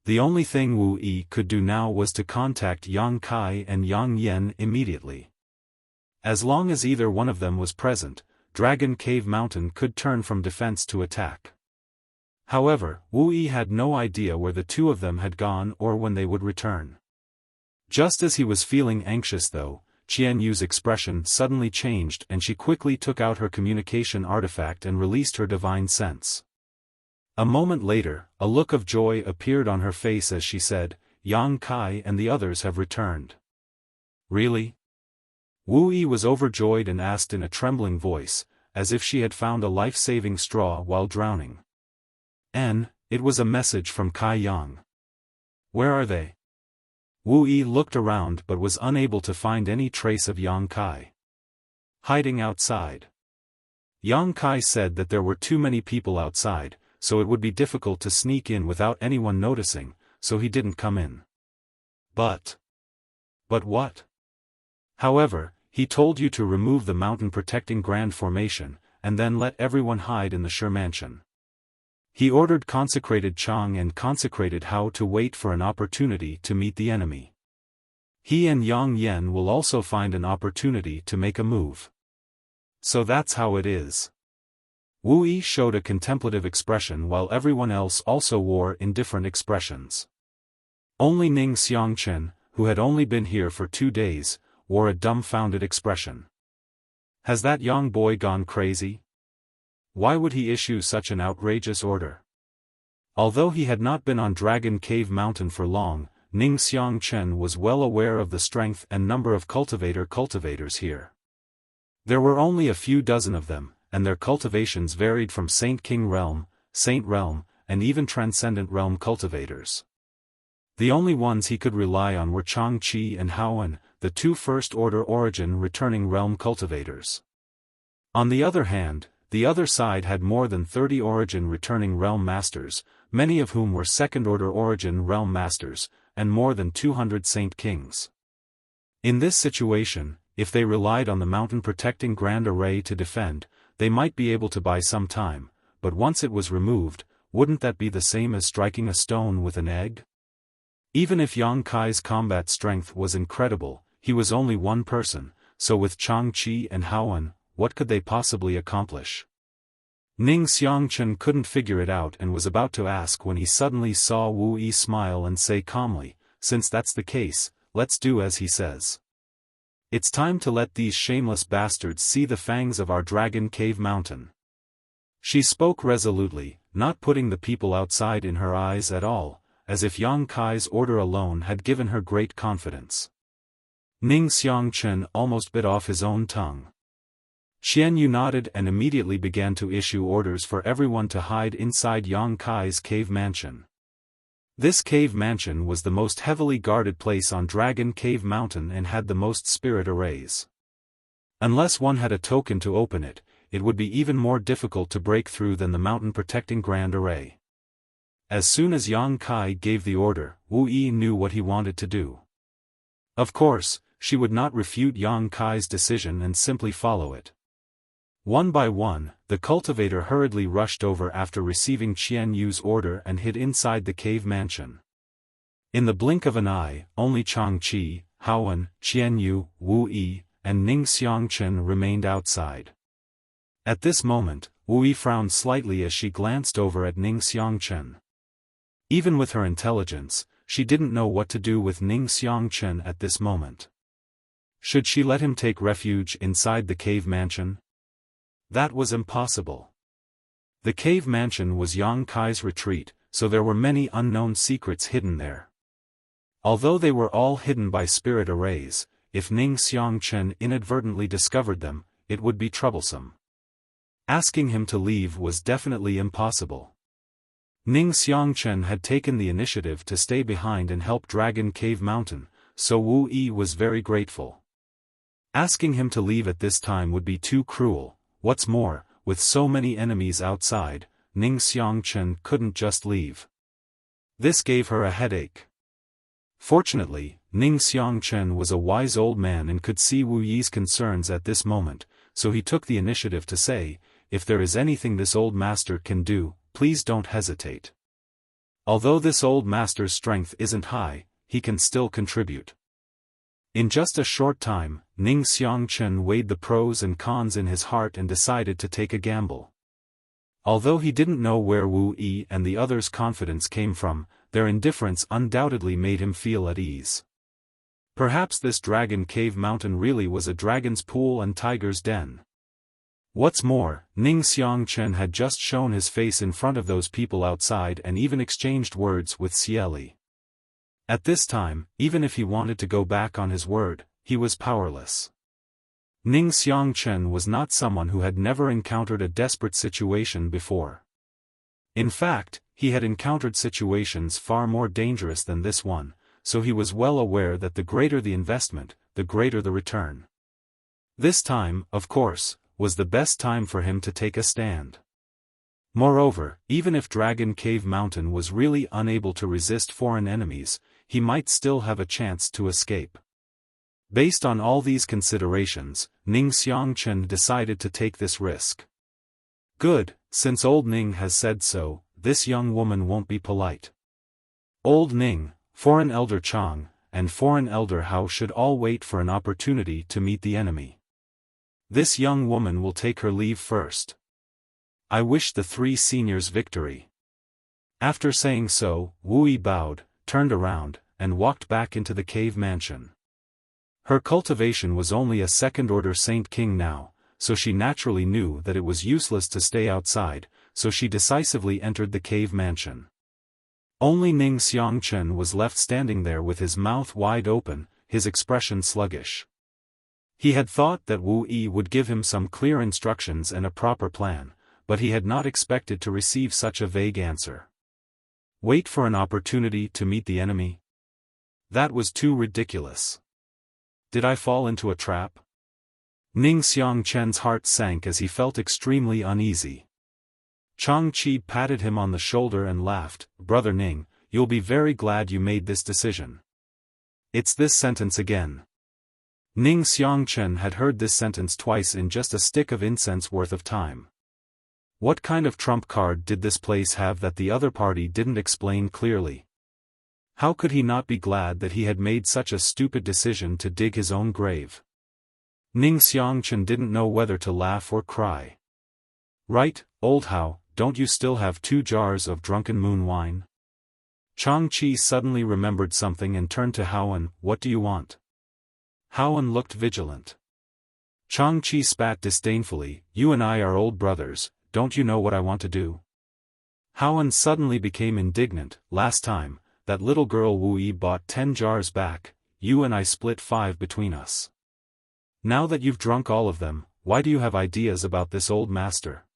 The only thing Wu Yi could do now was to contact Yang Kai and Yang Yen immediately. As long as either one of them was present, Dragon Cave Mountain could turn from defense to attack. However, Wu Yi had no idea where the two of them had gone or when they would return. Just as he was feeling anxious though, Qian Yu's expression suddenly changed and she quickly took out her communication artifact and released her divine sense. A moment later, a look of joy appeared on her face as she said, "Yang Kai and the others have returned." "Really?" Wu Yi was overjoyed and asked in a trembling voice, as if she had found a life-saving straw while drowning. It was a message from Kai Yang. "Where are they?" Wu Yi looked around but was unable to find any trace of Yang Kai. "Hiding outside." Yang Kai said that there were too many people outside, so it would be difficult to sneak in without anyone noticing, so he didn't come in. But what? However, he told you to remove the mountain-protecting Grand Formation, and then let everyone hide in the Shi Mansion. He ordered consecrated Chang and consecrated Hao to wait for an opportunity to meet the enemy. He and Yang Yen will also find an opportunity to make a move. So that's how it is. Wu Yi showed a contemplative expression while everyone else also wore indifferent expressions. Only Ning Xiangchen, who had only been here for 2 days, wore a dumbfounded expression. Has that young boy gone crazy? Why would he issue such an outrageous order? Although he had not been on Dragon Cave Mountain for long, Ning Xiangchen was well aware of the strength and number of cultivators here. There were only a few dozen of them, and their cultivations varied from Saint King Realm, Saint Realm, and even Transcendent Realm cultivators. The only ones he could rely on were Changqi and Haoan, the 2 first-order origin returning realm cultivators. On the other hand, the other side had more than 30 origin returning realm masters, many of whom were second-order origin realm masters, and more than 200 Saint Kings. In this situation, if they relied on the mountain-protecting Grand Array to defend, they might be able to buy some time, but once it was removed, wouldn't that be the same as striking a stone with an egg? Even if Yang Kai's combat strength was incredible, he was only one person, so with Changqi and Haoan, what could they possibly accomplish? Ning Xiangchen couldn't figure it out and was about to ask when he suddenly saw Wu Yi smile and say calmly, "Since that's the case, let's do as he says. It's time to let these shameless bastards see the fangs of our Dragon Cave Mountain." She spoke resolutely, not putting the people outside in her eyes at all, as if Yang Kai's order alone had given her great confidence. Ning Xiangchen almost bit off his own tongue. Qian Yu nodded and immediately began to issue orders for everyone to hide inside Yang Kai's cave mansion. This cave mansion was the most heavily guarded place on Dragon Cave Mountain and had the most spirit arrays. Unless one had a token to open it, it would be even more difficult to break through than the mountain-protecting Grand Array. As soon as Yang Kai gave the order, Wu Yi knew what he wanted to do. Of course, she would not refute Yang Kai's decision and simply follow it. One by one, the cultivator hurriedly rushed over after receiving Qian Yu's order and hid inside the cave mansion. In the blink of an eye, only Changqi, Haoan, Qian Yu, Wu Yi, and Ning Xiangchen remained outside. At this moment, Wu Yi frowned slightly as she glanced over at Ning Xiangchen. Even with her intelligence, she didn't know what to do with Ning Xiangchen at this moment. Should she let him take refuge inside the cave mansion? That was impossible. The cave mansion was Yang Kai's retreat, so there were many unknown secrets hidden there. Although they were all hidden by spirit arrays, if Ning Xiangchen inadvertently discovered them, it would be troublesome. Asking him to leave was definitely impossible. Ning Xiangchen had taken the initiative to stay behind and help Dragon Cave Mountain, so Wu Yi was very grateful. Asking him to leave at this time would be too cruel. What's more, with so many enemies outside, Ning Xiangchen couldn't just leave. This gave her a headache. Fortunately, Ning Xiangchen was a wise old man and could see Wu Yi's concerns at this moment, so he took the initiative to say, "If there is anything this old master can do, please don't hesitate. Although this old master's strength isn't high, he can still contribute." In just a short time, Ning Xiangchen weighed the pros and cons in his heart and decided to take a gamble. Although he didn't know where Wu Yi and the others' confidence came from, their indifference undoubtedly made him feel at ease. Perhaps this Dragon Cave Mountain really was a dragon's pool and tiger's den. What's more, Ning Xiangchen had just shown his face in front of those people outside and even exchanged words with Cieli. At this time, even if he wanted to go back on his word, he was powerless. Ning Xiangchen was not someone who had never encountered a desperate situation before. In fact, he had encountered situations far more dangerous than this one, so he was well aware that the greater the investment, the greater the return. This time, of course, was the best time for him to take a stand. Moreover, even if Dragon Cave Mountain was really unable to resist foreign enemies, he might still have a chance to escape. Based on all these considerations, Ning Xiangchen decided to take this risk. Good, since old Ning has said so, this young woman won't be polite. Old Ning, foreign elder Chang, and foreign elder Hao should all wait for an opportunity to meet the enemy. This young woman will take her leave first. I wish the three seniors victory. After saying so, Wu Yi bowed, turned around, and walked back into the cave mansion. Her cultivation was only a second-order Saint King now, so she naturally knew that it was useless to stay outside, so she decisively entered the cave mansion. Only Ning Xiangchen was left standing there with his mouth wide open, his expression sluggish. He had thought that Wu Yi would give him some clear instructions and a proper plan, but he had not expected to receive such a vague answer. Wait for an opportunity to meet the enemy? That was too ridiculous. Did I fall into a trap? Ning Xiangchen's heart sank as he felt extremely uneasy. Chang Qi patted him on the shoulder and laughed, "Brother Ning, you'll be very glad you made this decision." It's this sentence again. Ning Xiangchen had heard this sentence twice in just a stick of incense worth of time. What kind of trump card did this place have that the other party didn't explain clearly? How could he not be glad that he had made such a stupid decision to dig his own grave? Ning Xiangchen didn't know whether to laugh or cry. "Right, old Hao, don't you still have 2 jars of drunken moon wine?" Chang Qi suddenly remembered something and turned to Haoan. "What do you want?" Haoan looked vigilant. Chang Qi spat disdainfully, "You and I are old brothers, don't you know what I want to do?" Haoan suddenly became indignant. "Last time, that little girl Wu Yi bought 10 jars back, you and I split 5 between us. Now that you've drunk all of them, why do you have ideas about this old master?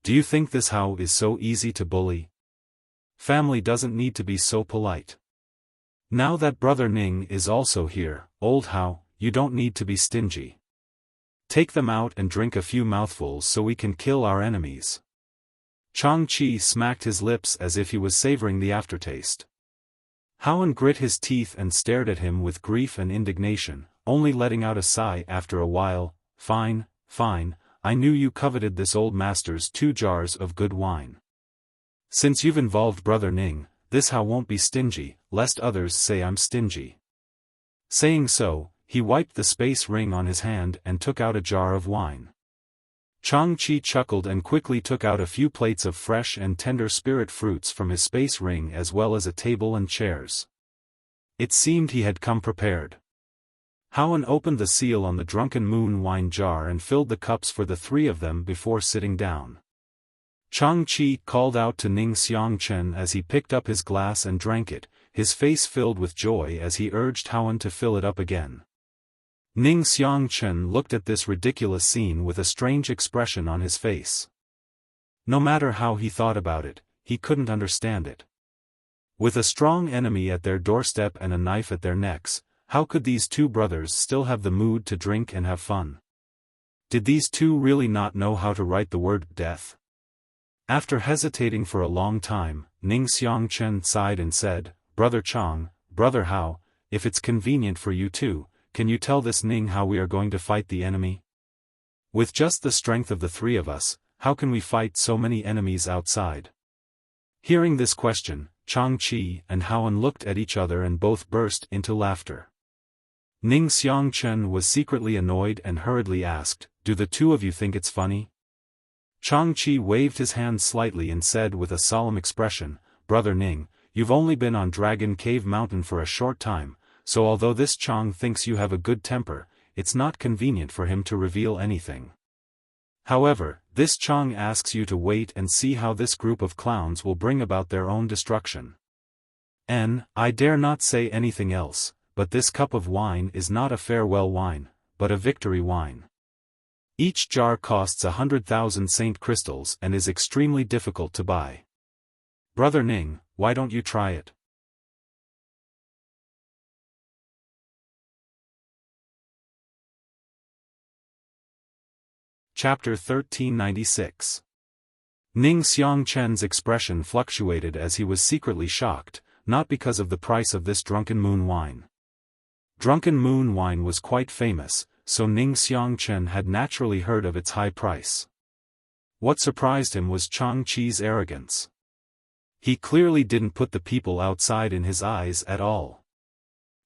Do you think this Hao is so easy to bully? Family doesn't need to be so polite. Now that brother Ning is also here, old Hao, you don't need to be stingy. Take them out and drink a few mouthfuls so we can kill our enemies." Chang Qi smacked his lips as if he was savoring the aftertaste. Haoan grit his teeth and stared at him with grief and indignation, only letting out a sigh after a while. Fine, fine, I knew you coveted this old master's 2 jars of good wine. Since you've involved brother Ning, this Hao won't be stingy, lest others say I'm stingy." Saying so, he wiped the space ring on his hand and took out a jar of wine. Chang Qi chuckled and quickly took out a few plates of fresh and tender spirit fruits from his space ring as well as a table and chairs. It seemed he had come prepared. Haoan opened the seal on the drunken moon wine jar and filled the cups for the 3 of them before sitting down. Chang Qi called out to Ning Xiangchen as he picked up his glass and drank it, his face filled with joy as he urged Haoan to fill it up again. Ning Xiangchen looked at this ridiculous scene with a strange expression on his face. No matter how he thought about it, he couldn't understand it. With a strong enemy at their doorstep and a knife at their necks, how could these two brothers still have the mood to drink and have fun? Did these two really not know how to write the word death? After hesitating for a long time, Ning Xiangchen sighed and said, "Brother Chang, Brother Hao, if it's convenient for you two, can you tell this Ning how we are going to fight the enemy? With just the strength of the three of us, how can we fight so many enemies outside?" Hearing this question, Chang Qi and Haoan looked at each other and both burst into laughter. Ning Xiangchen was secretly annoyed and hurriedly asked, "Do the two of you think it's funny?" Chang Qi waved his hand slightly and said with a solemn expression, "Brother Ning, you've only been on Dragon Cave Mountain for a short time, so although this Chang thinks you have a good temper, it's not convenient for him to reveal anything. However, this Chang asks you to wait and see how this group of clowns will bring about their own destruction. I dare not say anything else, but this cup of wine is not a farewell wine, but a victory wine. Each jar costs 100,000 saint crystals and is extremely difficult to buy. Brother Ning, why don't you try it?" Chapter 1396. Ning Xiangchen's expression fluctuated as he was secretly shocked, not because of the price of this drunken moon wine. Drunken moon wine was quite famous, so Ning Xiangchen had naturally heard of its high price. What surprised him was Chang Qi's arrogance. He clearly didn't put the people outside in his eyes at all.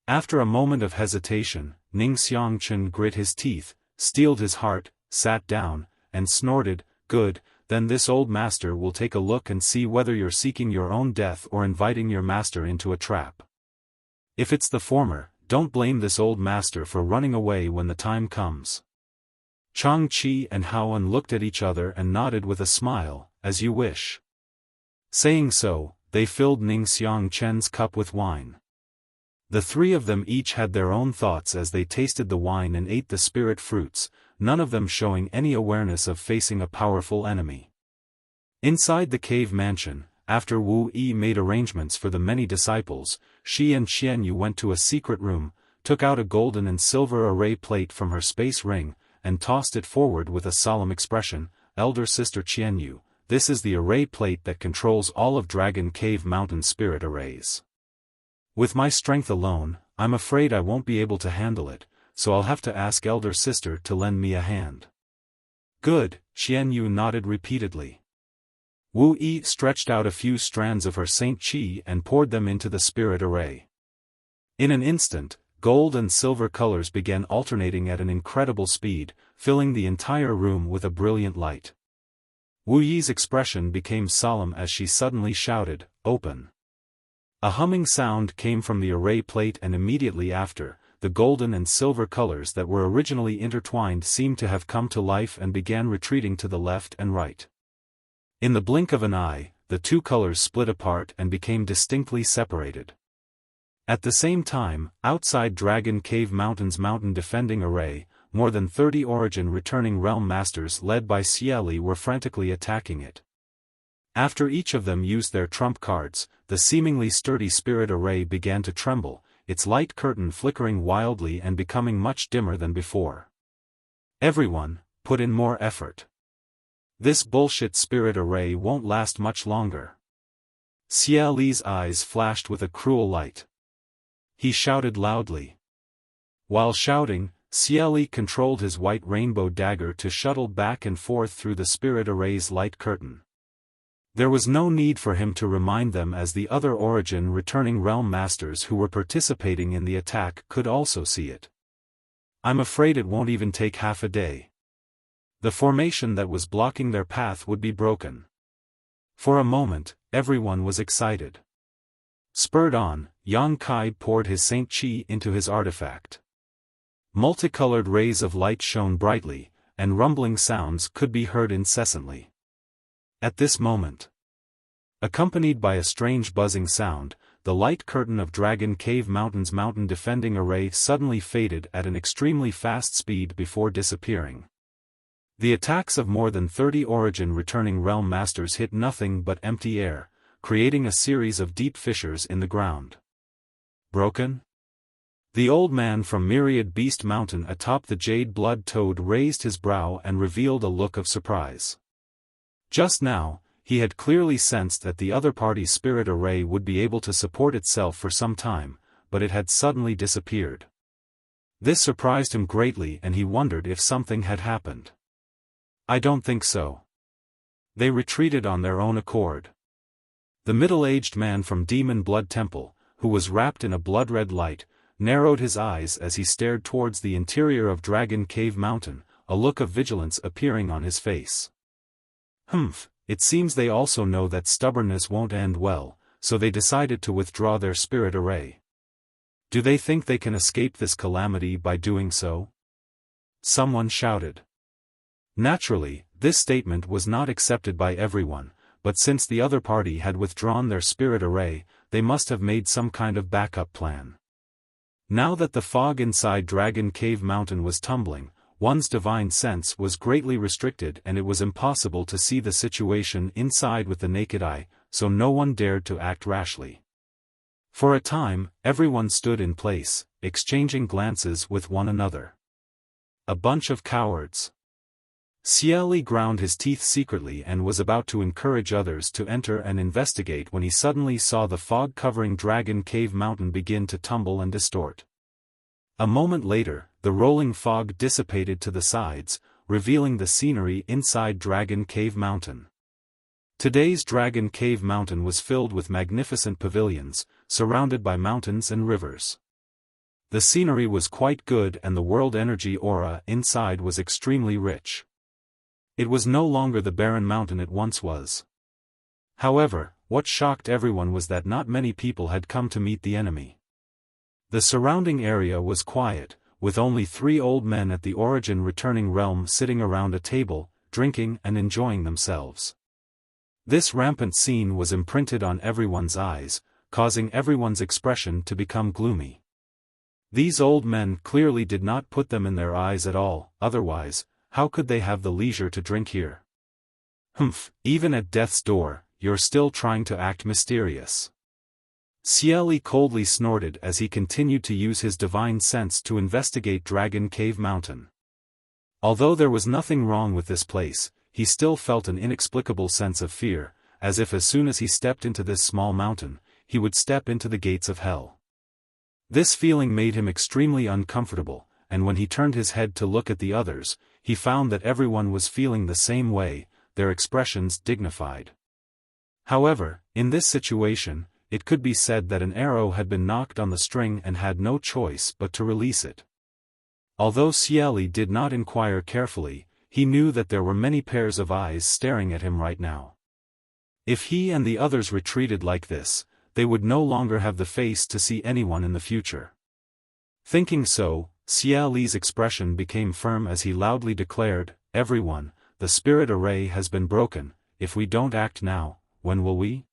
After a moment of hesitation, Ning Xiangchen grit his teeth, steeled his heart, sat down, and snorted, "Good, then this old master will take a look and see whether you're seeking your own death or inviting your master into a trap. If it's the former, don't blame this old master for running away when the time comes." Chang Qi and Haoan looked at each other and nodded with a smile, "As you wish." Saying so, they filled Ning Xiangchen's cup with wine. The three of them each had their own thoughts as they tasted the wine and ate the spirit fruits, none of them showing any awareness of facing a powerful enemy. Inside the cave mansion, after Wu Yi made arrangements for the many disciples, she and Xianyu went to a secret room, took out a golden and silver array plate from her space ring, and tossed it forward with a solemn expression, "Elder sister Xianyu, this is the array plate that controls all of Dragon Cave Mountain spirit arrays. With my strength alone, I'm afraid I won't be able to handle it, so I'll have to ask elder sister to lend me a hand." "Good," Xianyu nodded repeatedly. Wu Yi stretched out a few strands of her Saint Qi and poured them into the spirit array. In an instant, gold and silver colors began alternating at an incredible speed, filling the entire room with a brilliant light. Wu Yi's expression became solemn as she suddenly shouted, "Open." A humming sound came from the array plate and immediately after, the golden and silver colors that were originally intertwined seemed to have come to life and began retreating to the left and right. In the blink of an eye, the two colors split apart and became distinctly separated. At the same time, outside Dragon Cave Mountain's mountain defending array, more than 30 Origin returning realm masters led by Xie Li were frantically attacking it. After each of them used their trump cards, the seemingly sturdy spirit array began to tremble, its light curtain flickering wildly and becoming much dimmer than before. "Everyone, put in more effort. This bullshit spirit array won't last much longer." Xie Li's eyes flashed with a cruel light. He shouted loudly. While shouting, Xie Li controlled his white rainbow dagger to shuttle back and forth through the spirit array's light curtain. There was no need for him to remind them as the other Origin returning realm masters who were participating in the attack could also see it. "I'm afraid it won't even take half a day. The formation that was blocking their path would be broken." For a moment, everyone was excited. Spurred on, Yang Kai poured his Saint Qi into his artifact. Multicolored rays of light shone brightly, and rumbling sounds could be heard incessantly. At this moment, accompanied by a strange buzzing sound, the light curtain of Dragon Cave Mountain's mountain defending array suddenly faded at an extremely fast speed before disappearing. The attacks of more than 30 Origin returning Realm Masters hit nothing but empty air, creating a series of deep fissures in the ground. Broken? The old man from Myriad Beast Mountain atop the Jade Blood Toad raised his brow and revealed a look of surprise. Just now, he had clearly sensed that the other party's spirit array would be able to support itself for some time, but it had suddenly disappeared. This surprised him greatly and he wondered if something had happened. I don't think so. They retreated on their own accord. The middle-aged man from Demon Blood Temple, who was wrapped in a blood-red light, narrowed his eyes as he stared towards the interior of Dragon Cave Mountain, a look of vigilance appearing on his face. It seems they also know that stubbornness won't end well, so they decided to withdraw their spirit array. Do they think they can escape this calamity by doing so? Someone shouted. Naturally, this statement was not accepted by everyone, but since the other party had withdrawn their spirit array, they must have made some kind of backup plan. Now that the fog inside Dragon Cave Mountain was tumbling, one's divine sense was greatly restricted and it was impossible to see the situation inside with the naked eye, so no one dared to act rashly. For a time, everyone stood in place, exchanging glances with one another. A bunch of cowards. Xiaoli ground his teeth secretly and was about to encourage others to enter and investigate when he suddenly saw the fog covering Dragon Cave Mountain begin to tumble and distort. A moment later, the rolling fog dissipated to the sides, revealing the scenery inside Dragon Cave Mountain. Today's Dragon Cave Mountain was filled with magnificent pavilions, surrounded by mountains and rivers. The scenery was quite good and the world energy aura inside was extremely rich. It was no longer the barren mountain it once was. However, what shocked everyone was that not many people had come to meet the enemy. The surrounding area was quiet, with only 3 old men at the Origin returning realm sitting around a table, drinking and enjoying themselves. This rampant scene was imprinted on everyone's eyes, causing everyone's expression to become gloomy. These old men clearly did not put them in their eyes at all, otherwise, how could they have the leisure to drink here? Even at death's door, you're still trying to act mysterious. Xiaoli coldly snorted as he continued to use his divine sense to investigate Dragon Cave Mountain. Although there was nothing wrong with this place, he still felt an inexplicable sense of fear, as if as soon as he stepped into this small mountain, he would step into the gates of hell. This feeling made him extremely uncomfortable, and when he turned his head to look at the others, he found that everyone was feeling the same way, their expressions dignified. However, in this situation, it could be said that an arrow had been knocked on the string and had no choice but to release it. Although Xiaoli did not inquire carefully, he knew that there were many pairs of eyes staring at him right now. If he and the others retreated like this, they would no longer have the face to see anyone in the future. Thinking so, Xiaoli's expression became firm as he loudly declared, "Everyone, the spirit array has been broken. If we don't act now, when will we?"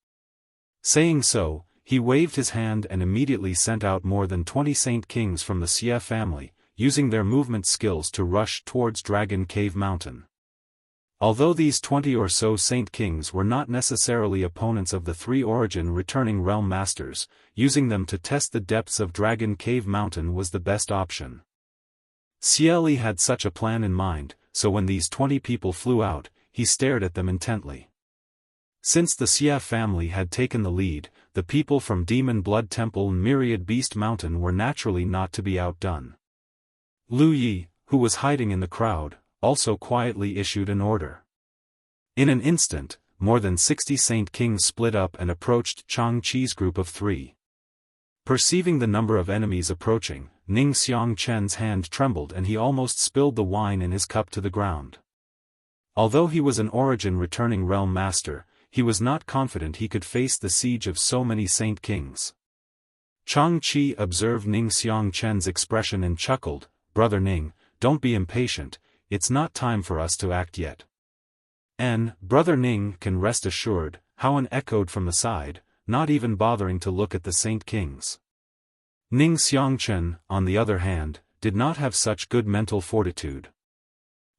Saying so, he waved his hand and immediately sent out more than 20 Saint Kings from the Xia family, using their movement skills to rush towards Dragon Cave Mountain. Although these 20 or so Saint Kings were not necessarily opponents of the 3 Origin returning Realm Masters, using them to test the depths of Dragon Cave Mountain was the best option. Xiaoli had such a plan in mind, so when these 20 people flew out, he stared at them intently. Since the Xia family had taken the lead, the people from Demon Blood Temple and Myriad Beast Mountain were naturally not to be outdone. Lu Yi, who was hiding in the crowd, also quietly issued an order. In an instant, more than 60 Saint Kings split up and approached Chang Chi's group of 3. Perceiving the number of enemies approaching, Ning Xiangchen's hand trembled and he almost spilled the wine in his cup to the ground. Although he was an Origin returning Realm Master, he was not confident he could face the siege of so many Saint Kings. Chang Chi observed Ning Xiangchen's expression and chuckled, "Brother Ning, don't be impatient, it's not time for us to act yet." "And, Brother Ning can rest assured," Howen echoed from the side, not even bothering to look at the Saint Kings. Ning Xiangchen, on the other hand, did not have such good mental fortitude.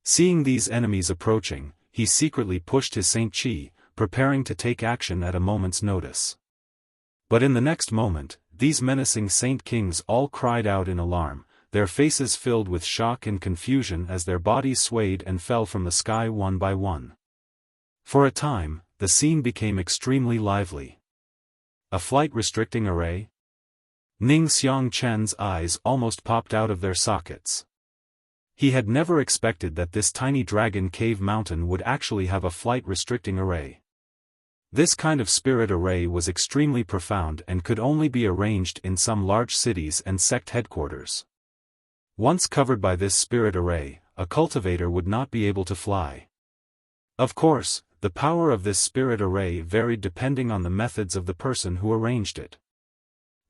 Seeing these enemies approaching, he secretly pushed his Saint Qi, preparing to take action at a moment's notice. But in the next moment, these menacing Saint Kings all cried out in alarm, their faces filled with shock and confusion as their bodies swayed and fell from the sky one by one. For a time, the scene became extremely lively. A flight-restricting array? Ning Xiangchen's eyes almost popped out of their sockets. He had never expected that this tiny dragon cave mountain would actually have a flight-restricting array. This kind of spirit array was extremely profound and could only be arranged in some large cities and sect headquarters. Once covered by this spirit array, a cultivator would not be able to fly. Of course, the power of this spirit array varied depending on the methods of the person who arranged it.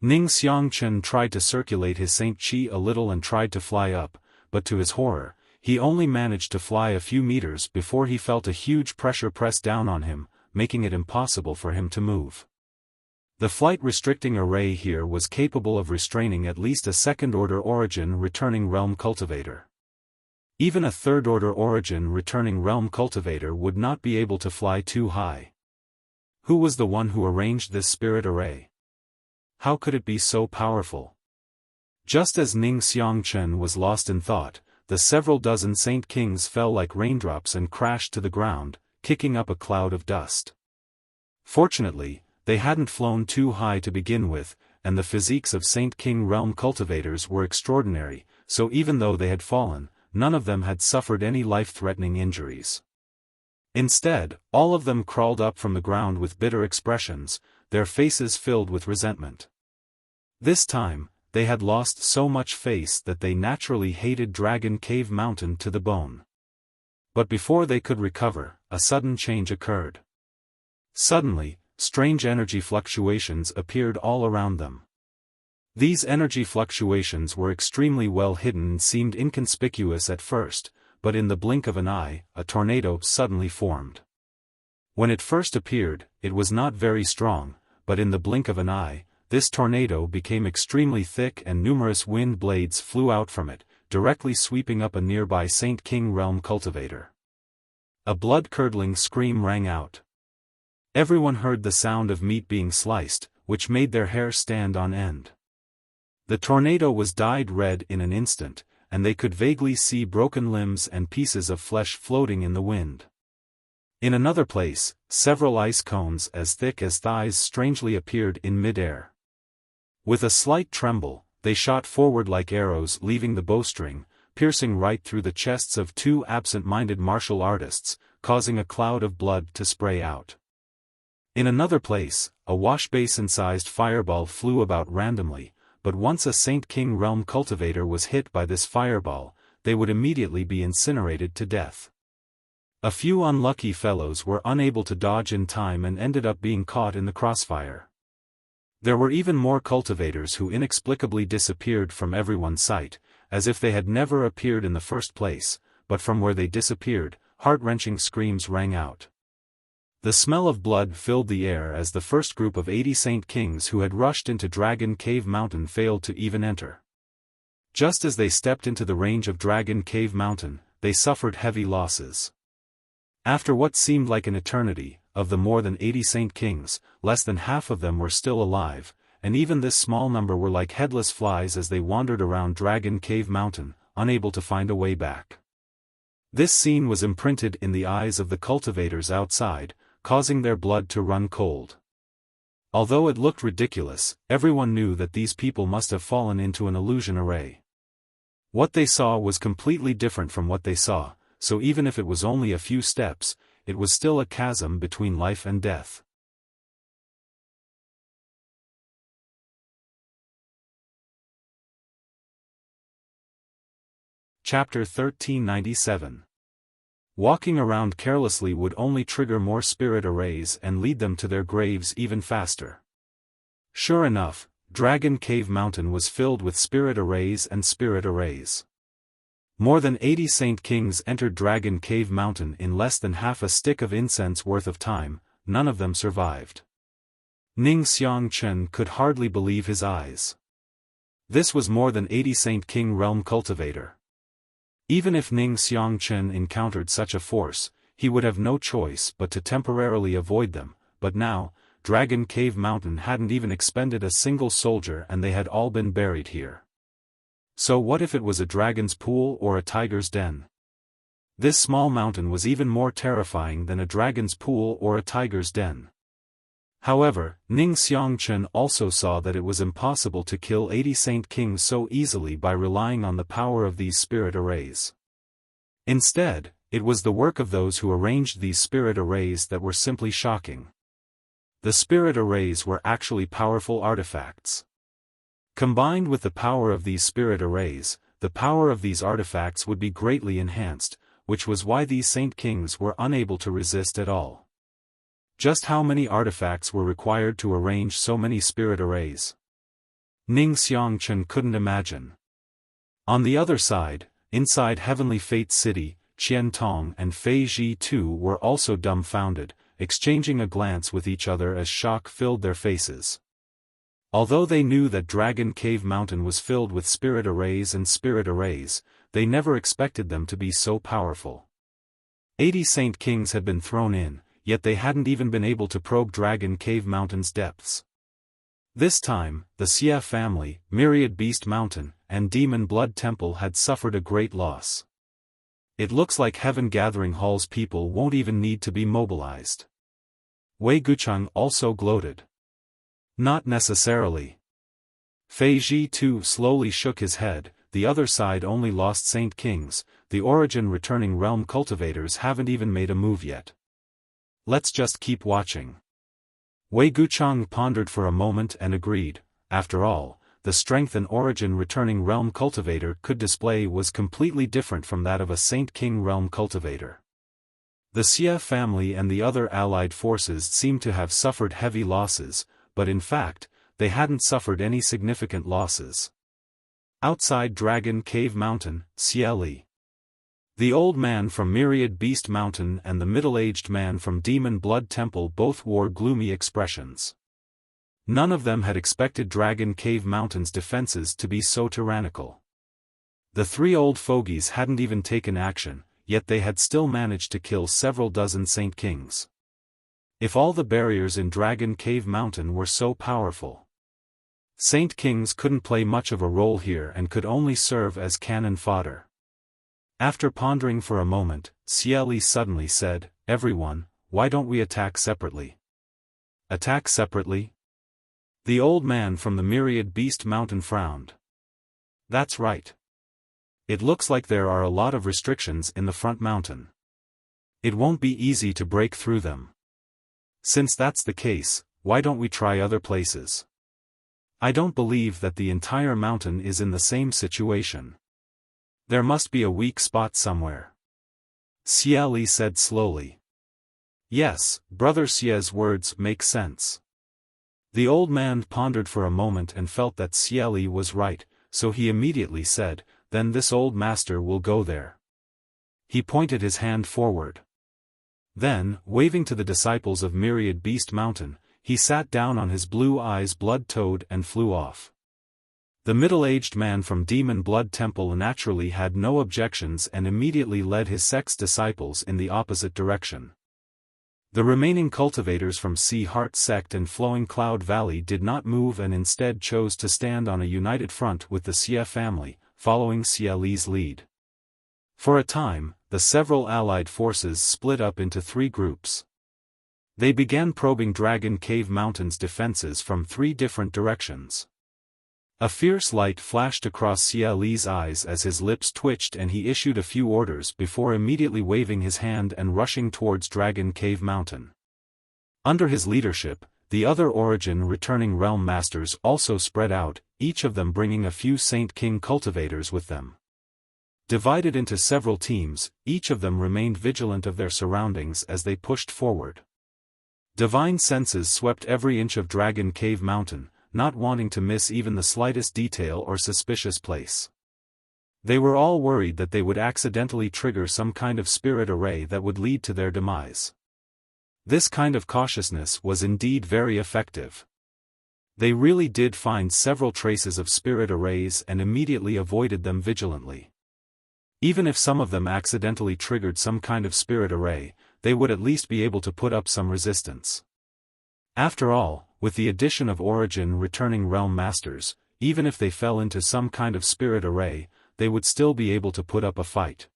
Ning Xiangchen tried to circulate his Saint Qi a little and tried to fly up, but to his horror, he only managed to fly a few meters before he felt a huge pressure press down on him, making it impossible for him to move. The flight-restricting array here was capable of restraining at least a second-order origin returning realm cultivator. Even a third-order origin returning realm cultivator would not be able to fly too high. Who was the one who arranged this spirit array? How could it be so powerful? Just as Ning Xiangchen was lost in thought, the several dozen Saint Kings fell like raindrops and crashed to the ground, kicking up a cloud of dust. Fortunately, they hadn't flown too high to begin with, and the physiques of Saint King realm cultivators were extraordinary, so even though they had fallen, none of them had suffered any life-threatening injuries. Instead, all of them crawled up from the ground with bitter expressions, their faces filled with resentment. This time, they had lost so much face that they naturally hated Dragon Cave Mountain to the bone. But before they could recover, a sudden change occurred. Suddenly, strange energy fluctuations appeared all around them. These energy fluctuations were extremely well hidden and seemed inconspicuous at first, but in the blink of an eye, a tornado suddenly formed. When it first appeared, it was not very strong, but in the blink of an eye, this tornado became extremely thick and numerous wind blades flew out from it, directly sweeping up a nearby Saint King realm cultivator. A blood-curdling scream rang out. Everyone heard the sound of meat being sliced, which made their hair stand on end. The tornado was dyed red in an instant, and they could vaguely see broken limbs and pieces of flesh floating in the wind. In another place, several ice cones as thick as thighs strangely appeared in mid-air. With a slight tremble, they shot forward like arrows leaving the bowstring, piercing right through the chests of two absent-minded martial artists, causing a cloud of blood to spray out. In another place, a washbasin-sized fireball flew about randomly, but once a Saint King realm cultivator was hit by this fireball, they would immediately be incinerated to death. A few unlucky fellows were unable to dodge in time and ended up being caught in the crossfire. There were even more cultivators who inexplicably disappeared from everyone's sight, as if they had never appeared in the first place, but from where they disappeared, heart-wrenching screams rang out. The smell of blood filled the air as the first group of 80 Saint Kings who had rushed into Dragon Cave Mountain failed to even enter. Just as they stepped into the range of Dragon Cave Mountain, they suffered heavy losses. After what seemed like an eternity, of the more than 80 Saint Kings, less than half of them were still alive, and even this small number were like headless flies as they wandered around Dragon Cave Mountain, unable to find a way back. This scene was imprinted in the eyes of the cultivators outside, causing their blood to run cold. Although it looked ridiculous, everyone knew that these people must have fallen into an illusion array. What they saw was completely different from what they saw, so even if it was only a few steps, it was still a chasm between life and death. Chapter 1397. Walking around carelessly would only trigger more spirit arrays and lead them to their graves even faster. Sure enough, Dragon Cave Mountain was filled with spirit arrays and spirit arrays. More than 80 Saint Kings entered Dragon Cave Mountain in less than half a stick of incense worth of time, none of them survived. Ning Xiangchen could hardly believe his eyes. This was more than 80 Saint King Realm Cultivator. Even if Ning Xiangchen encountered such a force, he would have no choice but to temporarily avoid them, but now, Dragon Cave Mountain hadn't even expended a single soldier and they had all been buried here. So what if it was a dragon's pool or a tiger's den? This small mountain was even more terrifying than a dragon's pool or a tiger's den. However, Ning Xiangchen also saw that it was impossible to kill 80 Saint Kings so easily by relying on the power of these spirit arrays. Instead, it was the work of those who arranged these spirit arrays that were simply shocking. The spirit arrays were actually powerful artifacts. Combined with the power of these spirit arrays, the power of these artifacts would be greatly enhanced, which was why these Saint Kings were unable to resist at all. Just how many artifacts were required to arrange so many spirit arrays? Ning Xiangchen couldn't imagine. On the other side, inside Heavenly Fate City, Qian Tong and Fei Zhi too were also dumbfounded, exchanging a glance with each other as shock filled their faces. Although they knew that Dragon Cave Mountain was filled with spirit arrays and spirit arrays, they never expected them to be so powerful. 80 Saint Kings had been thrown in, yet they hadn't even been able to probe Dragon Cave Mountain's depths. This time, the Xia family, Myriad Beast Mountain, and Demon Blood Temple had suffered a great loss. It looks like Heaven Gathering Hall's people won't even need to be mobilized. Wei Gucheng also gloated. Not necessarily. Fei Zhi too slowly shook his head. The other side only lost Saint Kings, the origin returning realm cultivators haven't even made a move yet. Let's just keep watching. Wei Gucheng pondered for a moment and agreed. After all, the strength an origin returning realm cultivator could display was completely different from that of a Saint King realm cultivator. The Xia family and the other allied forces seemed to have suffered heavy losses, but in fact, they hadn't suffered any significant losses. Outside Dragon Cave Mountain, Xia Li. The old man from Myriad Beast Mountain and the middle-aged man from Demon Blood Temple both wore gloomy expressions. None of them had expected Dragon Cave Mountain's defenses to be so tyrannical. The three old fogies hadn't even taken action, yet they had still managed to kill several dozen Saint Kings. If all the barriers in Dragon Cave Mountain were so powerful, Saint Kings couldn't play much of a role here and could only serve as cannon fodder. After pondering for a moment, Xia Li suddenly said, "Everyone, why don't we attack separately?" Attack separately? The old man from the Myriad Beast Mountain frowned. That's right. It looks like there are a lot of restrictions in the front mountain. It won't be easy to break through them. Since that's the case, why don't we try other places? I don't believe that the entire mountain is in the same situation. There must be a weak spot somewhere. Xia Li said slowly. Yes, Brother Xia's words make sense. The old man pondered for a moment and felt that Xia Li was right, so he immediately said, "Then this old master will go there." He pointed his hand forward. Then, waving to the disciples of Myriad Beast Mountain, he sat down on his blue eyes blood toad and flew off. The middle-aged man from Demon Blood Temple naturally had no objections and immediately led his sect's disciples in the opposite direction. The remaining cultivators from Sea Heart Sect and Flowing Cloud Valley did not move and instead chose to stand on a united front with the Xia family, following Xia Li's lead. For a time, the several allied forces split up into three groups. They began probing Dragon Cave Mountain's defenses from three different directions. A fierce light flashed across Xia Li's eyes as his lips twitched and he issued a few orders before immediately waving his hand and rushing towards Dragon Cave Mountain. Under his leadership, the other origin returning realm masters also spread out, each of them bringing a few Saint King cultivators with them. Divided into several teams, each of them remained vigilant of their surroundings as they pushed forward. Divine senses swept every inch of Dragon Cave Mountain, not wanting to miss even the slightest detail or suspicious place. They were all worried that they would accidentally trigger some kind of spirit array that would lead to their demise. This kind of cautiousness was indeed very effective. They really did find several traces of spirit arrays and immediately avoided them vigilantly. Even if some of them accidentally triggered some kind of spirit array, they would at least be able to put up some resistance. After all, with the addition of Origin returning realm masters, even if they fell into some kind of spirit array, they would still be able to put up a fight.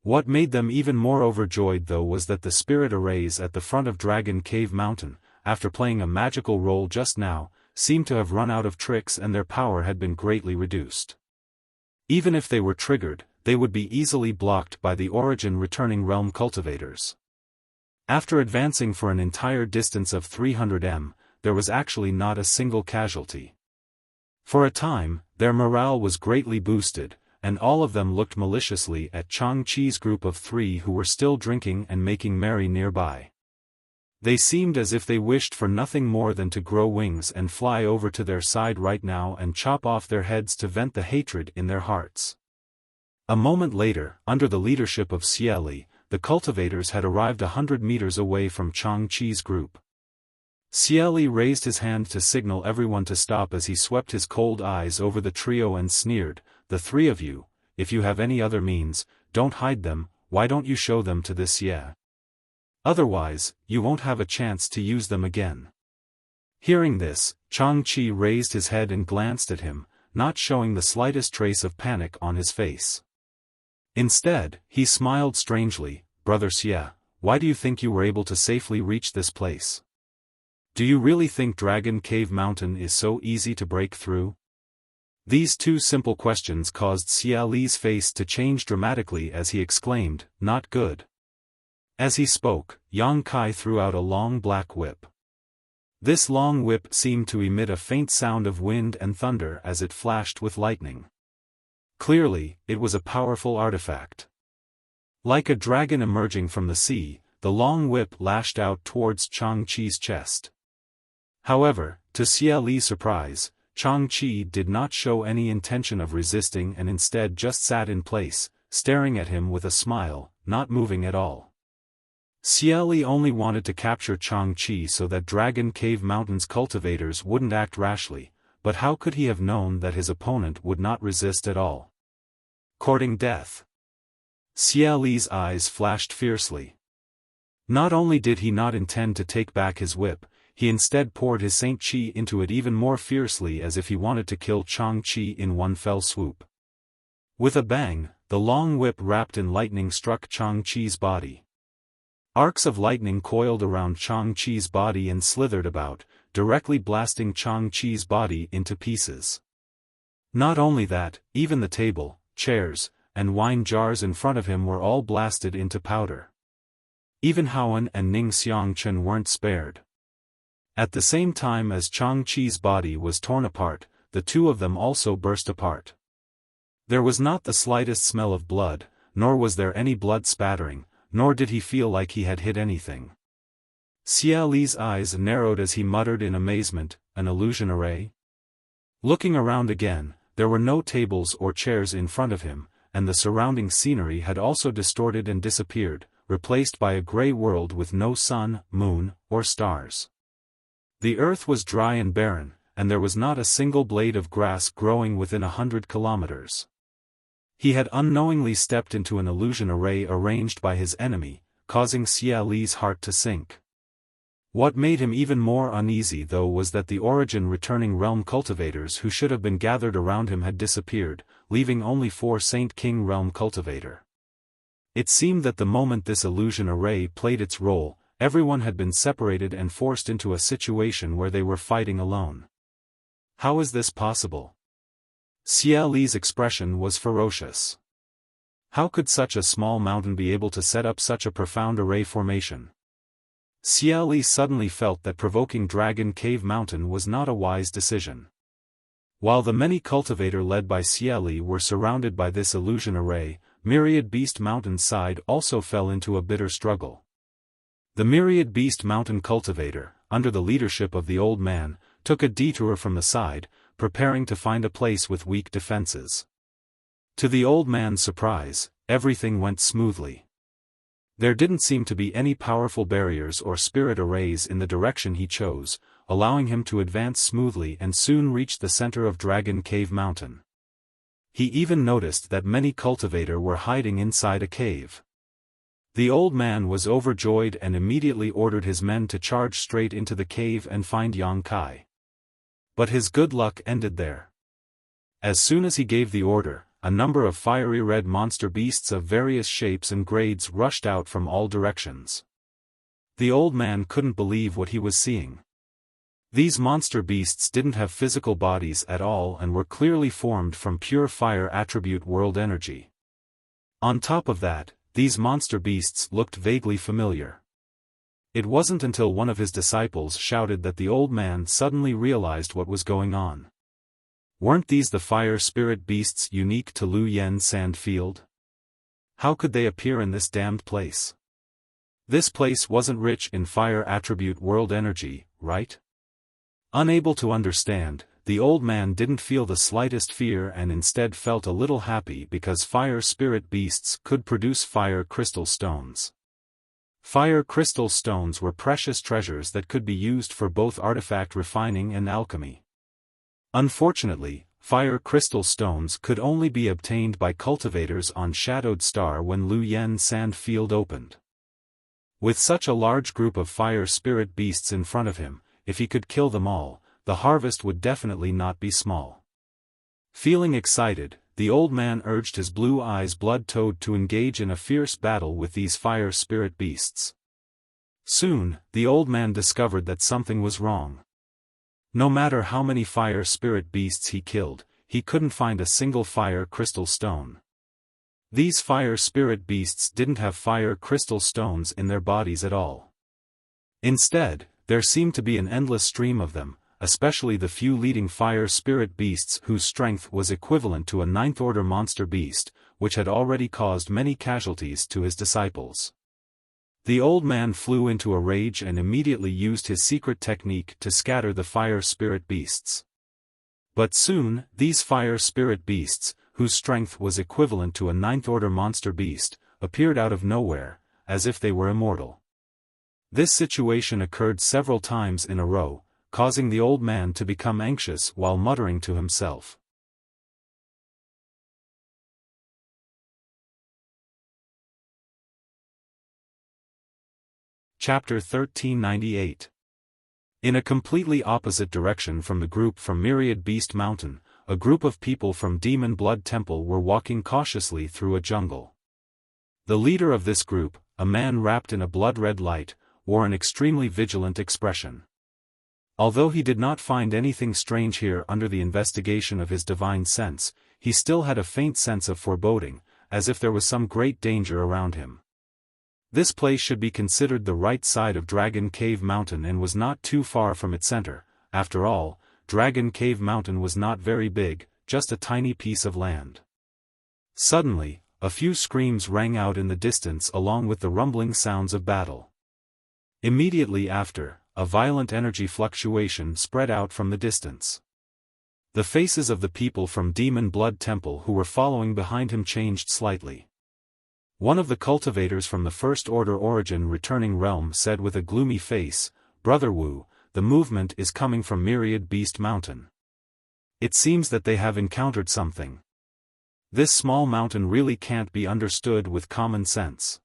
What made them even more overjoyed though was that the spirit arrays at the front of Dragon Cave Mountain, after playing a magical role just now, seemed to have run out of tricks and their power had been greatly reduced. Even if they were triggered, they would be easily blocked by the Origin returning realm cultivators. After advancing for an entire distance of 300 m, there was actually not a single casualty. For a time, their morale was greatly boosted, and all of them looked maliciously at Chang-Chi's group of 3 who were still drinking and making merry nearby. They seemed as if they wished for nothing more than to grow wings and fly over to their side right now and chop off their heads to vent the hatred in their hearts. A moment later, under the leadership of Xiaoli, the cultivators had arrived 100 meters away from Chang-Chi's group. Xiaoli raised his hand to signal everyone to stop as he swept his cold eyes over the trio and sneered, "The 3 of you, if you have any other means, don't hide them, why don't you show them to this Ye? Otherwise, you won't have a chance to use them again." Hearing this, Chang-Chi raised his head and glanced at him, not showing the slightest trace of panic on his face. Instead, he smiled strangely, "Brother Xie, why do you think you were able to safely reach this place? Do you really think Dragon Cave Mountain is so easy to break through?" These 2 simple questions caused Xiaoli's face to change dramatically as he exclaimed, "Not good." As he spoke, Yang Kai threw out a long black whip. This long whip seemed to emit a faint sound of wind and thunder as it flashed with lightning. Clearly, it was a powerful artifact. Like a dragon emerging from the sea, the long whip lashed out towards Chang-Chi's chest. However, to Xiaoli's surprise, Chang-Chi did not show any intention of resisting and instead just sat in place, staring at him with a smile, not moving at all. Xiaoli only wanted to capture Chang-Chi so that Dragon Cave Mountain's cultivators wouldn't act rashly, but how could he have known that his opponent would not resist at all? Courting death. Xiaoli's eyes flashed fiercely. Not only did he not intend to take back his whip, he instead poured his Saint Chi into it even more fiercely as if he wanted to kill Chang-Chi in one fell swoop. With a bang, the long whip wrapped in lightning struck Chang-Chi's body. Arcs of lightning coiled around Chang-Chi's body and slithered about, directly blasting Chang-Chi's body into pieces. Not only that, even the table, chairs, and wine jars in front of him were all blasted into powder. Even Haoan and Ning Xiangchen weren't spared. At the same time as Chang-Chi's body was torn apart, the 2 of them also burst apart. There was not the slightest smell of blood, nor was there any blood spattering, nor did he feel like he had hit anything. Xiaoli's eyes narrowed as he muttered in amazement, "An illusion array?" Looking around again, there were no tables or chairs in front of him, and the surrounding scenery had also distorted and disappeared, replaced by a gray world with no sun, moon, or stars. The earth was dry and barren, and there was not a single blade of grass growing within 100 kilometers. He had unknowingly stepped into an illusion array arranged by his enemy, causing Xiaoli's heart to sink. What made him even more uneasy though was that the Origin returning realm cultivators who should have been gathered around him had disappeared, leaving only 4 Saint King realm cultivator. It seemed that the moment this illusion array played its role, everyone had been separated and forced into a situation where they were fighting alone. How is this possible? Xiaoli's expression was ferocious. How could such a small mountain be able to set up such a profound array formation? Xiaoli suddenly felt that provoking Dragon Cave Mountain was not a wise decision. While the many cultivator led by Xiaoli were surrounded by this illusion array, Myriad Beast Mountain's side also fell into a bitter struggle. The Myriad Beast Mountain cultivator, under the leadership of the old man, took a detour from the side, preparing to find a place with weak defenses. To the old man's surprise, everything went smoothly. There didn't seem to be any powerful barriers or spirit arrays in the direction he chose, allowing him to advance smoothly and soon reach the center of Dragon Cave Mountain. He even noticed that many cultivators were hiding inside a cave. The old man was overjoyed and immediately ordered his men to charge straight into the cave and find Yang Kai. But his good luck ended there. As soon as he gave the order, a number of fiery red monster beasts of various shapes and grades rushed out from all directions. The old man couldn't believe what he was seeing. These monster beasts didn't have physical bodies at all and were clearly formed from pure fire attribute world energy. On top of that, these monster beasts looked vaguely familiar. It wasn't until one of his disciples shouted that the old man suddenly realized what was going on. Weren't these the fire spirit beasts unique to Lu Yen Sand Field? How could they appear in this damned place? This place wasn't rich in fire attribute world energy, right? Unable to understand, the old man didn't feel the slightest fear and instead felt a little happy because fire spirit beasts could produce fire crystal stones. Fire crystal stones were precious treasures that could be used for both artifact refining and alchemy. Unfortunately, fire crystal stones could only be obtained by cultivators on Shadowed Star when Lu Yen Sand Field opened. With such a large group of fire spirit beasts in front of him, if he could kill them all, the harvest would definitely not be small. Feeling excited, the old man urged his blue eyes blood toad to engage in a fierce battle with these fire spirit beasts. Soon, the old man discovered that something was wrong. No matter how many fire spirit beasts he killed, he couldn't find a single fire crystal stone. These fire spirit beasts didn't have fire crystal stones in their bodies at all. Instead, there seemed to be an endless stream of them, especially the few leading fire spirit beasts whose strength was equivalent to a ninth-order monster beast, which had already caused many casualties to his disciples. The old man flew into a rage and immediately used his secret technique to scatter the fire spirit beasts. But soon, these fire spirit beasts, whose strength was equivalent to a ninth-order monster beast, appeared out of nowhere, as if they were immortal. This situation occurred several times in a row, causing the old man to become anxious while muttering to himself. Chapter 1398. In a completely opposite direction from the group from Myriad Beast Mountain, a group of people from Demon Blood Temple were walking cautiously through a jungle. The leader of this group, a man wrapped in a blood-red light, wore an extremely vigilant expression. Although he did not find anything strange here under the investigation of his divine sense, he still had a faint sense of foreboding, as if there was some great danger around him. This place should be considered the right side of Dragon Cave Mountain and was not too far from its center. After all, Dragon Cave Mountain was not very big, just a tiny piece of land. Suddenly, a few screams rang out in the distance along with the rumbling sounds of battle. Immediately after, a violent energy fluctuation spread out from the distance. The faces of the people from Demon Blood Temple who were following behind him changed slightly. One of the cultivators from the First Order Origin Returning Realm said with a gloomy face, "Brother Wu, the movement is coming from Myriad Beast Mountain. It seems that they have encountered something. This small mountain really can't be understood with common sense.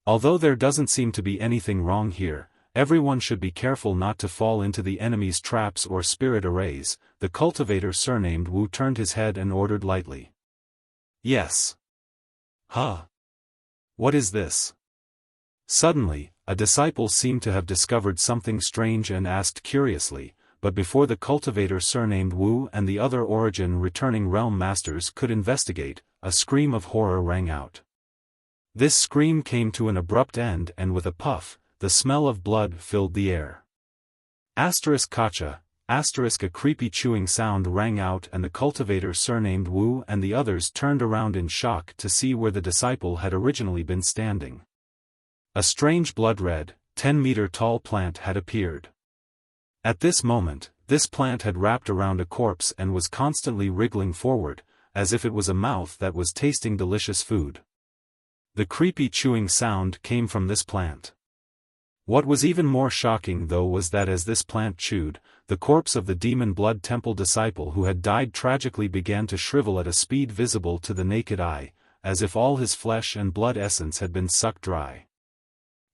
Although there doesn't seem to be anything wrong here, everyone should be careful not to fall into the enemy's traps or spirit arrays." The cultivator surnamed Wu turned his head and ordered lightly. "Yes." "Huh? What is this?" Suddenly, a disciple seemed to have discovered something strange and asked curiously, but before the cultivator surnamed Wu and the other Origin Returning Realm Masters could investigate, a scream of horror rang out. This scream came to an abrupt end and with a puff, the smell of blood filled the air. Kacha, a creepy chewing sound rang out and the cultivator surnamed Wu and the others turned around in shock to see where the disciple had originally been standing. A strange blood-red, 10-meter-tall plant had appeared. At this moment, this plant had wrapped around a corpse and was constantly wriggling forward, as if it was a mouth that was tasting delicious food. The creepy chewing sound came from this plant. What was even more shocking though was that as this plant chewed, the corpse of the demon blood temple disciple who had died tragically began to shrivel at a speed visible to the naked eye, as if all his flesh and blood essence had been sucked dry.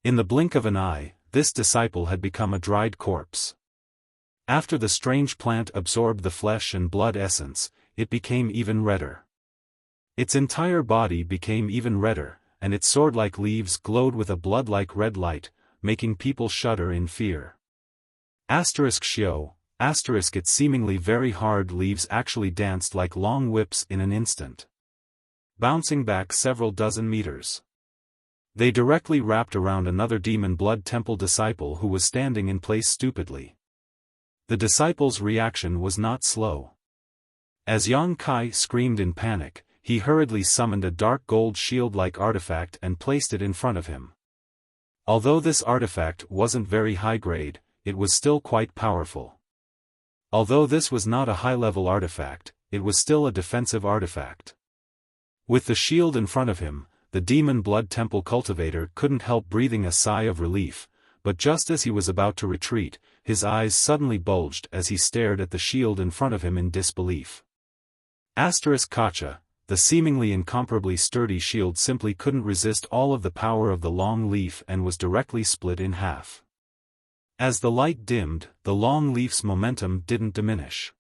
In the blink of an eye, this disciple had become a dried corpse. After the strange plant absorbed the flesh and blood essence, it became even redder. Its entire body became even redder, and its sword-like leaves glowed with a blood-like red light, making people shudder in fear. Xiao, its seemingly very hard leaves actually danced like long whips in an instant, bouncing back several dozen meters. They directly wrapped around another demon blood temple disciple who was standing in place stupidly. The disciple's reaction was not slow. As Yang Kai screamed in panic, he hurriedly summoned a dark gold shield-like artifact and placed it in front of him. Although this artifact wasn't very high grade, it was still quite powerful. Although this was not a high-level artifact, it was still a defensive artifact. With the shield in front of him, the demon blood temple cultivator couldn't help breathing a sigh of relief, but just as he was about to retreat, his eyes suddenly bulged as he stared at the shield in front of him in disbelief. Kacha, the seemingly incomparably sturdy shield simply couldn't resist all of the power of the long leaf and was directly split in half. As the light dimmed, the long leaf's momentum didn't diminish.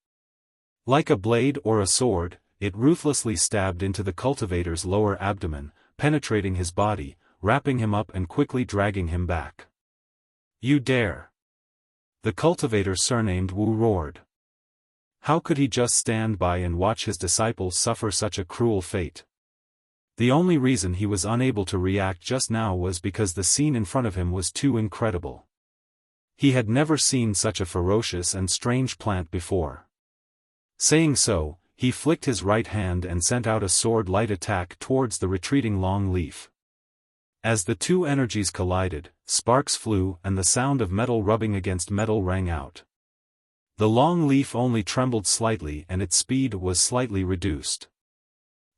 Like a blade or a sword, it ruthlessly stabbed into the cultivator's lower abdomen, penetrating his body, wrapping him up and quickly dragging him back. "You dare!" The cultivator surnamed Wu roared. How could he just stand by and watch his disciple suffer such a cruel fate? The only reason he was unable to react just now was because the scene in front of him was too incredible. He had never seen such a ferocious and strange plant before. Saying so, he flicked his right hand and sent out a sword-light attack towards the retreating long leaf. As the two energies collided, sparks flew and the sound of metal rubbing against metal rang out. The long leaf only trembled slightly and its speed was slightly reduced.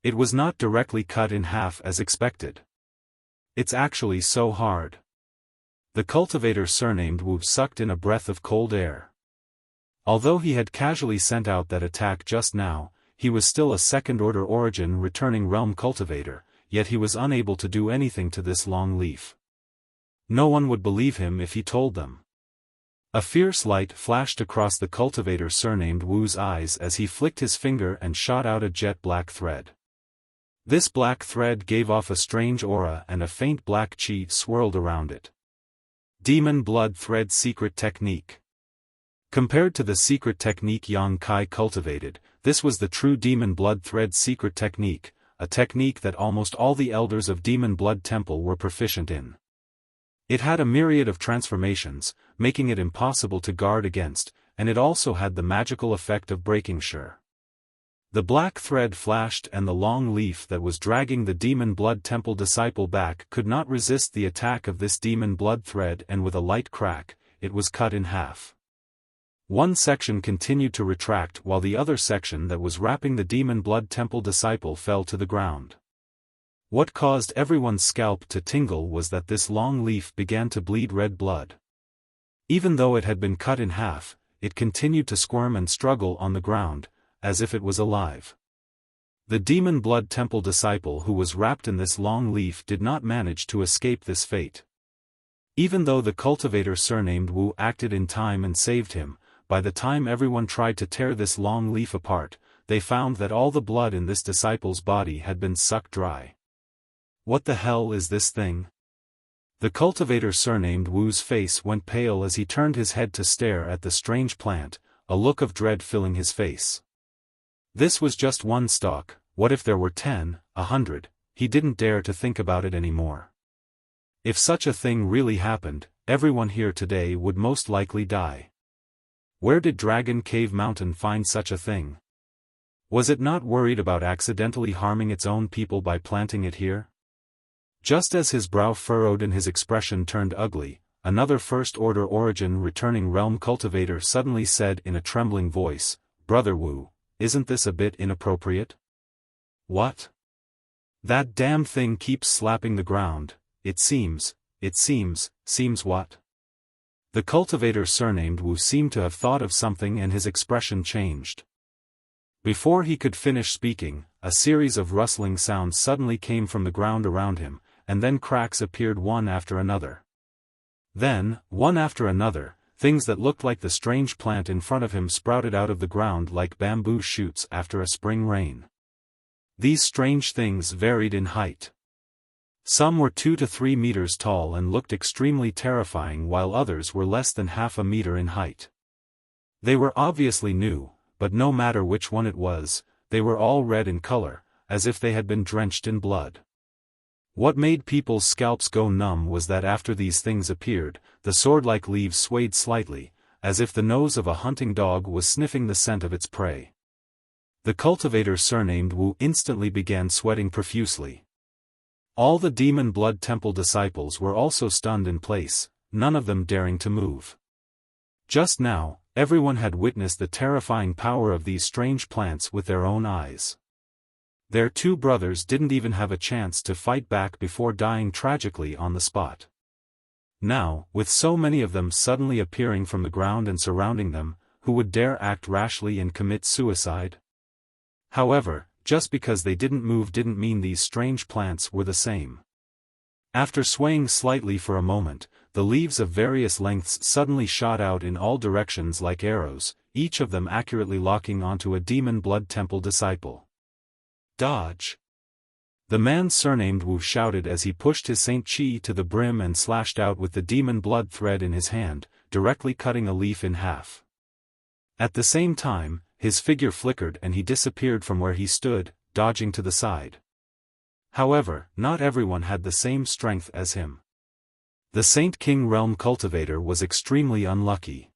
It was not directly cut in half as expected. It's actually so hard. The cultivator surnamed Wu sucked in a breath of cold air. Although he had casually sent out that attack just now, he was still a second-order origin returning realm cultivator, yet he was unable to do anything to this long leaf. No one would believe him if he told them. A fierce light flashed across the cultivator surnamed Wu's eyes as he flicked his finger and shot out a jet black thread. This black thread gave off a strange aura and a faint black chi swirled around it. Demon Blood Thread Secret Technique. Compared to the secret technique Yang Kai cultivated, this was the true Demon Blood Thread Secret Technique, a technique that almost all the elders of Demon Blood Temple were proficient in. It had a myriad of transformations, making it impossible to guard against, and it also had the magical effect of breaking sure. The black thread flashed and the long leaf that was dragging the Demon Blood Temple disciple back could not resist the attack of this Demon Blood thread and with a light crack, it was cut in half. One section continued to retract while the other section that was wrapping the Demon Blood Temple disciple fell to the ground. What caused everyone's scalp to tingle was that this long leaf began to bleed red blood. Even though it had been cut in half, it continued to squirm and struggle on the ground, as if it was alive. The Demon Blood Temple disciple who was wrapped in this long leaf did not manage to escape this fate. Even though the cultivator surnamed Wu acted in time and saved him, by the time everyone tried to tear this long leaf apart, they found that all the blood in this disciple's body had been sucked dry. What the hell is this thing? The cultivator surnamed Wu's face went pale as he turned his head to stare at the strange plant, a look of dread filling his face. This was just one stalk, what if there were 10, 100, he didn't dare to think about it anymore. If such a thing really happened, everyone here today would most likely die. Where did Dragon Cave Mountain find such a thing? Was it not worried about accidentally harming its own people by planting it here? Just as his brow furrowed and his expression turned ugly, another first-order origin returning realm cultivator suddenly said in a trembling voice, "Brother Wu, isn't this a bit inappropriate?" "What?" That damn thing keeps slapping the ground, seems what? The cultivator surnamed Wu seemed to have thought of something and his expression changed. Before he could finish speaking, a series of rustling sounds suddenly came from the ground around him, and then cracks appeared one after another. Then, one after another, things that looked like the strange plant in front of him sprouted out of the ground like bamboo shoots after a spring rain. These strange things varied in height. Some were 2 to 3 meters tall and looked extremely terrifying, while others were less than half a meter in height. They were obviously new, but no matter which one it was, they were all red in color, as if they had been drenched in blood. What made people's scalps go numb was that after these things appeared, the sword-like leaves swayed slightly, as if the nose of a hunting dog was sniffing the scent of its prey. The cultivator surnamed Wu instantly began sweating profusely. All the Demon Blood Temple disciples were also stunned in place, none of them daring to move. Just now, everyone had witnessed the terrifying power of these strange plants with their own eyes. Their two brothers didn't even have a chance to fight back before dying tragically on the spot. Now, with so many of them suddenly appearing from the ground and surrounding them, who would dare act rashly and commit suicide? However, just because they didn't move didn't mean these strange plants were the same. After swaying slightly for a moment, the leaves of various lengths suddenly shot out in all directions like arrows, each of them accurately locking onto a Demon Blood Temple disciple. Dodge! The man surnamed Wu shouted as he pushed his Saint Chi to the brim and slashed out with the demon blood thread in his hand, directly cutting a leaf in half. At the same time, his figure flickered and he disappeared from where he stood, dodging to the side. However, not everyone had the same strength as him. The Saint King Realm cultivator was extremely unlucky.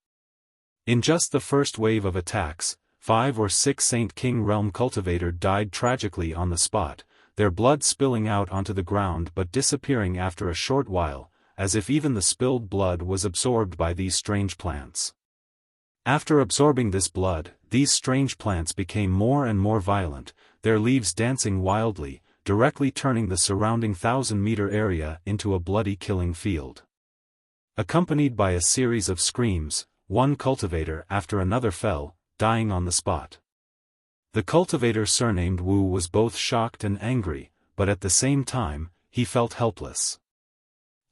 In just the first wave of attacks, 5 or 6 Saint King Realm cultivator died tragically on the spot, their blood spilling out onto the ground but disappearing after a short while, as if even the spilled blood was absorbed by these strange plants. After absorbing this blood, these strange plants became more and more violent, their leaves dancing wildly, directly turning the surrounding 1,000-meter area into a bloody killing field. Accompanied by a series of screams, one cultivator after another fell, dying on the spot. The cultivator surnamed Wu was both shocked and angry, but at the same time, he felt helpless.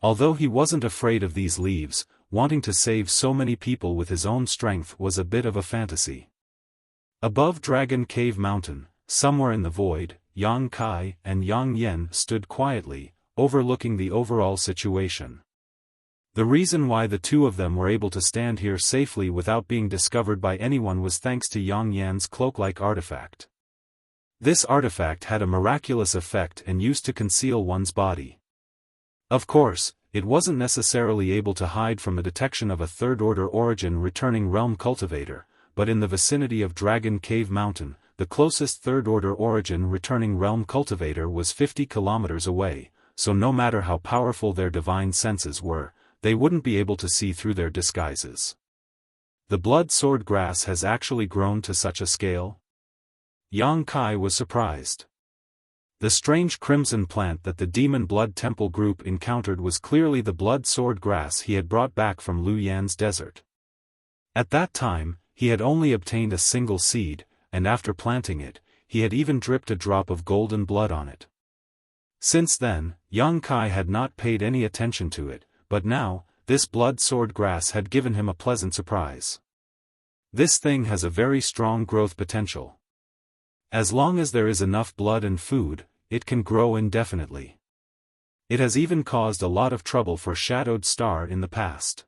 Although he wasn't afraid of these leaves, wanting to save so many people with his own strength was a bit of a fantasy. Above Dragon Cave Mountain, somewhere in the void, Yang Kai and Yang Yan stood quietly, overlooking the overall situation. The reason why the two of them were able to stand here safely without being discovered by anyone was thanks to Yang Yan's cloak-like artifact. This artifact had a miraculous effect and used to conceal one's body. Of course, it wasn't necessarily able to hide from the detection of a third-order origin returning realm cultivator, but in the vicinity of Dragon Cave Mountain, the closest third-order origin returning realm cultivator was 50 kilometers away, so no matter how powerful their divine senses were, they wouldn't be able to see through their disguises. The blood sword grass has actually grown to such a scale? Yang Kai was surprised. The strange crimson plant that the Demon Blood Temple group encountered was clearly the blood sword grass he had brought back from Lu Yan's desert. At that time, he had only obtained a single seed, and after planting it, he had even dripped a drop of golden blood on it. Since then, Yang Kai had not paid any attention to it, but now, this blood sword grass had given him a pleasant surprise. This thing has a very strong growth potential. As long as there is enough blood and food, it can grow indefinitely. It has even caused a lot of trouble for Shadowed Star in the past.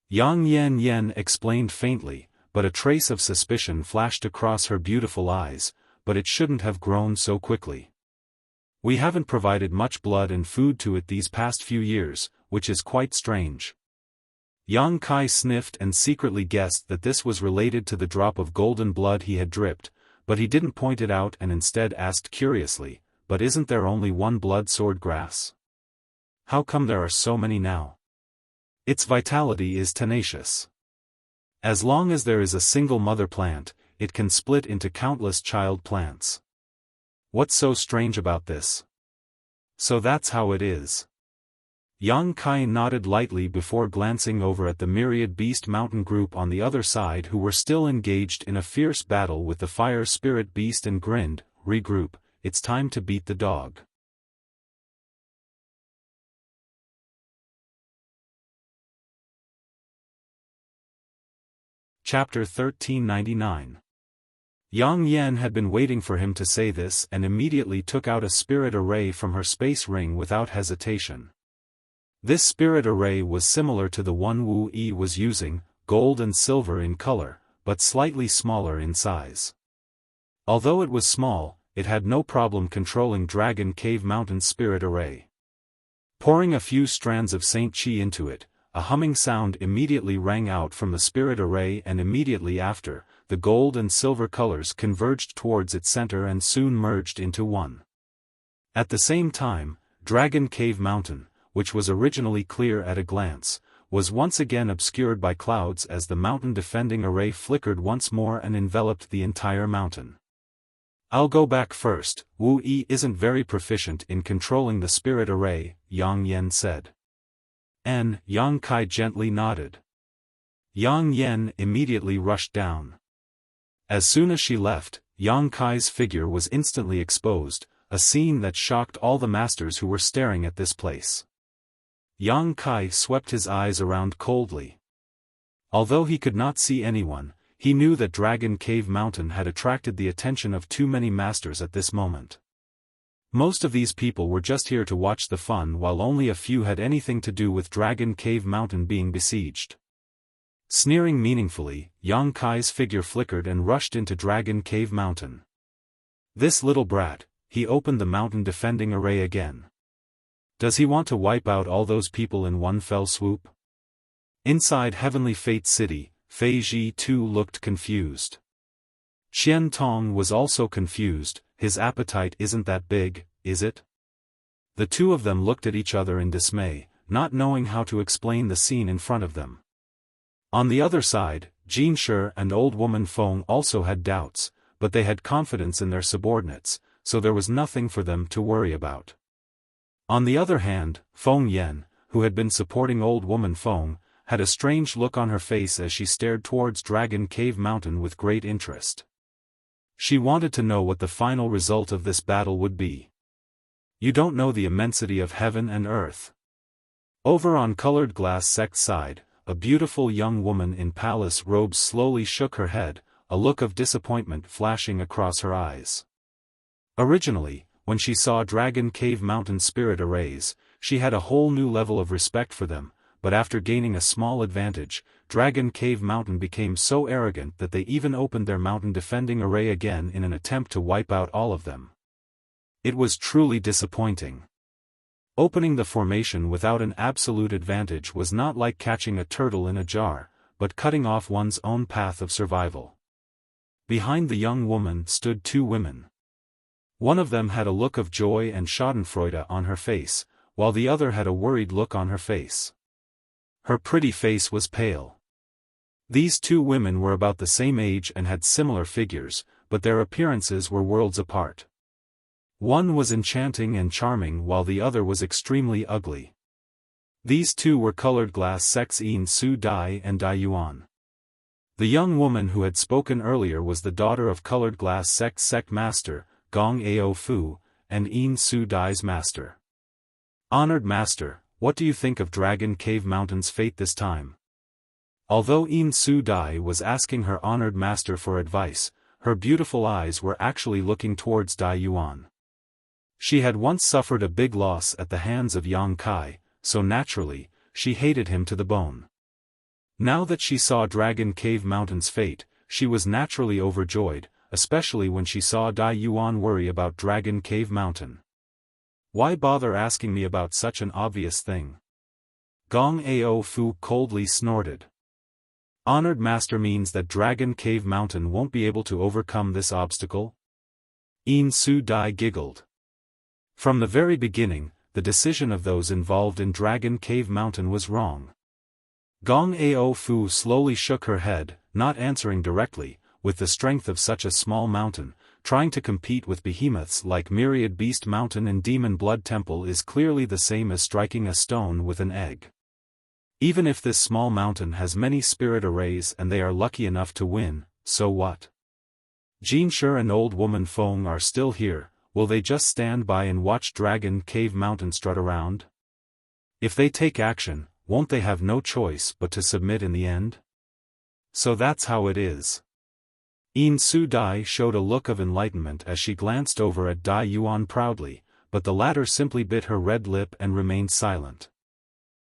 Yang Yan explained faintly, but a trace of suspicion flashed across her beautiful eyes, but it shouldn't have grown so quickly. We haven't provided much blood and food to it these past few years, which is quite strange. Yang Kai sniffed and secretly guessed that this was related to the drop of golden blood he had dripped, but he didn't point it out and instead asked curiously, "But isn't there only one blood sword grass? How come there are so many now?" Its vitality is tenacious. As long as there is a single mother plant, it can split into countless child plants. What's so strange about this? So that's how it is. Yang Kai nodded lightly before glancing over at the myriad beast mountain group on the other side who were still engaged in a fierce battle with the fire spirit beast and grinned, "Regroup, it's time to beat the dog." Chapter 1399. Yang Yan had been waiting for him to say this and immediately took out a spirit array from her space ring without hesitation. This spirit array was similar to the one Wu Yi was using, gold and silver in color, but slightly smaller in size. Although it was small, it had no problem controlling Dragon Cave Mountain's spirit array. Pouring a few strands of Saint Chi into it, a humming sound immediately rang out from the spirit array, and immediately after, the gold and silver colors converged towards its center and soon merged into one. At the same time, Dragon Cave Mountain, which was originally clear at a glance, was once again obscured by clouds as the mountain defending array flickered once more and enveloped the entire mountain. "I'll go back first. Wu Yi isn't very proficient in controlling the spirit array," Yang Yan said. Yang Kai gently nodded. Yang Yan immediately rushed down. As soon as she left, Yang Kai's figure was instantly exposed, a scene that shocked all the masters who were staring at this place. Yang Kai swept his eyes around coldly. Although he could not see anyone, he knew that Dragon Cave Mountain had attracted the attention of too many masters at this moment. Most of these people were just here to watch the fun, while only a few had anything to do with Dragon Cave Mountain being besieged. Sneering meaningfully, Yang Kai's figure flickered and rushed into Dragon Cave Mountain. "This little brat," he opened the mountain defending array again. "Does he want to wipe out all those people in one fell swoop?" Inside Heavenly Fate City, Fei Ji too looked confused. Qian Tong was also confused. "His appetite isn't that big, is it?" The two of them looked at each other in dismay, not knowing how to explain the scene in front of them. On the other side, Jin Shi and old woman Feng also had doubts, but they had confidence in their subordinates, so there was nothing for them to worry about. On the other hand, Feng Yan, who had been supporting old woman Feng, had a strange look on her face as she stared towards Dragon Cave Mountain with great interest. She wanted to know what the final result of this battle would be. "You don't know the immensity of heaven and earth." Over on Colored Glass Sect side, a beautiful young woman in palace robes slowly shook her head, a look of disappointment flashing across her eyes. Originally, when she saw Dragon Cave Mountain spirit arrays, she had a whole new level of respect for them, but after gaining a small advantage, Dragon Cave Mountain became so arrogant that they even opened their mountain defending array again in an attempt to wipe out all of them. It was truly disappointing. Opening the formation without an absolute advantage was not like catching a turtle in a jar, but cutting off one's own path of survival. Behind the young woman stood two women. One of them had a look of joy and schadenfreude on her face, while the other had a worried look on her face. Her pretty face was pale. These two women were about the same age and had similar figures, but their appearances were worlds apart. One was enchanting and charming while the other was extremely ugly. These two were Colored Glass Sect's Yin Su Dai and Dai Yuan. The young woman who had spoken earlier was the daughter of Colored Glass Sect's sect master, Gong Ao Fu, and Yin Su Dai's master. "Honored master, what do you think of Dragon Cave Mountain's fate this time?" Although Yin Su Dai was asking her honored master for advice, her beautiful eyes were actually looking towards Dai Yuan. She had once suffered a big loss at the hands of Yang Kai, so naturally, she hated him to the bone. Now that she saw Dragon Cave Mountain's fate, she was naturally overjoyed, especially when she saw Dai Yuan worry about Dragon Cave Mountain. "Why bother asking me about such an obvious thing?" Gong Ao Fu coldly snorted. "Honored master means that Dragon Cave Mountain won't be able to overcome this obstacle?" Yin Su Dai giggled. From the very beginning, the decision of those involved in Dragon Cave Mountain was wrong. Gong Ao Fu slowly shook her head, not answering directly. With the strength of such a small mountain, trying to compete with behemoths like Myriad Beast Mountain and Demon Blood Temple is clearly the same as striking a stone with an egg. Even if this small mountain has many spirit arrays and they are lucky enough to win, so what? Jinshi and Old Woman Feng are still here, will they just stand by and watch Dragon Cave Mountain strut around? If they take action, won't they have no choice but to submit in the end? So that's how it is. Yin Su Dai showed a look of enlightenment as she glanced over at Dai Yuan proudly, but the latter simply bit her red lip and remained silent.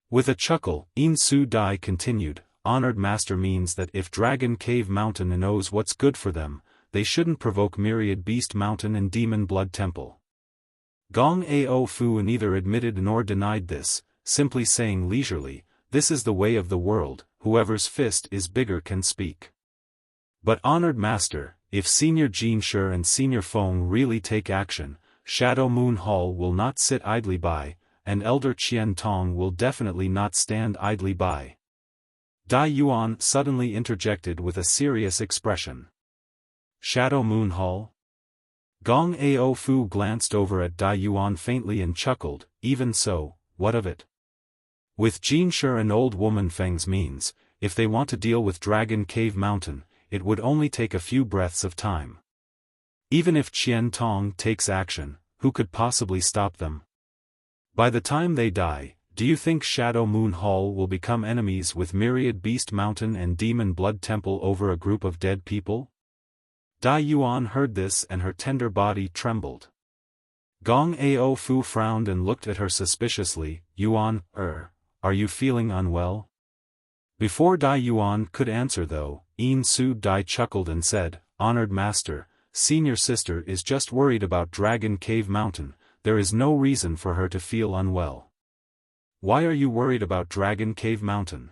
With a chuckle, Yin Su Dai continued, "Honored master means that if Dragon Cave Mountain knows what's good for them, they shouldn't provoke Myriad Beast Mountain and Demon Blood Temple." Gong Ao Fu neither admitted nor denied this, simply saying leisurely, "This is the way of the world, whoever's fist is bigger can speak. But honored master, if Senior Jinshi and Senior Feng really take action, Shadow Moon Hall will not sit idly by, and Elder Qian Tong will definitely not stand idly by." Dai Yuan suddenly interjected with a serious expression. "Shadow Moon Hall?" Gong Ao Fu glanced over at Dai Yuan faintly and chuckled, "Even so, what of it? With Jinshi and Old Woman Feng's means, if they want to deal with Dragon Cave Mountain, it would only take a few breaths of time. Even if Qian Tong takes action, who could possibly stop them? By the time they die, do you think Shadow Moon Hall will become enemies with Myriad Beast Mountain and Demon Blood Temple over a group of dead people?" Dai Yuan heard this and her tender body trembled. Gong Ao Fu frowned and looked at her suspiciously. "Yuan, are you feeling unwell?" Before Dai Yuan could answer though, Yin Su Dai chuckled and said, "Honored master, senior sister is just worried about Dragon Cave Mountain, there is no reason for her to feel unwell." "Why are you worried about Dragon Cave Mountain?"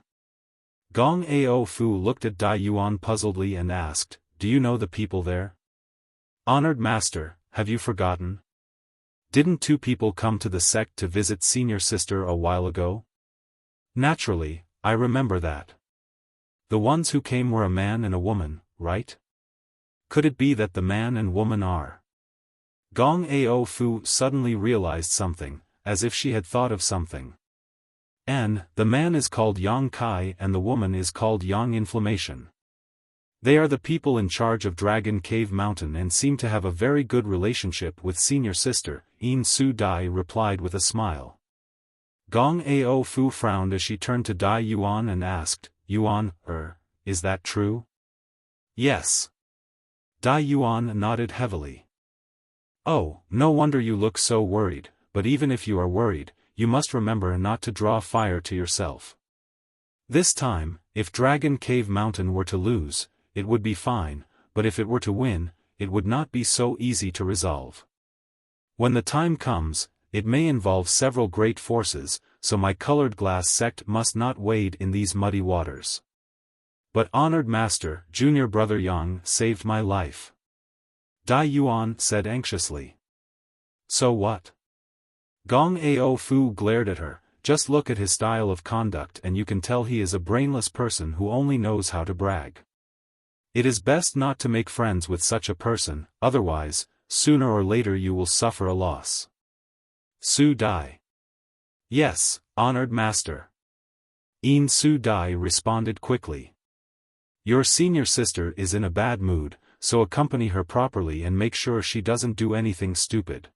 Gong Ao Fu looked at Dai Yuan puzzledly and asked, "Do you know the people there?" "Honored master, have you forgotten? Didn't two people come to the sect to visit senior sister a while ago?" "Naturally, I remember that. The ones who came were a man and a woman, right? Could it be that the man and woman are—" Gong Ao Fu suddenly realized something, as if she had thought of something. "And, the man is called Yang Kai and the woman is called Yang Inflammation. They are the people in charge of Dragon Cave Mountain and seem to have a very good relationship with senior sister," Yin Su Dai replied with a smile. Gong Ao Fu frowned as she turned to Dai Yuan and asked, "Yuan, is that true?" "Yes." Dai Yuan nodded heavily. "Oh, no wonder you look so worried, but even if you are worried, you must remember not to draw fire to yourself. This time, if Dragon Cave Mountain were to lose, it would be fine, but if it were to win, it would not be so easy to resolve. When the time comes, it may involve several great forces, so my colored glass sect must not wade in these muddy waters. But honored master, junior brother Yang saved my life." Dai Yuan said anxiously. "So what?" Gong Ao Fu glared at her, "Just look at his style of conduct and you can tell he is a brainless person who only knows how to brag. It is best not to make friends with such a person, otherwise, sooner or later you will suffer a loss." Su Dai. "Yes, honored master." Yin Su Dai responded quickly. "Your senior sister is in a bad mood, so accompany her properly and make sure she doesn't do anything stupid."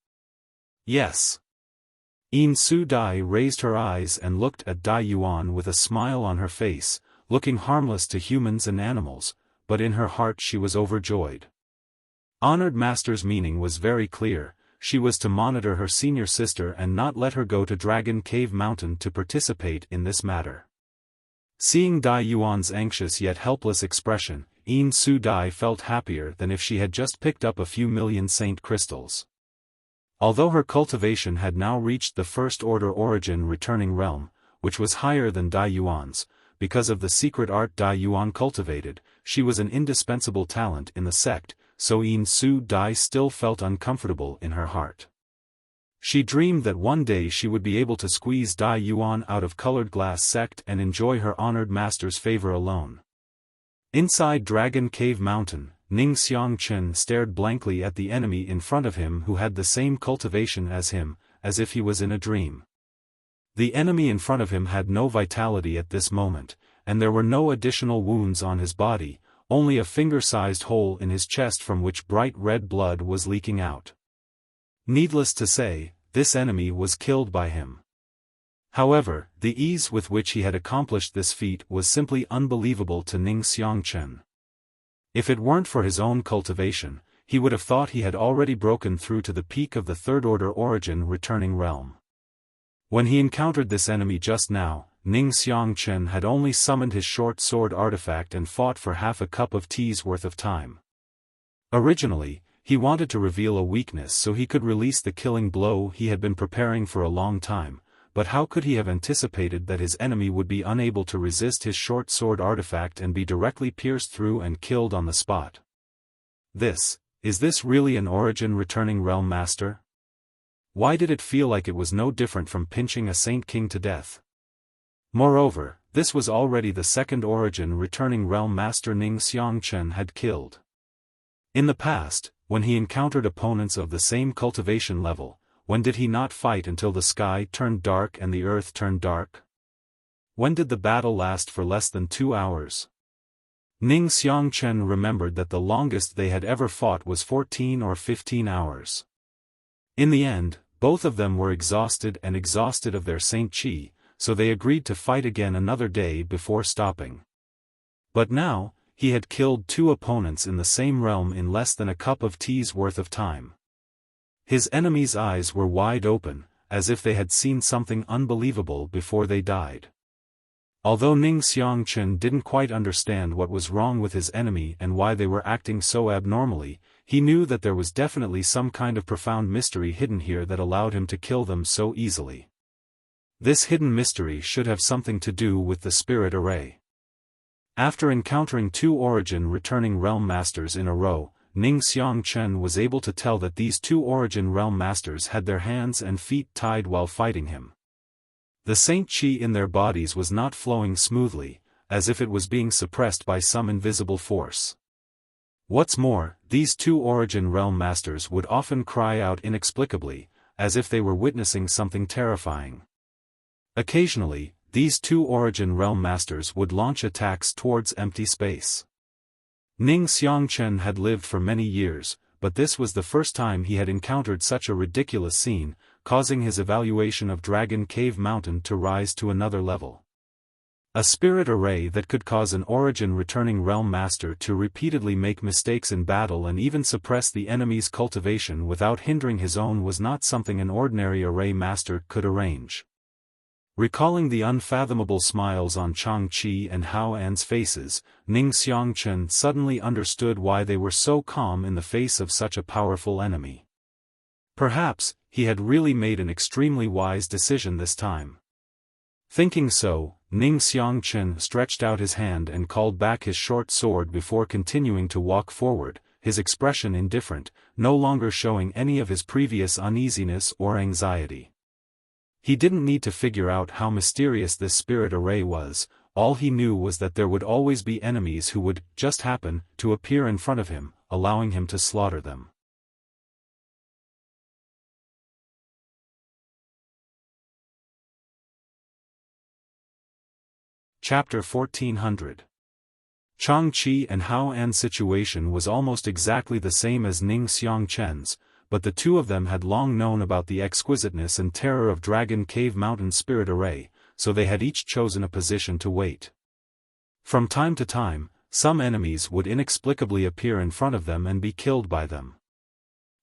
"Yes." Yin Su Dai raised her eyes and looked at Dai Yuan with a smile on her face, looking harmless to humans and animals, but in her heart she was overjoyed. Honored master's meaning was very clear, she was to monitor her senior sister and not let her go to Dragon Cave Mountain to participate in this matter. Seeing Dai Yuan's anxious yet helpless expression, Yin Su Dai felt happier than if she had just picked up a few million saint crystals. Although her cultivation had now reached the first order origin returning realm, which was higher than Dai Yuan's, because of the secret art Dai Yuan cultivated, she was an indispensable talent in the sect, so Yin Su Dai still felt uncomfortable in her heart. She dreamed that one day she would be able to squeeze Dai Yuan out of colored glass sect and enjoy her honored master's favor alone. Inside Dragon Cave Mountain, Ning Xiangchen stared blankly at the enemy in front of him who had the same cultivation as him, as if he was in a dream. The enemy in front of him had no vitality at this moment, and there were no additional wounds on his body, only a finger-sized hole in his chest from which bright red blood was leaking out. Needless to say, this enemy was killed by him. However, the ease with which he had accomplished this feat was simply unbelievable to Ning Xiangchen. If it weren't for his own cultivation, he would have thought he had already broken through to the peak of the third-order origin returning realm. When he encountered this enemy just now, Ning Xiangchen had only summoned his short sword artifact and fought for half a cup of tea's worth of time. Originally, he wanted to reveal a weakness so he could release the killing blow he had been preparing for a long time, but how could he have anticipated that his enemy would be unable to resist his short sword artifact and be directly pierced through and killed on the spot? Is this really an origin returning realm master? Why did it feel like it was no different from pinching a Saint King to death? Moreover, this was already the second origin returning realm master Ning Xiangchen had killed. In the past, when he encountered opponents of the same cultivation level, when did he not fight until the sky turned dark and the earth turned dark? When did the battle last for less than 2 hours? Ning Xiangchen remembered that the longest they had ever fought was 14 or 15 hours. In the end, both of them were exhausted of their Saint Qi, so they agreed to fight again another day before stopping. But now, he had killed 2 opponents in the same realm in less than a cup of tea's worth of time. His enemy's eyes were wide open, as if they had seen something unbelievable before they died. Although Ning Xiangchen didn't quite understand what was wrong with his enemy and why they were acting so abnormally, he knew that there was definitely some kind of profound mystery hidden here that allowed him to kill them so easily. This hidden mystery should have something to do with the spirit array. After encountering 2 origin returning realm masters in a row, Ning Xiangchen was able to tell that these 2 origin realm masters had their hands and feet tied while fighting him. The Saint Qi in their bodies was not flowing smoothly, as if it was being suppressed by some invisible force. What's more, these 2 origin realm masters would often cry out inexplicably, as if they were witnessing something terrifying. Occasionally, these 2 origin realm masters would launch attacks towards empty space. Ning Xiangchen had lived for many years, but this was the first time he had encountered such a ridiculous scene, causing his evaluation of Dragon Cave Mountain to rise to another level. A spirit array that could cause an origin returning realm master to repeatedly make mistakes in battle and even suppress the enemy's cultivation without hindering his own was not something an ordinary array master could arrange. Recalling the unfathomable smiles on Chang Qi and Hao An's faces, Ning Xiangchen suddenly understood why they were so calm in the face of such a powerful enemy. Perhaps, he had really made an extremely wise decision this time. Thinking so, Ning Xiangchen stretched out his hand and called back his short sword before continuing to walk forward, his expression indifferent, no longer showing any of his previous uneasiness or anxiety. He didn't need to figure out how mysterious this spirit array was, all he knew was that there would always be enemies who would, just happen, to appear in front of him, allowing him to slaughter them. Chapter 1400. Chang Qi and Hao An's situation was almost exactly the same as Ning Xiangchen's, but the 2 of them had long known about the exquisiteness and terror of Dragon Cave Mountain Spirit Array, so they had each chosen a position to wait. From time to time, some enemies would inexplicably appear in front of them and be killed by them.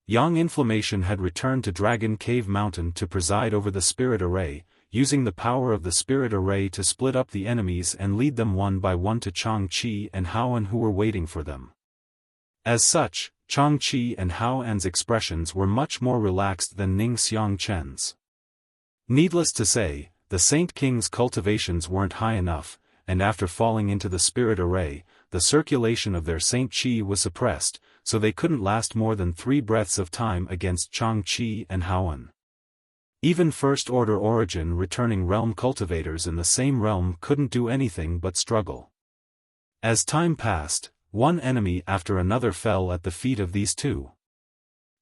Yang Inflammation had returned to Dragon Cave Mountain to preside over the Spirit Array, using the power of the Spirit Array to split up the enemies and lead them one by one to Chang Qi and Hao An who were waiting for them. As such, Chang Qi and Hao An's expressions were much more relaxed than Ning Xiangchen's. Needless to say, the Saint King's cultivations weren't high enough, and after falling into the Spirit Array, the circulation of their Saint Qi was suppressed, so they couldn't last more than 3 breaths of time against Chang Qi and Hao An. Even first-order origin returning realm cultivators in the same realm couldn't do anything but struggle. As time passed, One enemy after another fell at the feet of these two.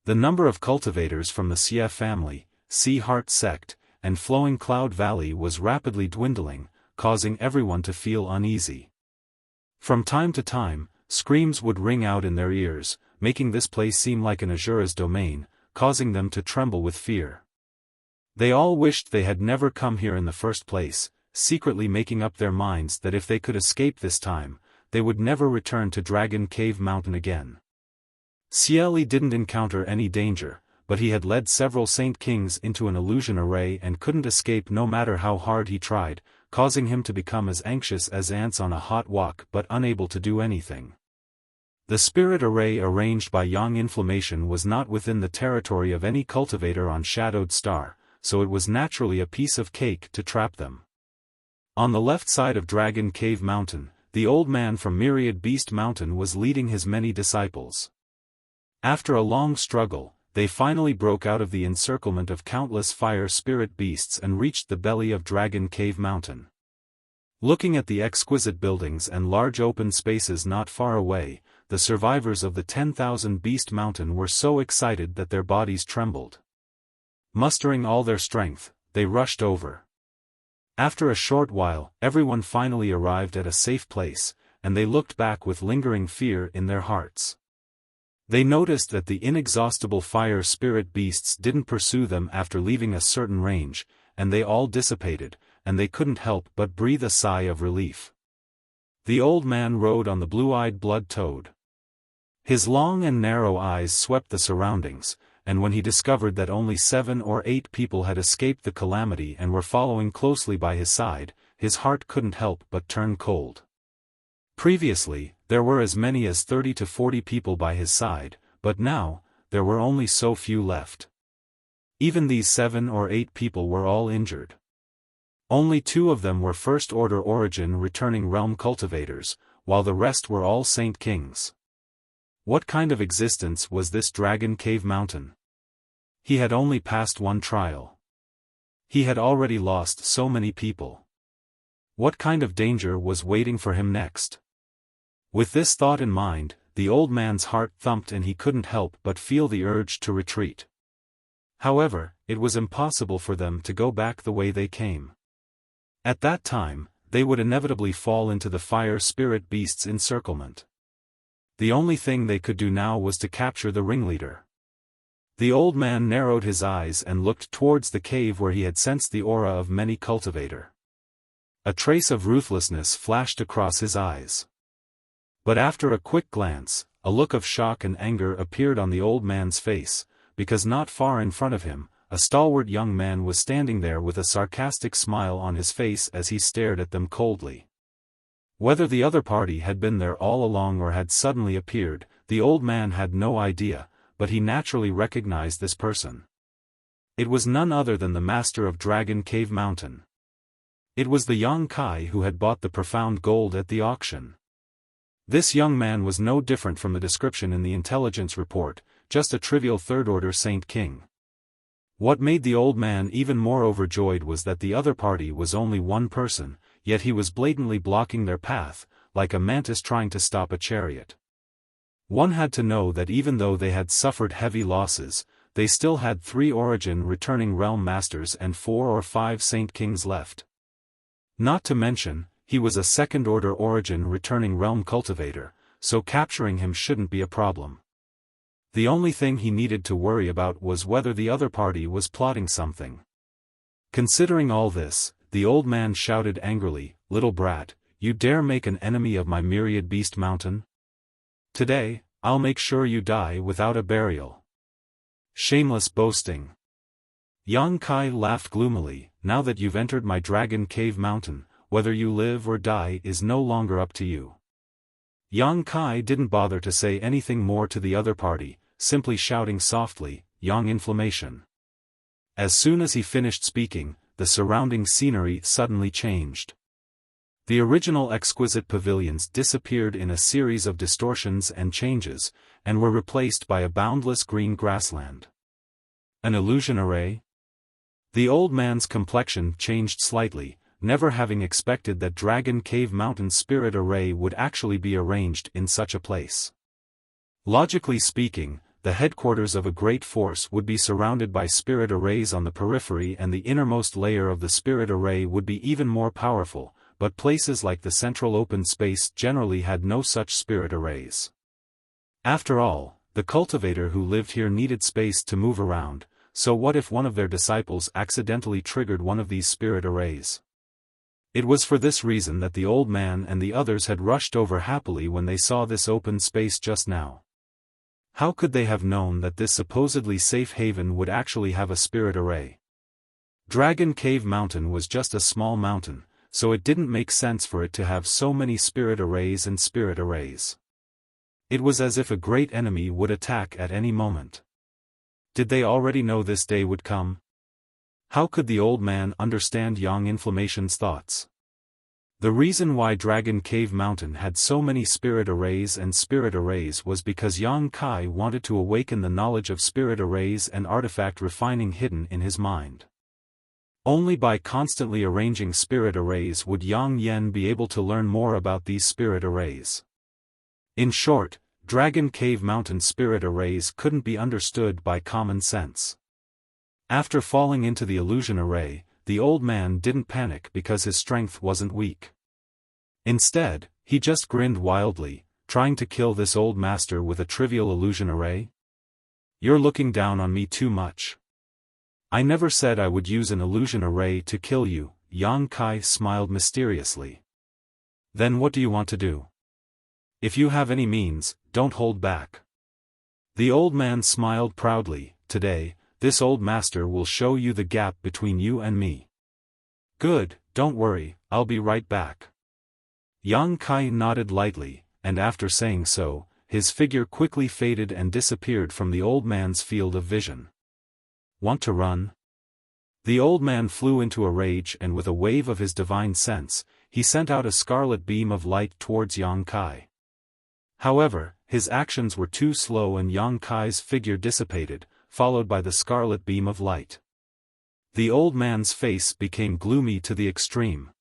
The number of cultivators from the Xie family, Sea Heart sect, and Flowing Cloud Valley was rapidly dwindling, causing everyone to feel uneasy. From time to time, screams would ring out in their ears, making this place seem like an Asura's domain, causing them to tremble with fear. They all wished they had never come here in the first place, secretly making up their minds that if they could escape this time, they would never return to Dragon Cave Mountain again. Cieli didn't encounter any danger, but he had led several Saint Kings into an illusion array and couldn't escape no matter how hard he tried, causing him to become as anxious as ants on a hot wok but unable to do anything. The spirit array arranged by Yang Inflammation was not within the territory of any cultivator on Shadowed Star, so it was naturally a piece of cake to trap them. On the left side of Dragon Cave Mountain, the old man from Myriad Beast Mountain was leading his many disciples. After a long struggle, they finally broke out of the encirclement of countless fire spirit beasts and reached the belly of Dragon Cave Mountain. Looking at the exquisite buildings and large open spaces not far away, the survivors of the 10,000 Beast Mountain were so excited that their bodies trembled. Mustering all their strength, they rushed over. After a short while, everyone finally arrived at a safe place, and they looked back with lingering fear in their hearts. They noticed that the inexhaustible fire spirit beasts didn't pursue them after leaving a certain range, and they all dissipated, and they couldn't help but breathe a sigh of relief. The old man rode on the blue-eyed blood toad. His long and narrow eyes swept the surroundings, and when he discovered that only 7 or 8 people had escaped the calamity and were following closely by his side, his heart couldn't help but turn cold. Previously, there were as many as 30 to 40 people by his side, but now, there were only so few left. Even these 7 or 8 people were all injured. Only 2 of them were First-Order Origin returning realm cultivators, while the rest were all Saint Kings. What kind of existence was this Dragon Cave Mountain? He had only passed one trial. He had already lost so many people. What kind of danger was waiting for him next? With this thought in mind, the old man's heart thumped and he couldn't help but feel the urge to retreat. However, it was impossible for them to go back the way they came. At that time, they would inevitably fall into the fire spirit beast's encirclement. The only thing they could do now was to capture the ringleader. The old man narrowed his eyes and looked towards the cave where he had sensed the aura of many cultivator. A trace of ruthlessness flashed across his eyes. But after a quick glance, a look of shock and anger appeared on the old man's face, because not far in front of him, a stalwart young man was standing there with a sarcastic smile on his face as he stared at them coldly. Whether the other party had been there all along or had suddenly appeared, the old man had no idea, but he naturally recognized this person. It was none other than the master of Dragon Cave Mountain. It was the young Kai who had bought the profound gold at the auction. This young man was no different from the description in the intelligence report, just a trivial third-order Saint King. What made the old man even more overjoyed was that the other party was only one person, yet he was blatantly blocking their path, like a mantis trying to stop a chariot. One had to know that even though they had suffered heavy losses, they still had 3 Origin returning realm masters and 4 or 5 Saint Kings left. Not to mention, he was a second-order Origin returning realm cultivator, so capturing him shouldn't be a problem. The only thing he needed to worry about was whether the other party was plotting something. Considering all this, the old man shouted angrily, "Little brat, you dare make an enemy of my Myriad Beast Mountain? Today, I'll make sure you die without a burial." Shameless boasting. Yang Kai laughed gloomily, "Now that you've entered my Dragon Cave Mountain, whether you live or die is no longer up to you." Yang Kai didn't bother to say anything more to the other party, simply shouting softly, "Yang Inflammation." As soon as he finished speaking, the surrounding scenery suddenly changed. The original exquisite pavilions disappeared in a series of distortions and changes, and were replaced by a boundless green grassland. An illusion array? The old man's complexion changed slightly, never having expected that Dragon Cave Mountain Spirit Array would actually be arranged in such a place. Logically speaking, the headquarters of a great force would be surrounded by spirit arrays on the periphery, and the innermost layer of the spirit array would be even more powerful, but places like the central open space generally had no such spirit arrays. After all, the cultivator who lived here needed space to move around, so what if one of their disciples accidentally triggered one of these spirit arrays? It was for this reason that the old man and the others had rushed over happily when they saw this open space just now. How could they have known that this supposedly safe haven would actually have a spirit array? Dragon Cave Mountain was just a small mountain, so it didn't make sense for it to have so many spirit arrays and spirit arrays. It was as if a great enemy would attack at any moment. Did they already know this day would come? How could the old man understand Yang Inflammation's thoughts? The reason why Dragon Cave Mountain had so many spirit arrays was because Yang Kai wanted to awaken the knowledge of spirit arrays and artifact refining hidden in his mind. Only by constantly arranging spirit arrays would Yang Yen be able to learn more about these spirit arrays. In short, Dragon Cave Mountain spirit arrays couldn't be understood by common sense. After falling into the illusion array, the old man didn't panic because his strength wasn't weak. Instead, he just grinned wildly, trying to kill this old master with a trivial illusion array? You're looking down on me too much. I never said I would use an illusion array to kill you, Yang Kai smiled mysteriously. Then what do you want to do? If you have any means, don't hold back. The old man smiled proudly. Today, this old master will show you the gap between you and me. Good, don't worry, I'll be right back. Yang Kai nodded lightly, and after saying so, his figure quickly faded and disappeared from the old man's field of vision. Want to run? The old man flew into a rage, and with a wave of his divine sense, he sent out a scarlet beam of light towards Yang Kai. However, his actions were too slow and Yang Kai's figure dissipated, followed by the scarlet beam of light. The old man's face became gloomy to the extreme.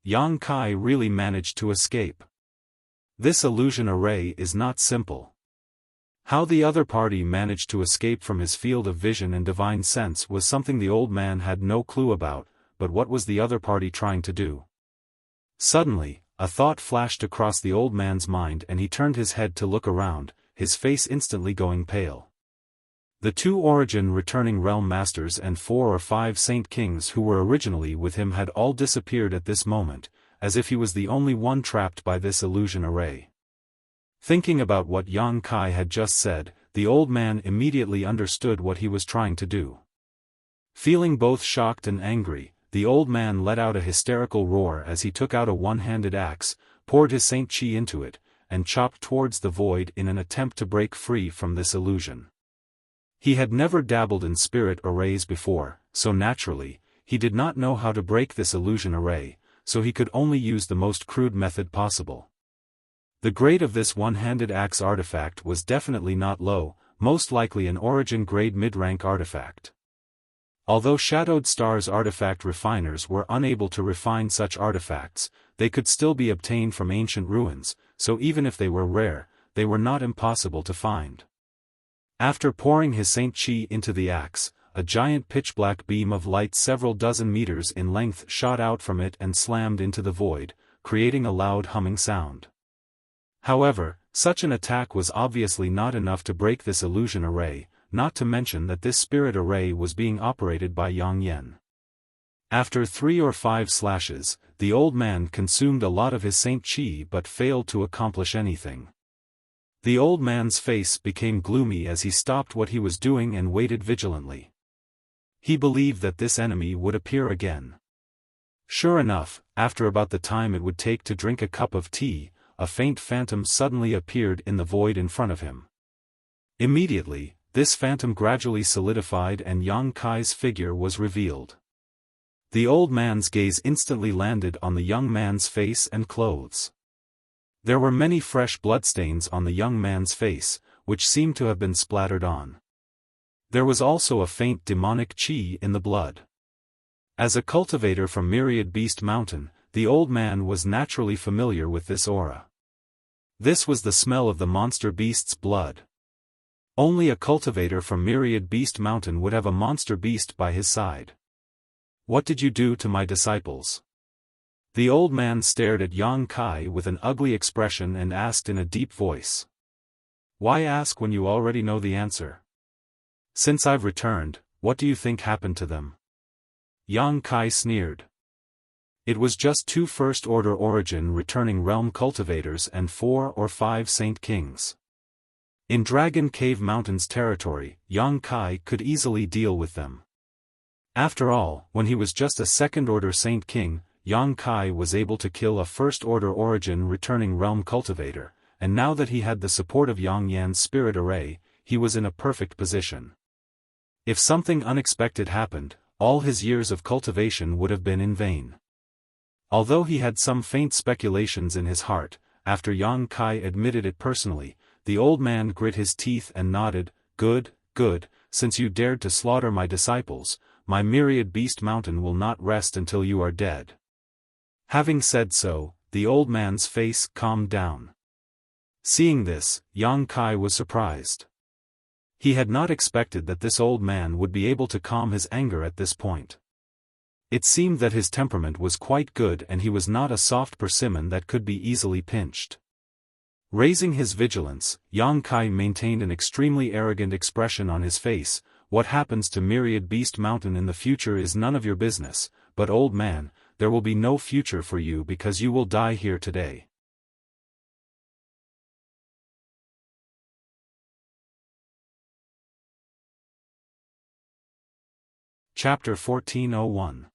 Yang Kai really managed to escape. This illusion array is not simple. How the other party managed to escape from his field of vision and divine sense was something the old man had no clue about, but what was the other party trying to do? Suddenly, a thought flashed across the old man's mind and he turned his head to look around, his face instantly going pale. The 2 Origin returning realm masters and 4 or 5 saint kings who were originally with him had all disappeared at this moment, as if he was the only one trapped by this illusion array. Thinking about what Yang Kai had just said, the old man immediately understood what he was trying to do. Feeling both shocked and angry, the old man let out a hysterical roar as he took out a one-handed axe, poured his saint chi into it, and chopped towards the void in an attempt to break free from this illusion. He had never dabbled in spirit arrays before, so naturally, he did not know how to break this illusion array, so he could only use the most crude method possible. The grade of this one-handed axe artifact was definitely not low, most likely an origin grade mid-rank artifact. Although Shadowed Stars artifact refiners were unable to refine such artifacts, they could still be obtained from ancient ruins, so even if they were rare, they were not impossible to find. After pouring his Saint Chi into the axe, a giant pitch-black beam of light several dozen meters in length shot out from it and slammed into the void, creating a loud humming sound. However, such an attack was obviously not enough to break this illusion array, not to mention that this spirit array was being operated by Yang Yen. After 3 or 5 slashes, the old man consumed a lot of his Saint Chi but failed to accomplish anything. The old man's face became gloomy as he stopped what he was doing and waited vigilantly. He believed that this enemy would appear again. Sure enough, after about the time it would take to drink a cup of tea, a faint phantom suddenly appeared in the void in front of him. Immediately, this phantom gradually solidified and Yang Kai's figure was revealed. The old man's gaze instantly landed on the young man's face and clothes. There were many fresh bloodstains on the young man's face, which seemed to have been splattered on. There was also a faint demonic chi in the blood. As a cultivator from Myriad Beast Mountain, the old man was naturally familiar with this aura. This was the smell of the monster beast's blood. Only a cultivator from Myriad Beast Mountain would have a monster beast by his side. What did you do to my disciples? The old man stared at Yang Kai with an ugly expression and asked in a deep voice. Why ask when you already know the answer? Since I've returned, what do you think happened to them? Yang Kai sneered. It was just 2 first-order origin returning realm cultivators and 4 or 5 Saint Kings. In Dragon Cave Mountains territory, Yang Kai could easily deal with them. After all, when he was just a second-order Saint King, Yang Kai was able to kill a first-order origin returning realm cultivator, and now that he had the support of Yang Yan's spirit array, he was in a perfect position. If something unexpected happened, all his years of cultivation would have been in vain. Although he had some faint speculations in his heart, after Yang Kai admitted it personally, the old man grit his teeth and nodded. Good, good, since you dared to slaughter my disciples, my Myriad Beast Mountain will not rest until you are dead. Having said so, the old man's face calmed down. Seeing this, Yang Kai was surprised. He had not expected that this old man would be able to calm his anger at this point. It seemed that his temperament was quite good and he was not a soft persimmon that could be easily pinched. Raising his vigilance, Yang Kai maintained an extremely arrogant expression on his face. What happens to Myriad Beast Mountain in the future is none of your business, but old man, there will be no future for you because you will die here today. Chapter 1401.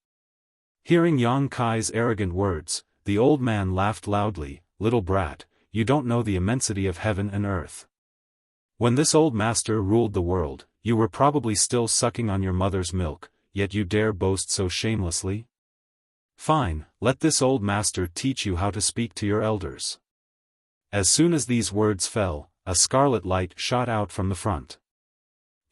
Hearing Yang Kai's arrogant words, the old man laughed loudly. Little brat, you don't know the immensity of heaven and earth. When this old master ruled the world, you were probably still sucking on your mother's milk, yet you dare boast so shamelessly? Fine, let this old master teach you how to speak to your elders. As soon as these words fell, a scarlet light shot out from the front.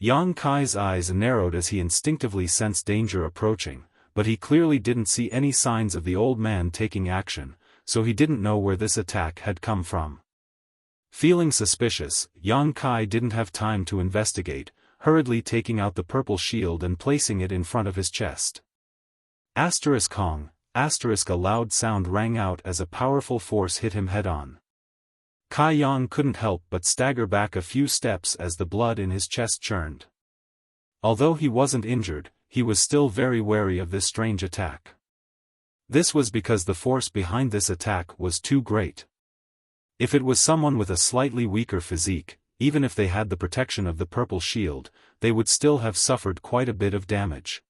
Yang Kai's eyes narrowed as he instinctively sensed danger approaching, but he clearly didn't see any signs of the old man taking action, so he didn't know where this attack had come from. Feeling suspicious, Yang Kai didn't have time to investigate, hurriedly taking out the purple shield and placing it in front of his chest. Asterisk Kong, asterisk, a loud sound rang out as a powerful force hit him head-on. Kai Yang couldn't help but stagger back a few steps as the blood in his chest churned. Although he wasn't injured, he was still very wary of this strange attack. This was because the force behind this attack was too great. If it was someone with a slightly weaker physique, even if they had the protection of the purple shield, they would still have suffered quite a bit of damage.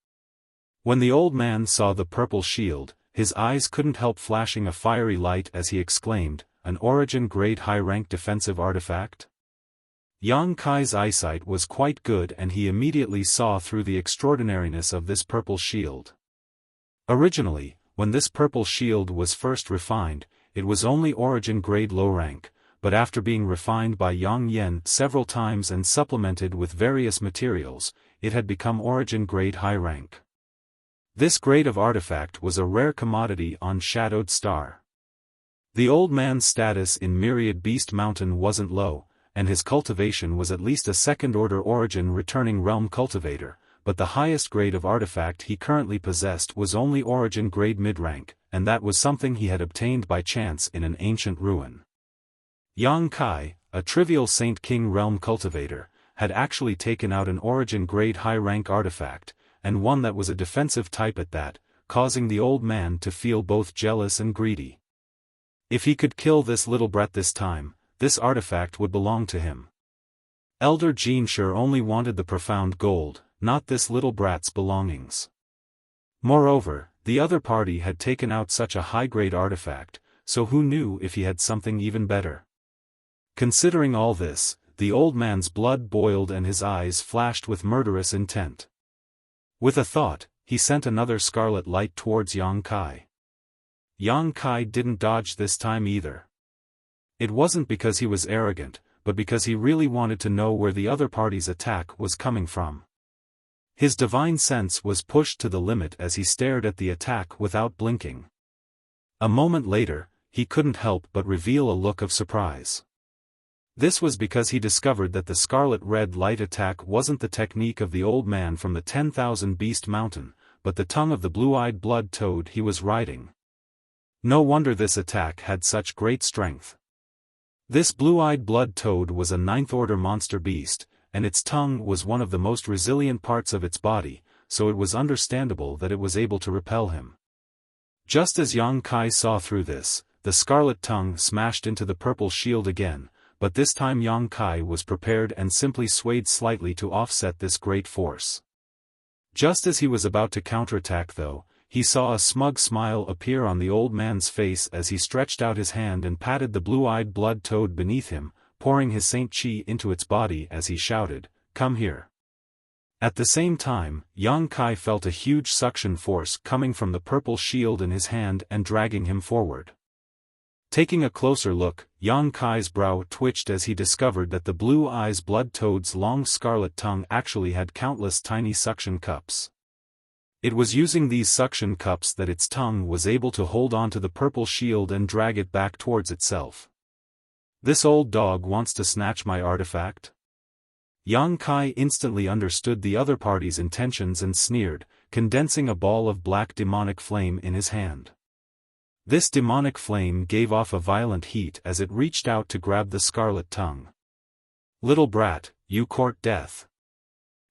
When the old man saw the purple shield, his eyes couldn't help flashing a fiery light as he exclaimed, an origin-grade high-rank defensive artifact? Yang Kai's eyesight was quite good and he immediately saw through the extraordinariness of this purple shield. Originally, when this purple shield was first refined, it was only origin-grade low-rank, but after being refined by Yang Yan several times and supplemented with various materials, it had become origin-grade high-rank. This grade of artifact was a rare commodity on Shadowed Star. The old man's status in Myriad Beast Mountain wasn't low, and his cultivation was at least a second-order origin returning realm cultivator, but the highest grade of artifact he currently possessed was only origin-grade mid-rank, and that was something he had obtained by chance in an ancient ruin. Yang Kai, a trivial Saint King realm cultivator, had actually taken out an origin-grade high-rank artifact, and one that was a defensive type at that, causing the old man to feel both jealous and greedy. If he could kill this little brat this time, this artifact would belong to him. Elder Jinshur only wanted the profound gold, not this little brat's belongings. Moreover, the other party had taken out such a high-grade artifact, so who knew if he had something even better? Considering all this, the old man's blood boiled and his eyes flashed with murderous intent. With a thought, he sent another scarlet light towards Yang Kai. Yang Kai didn't dodge this time either. It wasn't because he was arrogant, but because he really wanted to know where the other party's attack was coming from. His divine sense was pushed to the limit as he stared at the attack without blinking. A moment later, he couldn't help but reveal a look of surprise. This was because he discovered that the scarlet red light attack wasn't the technique of the old man from the 10,000 Beast Mountain, but the tongue of the blue-eyed blood toad he was riding. No wonder this attack had such great strength. This blue-eyed blood toad was a ninth-order monster beast, and its tongue was one of the most resilient parts of its body, so it was understandable that it was able to repel him. Just as Yang Kai saw through this, the scarlet tongue smashed into the purple shield again, but this time Yang Kai was prepared and simply swayed slightly to offset this great force. Just as he was about to counterattack though, he saw a smug smile appear on the old man's face as he stretched out his hand and patted the blue-eyed blood toad beneath him, pouring his Saint Chi into its body as he shouted, "Come here." At the same time, Yang Kai felt a huge suction force coming from the purple shield in his hand and dragging him forward. Taking a closer look, Yang Kai's brow twitched as he discovered that the blue-eyed blood toad's long scarlet tongue actually had countless tiny suction cups. It was using these suction cups that its tongue was able to hold onto the purple shield and drag it back towards itself. This old dog wants to snatch my artifact? Yang Kai instantly understood the other party's intentions and sneered, condensing a ball of black demonic flame in his hand. This demonic flame gave off a violent heat as it reached out to grab the scarlet tongue. "Little brat, you court death."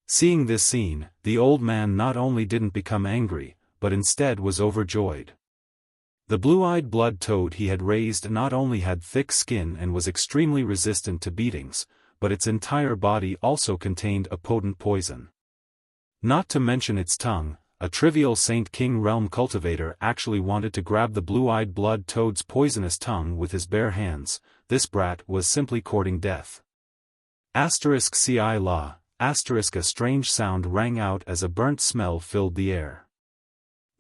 Seeing this scene, the old man not only didn't become angry, but instead was overjoyed. The blue-eyed blood toad he had raised not only had thick skin and was extremely resistant to beatings, but its entire body also contained a potent poison. Not to mention its tongue, a trivial Saint King Realm cultivator actually wanted to grab the blue-eyed blood toad's poisonous tongue with his bare hands. This brat was simply courting death. *Ci la. A strange sound rang out as a burnt smell filled the air.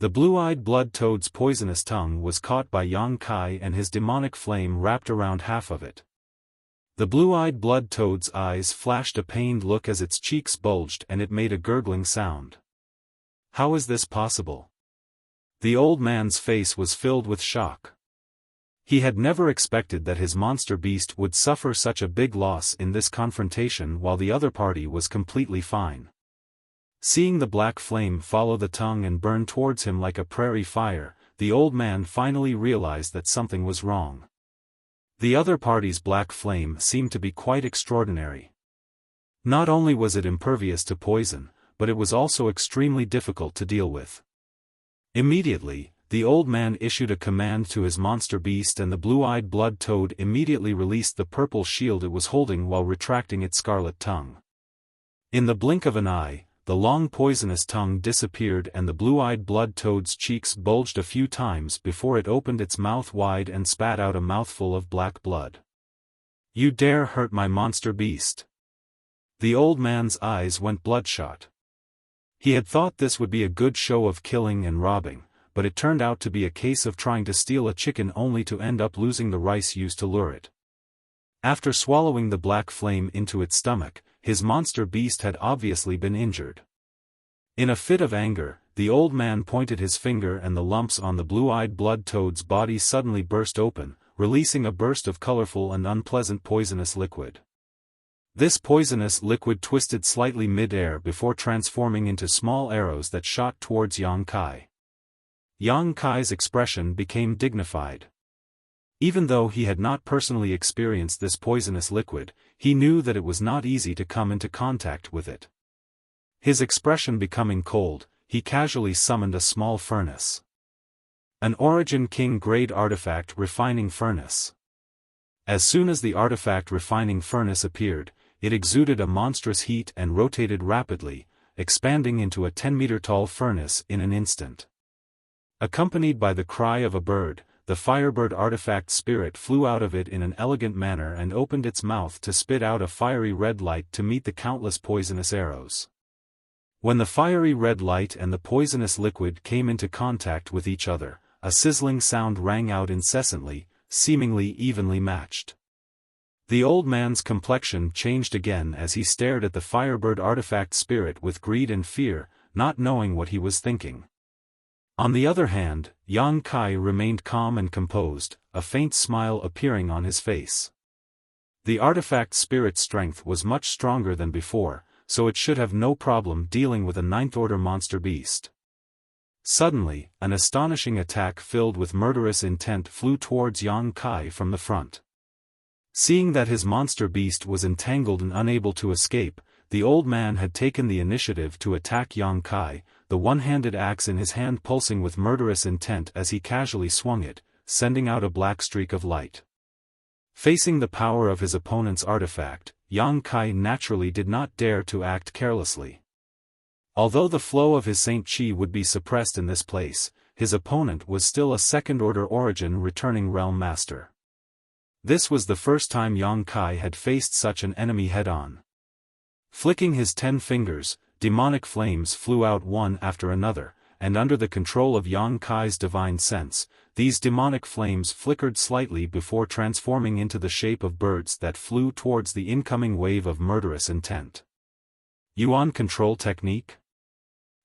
The blue-eyed blood toad's poisonous tongue was caught by Yang Kai and his demonic flame wrapped around half of it. The blue-eyed blood toad's eyes flashed a pained look as its cheeks bulged and it made a gurgling sound. How is this possible? The old man's face was filled with shock. He had never expected that his monster beast would suffer such a big loss in this confrontation while the other party was completely fine. Seeing the black flame follow the tongue and burn towards him like a prairie fire, the old man finally realized that something was wrong. The other party's black flame seemed to be quite extraordinary. Not only was it impervious to poison, but it was also extremely difficult to deal with. Immediately, the old man issued a command to his monster beast and the blue-eyed blood toad immediately released the purple shield it was holding while retracting its scarlet tongue. In the blink of an eye, the long poisonous tongue disappeared and the blue-eyed blood toad's cheeks bulged a few times before it opened its mouth wide and spat out a mouthful of black blood. "You dare hurt my monster beast?" The old man's eyes went bloodshot. He had thought this would be a good show of killing and robbing, but it turned out to be a case of trying to steal a chicken only to end up losing the rice used to lure it. After swallowing the black flame into its stomach, his monster beast had obviously been injured. In a fit of anger, the old man pointed his finger and the lumps on the blue-eyed blood toad's body suddenly burst open, releasing a burst of colorful and unpleasant poisonous liquid. This poisonous liquid twisted slightly mid-air before transforming into small arrows that shot towards Yang Kai. Yang Kai's expression became dignified. Even though he had not personally experienced this poisonous liquid, he knew that it was not easy to come into contact with it. His expression becoming cold, he casually summoned a small furnace. An Origin King grade artifact refining furnace. As soon as the artifact refining furnace appeared, it exuded a monstrous heat and rotated rapidly, expanding into a 10-meter-tall furnace in an instant. Accompanied by the cry of a bird, the Firebird artifact spirit flew out of it in an elegant manner and opened its mouth to spit out a fiery red light to meet the countless poisonous arrows. When the fiery red light and the poisonous liquid came into contact with each other, a sizzling sound rang out incessantly, seemingly evenly matched. The old man's complexion changed again as he stared at the Firebird artifact spirit with greed and fear, not knowing what he was thinking. On the other hand, Yang Kai remained calm and composed, a faint smile appearing on his face. The artifact spirit's strength was much stronger than before, so it should have no problem dealing with a ninth-order monster beast. Suddenly, an astonishing attack filled with murderous intent flew towards Yang Kai from the front. Seeing that his monster beast was entangled and unable to escape, the old man had taken the initiative to attack Yang Kai, the one-handed axe in his hand pulsing with murderous intent as he casually swung it, sending out a black streak of light. Facing the power of his opponent's artifact, Yang Kai naturally did not dare to act carelessly. Although the flow of his Saint Chi would be suppressed in this place, his opponent was still a second-order origin returning realm master. This was the first time Yang Kai had faced such an enemy head-on. Flicking his 10 fingers, demonic flames flew out one after another, and under the control of Yang Kai's divine sense, these demonic flames flickered slightly before transforming into the shape of birds that flew towards the incoming wave of murderous intent. Yuan control technique?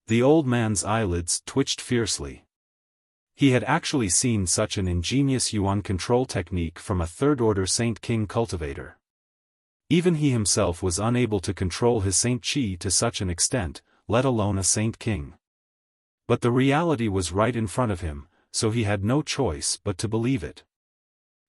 The old man's eyelids twitched fiercely. He had actually seen such an ingenious Yuan control technique from a third-order Saint King cultivator. Even he himself was unable to control his Saint Chi to such an extent, let alone a Saint King. But the reality was right in front of him, so he had no choice but to believe it.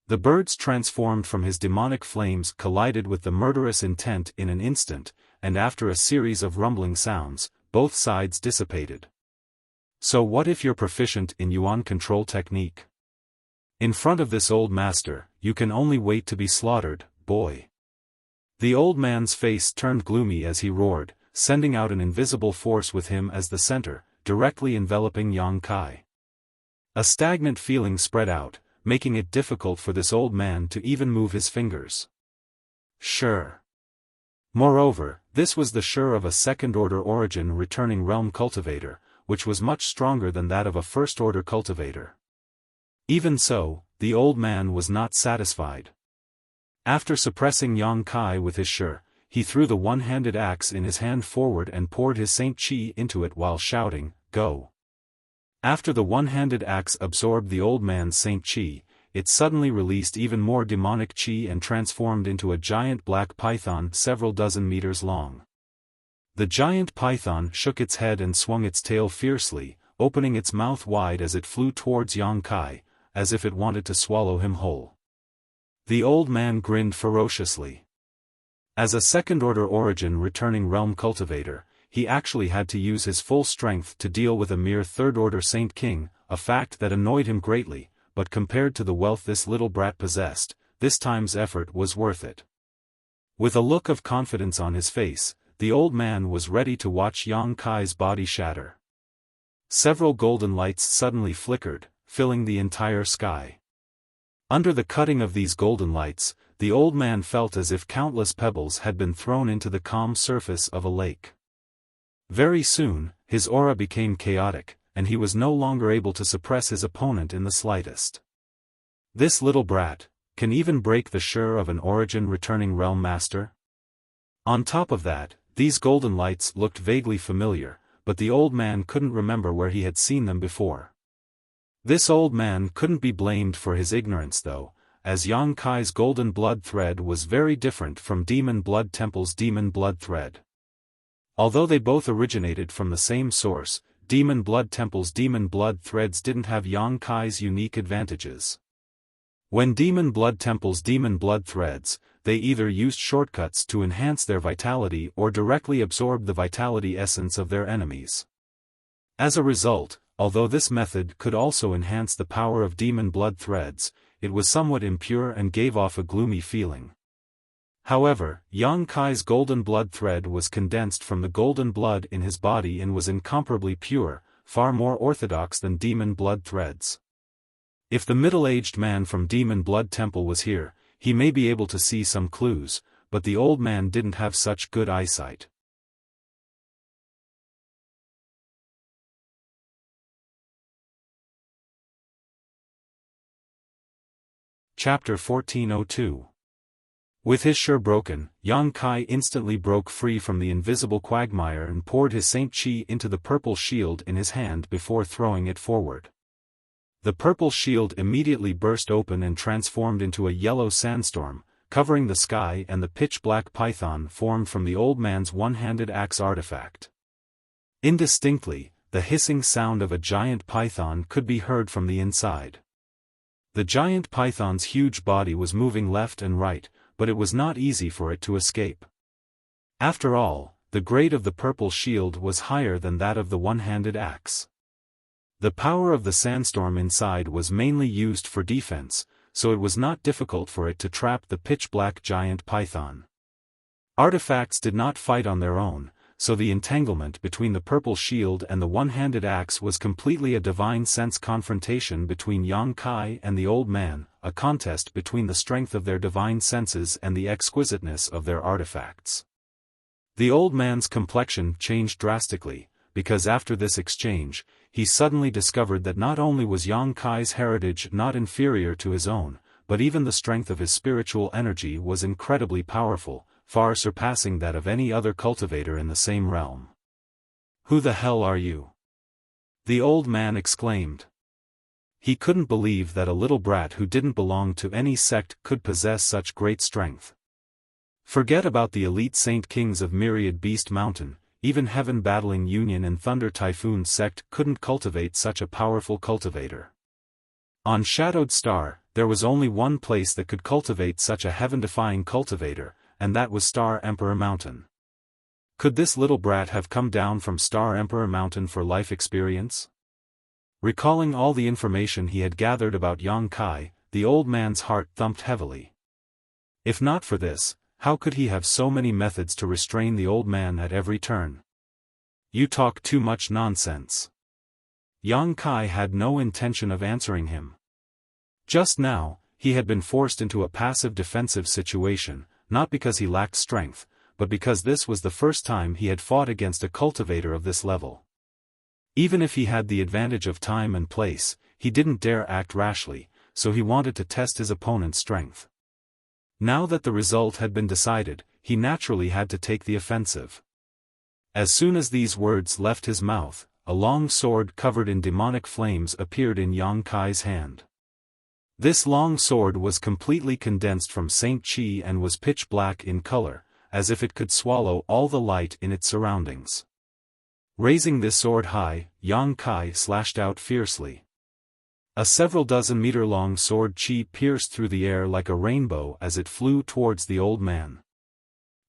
The birds transformed from his demonic flames collided with the murderous intent in an instant, and after a series of rumbling sounds, both sides dissipated. So what if you're proficient in Yuan control technique? In front of this old master, you can only wait to be slaughtered, boy. The old man's face turned gloomy as he roared, sending out an invisible force with him as the center, directly enveloping Yang Kai. A stagnant feeling spread out, making it difficult for this old man to even move his fingers. Sure. Moreover, this was the sure of a second-order origin returning realm cultivator, which was much stronger than that of a first-order cultivator. Even so, the old man was not satisfied. After suppressing Yang Kai with his sure, he threw the one-handed axe in his hand forward and poured his Saint Chi into it while shouting, "Go!" After the one-handed axe absorbed the old man's Saint Chi, it suddenly released even more demonic Chi and transformed into a giant black python several dozen meters long. The giant python shook its head and swung its tail fiercely, opening its mouth wide as it flew towards Yang Kai, as if it wanted to swallow him whole. The old man grinned ferociously. As a second-order origin returning realm cultivator, he actually had to use his full strength to deal with a mere third-order Saint King, a fact that annoyed him greatly, but compared to the wealth this little brat possessed, this time's effort was worth it. With a look of confidence on his face, the old man was ready to watch Yang Kai's body shatter. Several golden lights suddenly flickered, filling the entire sky. Under the cutting of these golden lights, the old man felt as if countless pebbles had been thrown into the calm surface of a lake. Very soon, his aura became chaotic, and he was no longer able to suppress his opponent in the slightest. This little brat can even break the sure of an origin returning realm master? On top of that, these golden lights looked vaguely familiar, but the old man couldn't remember where he had seen them before. This old man couldn't be blamed for his ignorance though, as Yang Kai's golden blood thread was very different from Demon Blood Temple's demon blood thread. Although they both originated from the same source, Demon Blood Temple's demon blood threads didn't have Yang Kai's unique advantages. When Demon Blood Temple's demon blood threads, they either used shortcuts to enhance their vitality or directly absorbed the vitality essence of their enemies. As a result, although this method could also enhance the power of demon blood threads, it was somewhat impure and gave off a gloomy feeling. However, Yang Kai's golden blood thread was condensed from the golden blood in his body and was incomparably pure, far more orthodox than demon blood threads. If the middle-aged man from Demon Blood Temple was here, he may be able to see some clues, but the old man didn't have such good eyesight. Chapter 1402. With his shur broken, Yang Kai instantly broke free from the invisible quagmire and poured his Saint Chi into the purple shield in his hand before throwing it forward. The purple shield immediately burst open and transformed into a yellow sandstorm, covering the sky, and the pitch-black python formed from the old man's one-handed axe artifact. Indistinctly, the hissing sound of a giant python could be heard from the inside. The giant python's huge body was moving left and right, but it was not easy for it to escape. After all, the grade of the purple shield was higher than that of the one-handed axe. The power of the sandstorm inside was mainly used for defense, so it was not difficult for it to trap the pitch-black giant python. Artifacts did not fight on their own, so the entanglement between the purple shield and the one-handed axe was completely a divine sense confrontation between Yang Kai and the old man, a contest between the strength of their divine senses and the exquisiteness of their artifacts. The old man's complexion changed drastically, because after this exchange, he suddenly discovered that not only was Yang Kai's heritage not inferior to his own, but even the strength of his spiritual energy was incredibly powerful, far surpassing that of any other cultivator in the same realm. "Who the hell are you?" the old man exclaimed. He couldn't believe that a little brat who didn't belong to any sect could possess such great strength. Forget about the elite saint kings of Myriad Beast Mountain, even Heaven Battling Union and Thunder Typhoon sect couldn't cultivate such a powerful cultivator. On Shadowed Star, there was only one place that could cultivate such a heaven-defying cultivator, and that was Star Emperor Mountain. Could this little brat have come down from Star Emperor Mountain for life experience? Recalling all the information he had gathered about Yang Kai, the old man's heart thumped heavily. If not for this, how could he have so many methods to restrain the old man at every turn? "You talk too much nonsense." Yang Kai had no intention of answering him. Just now, he had been forced into a passive defensive situation, not because he lacked strength, but because this was the first time he had fought against a cultivator of this level. Even if he had the advantage of time and place, he didn't dare act rashly, so he wanted to test his opponent's strength. Now that the result had been decided, he naturally had to take the offensive. As soon as these words left his mouth, a long sword covered in demonic flames appeared in Yang Kai's hand. This long sword was completely condensed from Saint Chi and was pitch black in color, as if it could swallow all the light in its surroundings. Raising this sword high, Yang Kai slashed out fiercely. A several dozen meter long sword chi pierced through the air like a rainbow as it flew towards the old man.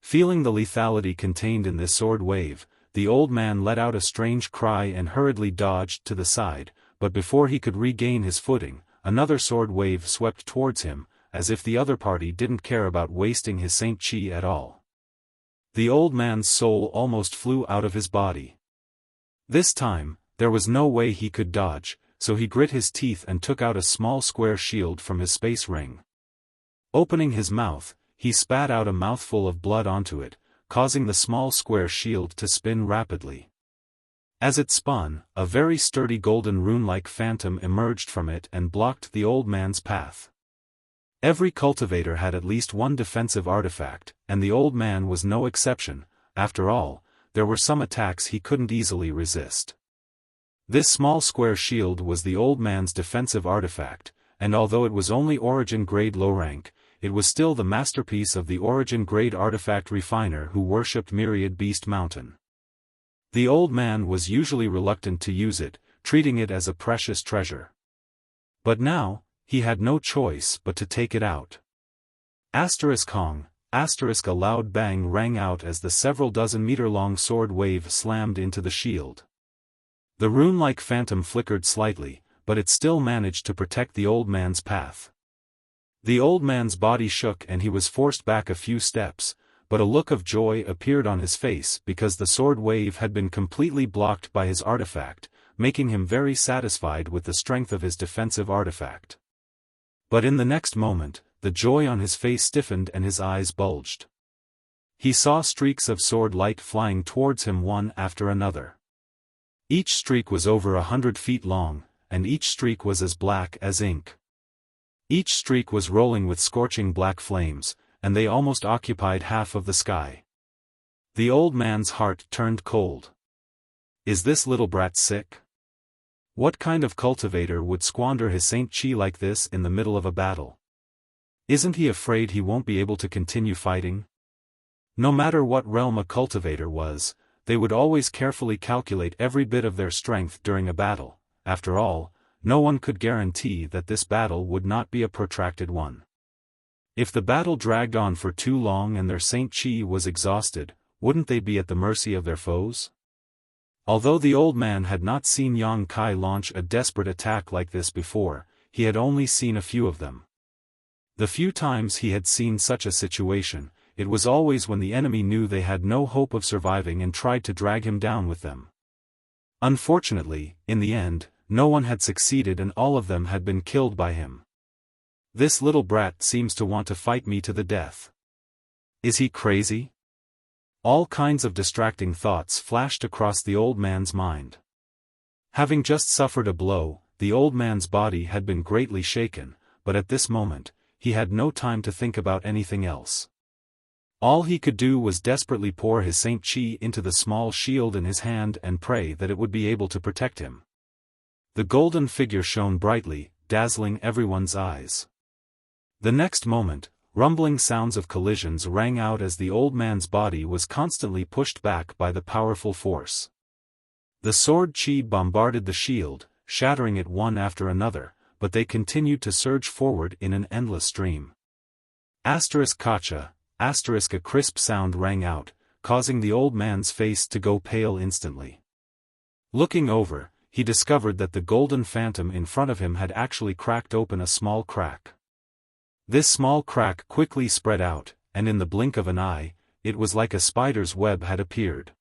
Feeling the lethality contained in this sword wave, the old man let out a strange cry and hurriedly dodged to the side, but before he could regain his footing, another sword wave swept towards him, as if the other party didn't care about wasting his Saint Chi at all. The old man's soul almost flew out of his body. This time, there was no way he could dodge, so he grit his teeth and took out a small square shield from his space ring. Opening his mouth, he spat out a mouthful of blood onto it, causing the small square shield to spin rapidly. As it spun, a very sturdy golden rune-like phantom emerged from it and blocked the old man's path. Every cultivator had at least one defensive artifact, and the old man was no exception. After all, there were some attacks he couldn't easily resist. This small square shield was the old man's defensive artifact, and although it was only Origin Grade low rank, it was still the masterpiece of the Origin Grade artifact refiner who worshipped Myriad Beast Mountain. The old man was usually reluctant to use it, treating it as a precious treasure. But now, he had no choice but to take it out. Kong, a loud bang rang out as the several dozen meter long sword wave slammed into the shield. The rune-like phantom flickered slightly, but it still managed to protect the old man's path. The old man's body shook and he was forced back a few steps, but a look of joy appeared on his face because the sword wave had been completely blocked by his artifact, making him very satisfied with the strength of his defensive artifact. But in the next moment, the joy on his face stiffened and his eyes bulged. He saw streaks of sword light flying towards him one after another. Each streak was over 100 feet long, and each streak was as black as ink. Each streak was rolling with scorching black flames, and they almost occupied half of the sky. The old man's heart turned cold. Is this little brat sick? What kind of cultivator would squander his Saint Chi like this in the middle of a battle? Isn't he afraid he won't be able to continue fighting? No matter what realm a cultivator was, they would always carefully calculate every bit of their strength during a battle. After all, no one could guarantee that this battle would not be a protracted one. If the battle dragged on for too long and their Saint Chi was exhausted, wouldn't they be at the mercy of their foes? Although the old man had not seen Yang Kai launch a desperate attack like this before, he had only seen a few of them. The few times he had seen such a situation, it was always when the enemy knew they had no hope of surviving and tried to drag him down with them. Unfortunately, in the end, no one had succeeded and all of them had been killed by him. This little brat seems to want to fight me to the death. Is he crazy? All kinds of distracting thoughts flashed across the old man's mind. Having just suffered a blow, the old man's body had been greatly shaken, but at this moment, he had no time to think about anything else. All he could do was desperately pour his Saint Chi into the small shield in his hand and pray that it would be able to protect him. The golden figure shone brightly, dazzling everyone's eyes. The next moment, rumbling sounds of collisions rang out as the old man's body was constantly pushed back by the powerful force. The sword chi bombarded the shield, shattering it one after another, but they continued to surge forward in an endless stream. Kacha, a crisp sound rang out, causing the old man's face to go pale instantly. Looking over, he discovered that the golden phantom in front of him had actually cracked open a small crack. This small crack quickly spread out, and in the blink of an eye, it was like a spider's web had appeared.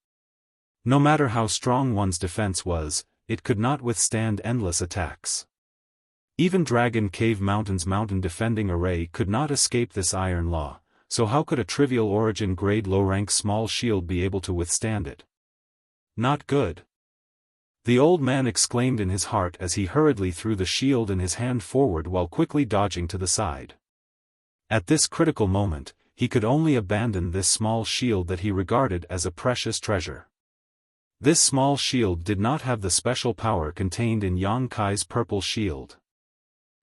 No matter how strong one's defense was, it could not withstand endless attacks. Even Dragon Cave Mountain's mountain defending array could not escape this iron law, so how could a trivial origin grade low-rank small shield be able to withstand it? Not good. The old man exclaimed in his heart as he hurriedly threw the shield in his hand forward while quickly dodging to the side. At this critical moment, he could only abandon this small shield that he regarded as a precious treasure. This small shield did not have the special power contained in Yang Kai's purple shield.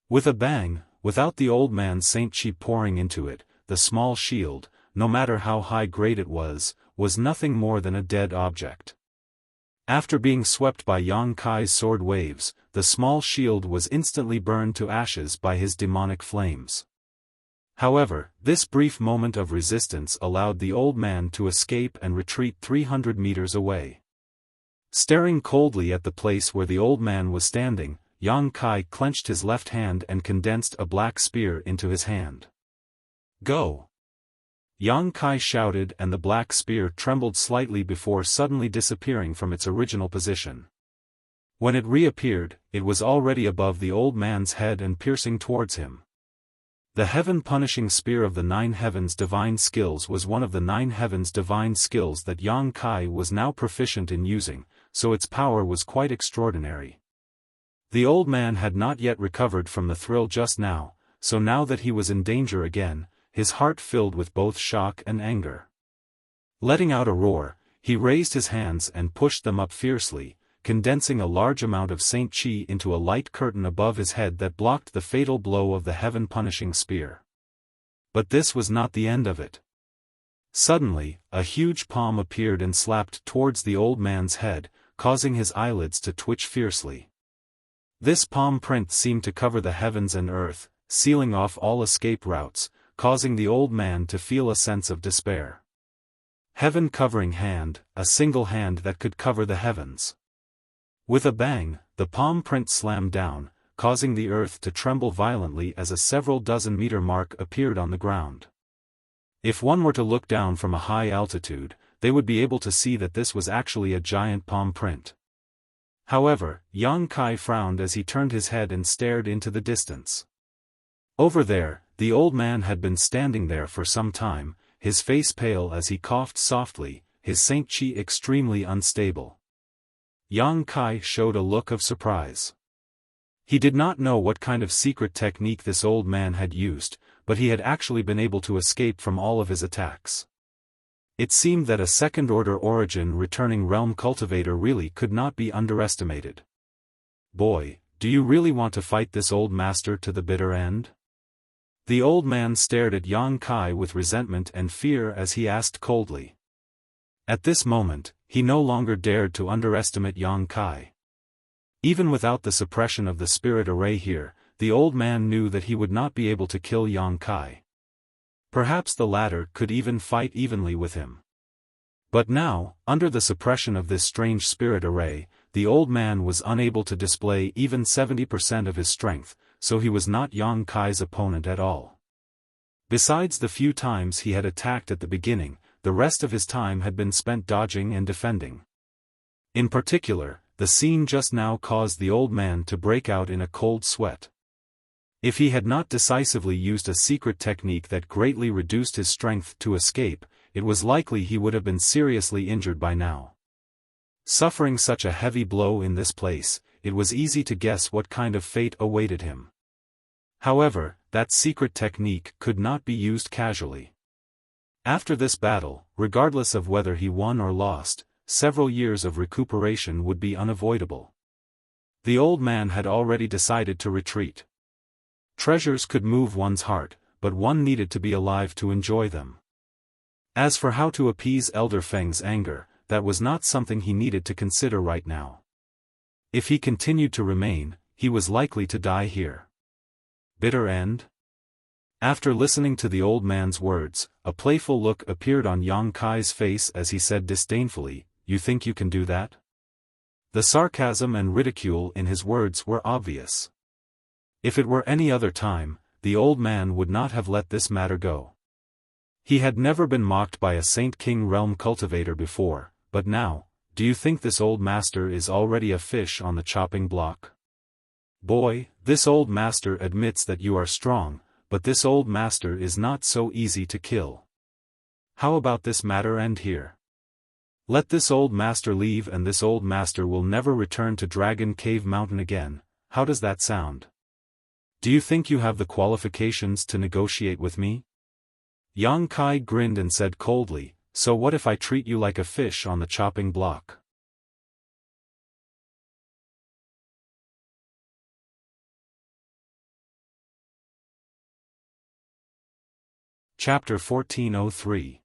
With a bang, without the old man's Saint Chi pouring into it, the small shield, no matter how high grade it was nothing more than a dead object. After being swept by Yang Kai's sword waves, the small shield was instantly burned to ashes by his demonic flames. However, this brief moment of resistance allowed the old man to escape and retreat 300 meters away. Staring coldly at the place where the old man was standing, Yang Kai clenched his left hand and condensed a black spear into his hand. Go! Yang Kai shouted, and the black spear trembled slightly before suddenly disappearing from its original position. When it reappeared, it was already above the old man's head and piercing towards him. The heaven-punishing spear of the Nine Heavens divine skills was one of the Nine Heavens divine skills that Yang Kai was now proficient in using, so its power was quite extraordinary. The old man had not yet recovered from the thrill just now, so now that he was in danger again, his heart filled with both shock and anger. Letting out a roar, he raised his hands and pushed them up fiercely, condensing a large amount of Saint Chi into a light curtain above his head that blocked the fatal blow of the heaven-punishing spear. But this was not the end of it. Suddenly, a huge palm appeared and slapped towards the old man's head, causing his eyelids to twitch fiercely. This palm print seemed to cover the heavens and earth, sealing off all escape routes, causing the old man to feel a sense of despair. Heaven-covering hand, a single hand that could cover the heavens. With a bang, the palm print slammed down, causing the earth to tremble violently as a several dozen meter mark appeared on the ground. If one were to look down from a high altitude, they would be able to see that this was actually a giant palm print. However, Yang Kai frowned as he turned his head and stared into the distance. Over there, the old man had been standing there for some time, his face pale as he coughed softly, his Saint Chi extremely unstable. Yang Kai showed a look of surprise. He did not know what kind of secret technique this old man had used, but he had actually been able to escape from all of his attacks. It seemed that a second-order origin returning realm cultivator really could not be underestimated. Boy, do you really want to fight this old master to the bitter end? The old man stared at Yang Kai with resentment and fear as he asked coldly. At this moment, he no longer dared to underestimate Yang Kai. Even without the suppression of the spirit array here, the old man knew that he would not be able to kill Yang Kai. Perhaps the latter could even fight evenly with him. But now, under the suppression of this strange spirit array, the old man was unable to display even 70% of his strength, so he was not Yang Kai's opponent at all. Besides the few times he had attacked at the beginning, the rest of his time had been spent dodging and defending. In particular, the scene just now caused the old man to break out in a cold sweat. If he had not decisively used a secret technique that greatly reduced his strength to escape, it was likely he would have been seriously injured by now. Suffering such a heavy blow in this place, it was easy to guess what kind of fate awaited him. However, that secret technique could not be used casually. After this battle, regardless of whether he won or lost, several years of recuperation would be unavoidable. The old man had already decided to retreat. Treasures could move one's heart, but one needed to be alive to enjoy them. As for how to appease Elder Feng's anger, that was not something he needed to consider right now. If he continued to remain, he was likely to die here. Bitter end? After listening to the old man's words, a playful look appeared on Yang Kai's face as he said disdainfully, "You think you can do that?" The sarcasm and ridicule in his words were obvious. If it were any other time, the old man would not have let this matter go. He had never been mocked by a Saint King realm cultivator before, but now, do you think this old master is already a fish on the chopping block? Boy, this old master admits that you are strong, but this old master is not so easy to kill. How about this matter end here? Let this old master leave and this old master will never return to Dragon Cave Mountain again. How does that sound? Do you think you have the qualifications to negotiate with me? Yang Kai grinned and said coldly, "So what if I treat you like a fish on the chopping block?" Chapter 1403.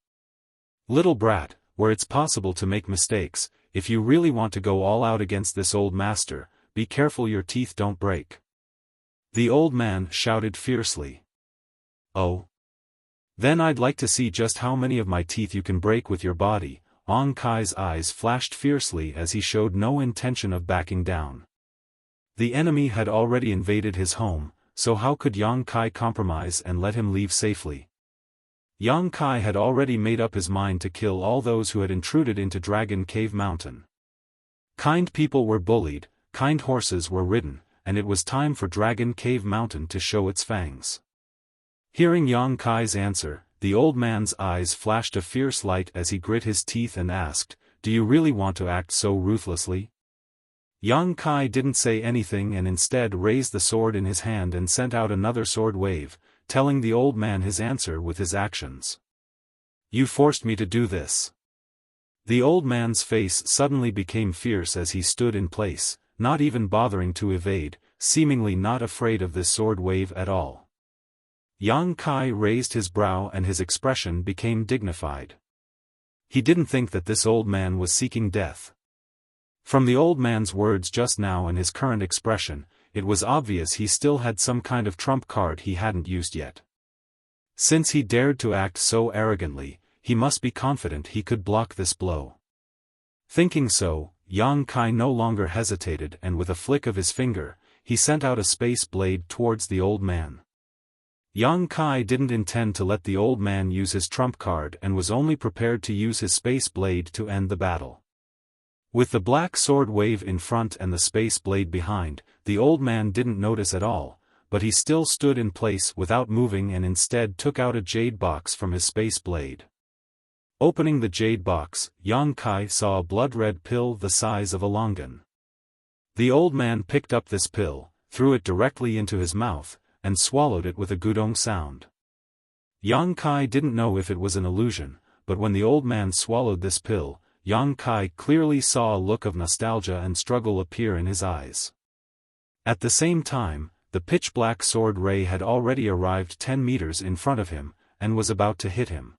Little brat, where it's possible to make mistakes, if you really want to go all out against this old master, be careful your teeth don't break. The old man shouted fiercely. Oh. Then I'd like to see just how many of my teeth you can break with your body. Yang Kai's eyes flashed fiercely as he showed no intention of backing down. The enemy had already invaded his home, so how could Yang Kai compromise and let him leave safely? Yang Kai had already made up his mind to kill all those who had intruded into Dragon Cave Mountain. Kind people were bullied, kind horses were ridden, and it was time for Dragon Cave Mountain to show its fangs. Hearing Yang Kai's answer, the old man's eyes flashed a fierce light as he grit his teeth and asked, "Do you really want to act so ruthlessly?" Yang Kai didn't say anything and instead raised the sword in his hand and sent out another sword wave, telling the old man his answer with his actions. "You forced me to do this." The old man's face suddenly became fierce as he stood in place, not even bothering to evade, seemingly not afraid of this sword wave at all. Yang Kai raised his brow and his expression became dignified. He didn't think that this old man was seeking death. From the old man's words just now and his current expression, it was obvious he still had some kind of trump card he hadn't used yet. Since he dared to act so arrogantly, he must be confident he could block this blow. Thinking so, Yang Kai no longer hesitated and with a flick of his finger, he sent out a space blade towards the old man. Yang Kai didn't intend to let the old man use his trump card and was only prepared to use his space blade to end the battle. With the black sword wave in front and the space blade behind, the old man didn't notice at all, but he still stood in place without moving and instead took out a jade box from his space blade. Opening the jade box, Yang Kai saw a blood-red pill the size of a longan. The old man picked up this pill, threw it directly into his mouth, and swallowed it with a gudong sound. Yang Kai didn't know if it was an illusion, but when the old man swallowed this pill, Yang Kai clearly saw a look of nostalgia and struggle appear in his eyes. At the same time, the pitch-black sword ray had already arrived 10 meters in front of him, and was about to hit him.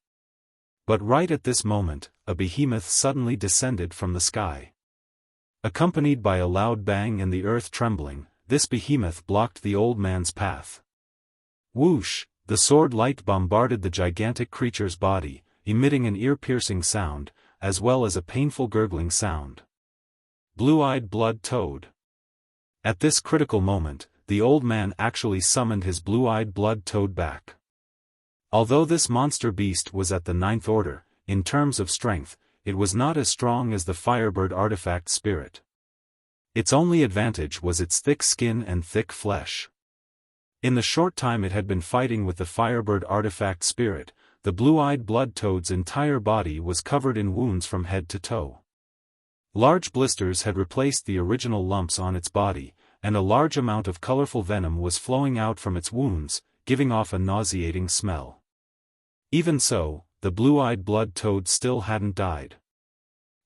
But right at this moment, a behemoth suddenly descended from the sky. Accompanied by a loud bang and the earth trembling, this behemoth blocked the old man's path. Whoosh! The sword light bombarded the gigantic creature's body, emitting an ear-piercing sound, as well as a painful gurgling sound. Blue-eyed blood toad. At this critical moment, the old man actually summoned his blue-eyed blood toad back. Although this monster beast was at the 9th order, in terms of strength, it was not as strong as the Firebird artifact spirit. Its only advantage was its thick skin and thick flesh. In the short time it had been fighting with the Firebird artifact spirit, the blue-eyed blood toad's entire body was covered in wounds from head to toe. Large blisters had replaced the original lumps on its body, and a large amount of colorful venom was flowing out from its wounds, giving off a nauseating smell. Even so, the blue-eyed blood toad still hadn't died.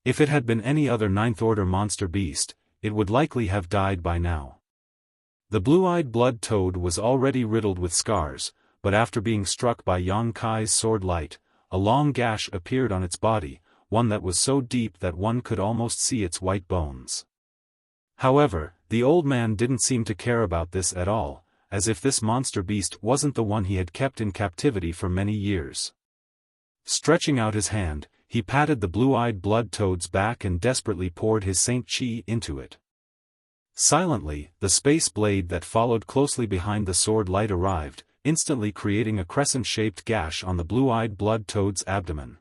If it had been any other 9th order monster beast, it would likely have died by now. The blue-eyed blood toad was already riddled with scars, but after being struck by Yang Kai's sword light, a long gash appeared on its body, one that was so deep that one could almost see its white bones. However, the old man didn't seem to care about this at all, as if this monster beast wasn't the one he had kept in captivity for many years. Stretching out his hand, he patted the blue-eyed blood toad's back and desperately poured his Saint Chi into it. Silently, the space blade that followed closely behind the sword light arrived, instantly creating a crescent-shaped gash on the blue-eyed blood toad's abdomen.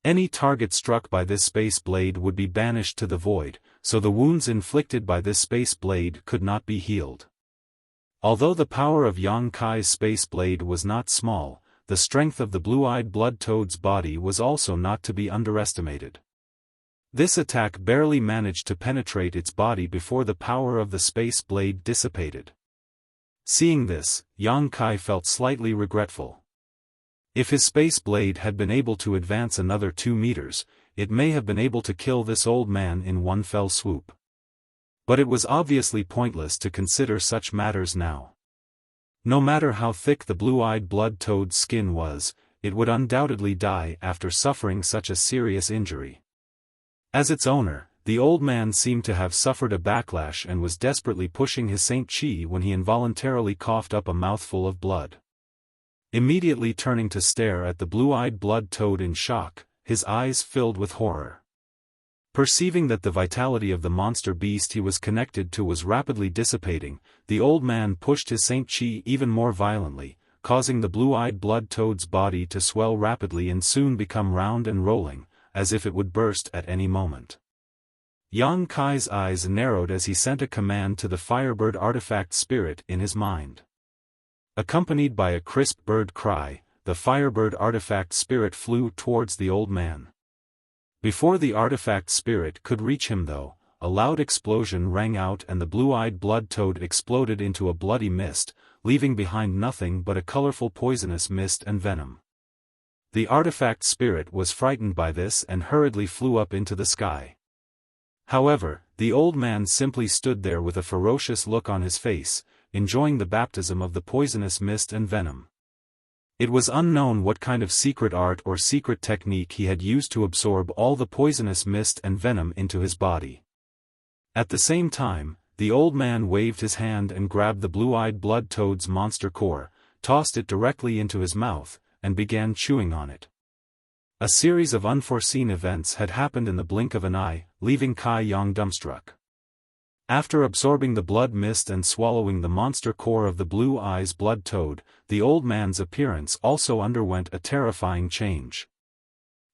Any target struck by this space blade would be banished to the void, so the wounds inflicted by this space blade could not be healed. Although the power of Yang Kai's space blade was not small, the strength of the blue-eyed blood toad's body was also not to be underestimated. This attack barely managed to penetrate its body before the power of the space blade dissipated. Seeing this, Yang Kai felt slightly regretful. If his space blade had been able to advance another 2 meters, it may have been able to kill this old man in one fell swoop. But it was obviously pointless to consider such matters now. No matter how thick the blue-eyed blood toad's skin was, it would undoubtedly die after suffering such a serious injury. As its owner, the old man seemed to have suffered a backlash and was desperately pushing his Saint Chi when he involuntarily coughed up a mouthful of blood. Immediately turning to stare at the blue-eyed blood toad in shock, his eyes filled with horror. Perceiving that the vitality of the monster beast he was connected to was rapidly dissipating, the old man pushed his Saint Chi even more violently, causing the blue-eyed blood toad's body to swell rapidly and soon become round and rolling, as if it would burst at any moment. Yang Kai's eyes narrowed as he sent a command to the Firebird artifact spirit in his mind. Accompanied by a crisp bird cry, the Firebird artifact spirit flew towards the old man. Before the artifact spirit could reach him though, a loud explosion rang out and the blue-eyed blood toad exploded into a bloody mist, leaving behind nothing but a colorful poisonous mist and venom. The artifact spirit was frightened by this and hurriedly flew up into the sky. However, the old man simply stood there with a ferocious look on his face, enjoying the baptism of the poisonous mist and venom. It was unknown what kind of secret art or secret technique he had used to absorb all the poisonous mist and venom into his body. At the same time, the old man waved his hand and grabbed the blue-eyed blood toad's monster core, tossed it directly into his mouth, and began chewing on it. A series of unforeseen events had happened in the blink of an eye, leaving Kai Yang dumbstruck. After absorbing the blood mist and swallowing the monster core of the blue-eyes blood toad, the old man's appearance also underwent a terrifying change.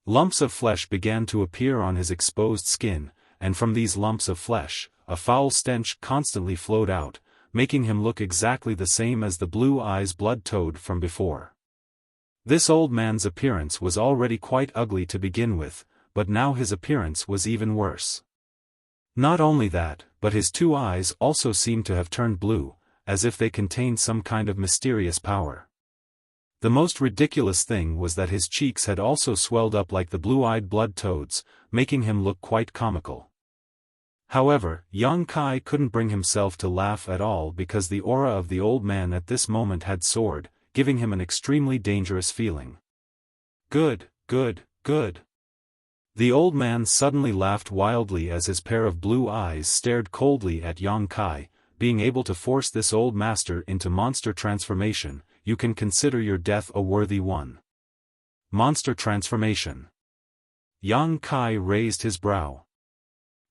Lumps of flesh began to appear on his exposed skin, and from these lumps of flesh, a foul stench constantly flowed out, making him look exactly the same as the blue-eyes blood toad from before. This old man's appearance was already quite ugly to begin with, but now his appearance was even worse. Not only that, but his two eyes also seemed to have turned blue, as if they contained some kind of mysterious power. The most ridiculous thing was that his cheeks had also swelled up like the blue-eyed blood toads, making him look quite comical. However, Yang Kai couldn't bring himself to laugh at all because the aura of the old man at this moment had soared, giving him an extremely dangerous feeling. Good, good, good. The old man suddenly laughed wildly as his pair of blue eyes stared coldly at Yang Kai. Being able to force this old master into monster transformation, you can consider your death a worthy one. Monster transformation. Yang Kai raised his brow.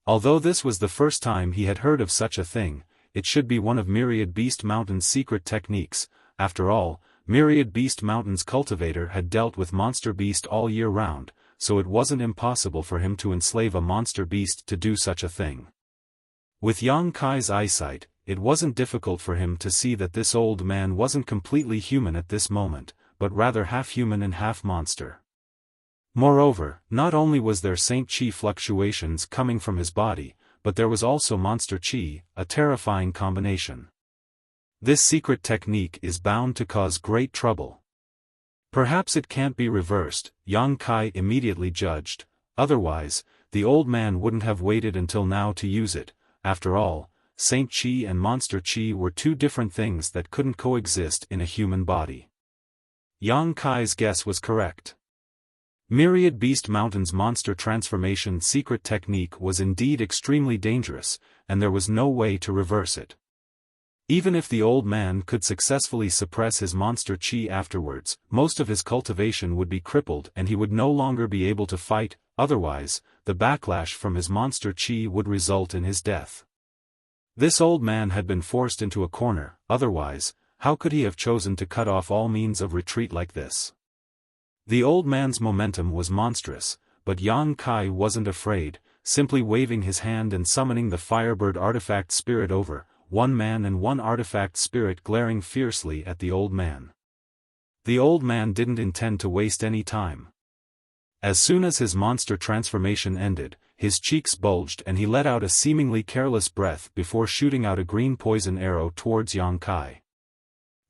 Although this was the first time he had heard of such a thing, it should be one of Myriad Beast Mountain's secret techniques. After all, Myriad Beast Mountain's cultivator had dealt with monster beast all year round, so it wasn't impossible for him to enslave a monster beast to do such a thing. With Yang Kai's eyesight, it wasn't difficult for him to see that this old man wasn't completely human at this moment, but rather half human and half monster. Moreover, not only was there Saint Chi fluctuations coming from his body, but there was also monster Chi, a terrifying combination. This secret technique is bound to cause great trouble. Perhaps it can't be reversed, Yang Kai immediately judged, otherwise, the old man wouldn't have waited until now to use it. After all, Saint Chi and Monster Chi were two different things that couldn't coexist in a human body. Yang Kai's guess was correct. Myriad Beast Mountain's monster transformation secret technique was indeed extremely dangerous, and there was no way to reverse it. Even if the old man could successfully suppress his monster Chi afterwards, most of his cultivation would be crippled and he would no longer be able to fight, otherwise, the backlash from his monster Chi would result in his death. This old man had been forced into a corner, otherwise, how could he have chosen to cut off all means of retreat like this? The old man's momentum was monstrous, but Yang Kai wasn't afraid, simply waving his hand and summoning the Firebird artifact spirit over, one man and one artifact spirit glaring fiercely at the old man. The old man didn't intend to waste any time. As soon as his monster transformation ended, his cheeks bulged and he let out a seemingly careless breath before shooting out a green poison arrow towards Yang Kai.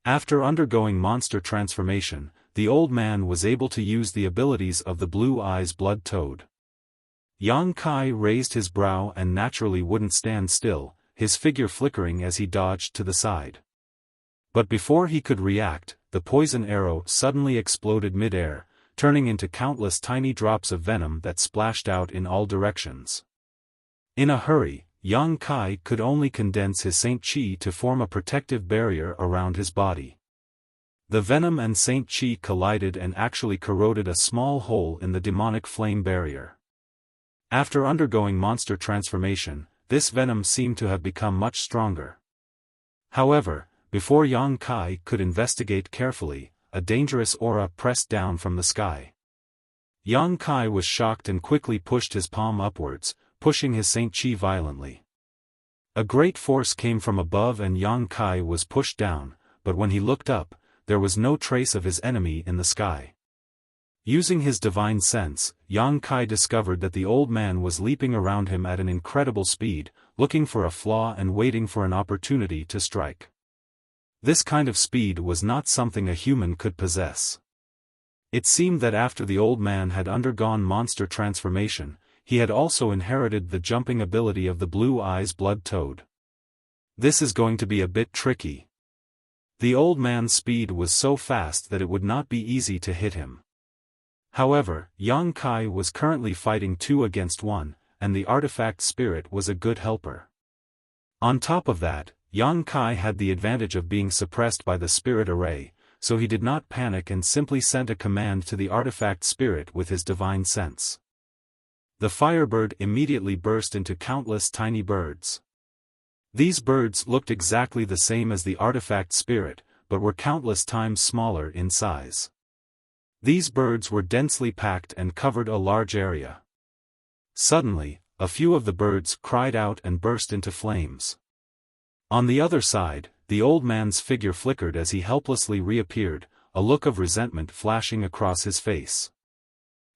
After undergoing monster transformation, the old man was able to use the abilities of the Blue Eyes Blood Toad. Yang Kai raised his brow and naturally wouldn't stand still, his figure flickering as he dodged to the side. But before he could react, the poison arrow suddenly exploded mid-air, turning into countless tiny drops of venom that splashed out in all directions. In a hurry, Yang Kai could only condense his Saint Chi to form a protective barrier around his body. The venom and Saint Chi collided and actually corroded a small hole in the demonic flame barrier. After undergoing monster transformation, this venom seemed to have become much stronger. However, before Yang Kai could investigate carefully, a dangerous aura pressed down from the sky. Yang Kai was shocked and quickly pushed his palm upwards, pushing his Saint Chi violently. A great force came from above and Yang Kai was pushed down, but when he looked up, there was no trace of his enemy in the sky. Using his divine sense, Yang Kai discovered that the old man was leaping around him at an incredible speed, looking for a flaw and waiting for an opportunity to strike. This kind of speed was not something a human could possess. It seemed that after the old man had undergone monster transformation, he had also inherited the jumping ability of the Blue Eyes Blood Toad. This is going to be a bit tricky. The old man's speed was so fast that it would not be easy to hit him. However, Yang Kai was currently fighting 2 against 1, and the artifact spirit was a good helper. On top of that, Yang Kai had the advantage of being suppressed by the spirit array, so he did not panic and simply sent a command to the artifact spirit with his divine sense. The Firebird immediately burst into countless tiny birds. These birds looked exactly the same as the artifact spirit, but were countless times smaller in size. These birds were densely packed and covered a large area. Suddenly, a few of the birds cried out and burst into flames. On the other side, the old man's figure flickered as he helplessly reappeared, a look of resentment flashing across his face.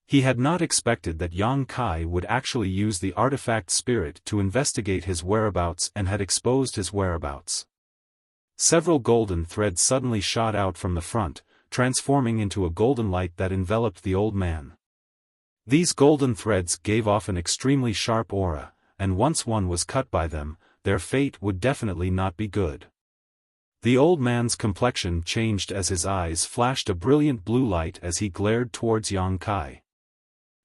He had not expected that Yang Kai would actually use the artifact spirit to investigate his whereabouts and had exposed his whereabouts. Several golden threads suddenly shot out from the front, transforming into a golden light that enveloped the old man. These golden threads gave off an extremely sharp aura, and once one was cut by them, their fate would definitely not be good. The old man's complexion changed as his eyes flashed a brilliant blue light as he glared towards Yang Kai.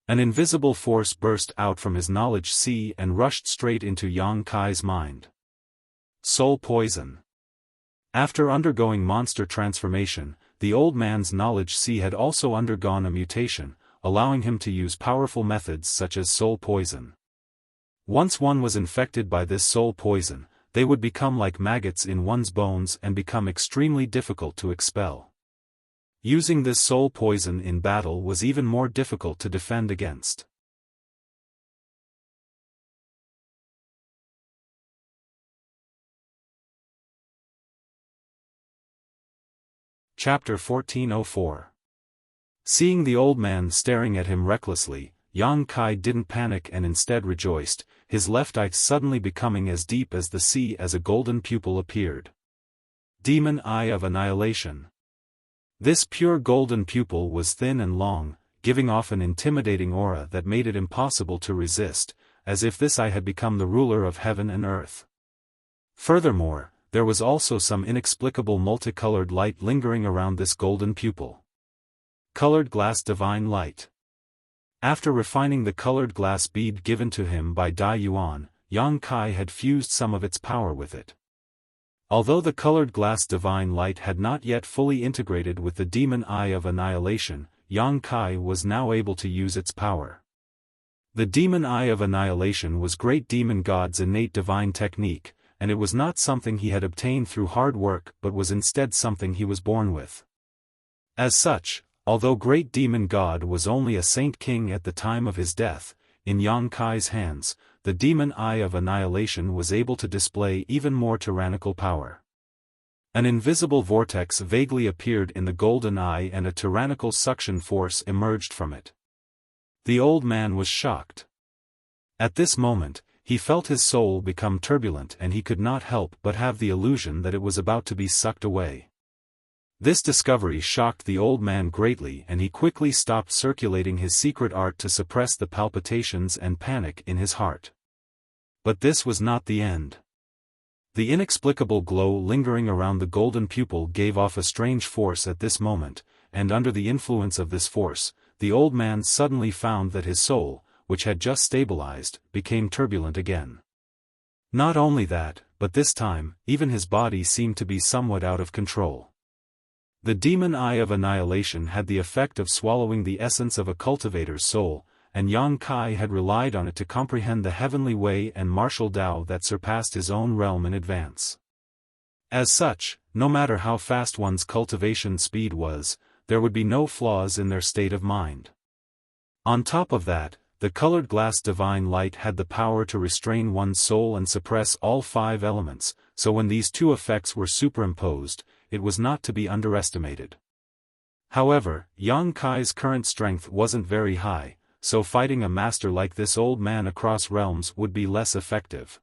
An invisible force burst out from his knowledge sea and rushed straight into Yang Kai's mind. Soul poison. After undergoing monster transformation, the old man's knowledge sea had also undergone a mutation, allowing him to use powerful methods such as soul poison. Once one was infected by this soul poison, they would become like maggots in one's bones and become extremely difficult to expel. Using this soul poison in battle was even more difficult to defend against. Chapter 1404. Seeing the old man staring at him recklessly, Yang Kai didn't panic and instead rejoiced, his left eye suddenly becoming as deep as the sea as a golden pupil appeared. Demon Eye of Annihilation. This pure golden pupil was thin and long, giving off an intimidating aura that made it impossible to resist, as if this eye had become the ruler of heaven and earth. Furthermore, there was also some inexplicable multicolored light lingering around this golden pupil. Colored glass divine light. After refining the colored glass bead given to him by Dai Yuan, Yang Kai had fused some of its power with it. Although the colored glass divine light had not yet fully integrated with the demon eye of annihilation, Yang Kai was now able to use its power. The demon eye of annihilation was great demon god's innate divine technique, and it was not something he had obtained through hard work but was instead something he was born with. As such, although great demon god was only a saint king at the time of his death, in Yang Kai's hands, the demon eye of annihilation was able to display even more tyrannical power. An invisible vortex vaguely appeared in the golden eye and a tyrannical suction force emerged from it. The old man was shocked. At this moment, he felt his soul become turbulent and he could not help but have the illusion that it was about to be sucked away. This discovery shocked the old man greatly and he quickly stopped circulating his secret art to suppress the palpitations and panic in his heart. But this was not the end. The inexplicable glow lingering around the golden pupil gave off a strange force at this moment, and under the influence of this force, the old man suddenly found that his soul, which had just stabilized, became turbulent again. Not only that, but this time, even his body seemed to be somewhat out of control. The demon eye of annihilation had the effect of swallowing the essence of a cultivator's soul, and Yang Kai had relied on it to comprehend the heavenly way and martial Tao that surpassed his own realm in advance. As such, no matter how fast one's cultivation speed was, there would be no flaws in their state of mind. On top of that, the colored glass divine light had the power to restrain one's soul and suppress all 5 elements, so when these two effects were superimposed, it was not to be underestimated. However, Yang Kai's current strength wasn't very high, so fighting a master like this old man across realms would be less effective.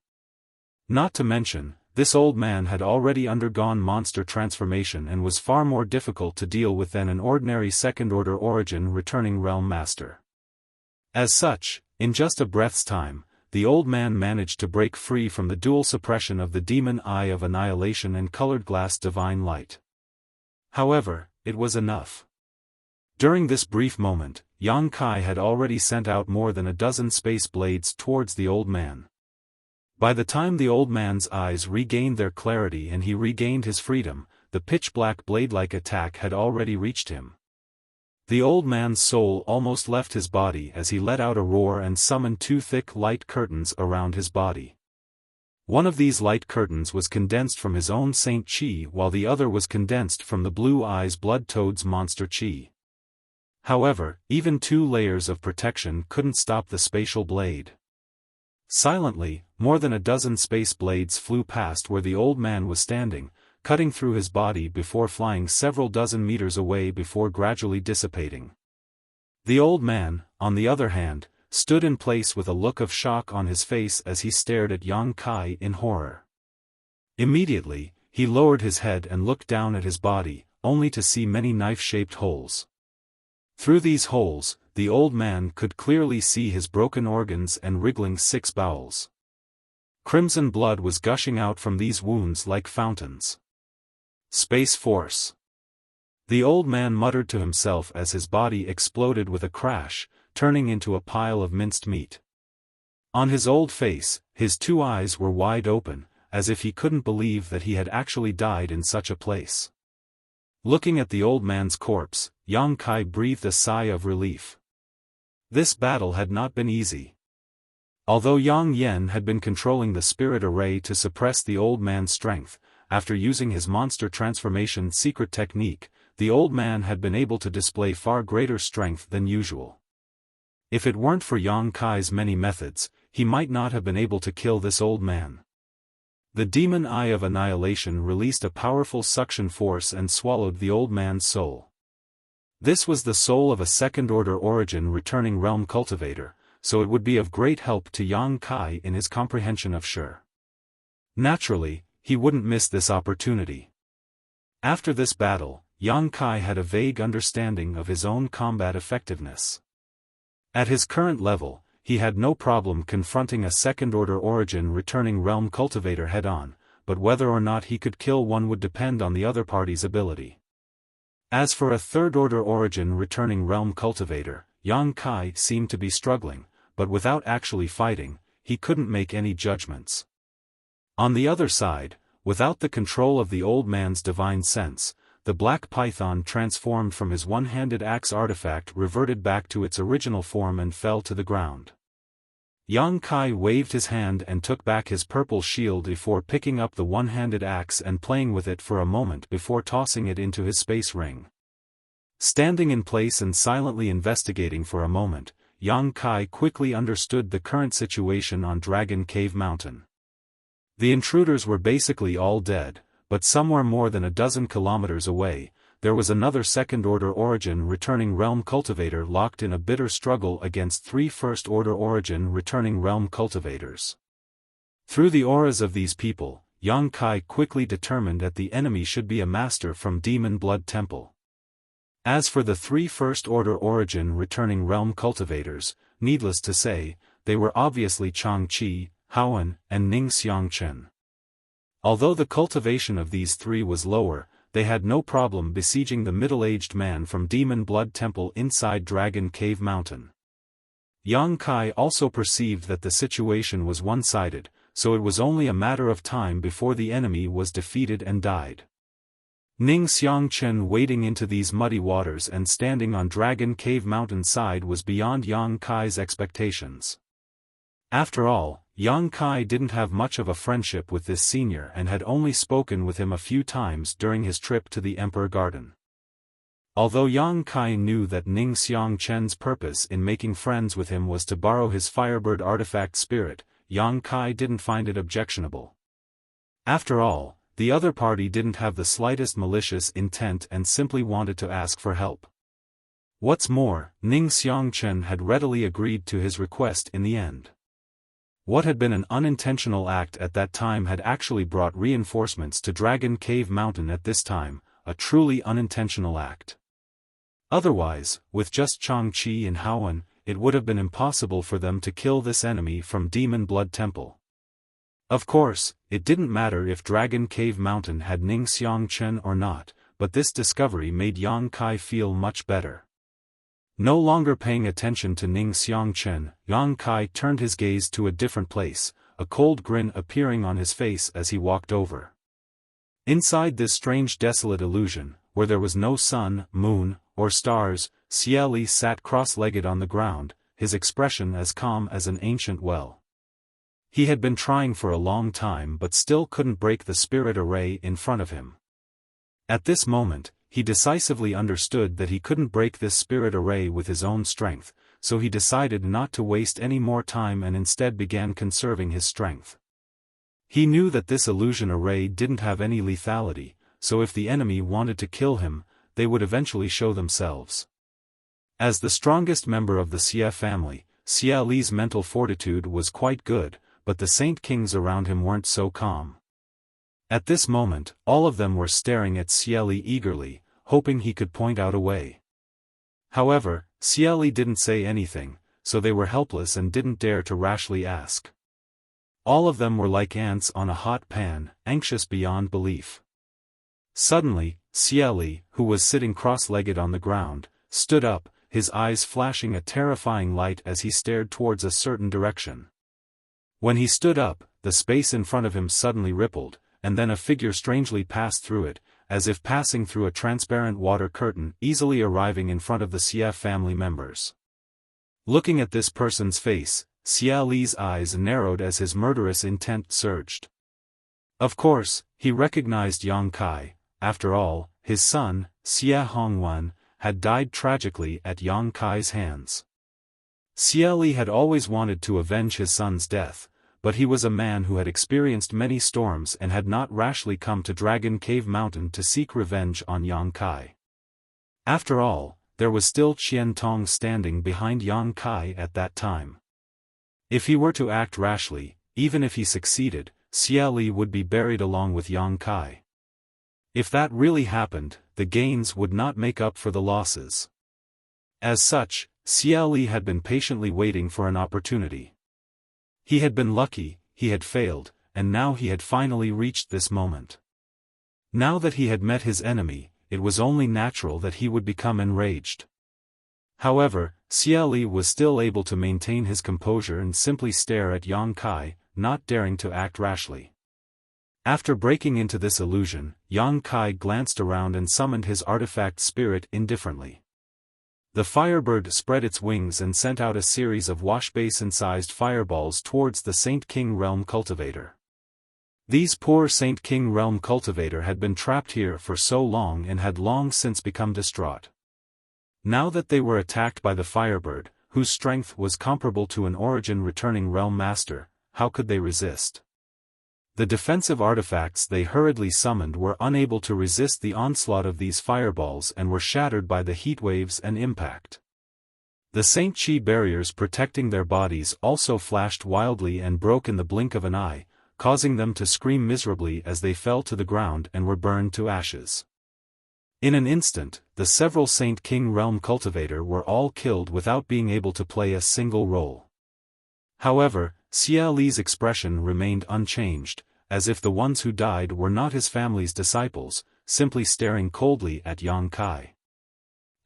Not to mention, this old man had already undergone monster transformation and was far more difficult to deal with than an ordinary second-order origin returning realm master. As such, in just a breath's time, the old man managed to break free from the dual suppression of the demon eye of annihilation and colored glass divine light. However, it was enough. During this brief moment, Yang Kai had already sent out more than a dozen space blades towards the old man. By the time the old man's eyes regained their clarity and he regained his freedom, the pitch-black blade-like attack had already reached him. The old man's soul almost left his body as he let out a roar and summoned 2 thick light curtains around his body. One of these light curtains was condensed from his own Saint Chi while the other was condensed from the Blue Eyes Blood Toad's monster Chi. However, even 2 layers of protection couldn't stop the spatial blade. Silently, more than a dozen space blades flew past where the old man was standing, cutting through his body before flying several dozen meters away before gradually dissipating. The old man, on the other hand, stood in place with a look of shock on his face as he stared at Yang Kai in horror. Immediately, he lowered his head and looked down at his body, only to see many knife-shaped holes. Through these holes, the old man could clearly see his broken organs and wriggling 6 bowels. Crimson blood was gushing out from these wounds like fountains. Space Force. The old man muttered to himself as his body exploded with a crash, turning into a pile of minced meat. On his old face, his 2 eyes were wide open, as if he couldn't believe that he had actually died in such a place. Looking at the old man's corpse, Yang Kai breathed a sigh of relief. This battle had not been easy. Although Yang Yen had been controlling the spirit array to suppress the old man's strength, after using his monster transformation secret technique, the old man had been able to display far greater strength than usual. If it weren't for Yang Kai's many methods, he might not have been able to kill this old man. The demon eye of annihilation released a powerful suction force and swallowed the old man's soul. This was the soul of a second-order origin returning realm cultivator, so it would be of great help to Yang Kai in his comprehension of Shi. Naturally, he wouldn't miss this opportunity. After this battle, Yang Kai had a vague understanding of his own combat effectiveness. At his current level, he had no problem confronting a second-order origin returning realm cultivator head-on, but whether or not he could kill one would depend on the other party's ability. As for a third-order origin returning realm cultivator, Yang Kai seemed to be struggling, but without actually fighting, he couldn't make any judgments. On the other side, without the control of the old man's divine sense, the black python transformed from his one-handed axe artifact reverted back to its original form and fell to the ground. Yang Kai waved his hand and took back his purple shield before picking up the one-handed axe and playing with it for a moment before tossing it into his space ring. Standing in place and silently investigating for a moment, Yang Kai quickly understood the current situation on Dragon Cave Mountain. The intruders were basically all dead, but somewhere more than a dozen kilometers away, there was another second-order origin returning realm cultivator locked in a bitter struggle against 3 first-order origin returning realm cultivators. Through the auras of these people, Yang Kai quickly determined that the enemy should be a master from Demon Blood Temple. As for the 3 first-order origin returning realm cultivators, needless to say, they were obviously Changqi, Haoan, and Ning Xiangchen. Although the cultivation of these 3 was lower, they had no problem besieging the middle-aged man from Demon Blood Temple inside Dragon Cave Mountain. Yang Kai also perceived that the situation was one-sided, so it was only a matter of time before the enemy was defeated and died. Ning Xiangchen wading into these muddy waters and standing on Dragon Cave Mountain side was beyond Yang Kai's expectations. After all, Yang Kai didn't have much of a friendship with this senior and had only spoken with him a few times during his trip to the Emperor Garden. Although Yang Kai knew that Ning Xiangchen's purpose in making friends with him was to borrow his Firebird artifact spirit, Yang Kai didn't find it objectionable. After all, the other party didn't have the slightest malicious intent and simply wanted to ask for help. What's more, Ning Xiangchen had readily agreed to his request in the end. What had been an unintentional act at that time had actually brought reinforcements to Dragon Cave Mountain at this time, a truly unintentional act. Otherwise, with just Changqi and Haoan, it would have been impossible for them to kill this enemy from Demon Blood Temple. Of course, it didn't matter if Dragon Cave Mountain had Ning Xiangchen or not, but this discovery made Yang Kai feel much better. No longer paying attention to Ning Xiangchen, Yang Kai turned his gaze to a different place, a cold grin appearing on his face as he walked over. Inside this strange desolate illusion, where there was no sun, moon, or stars, Xie Li sat cross-legged on the ground, his expression as calm as an ancient well. He had been trying for a long time but still couldn't break the spirit array in front of him. At this moment, he decisively understood that he couldn't break this spirit array with his own strength, so he decided not to waste any more time and instead began conserving his strength. He knew that this illusion array didn't have any lethality, so if the enemy wanted to kill him, they would eventually show themselves. As the strongest member of the Xia family, Xia Li's mental fortitude was quite good, but the Saint Kings around him weren't so calm. At this moment, all of them were staring at Xia Li eagerly, hoping he could point out a way. However, Xia Li didn't say anything, so they were helpless and didn't dare to rashly ask. All of them were like ants on a hot pan, anxious beyond belief. Suddenly, Xia Li, who was sitting cross-legged on the ground, stood up, his eyes flashing a terrifying light as he stared towards a certain direction. When he stood up, the space in front of him suddenly rippled, and then a figure strangely passed through it, as if passing through a transparent water curtain, easily arriving in front of the Xia family members. Looking at this person's face, Xia Li's eyes narrowed as his murderous intent surged. Of course, he recognized Yang Kai. After all, his son, Xia Hongwan, had died tragically at Yang Kai's hands. Xia Li had always wanted to avenge his son's death, but he was a man who had experienced many storms and had not rashly come to Dragon Cave Mountain to seek revenge on Yang Kai. After all, there was still Qian Tong standing behind Yang Kai at that time. If he were to act rashly, even if he succeeded, Xia Li would be buried along with Yang Kai. If that really happened, the gains would not make up for the losses. As such, Xia Li had been patiently waiting for an opportunity. He had been lucky, he had failed, and now he had finally reached this moment. Now that he had met his enemy, it was only natural that he would become enraged. However, Xia Li was still able to maintain his composure and simply stare at Yang Kai, not daring to act rashly. After breaking into this illusion, Yang Kai glanced around and summoned his artifact spirit indifferently. The firebird spread its wings and sent out a series of washbasin-sized fireballs towards the Saint King Realm cultivator. These poor Saint King Realm cultivator had been trapped here for so long and had long since become distraught. Now that they were attacked by the firebird, whose strength was comparable to an origin-returning realm master, how could they resist? The defensive artifacts they hurriedly summoned were unable to resist the onslaught of these fireballs and were shattered by the heat waves and impact. The Saint Chi barriers protecting their bodies also flashed wildly and broke in the blink of an eye, causing them to scream miserably as they fell to the ground and were burned to ashes. In an instant, the several Saint King Realm cultivator were all killed without being able to play a single role. However, Xia Li's expression remained unchanged, as if the ones who died were not his family's disciples, simply staring coldly at Yang Kai.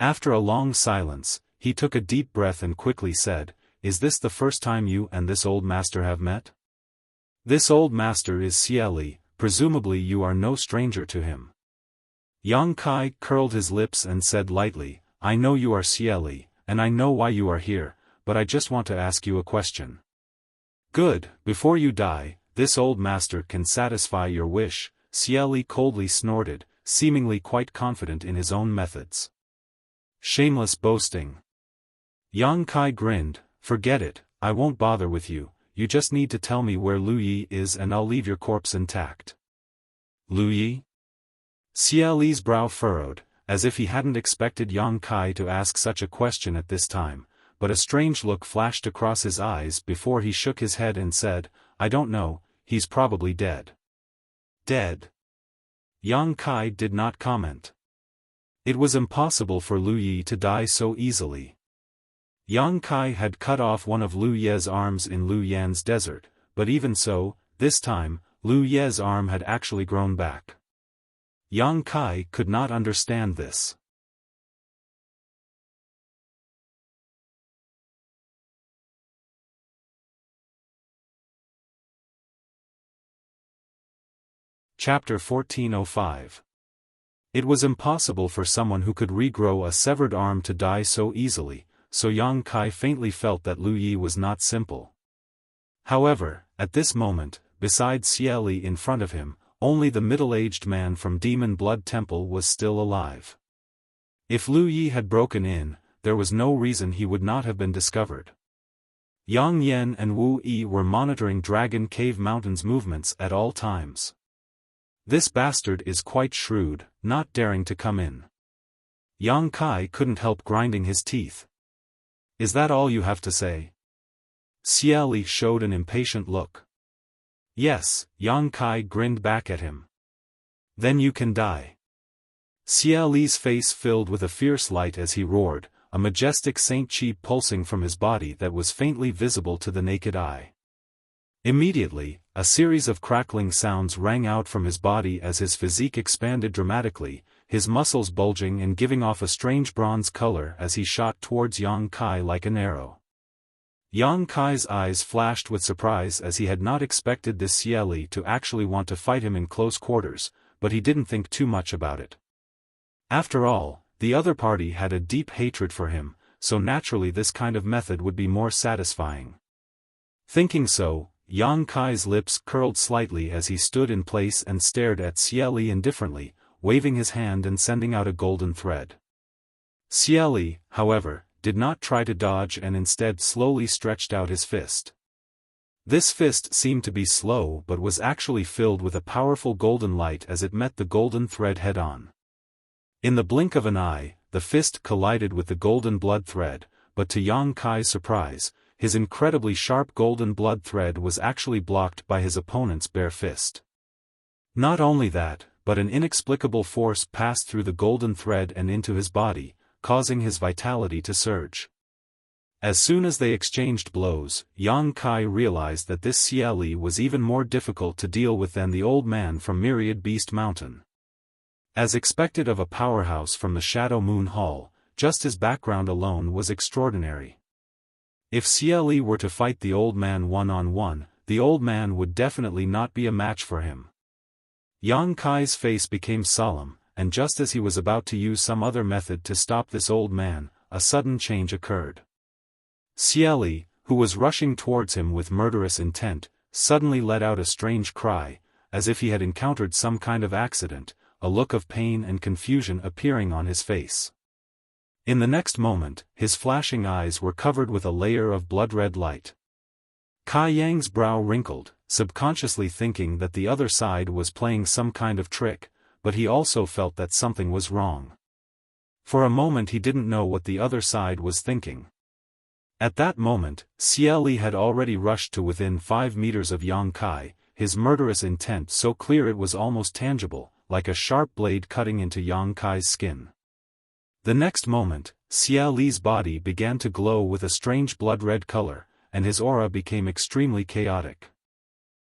After a long silence, he took a deep breath and quickly said, "Is this the first time you and this old master have met? This old master is Xia Li, presumably you are no stranger to him." Yang Kai curled his lips and said lightly, "I know you are Xia Li, and I know why you are here, but I just want to ask you a question." "Good, before you die, this old master can satisfy your wish," Xia Li coldly snorted, seemingly quite confident in his own methods. "Shameless boasting." Yang Kai grinned, "Forget it, I won't bother with you, you just need to tell me where Lu Yi is and I'll leave your corpse intact." "Lu Yi?" Xia Li's brow furrowed, as if he hadn't expected Yang Kai to ask such a question at this time, but a strange look flashed across his eyes before he shook his head and said, "I don't know, he's probably dead." "Dead?" Yang Kai did not comment. It was impossible for Lu Yi to die so easily. Yang Kai had cut off one of Lu Ye's arms in Lu Yan's desert, but even so, this time, Lu Ye's arm had actually grown back. Yang Kai could not understand this. Chapter 1405. It was impossible for someone who could regrow a severed arm to die so easily, so Yang Kai faintly felt that Lu Yi was not simple. However, at this moment, besides Xia Li in front of him, only the middle-aged man from Demon Blood Temple was still alive. If Lu Yi had broken in, there was no reason he would not have been discovered. Yang Yan and Wu Yi were monitoring Dragon Cave Mountain's movements at all times. "This bastard is quite shrewd, not daring to come in." Yang Kai couldn't help grinding his teeth. Is that all you have to say? Xia Li showed an impatient look. Yes, Yang Kai grinned back at him. Then you can die. Xia Li's face filled with a fierce light as he roared, a majestic Saint Chi pulsing from his body that was faintly visible to the naked eye. Immediately, a series of crackling sounds rang out from his body as his physique expanded dramatically, his muscles bulging and giving off a strange bronze color as he shot towards Yang Kai like an arrow. Yang Kai's eyes flashed with surprise as he had not expected this Xia Li to actually want to fight him in close quarters, but he didn't think too much about it. After all, the other party had a deep hatred for him, so naturally this kind of method would be more satisfying. Thinking so, Yang Kai's lips curled slightly as he stood in place and stared at Xia Li indifferently, waving his hand and sending out a golden thread. Xia Li, however, did not try to dodge and instead slowly stretched out his fist. This fist seemed to be slow but was actually filled with a powerful golden light as it met the golden thread head-on. In the blink of an eye, the fist collided with the golden blood thread, but to Yang Kai's surprise, his incredibly sharp golden blood thread was actually blocked by his opponent's bare fist. Not only that, but an inexplicable force passed through the golden thread and into his body, causing his vitality to surge. As soon as they exchanged blows, Yang Kai realized that this Xia Li was even more difficult to deal with than the old man from Myriad Beast Mountain. As expected of a powerhouse from the Shadow Moon Hall, just his background alone was extraordinary. If Xia Li were to fight the old man one-on-one, the old man would definitely not be a match for him. Yang Kai's face became solemn, and just as he was about to use some other method to stop this old man, a sudden change occurred. Xia Li, who was rushing towards him with murderous intent, suddenly let out a strange cry, as if he had encountered some kind of accident, a look of pain and confusion appearing on his face. In the next moment, his flashing eyes were covered with a layer of blood-red light. Kai Yang's brow wrinkled, subconsciously thinking that the other side was playing some kind of trick, but he also felt that something was wrong. For a moment he didn't know what the other side was thinking. At that moment, Xia Li had already rushed to within 5 meters of Yang Kai, his murderous intent so clear it was almost tangible, like a sharp blade cutting into Yang Kai's skin. The next moment, Xia Li's body began to glow with a strange blood-red color, and his aura became extremely chaotic.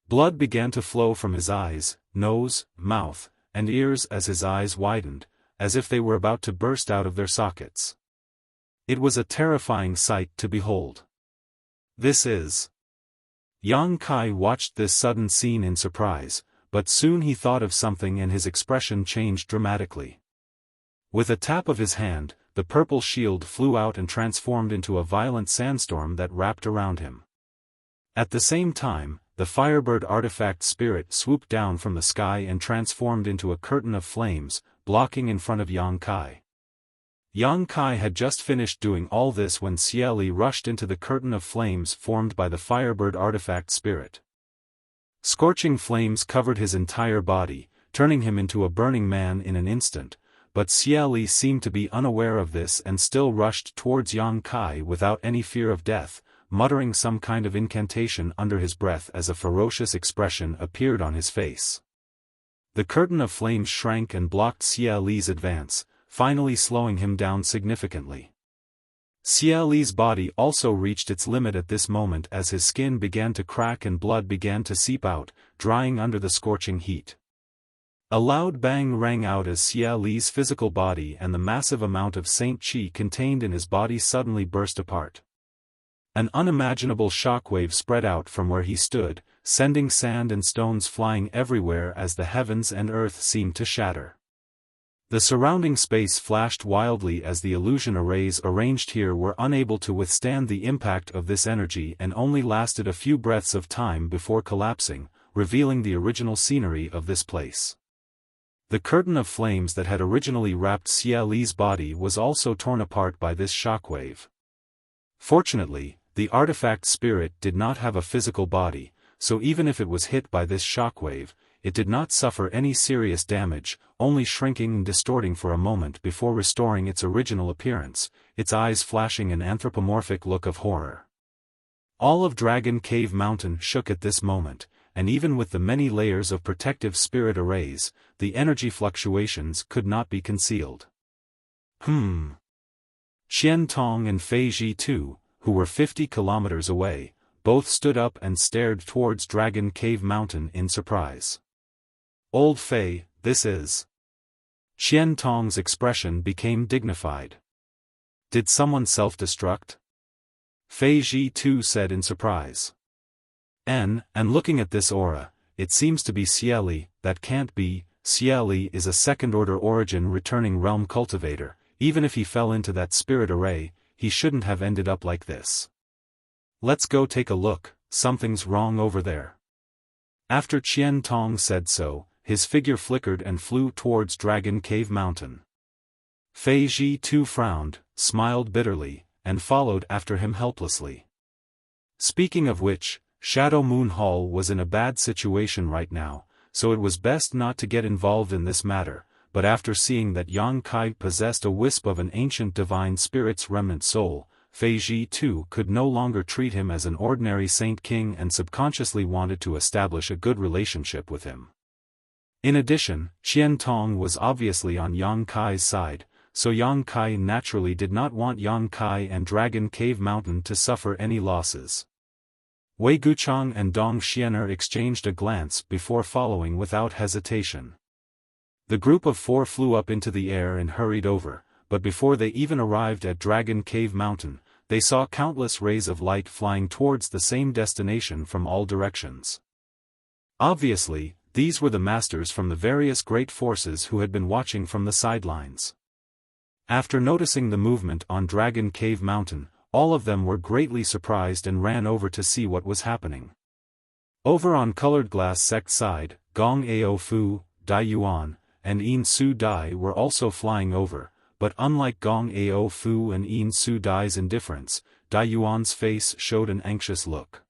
Blood began to flow from his eyes, nose, mouth, and ears as his eyes widened, as if they were about to burst out of their sockets. It was a terrifying sight to behold. This is... Yang Kai watched this sudden scene in surprise, but soon he thought of something and his expression changed dramatically. With a tap of his hand, the purple shield flew out and transformed into a violent sandstorm that wrapped around him. At the same time, the Firebird artifact spirit swooped down from the sky and transformed into a curtain of flames, blocking in front of Yang Kai. Yang Kai had just finished doing all this when Xia Li rushed into the curtain of flames formed by the Firebird artifact spirit. Scorching flames covered his entire body, turning him into a burning man in an instant, but Xia Li seemed to be unaware of this and still rushed towards Yang Kai without any fear of death, muttering some kind of incantation under his breath as a ferocious expression appeared on his face. The curtain of flames shrank and blocked Xia Li's advance, finally slowing him down significantly. Xia Li's body also reached its limit at this moment as his skin began to crack and blood began to seep out, drying under the scorching heat. A loud bang rang out as Xia Li's physical body and the massive amount of Saint Chi contained in his body suddenly burst apart. An unimaginable shockwave spread out from where he stood, sending sand and stones flying everywhere as the heavens and earth seemed to shatter. The surrounding space flashed wildly as the illusion arrays arranged here were unable to withstand the impact of this energy and only lasted a few breaths of time before collapsing, revealing the original scenery of this place. The curtain of flames that had originally wrapped Xia Li's body was also torn apart by this shockwave. Fortunately, the artifact spirit did not have a physical body, so even if it was hit by this shockwave, it did not suffer any serious damage, only shrinking and distorting for a moment before restoring its original appearance, its eyes flashing an anthropomorphic look of horror. All of Dragon Cave Mountain shook at this moment, and even with the many layers of protective spirit arrays, the energy fluctuations could not be concealed. Qian Tong and Fei Ji too, who were 50 kilometers away, both stood up and stared towards Dragon Cave Mountain in surprise. Old Fei, this is... Qian Tong's expression became dignified. Did someone self-destruct? Fei Ji too said in surprise. And looking at this aura, it seems to be Xieli. That can't be. Xieli is a second-order origin returning realm cultivator. Even if he fell into that spirit array, he shouldn't have ended up like this. Let's go take a look, something's wrong over there. After Qian Tong said so, his figure flickered and flew towards Dragon Cave Mountain. Fei Ji too frowned, smiled bitterly, and followed after him helplessly. Speaking of which, Shadow Moon Hall was in a bad situation right now, so it was best not to get involved in this matter, but after seeing that Yang Kai possessed a wisp of an ancient divine spirit's remnant soul, Fei Ji too could no longer treat him as an ordinary saint king and subconsciously wanted to establish a good relationship with him. In addition, Qian Tong was obviously on Yang Kai's side, so Yang Kai naturally did not want Yang Kai and Dragon Cave Mountain to suffer any losses. Wei Guchang and Dong Xianer exchanged a glance before following without hesitation. The group of 4 flew up into the air and hurried over, but before they even arrived at Dragon Cave Mountain, they saw countless rays of light flying towards the same destination from all directions. Obviously, these were the masters from the various great forces who had been watching from the sidelines. After noticing the movement on Dragon Cave Mountain, all of them were greatly surprised and ran over to see what was happening. Over on Colored Glass Sect side, Gong Ao Fu, Dai Yuan, and Yin Su Dai were also flying over, but unlike Gong Ao Fu and Yin Su Dai's indifference, Dai Yuan's face showed an anxious look.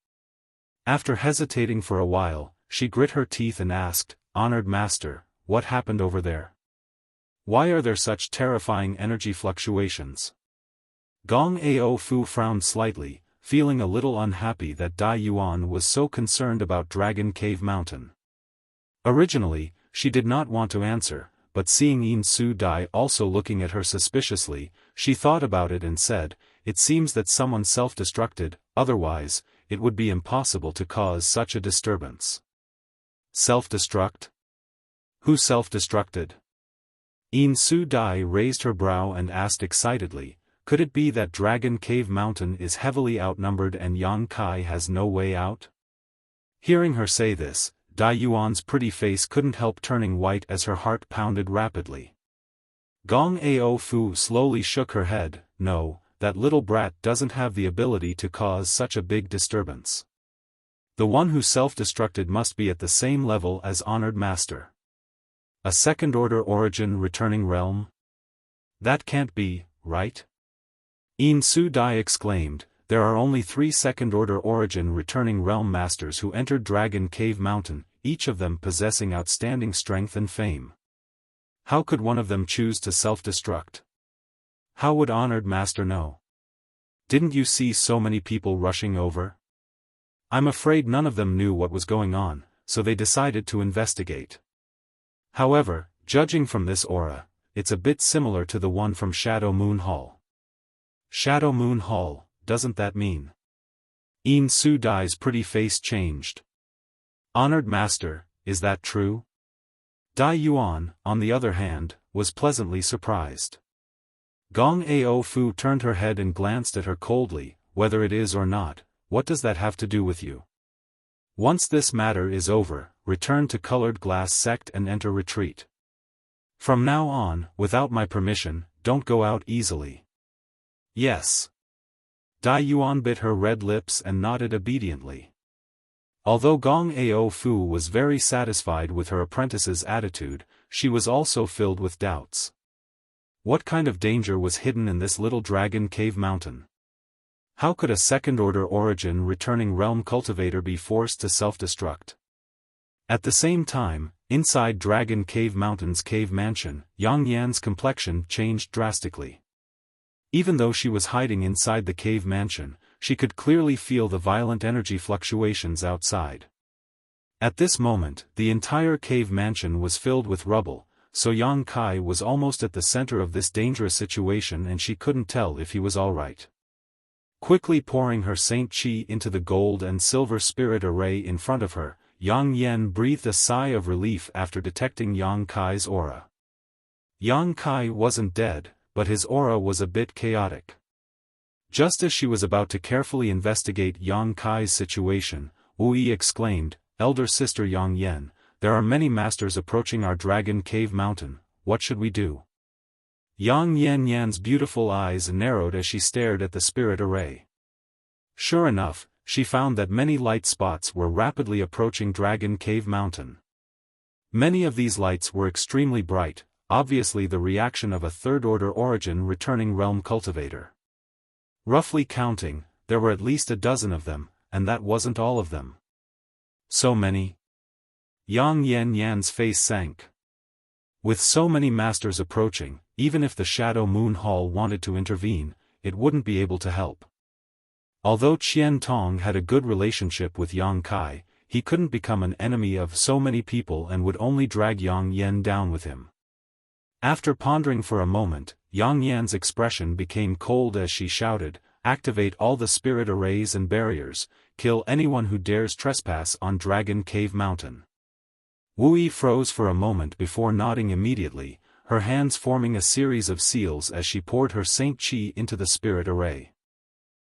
After hesitating for a while, she grit her teeth and asked, "Honored Master, what happened over there? Why are there such terrifying energy fluctuations?" Gong Ao Fu frowned slightly, feeling a little unhappy that Dai Yuan was so concerned about Dragon Cave Mountain. Originally, she did not want to answer, but seeing Yin Su Dai also looking at her suspiciously, she thought about it and said, "It seems that someone self-destructed, otherwise, it would be impossible to cause such a disturbance." Self-destruct? Who self-destructed? Yin Su Dai raised her brow and asked excitedly, "Could it be that Dragon Cave Mountain is heavily outnumbered and Yang Kai has no way out?" Hearing her say this, Dai Yuan's pretty face couldn't help turning white as her heart pounded rapidly. Gong Ao Fu slowly shook her head. "No, that little brat doesn't have the ability to cause such a big disturbance. The one who self-destructed must be at the same level as Honored Master. A second-order origin returning realm? That can't be, right?" Yin Su Dai exclaimed, "There are only 3 second-order origin returning realm masters who entered Dragon Cave Mountain, each of them possessing outstanding strength and fame. How could one of them choose to self-destruct? How would Honored Master know? Didn't you see so many people rushing over? I'm afraid none of them knew what was going on, so they decided to investigate. However, judging from this aura, it's a bit similar to the one from Shadow Moon Hall." Shadow Moon Hall, doesn't that mean? Yin Su Dai's pretty face changed. "Honored Master, is that true?" Dai Yuan, on the other hand, was pleasantly surprised. Gong Ao Fu turned her head and glanced at her coldly. "Whether it is or not, what does that have to do with you? Once this matter is over, return to Colored Glass Sect and enter retreat. From now on, without my permission, don't go out easily." "Yes." Dai Yuan bit her red lips and nodded obediently. Although Gong Ao Fu was very satisfied with her apprentice's attitude, she was also filled with doubts. What kind of danger was hidden in this little Dragon Cave Mountain? How could a second-order origin returning realm cultivator be forced to self-destruct? At the same time, inside Dragon Cave Mountain's cave mansion, Yang Yan's complexion changed drastically. Even though she was hiding inside the cave mansion, she could clearly feel the violent energy fluctuations outside. At this moment, the entire cave mansion was filled with rubble, so Yang Kai was almost at the center of this dangerous situation and she couldn't tell if he was alright. Quickly pouring her Saint Qi into the gold and silver spirit array in front of her, Yang Yan breathed a sigh of relief after detecting Yang Kai's aura. Yang Kai wasn't dead, but his aura was a bit chaotic. Just as she was about to carefully investigate Yang Kai's situation, Wuyi exclaimed, "Elder sister Yang Yan, there are many masters approaching our Dragon Cave Mountain, what should we do?" Yang Yan's beautiful eyes narrowed as she stared at the spirit array. Sure enough, she found that many light spots were rapidly approaching Dragon Cave Mountain. Many of these lights were extremely bright, obviously the reaction of a third-order origin returning realm cultivator. Roughly counting, there were at least a dozen of them, and that wasn't all of them. So many? Yang Yan's face sank. With so many masters approaching, even if the Shadow Moon Hall wanted to intervene, it wouldn't be able to help. Although Qian Tong had a good relationship with Yang Kai, he couldn't become an enemy of so many people and would only drag Yang Yan down with him. After pondering for a moment, Yang Yan's expression became cold as she shouted, "Activate all the spirit arrays and barriers, kill anyone who dares trespass on Dragon Cave Mountain." Wuyi froze for a moment before nodding immediately, her hands forming a series of seals as she poured her Saint Qi into the spirit array.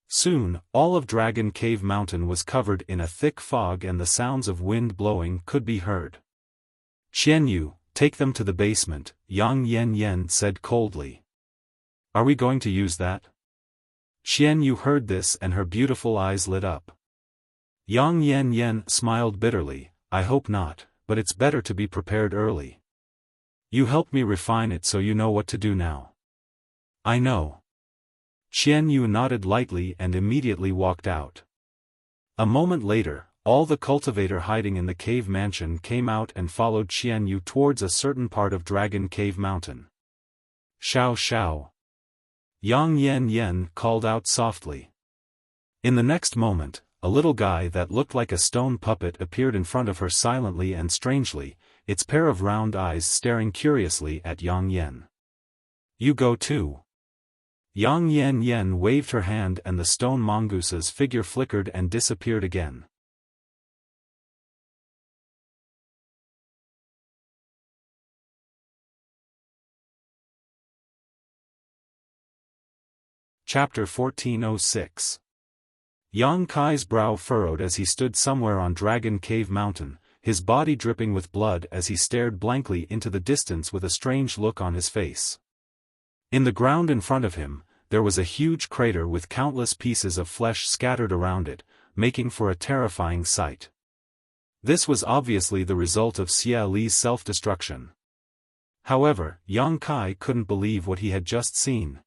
Soon, all of Dragon Cave Mountain was covered in a thick fog and the sounds of wind blowing could be heard. "Qianyu, take them to the basement," Yang Yan said coldly. "Are we going to use that?" Qianyu heard this and her beautiful eyes lit up. Yang Yan smiled bitterly, "I hope not, but it's better to be prepared early. You helped me refine it so you know what to do now." "I know." Qianyu nodded lightly and immediately walked out. A moment later, all the cultivator hiding in the cave mansion came out and followed Qianyu towards a certain part of Dragon Cave Mountain. "Xiao Xiao." Yang Yan called out softly. In the next moment, a little guy that looked like a stone puppet appeared in front of her silently and strangely, its pair of round eyes staring curiously at Yang Yan. "You go too." Yang Yan waved her hand and the stone mongoose's figure flickered and disappeared again. Chapter 1406. Yang Kai's brow furrowed as he stood somewhere on Dragon Cave Mountain, his body dripping with blood as he stared blankly into the distance with a strange look on his face. In the ground in front of him, there was a huge crater with countless pieces of flesh scattered around it, making for a terrifying sight. This was obviously the result of Xia Li's self-destruction. However, Yang Kai couldn't believe what he had just seen.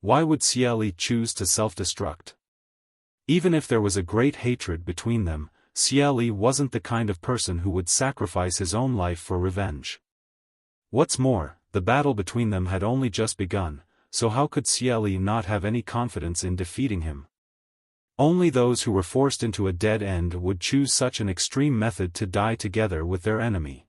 Why would Xia Li choose to self-destruct? Even if there was a great hatred between them, Xia Li wasn't the kind of person who would sacrifice his own life for revenge. What's more, the battle between them had only just begun, so how could Xia Li not have any confidence in defeating him? Only those who were forced into a dead end would choose such an extreme method to die together with their enemy.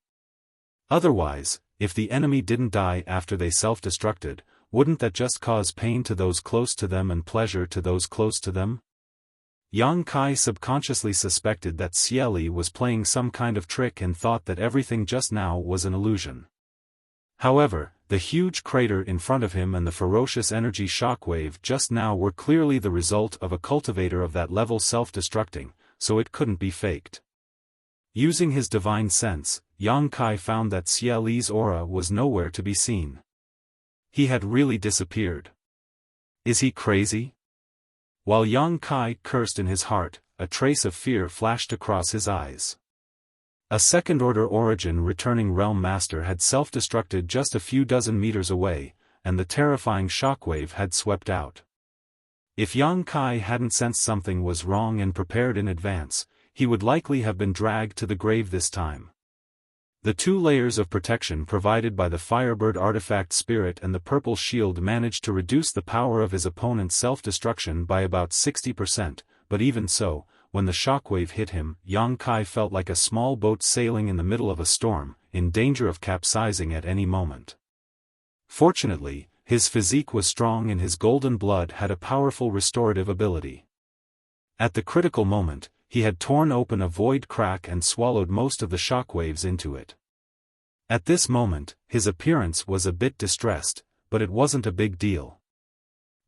Otherwise, if the enemy didn't die after they self-destructed, wouldn't that just cause pain to those close to them and pleasure to those close to them? Yang Kai subconsciously suspected that Xia Li was playing some kind of trick and thought that everything just now was an illusion. However, the huge crater in front of him and the ferocious energy shockwave just now were clearly the result of a cultivator of that level self-destructing, so it couldn't be faked. Using his divine sense, Yang Kai found that Xia Li's aura was nowhere to be seen. He had really disappeared. Is he crazy? While Yang Kai cursed in his heart, a trace of fear flashed across his eyes. A second-order origin returning realm master had self-destructed just a few dozen meters away, and the terrifying shockwave had swept out. If Yang Kai hadn't sensed something was wrong and prepared in advance, he would likely have been dragged to the grave this time. The 2 layers of protection provided by the Firebird artifact spirit and the purple shield managed to reduce the power of his opponent's self-destruction by about 60%, but even so, when the shockwave hit him, Yang Kai felt like a small boat sailing in the middle of a storm, in danger of capsizing at any moment. Fortunately, his physique was strong and his golden blood had a powerful restorative ability. At the critical moment, he had torn open a void crack and swallowed most of the shockwaves into it. At this moment, his appearance was a bit distressed, but it wasn't a big deal.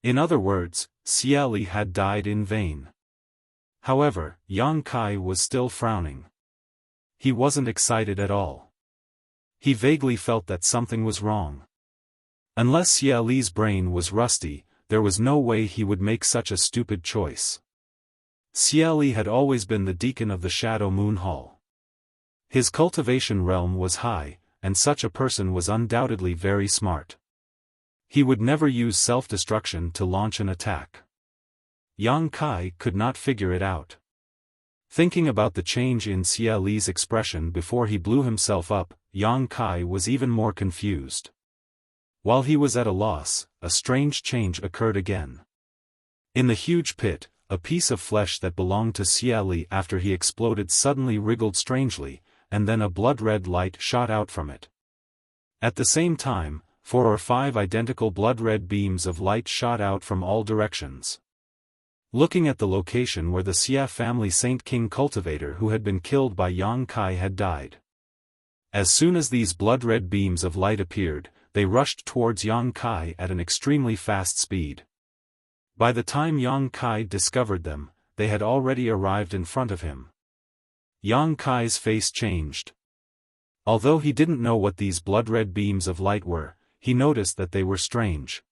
In other words, Xia Li had died in vain. However, Yang Kai was still frowning. He wasn't excited at all. He vaguely felt that something was wrong. Unless Xia Li's brain was rusty, there was no way he would make such a stupid choice. Xia Li had always been the deacon of the Shadow Moon Hall. His cultivation realm was high, and such a person was undoubtedly very smart. He would never use self-destruction to launch an attack. Yang Kai could not figure it out. Thinking about the change in Xia Li's expression before he blew himself up, Yang Kai was even more confused. While he was at a loss, a strange change occurred again. In the huge pit, a piece of flesh that belonged to Xia Li after he exploded suddenly wriggled strangely, and then a blood-red light shot out from it. At the same time, 4 or 5 identical blood-red beams of light shot out from all directions. Looking at the location where the Xia family Saint King cultivator who had been killed by Yang Kai had died. As soon as these blood-red beams of light appeared, they rushed towards Yang Kai at an extremely fast speed. By the time Yang Kai discovered them, they had already arrived in front of him. Yang Kai's face changed. Although he didn't know what these blood-red beams of light were, he noticed that they were strange.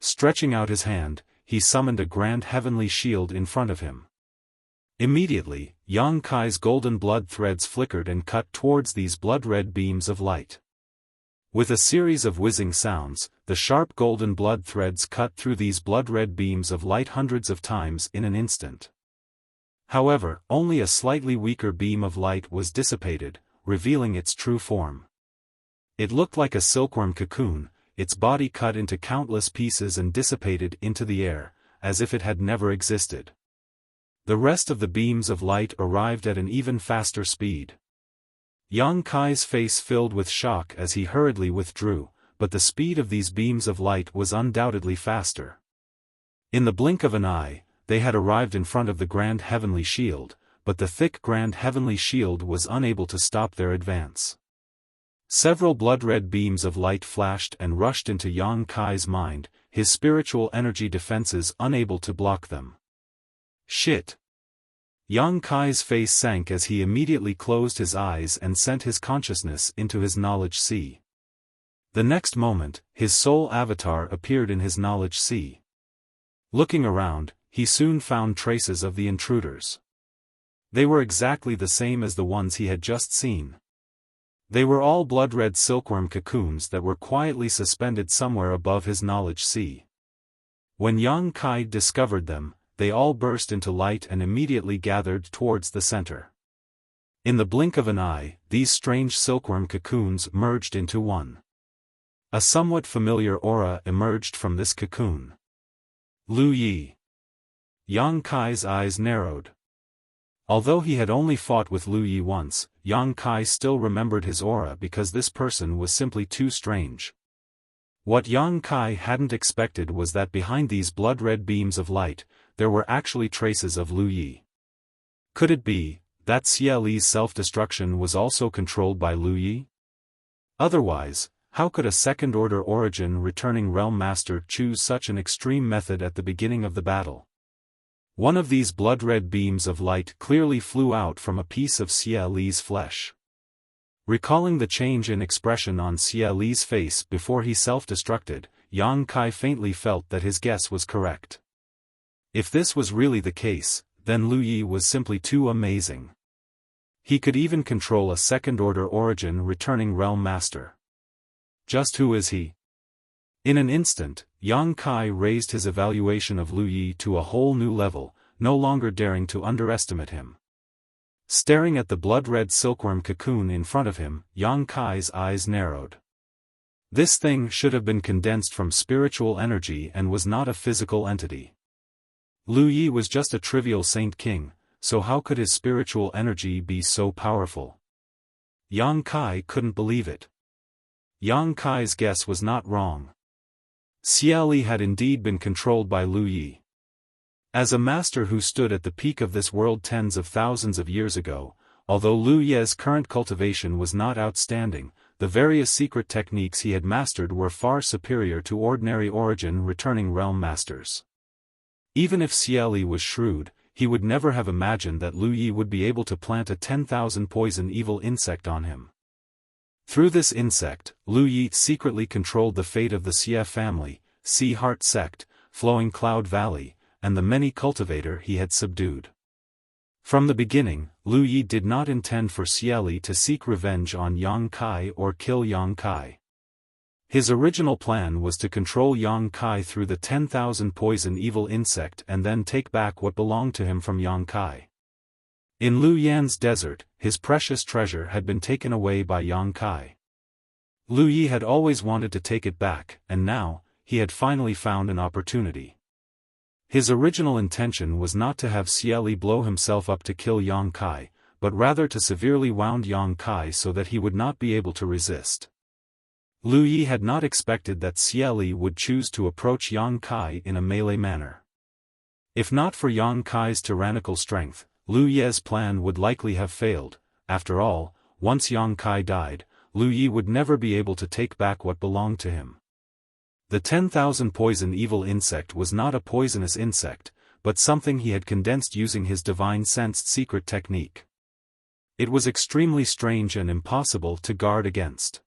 Stretching out his hand, he summoned a grand heavenly shield in front of him. Immediately, Yang Kai's golden blood threads flickered and cut towards these blood-red beams of light. With a series of whizzing sounds, the sharp golden blood threads cut through these blood-red beams of light hundreds of times in an instant. However, only a slightly weaker beam of light was dissipated, revealing its true form. It looked like a silkworm cocoon, its body cut into countless pieces and dissipated into the air, as if it had never existed. The rest of the beams of light arrived at an even faster speed. Yang Kai's face filled with shock as he hurriedly withdrew, but the speed of these beams of light was undoubtedly faster. In the blink of an eye, they had arrived in front of the Grand Heavenly Shield, but the thick Grand Heavenly Shield was unable to stop their advance. Several blood-red beams of light flashed and rushed into Yang Kai's mind, his spiritual energy defenses unable to block them. Shit! Yang Kai's face sank as he immediately closed his eyes and sent his consciousness into his knowledge sea. The next moment, his soul avatar appeared in his knowledge sea. Looking around, he soon found traces of the intruders. They were exactly the same as the ones he had just seen. They were all blood-red silkworm cocoons that were quietly suspended somewhere above his knowledge sea. When Yang Kai discovered them, they all burst into light and immediately gathered towards the center. In the blink of an eye, these strange silkworm cocoons merged into one. A somewhat familiar aura emerged from this cocoon. Lu Yi. Yang Kai's eyes narrowed. Although he had only fought with Lu Yi once, Yang Kai still remembered his aura because this person was simply too strange. What Yang Kai hadn't expected was that behind these blood-red beams of light, there were actually traces of Lu Yi. Could it be that Xia Li's self-destruction was also controlled by Lu Yi? Otherwise, how could a second-order origin returning realm master choose such an extreme method at the beginning of the battle? One of these blood-red beams of light clearly flew out from a piece of Xia Li's flesh. Recalling the change in expression on Xia Li's face before he self-destructed, Yang Kai faintly felt that his guess was correct. If this was really the case, then Lu Yi was simply too amazing. He could even control a second-order origin returning realm master. Just who is he? In an instant, Yang Kai raised his evaluation of Lu Yi to a whole new level, no longer daring to underestimate him. Staring at the blood-red silkworm cocoon in front of him, Yang Kai's eyes narrowed. This thing should have been condensed from spiritual energy and was not a physical entity. Lu Yi was just a trivial Saint King, so how could his spiritual energy be so powerful? Yang Kai couldn't believe it. Yang Kai's guess was not wrong. Xia Li had indeed been controlled by Lu Yi. As a master who stood at the peak of this world tens of thousands of years ago, although Lu Yi's current cultivation was not outstanding, the various secret techniques he had mastered were far superior to ordinary origin returning realm masters. Even if Xia Li was shrewd, he would never have imagined that Lu Yi would be able to plant a 10,000 poison evil insect on him. Through this insect, Lu Yi secretly controlled the fate of the Xie family, Sea Heart sect, Flowing Cloud Valley, and the many cultivator he had subdued. From the beginning, Lu Yi did not intend for Xia Li to seek revenge on Yang Kai or kill Yang Kai. His original plan was to control Yang Kai through the 10,000 poison evil insect and then take back what belonged to him from Yang Kai. In Lu Yan's desert, his precious treasure had been taken away by Yang Kai. Lu Yi had always wanted to take it back, and now, he had finally found an opportunity. His original intention was not to have Xia Li blow himself up to kill Yang Kai, but rather to severely wound Yang Kai so that he would not be able to resist. Lu Yi had not expected that Xia Li would choose to approach Yang Kai in a melee manner. If not for Yang Kai's tyrannical strength, Lu Yi's plan would likely have failed. After all, once Yang Kai died, Lu Yi would never be able to take back what belonged to him. The 10,000 poison evil insect was not a poisonous insect, but something he had condensed using his divine-sensed secret technique. It was extremely strange and impossible to guard against.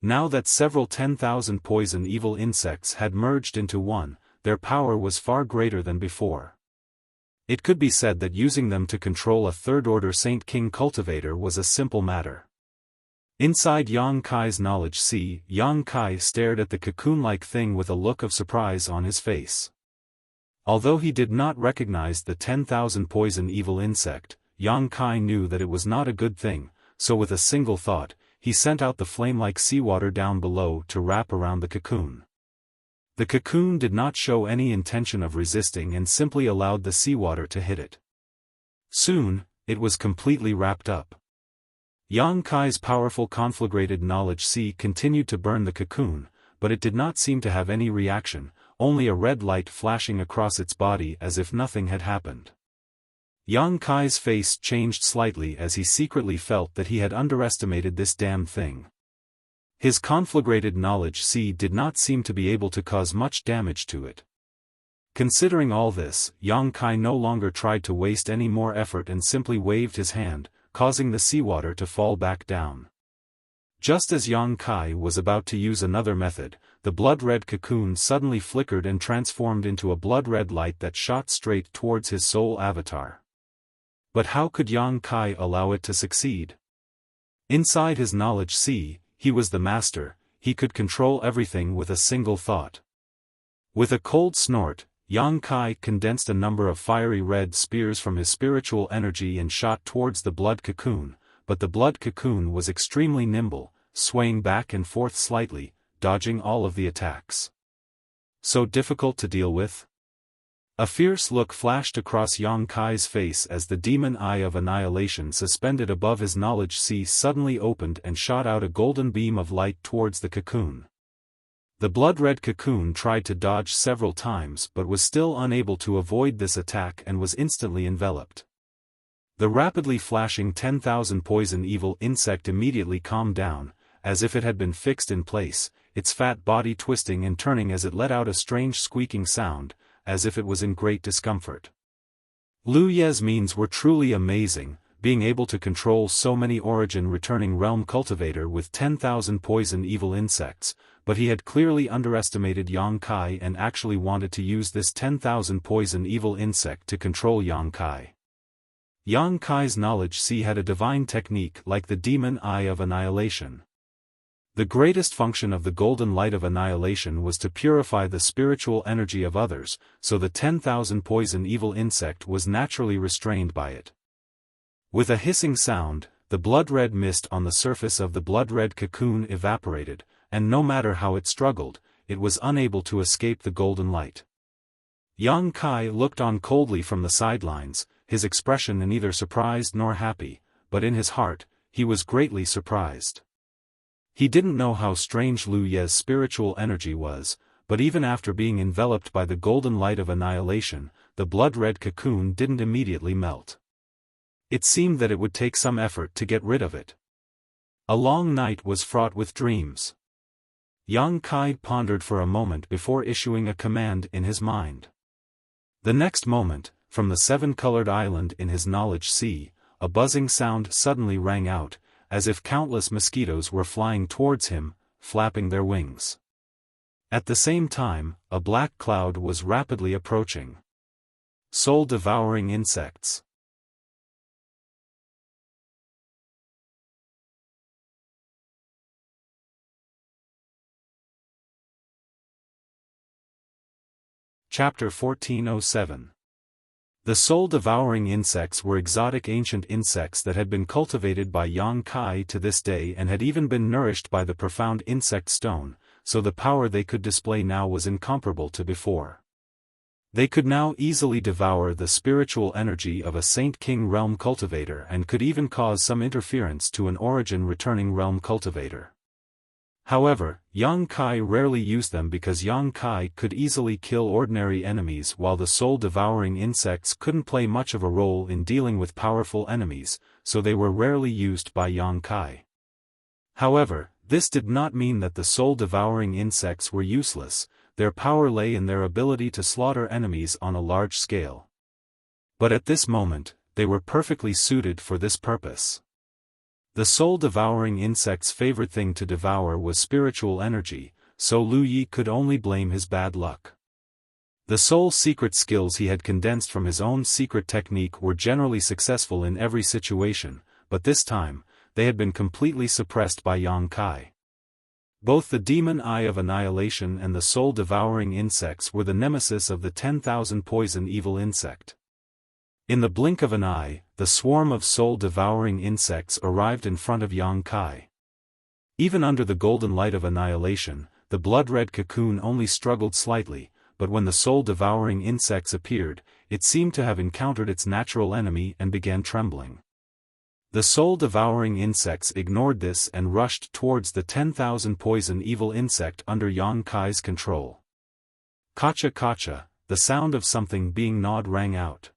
Now that several 10,000 poison evil insects had merged into one, their power was far greater than before. It could be said that using them to control a third-order Saint King cultivator was a simple matter. Inside Yang Kai's knowledge sea, Yang Kai stared at the cocoon-like thing with a look of surprise on his face. Although he did not recognize the 10,000 poison evil insect, Yang Kai knew that it was not a good thing, so with a single thought, he sent out the flame-like seawater down below to wrap around the cocoon. The cocoon did not show any intention of resisting and simply allowed the seawater to hit it. Soon, it was completely wrapped up. Yang Kai's powerful conflagrated knowledge sea continued to burn the cocoon, but it did not seem to have any reaction, only a red light flashing across its body as if nothing had happened. Yang Kai's face changed slightly as he secretly felt that he had underestimated this damn thing. His conflagrated knowledge sea did not seem to be able to cause much damage to it. Considering all this, Yang Kai no longer tried to waste any more effort and simply waved his hand, causing the seawater to fall back down. Just as Yang Kai was about to use another method, the blood-red cocoon suddenly flickered and transformed into a blood-red light that shot straight towards his soul avatar. But how could Yang Kai allow it to succeed? Inside his knowledge sea, he was the master, he could control everything with a single thought. With a cold snort, Yang Kai condensed a number of fiery red spears from his spiritual energy and shot towards the blood cocoon, but the blood cocoon was extremely nimble, swaying back and forth slightly, dodging all of the attacks. So difficult to deal with? A fierce look flashed across Yang Kai's face as the demon eye of annihilation suspended above his knowledge sea suddenly opened and shot out a golden beam of light towards the cocoon. The blood-red cocoon tried to dodge several times but was still unable to avoid this attack and was instantly enveloped. The rapidly flashing 10,000 poison evil insect immediately calmed down, as if it had been fixed in place, its fat body twisting and turning as it let out a strange squeaking sound, as if it was in great discomfort. Lu Ye's means were truly amazing, being able to control so many origin-returning realm cultivator with 10,000 poison evil insects, but he had clearly underestimated Yang Kai and actually wanted to use this 10,000 poison evil insect to control Yang Kai. Yang Kai's knowledge sea had a divine technique like the demon eye of annihilation. The greatest function of the golden light of annihilation was to purify the spiritual energy of others, so the 10,000 poison evil insect was naturally restrained by it. With a hissing sound, the blood-red mist on the surface of the blood-red cocoon evaporated, and no matter how it struggled, it was unable to escape the golden light. Yang Kai looked on coldly from the sidelines, his expression neither surprised nor happy, but in his heart, he was greatly surprised. He didn't know how strange Lu Ye's spiritual energy was, but even after being enveloped by the golden light of annihilation, the blood-red cocoon didn't immediately melt. It seemed that it would take some effort to get rid of it. A long night was fraught with dreams. Yang Kai pondered for a moment before issuing a command in his mind. The next moment, from the seven-colored island in his knowledge sea, a buzzing sound suddenly rang out, as if countless mosquitoes were flying towards him, flapping their wings. At the same time, a black cloud was rapidly approaching. Soul-devouring insects. Chapter 1407. The soul-devouring insects were exotic ancient insects that had been cultivated by Yang Kai to this day and had even been nourished by the profound insect stone, so the power they could display now was incomparable to before. They could now easily devour the spiritual energy of a Saint King realm cultivator and could even cause some interference to an origin returning realm cultivator. However, Yang Kai rarely used them because Yang Kai could easily kill ordinary enemies while the soul-devouring insects couldn't play much of a role in dealing with powerful enemies, so they were rarely used by Yang Kai. However, this did not mean that the soul-devouring insects were useless, their power lay in their ability to slaughter enemies on a large scale. But at this moment, they were perfectly suited for this purpose. The soul-devouring insect's favorite thing to devour was spiritual energy, so Lu Yi could only blame his bad luck. The soul's secret skills he had condensed from his own secret technique were generally successful in every situation, but this time, they had been completely suppressed by Yang Kai. Both the demon eye of annihilation and the soul-devouring insects were the nemesis of the 10,000 poison evil insect. In the blink of an eye, the swarm of soul-devouring insects arrived in front of Yang Kai. Even under the golden light of annihilation, the blood-red cocoon only struggled slightly, but when the soul-devouring insects appeared, it seemed to have encountered its natural enemy and began trembling. The soul-devouring insects ignored this and rushed towards the 10,000 poison evil insect under Yang Kai's control. Kacha kacha, the sound of something being gnawed rang out.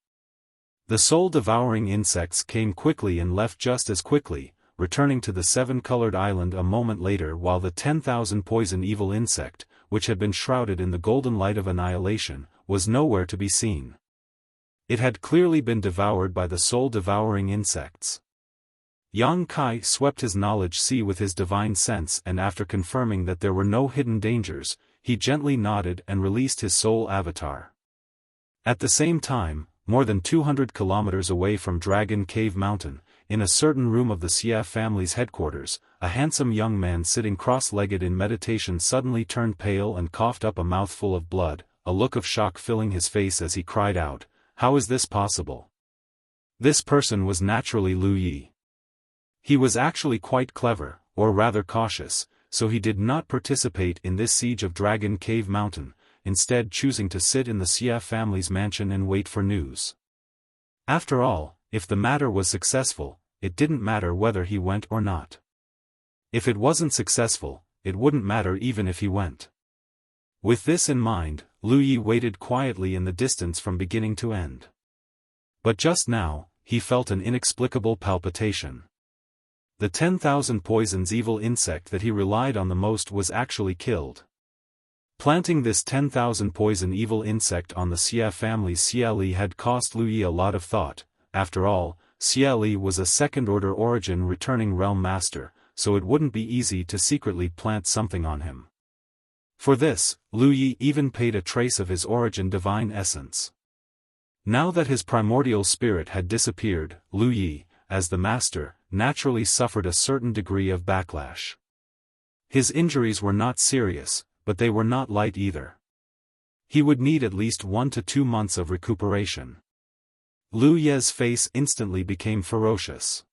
The soul-devouring insects came quickly and left just as quickly, returning to the seven-colored island a moment later while the 10,000 poison evil insect, which had been shrouded in the golden light of annihilation, was nowhere to be seen. It had clearly been devoured by the soul-devouring insects. Yang Kai swept his knowledge sea with his divine sense and after confirming that there were no hidden dangers, he gently nodded and released his soul avatar. At the same time, more than 200 kilometers away from Dragon Cave Mountain, in a certain room of the Xia family's headquarters, a handsome young man sitting cross-legged in meditation suddenly turned pale and coughed up a mouthful of blood, a look of shock filling his face as he cried out, "How is this possible?" This person was naturally Lu Yi. He was actually quite clever, or rather cautious, so he did not participate in this siege of Dragon Cave Mountain, instead choosing to sit in the Xia family's mansion and wait for news. After all, if the matter was successful, it didn't matter whether he went or not. If it wasn't successful, it wouldn't matter even if he went. With this in mind, Lu Yi waited quietly in the distance from beginning to end. But just now, he felt an inexplicable palpitation. The 10,000 poisons evil insect that he relied on the most was actually killed. Planting this 10,000 poison evil insect on the Xia family's Xia Li had cost Lu Yi a lot of thought. After all, Xia Li was a second-order origin returning realm master, so it wouldn't be easy to secretly plant something on him. For this, Lu Yi even paid a trace of his origin divine essence. Now that his primordial spirit had disappeared, Lu Yi, as the master, naturally suffered a certain degree of backlash. His injuries were not serious, but they were not light either. He would need at least 1 to 2 months of recuperation. Lu Ye's face instantly became ferocious.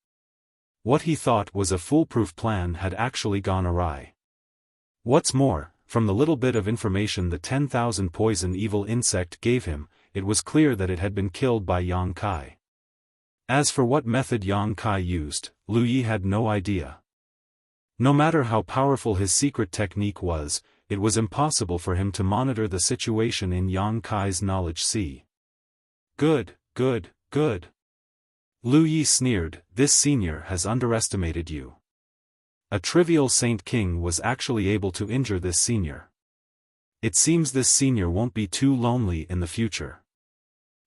What he thought was a foolproof plan had actually gone awry. What's more, from the little bit of information the 10,000 poison evil insect gave him, it was clear that it had been killed by Yang Kai. As for what method Yang Kai used, Lu Yi had no idea. No matter how powerful his secret technique was, it was impossible for him to monitor the situation in Yang Kai's knowledge sea. Good, good, good. Lu Yi sneered, this senior has underestimated you. A trivial Saint King was actually able to injure this senior. It seems this senior won't be too lonely in the future.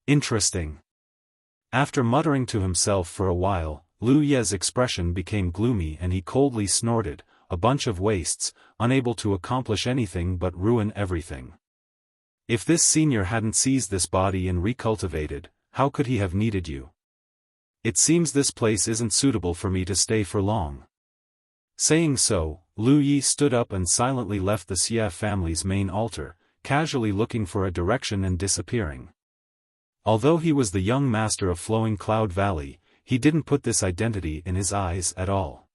Interesting. After muttering to himself for a while, Lu Ye's expression became gloomy and he coldly snorted, a bunch of wastes, unable to accomplish anything but ruin everything. If this senior hadn't seized this body and recultivated, how could he have needed you? It seems this place isn't suitable for me to stay for long. Saying so, Lu Yi stood up and silently left the Xia family's main altar, casually looking for a direction and disappearing. Although he was the young master of Flowing Cloud Valley, he didn't put this identity in his eyes at all.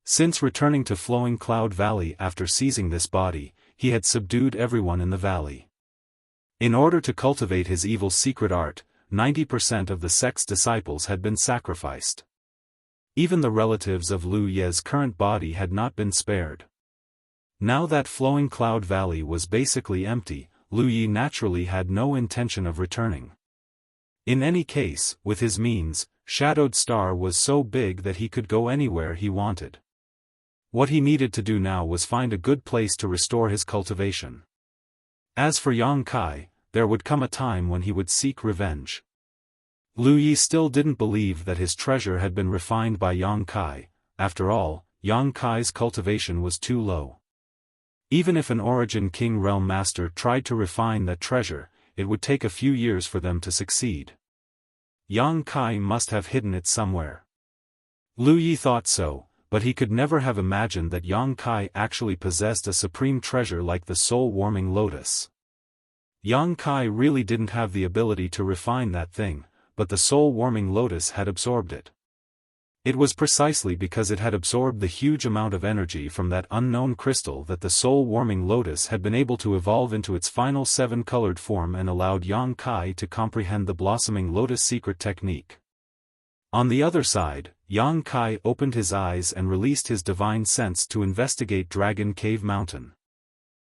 Since returning to Flowing Cloud Valley after seizing this body, he had subdued everyone in the valley. In order to cultivate his evil secret art, 90% of the sect's disciples had been sacrificed. Even the relatives of Lu Ye's current body had not been spared. Now that Flowing Cloud Valley was basically empty, Lu Yi naturally had no intention of returning. In any case, with his means, Shadowed Star was so big that he could go anywhere he wanted. What he needed to do now was find a good place to restore his cultivation. As for Yang Kai, there would come a time when he would seek revenge. Lu Yi still didn't believe that his treasure had been refined by Yang Kai. After all, Yang Kai's cultivation was too low. Even if an Origin King Realm Master tried to refine that treasure, it would take a few years for them to succeed. Yang Kai must have hidden it somewhere. Lu Yi thought so, but he could never have imagined that Yang Kai actually possessed a supreme treasure like the soul-warming lotus. Yang Kai really didn't have the ability to refine that thing, but the soul-warming lotus had absorbed it. It was precisely because it had absorbed the huge amount of energy from that unknown crystal that the soul-warming lotus had been able to evolve into its final 7-colored form and allowed Yang Kai to comprehend the blossoming lotus secret technique. On the other side, Yang Kai opened his eyes and released his divine sense to investigate Dragon Cave Mountain.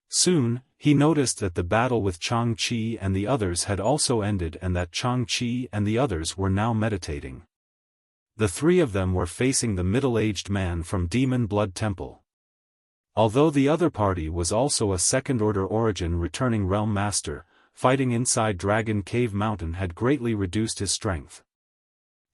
Soon, he noticed that the battle with Chang-Chi and the others had also ended and that Chang-Chi and the others were now meditating. The three of them were facing the middle-aged man from Demon Blood Temple. Although the other party was also a second-order origin returning realm master, fighting inside Dragon Cave Mountain had greatly reduced his strength.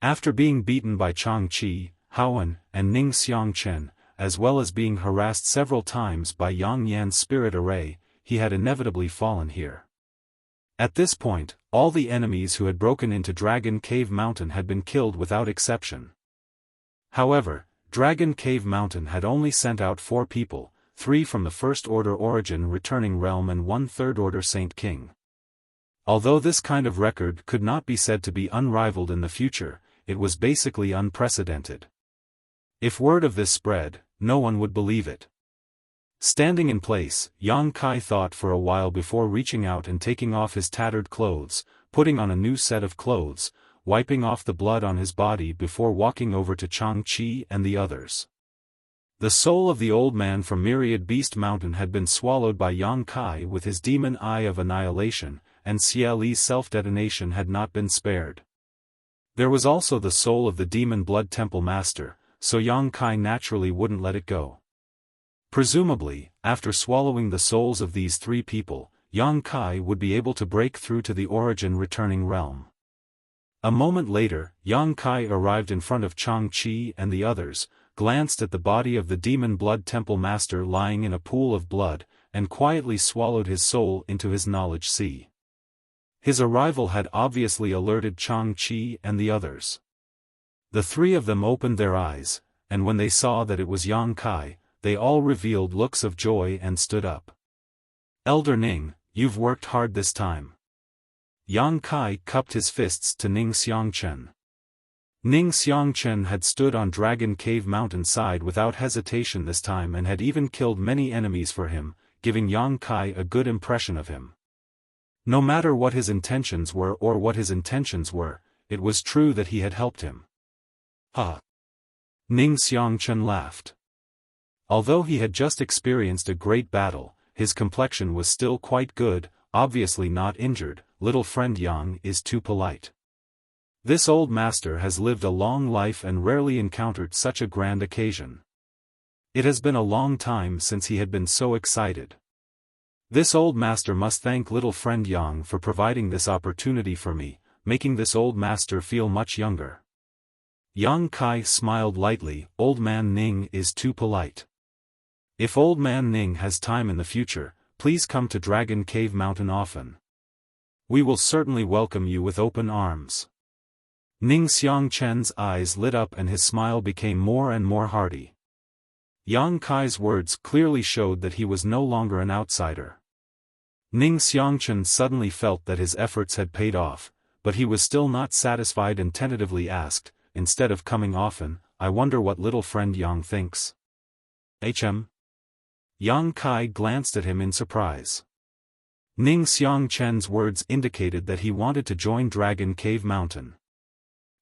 After being beaten by Chang-Chi, Haoan, and Ning Xiangchen, as well as being harassed several times by Yang Yan's spirit array, he had inevitably fallen here. At this point, all the enemies who had broken into Dragon Cave Mountain had been killed without exception. However, Dragon Cave Mountain had only sent out 4 people, 3 from the First Order Origin Returning Realm and 1 Third Order Saint King. Although this kind of record could not be said to be unrivaled in the future, it was basically unprecedented. If word of this spread, no one would believe it. Standing in place, Yang Kai thought for a while before reaching out and taking off his tattered clothes, putting on a new set of clothes, wiping off the blood on his body before walking over to Chang-Chi and the others. The soul of the old man from Myriad Beast Mountain had been swallowed by Yang Kai with his demon eye of annihilation, and Xia Li's self-detonation had not been spared. There was also the soul of the Demon Blood Temple Master, so Yang Kai naturally wouldn't let it go. Presumably, after swallowing the souls of these 3 people, Yang Kai would be able to break through to the Origin Returning Realm. A moment later, Yang Kai arrived in front of Chang-Chi and the others, glanced at the body of the Demon Blood Temple Master lying in a pool of blood, and quietly swallowed his soul into his knowledge sea. His arrival had obviously alerted Chang-Chi and the others. The 3 of them opened their eyes, and when they saw that it was Yang Kai, they all revealed looks of joy and stood up. "Elder Ning, you've worked hard this time. Yang Kai cupped his fists to Ning Xiangchen. Ning Xiangchen had stood on Dragon Cave Mountain side without hesitation this time and had even killed many enemies for him, giving Yang Kai a good impression of him. No matter what his intentions were, it was true that he had helped him. Ha! Ning Xiangchen laughed. Although he had just experienced a great battle, his complexion was still quite good, obviously not injured. Little friend Yang is too polite. This old master has lived a long life and rarely encountered such a grand occasion. It has been a long time since he had been so excited. This old master must thank little friend Yang for providing this opportunity for me, making this old master feel much younger. Yang Kai smiled lightly. Old man Ning is too polite. If old man Ning has time in the future, please come to Dragon Cave Mountain often. We will certainly welcome you with open arms. Ning Xiangchen's eyes lit up and his smile became more and more hearty. Yang Kai's words clearly showed that he was no longer an outsider. Ning Xiangchen suddenly felt that his efforts had paid off, but he was still not satisfied and tentatively asked, instead of coming often, I wonder what little friend Yang thinks. Yang Kai glanced at him in surprise. Ning Xiangchen's words indicated that he wanted to join Dragon Cave Mountain.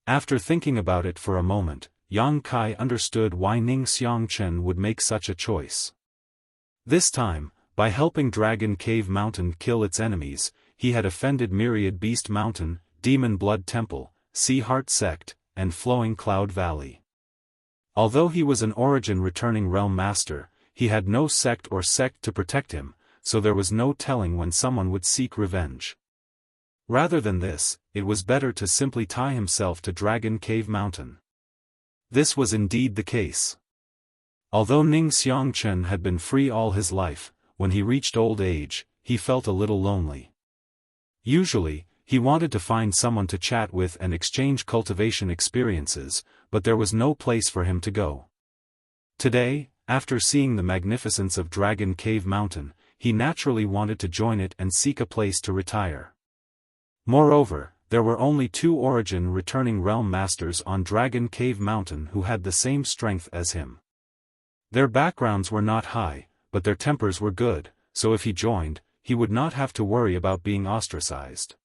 After thinking about it for a moment, Yang Kai understood why Ning Xiangchen would make such a choice. This time, by helping Dragon Cave Mountain kill its enemies, he had offended Myriad Beast Mountain, Demon Blood Temple, Sea Heart Sect, and Flowing Cloud Valley. Although he was an origin returning realm master, he had no sect to protect him, so there was no telling when someone would seek revenge. Rather than this, it was better to simply tie himself to Dragon Cave Mountain. This was indeed the case. Although Ning Xiangchen had been free all his life, when he reached old age, he felt a little lonely. Usually, he wanted to find someone to chat with and exchange cultivation experiences, but there was no place for him to go. Today, after seeing the magnificence of Dragon Cave Mountain, he naturally wanted to join it and seek a place to retire. Moreover, there were only 2 origin returning realm masters on Dragon Cave Mountain who had the same strength as him. Their backgrounds were not high, but their tempers were good, so if he joined, he would not have to worry about being ostracized.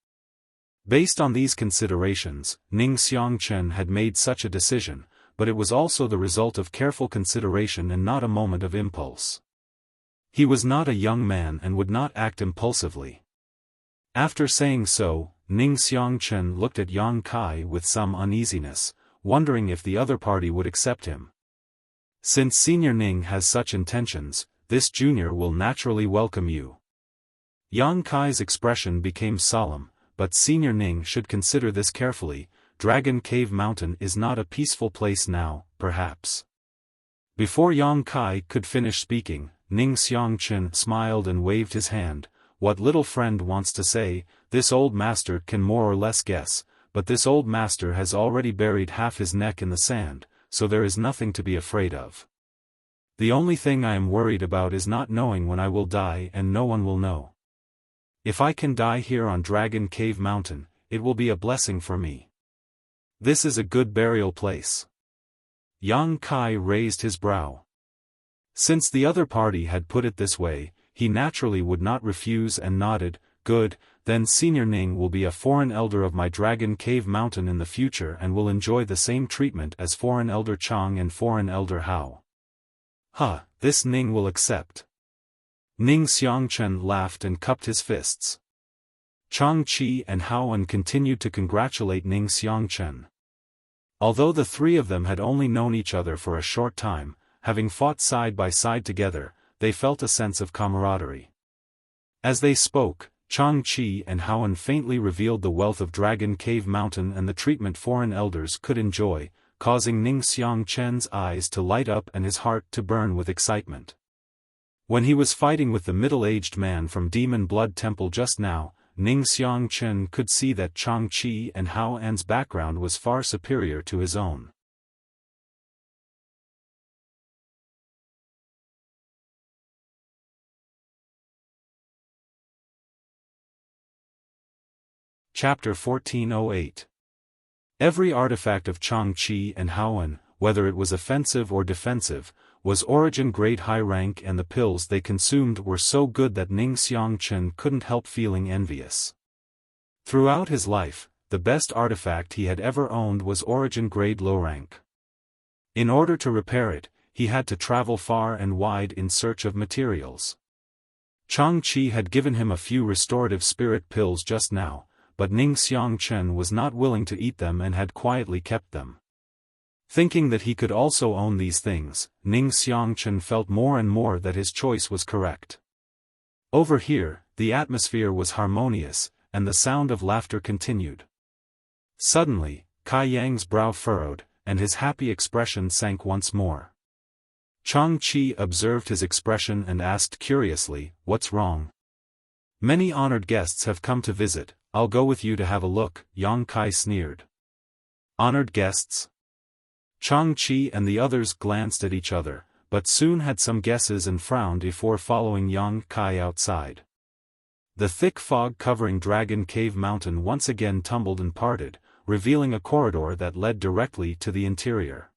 Based on these considerations, Ning Xiangchen had made such a decision, but it was also the result of careful consideration and not a moment of impulse. He was not a young man and would not act impulsively. After saying so, Ning Xiangchen looked at Yang Kai with some uneasiness, wondering if the other party would accept him. Since Senior Ning has such intentions, this junior will naturally welcome you. Yang Kai's expression became solemn, but Senior Ning should consider this carefully. Dragon Cave Mountain is not a peaceful place now, perhaps. Before Yang Kai could finish speaking, Ning Xiangchen smiled and waved his hand. What little friend wants to say, this old master can more or less guess, but this old master has already buried half his neck in the sand, so there is nothing to be afraid of. The only thing I am worried about is not knowing when I will die, and no one will know. If I can die here on Dragon Cave Mountain, it will be a blessing for me. This is a good burial place. Yang Kai raised his brow. Since the other party had put it this way, he naturally would not refuse and nodded. Good, then Senior Ning will be a foreign elder of my Dragon Cave Mountain in the future and will enjoy the same treatment as foreign elder Chang and foreign elder Hao. This Ning will accept. Ning Xiangchen laughed and cupped his fists. Chang Qi and Hao An continued to congratulate Ning Xiangchen. Although the 3 of them had only known each other for a short time, having fought side by side together, they felt a sense of camaraderie. As they spoke, Chang Qi and Hao An faintly revealed the wealth of Dragon Cave Mountain and the treatment foreign elders could enjoy, causing Ning Xiangchen's eyes to light up and his heart to burn with excitement. When he was fighting with the middle-aged man from Demon Blood Temple just now, Ning Xiangchen could see that Chang Qi and Hao An's background was far superior to his own. Chapter 1408. Every artifact of Changqi and Haoan, whether it was offensive or defensive, was origin grade high rank, and the pills they consumed were so good that Ning Xiangchen couldn't help feeling envious. Throughout his life, the best artifact he had ever owned was origin grade low rank. In order to repair it, he had to travel far and wide in search of materials. Changqi had given him a few restorative spirit pills just now, but Ning Xiangchen was not willing to eat them and had quietly kept them. Thinking that he could also own these things, Ning Xiangchen felt more and more that his choice was correct. Over here, the atmosphere was harmonious, and the sound of laughter continued. Suddenly, Kai Yang's brow furrowed, and his happy expression sank once more. Changqi observed his expression and asked curiously, "What's wrong?" "Many honored guests have come to visit, I'll go with you to have a look," Yang Kai sneered. Honored guests? Changqi and the others glanced at each other, but soon had some guesses and frowned before following Yang Kai outside. The thick fog covering Dragon Cave Mountain once again tumbled and parted, revealing a corridor that led directly to the interior.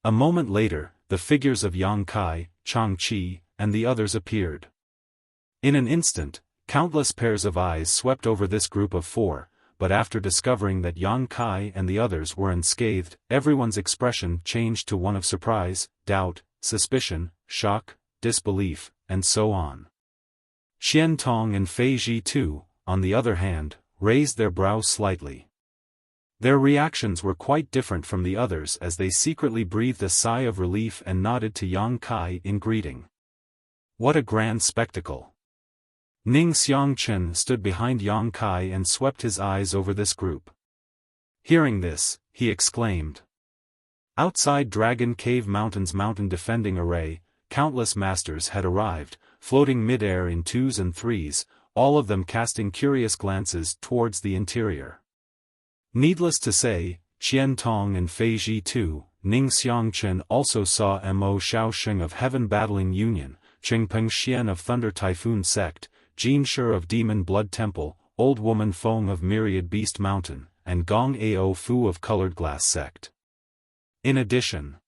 A moment later, the figures of Yang Kai, Changqi, and the others appeared. In an instant, countless pairs of eyes swept over this group of four, but after discovering that Yang Kai and the others were unscathed, everyone's expression changed to one of surprise, doubt, suspicion, shock, disbelief, and so on. Qian Tong and Fei Ji too, on the other hand, raised their brows slightly. Their reactions were quite different from the others as they secretly breathed a sigh of relief and nodded to Yang Kai in greeting. What a grand spectacle! Ning Xiangchen stood behind Yang Kai and swept his eyes over this group. Hearing this, he exclaimed. Outside Dragon Cave Mountain's mountain defending array, countless masters had arrived, floating mid-air in twos and threes, all of them casting curious glances towards the interior. Needless to say, Qian Tong and Fei Ji too, Ning Xiangchen also saw Mo Shaoxing of Heaven Battling Union, Qingpeng Xian of Thunder Typhoon Sect, Jin Shi of Demon Blood Temple, Old Woman Feng of Myriad Beast Mountain, and Gong Ao Fu of Colored Glass Sect. In addition,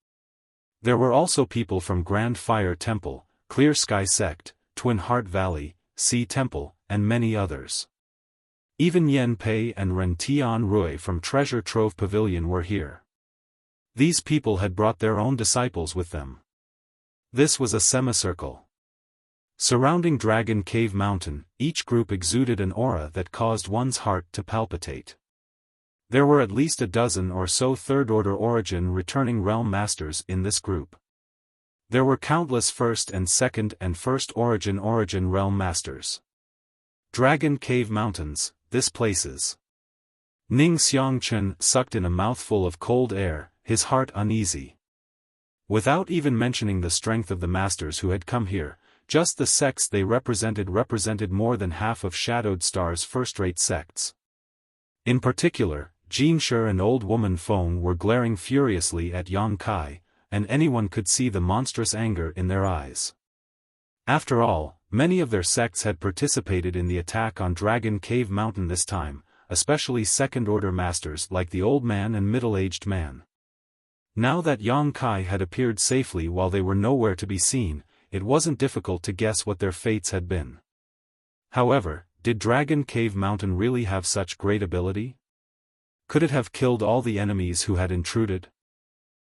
there were also people from Grand Fire Temple, Clear Sky Sect, Twin Heart Valley, Sea Temple, and many others. Even Yen Pei and Ren Tian Rui from Treasure Trove Pavilion were here. These people had brought their own disciples with them. This was a semicircle. Surrounding Dragon Cave Mountain, each group exuded an aura that caused one's heart to palpitate. There were at least a dozen or so third-order origin returning realm masters in this group. There were countless first and second and first origin realm masters. Dragon Cave Mountains, this places. Ning Xiangchen sucked in a mouthful of cold air, his heart uneasy. Without even mentioning the strength of the masters who had come here, just the sects they represented more than half of Shadowed Star's first-rate sects. In particular, Jin Shi and Old Woman Feng were glaring furiously at Yang Kai, and anyone could see the monstrous anger in their eyes. After all, many of their sects had participated in the attack on Dragon Cave Mountain this time, especially second-order masters like the old man and middle-aged man. Now that Yang Kai had appeared safely while they were nowhere to be seen, it wasn't difficult to guess what their fates had been. However, did Dragon Cave Mountain really have such great ability? Could it have killed all the enemies who had intruded?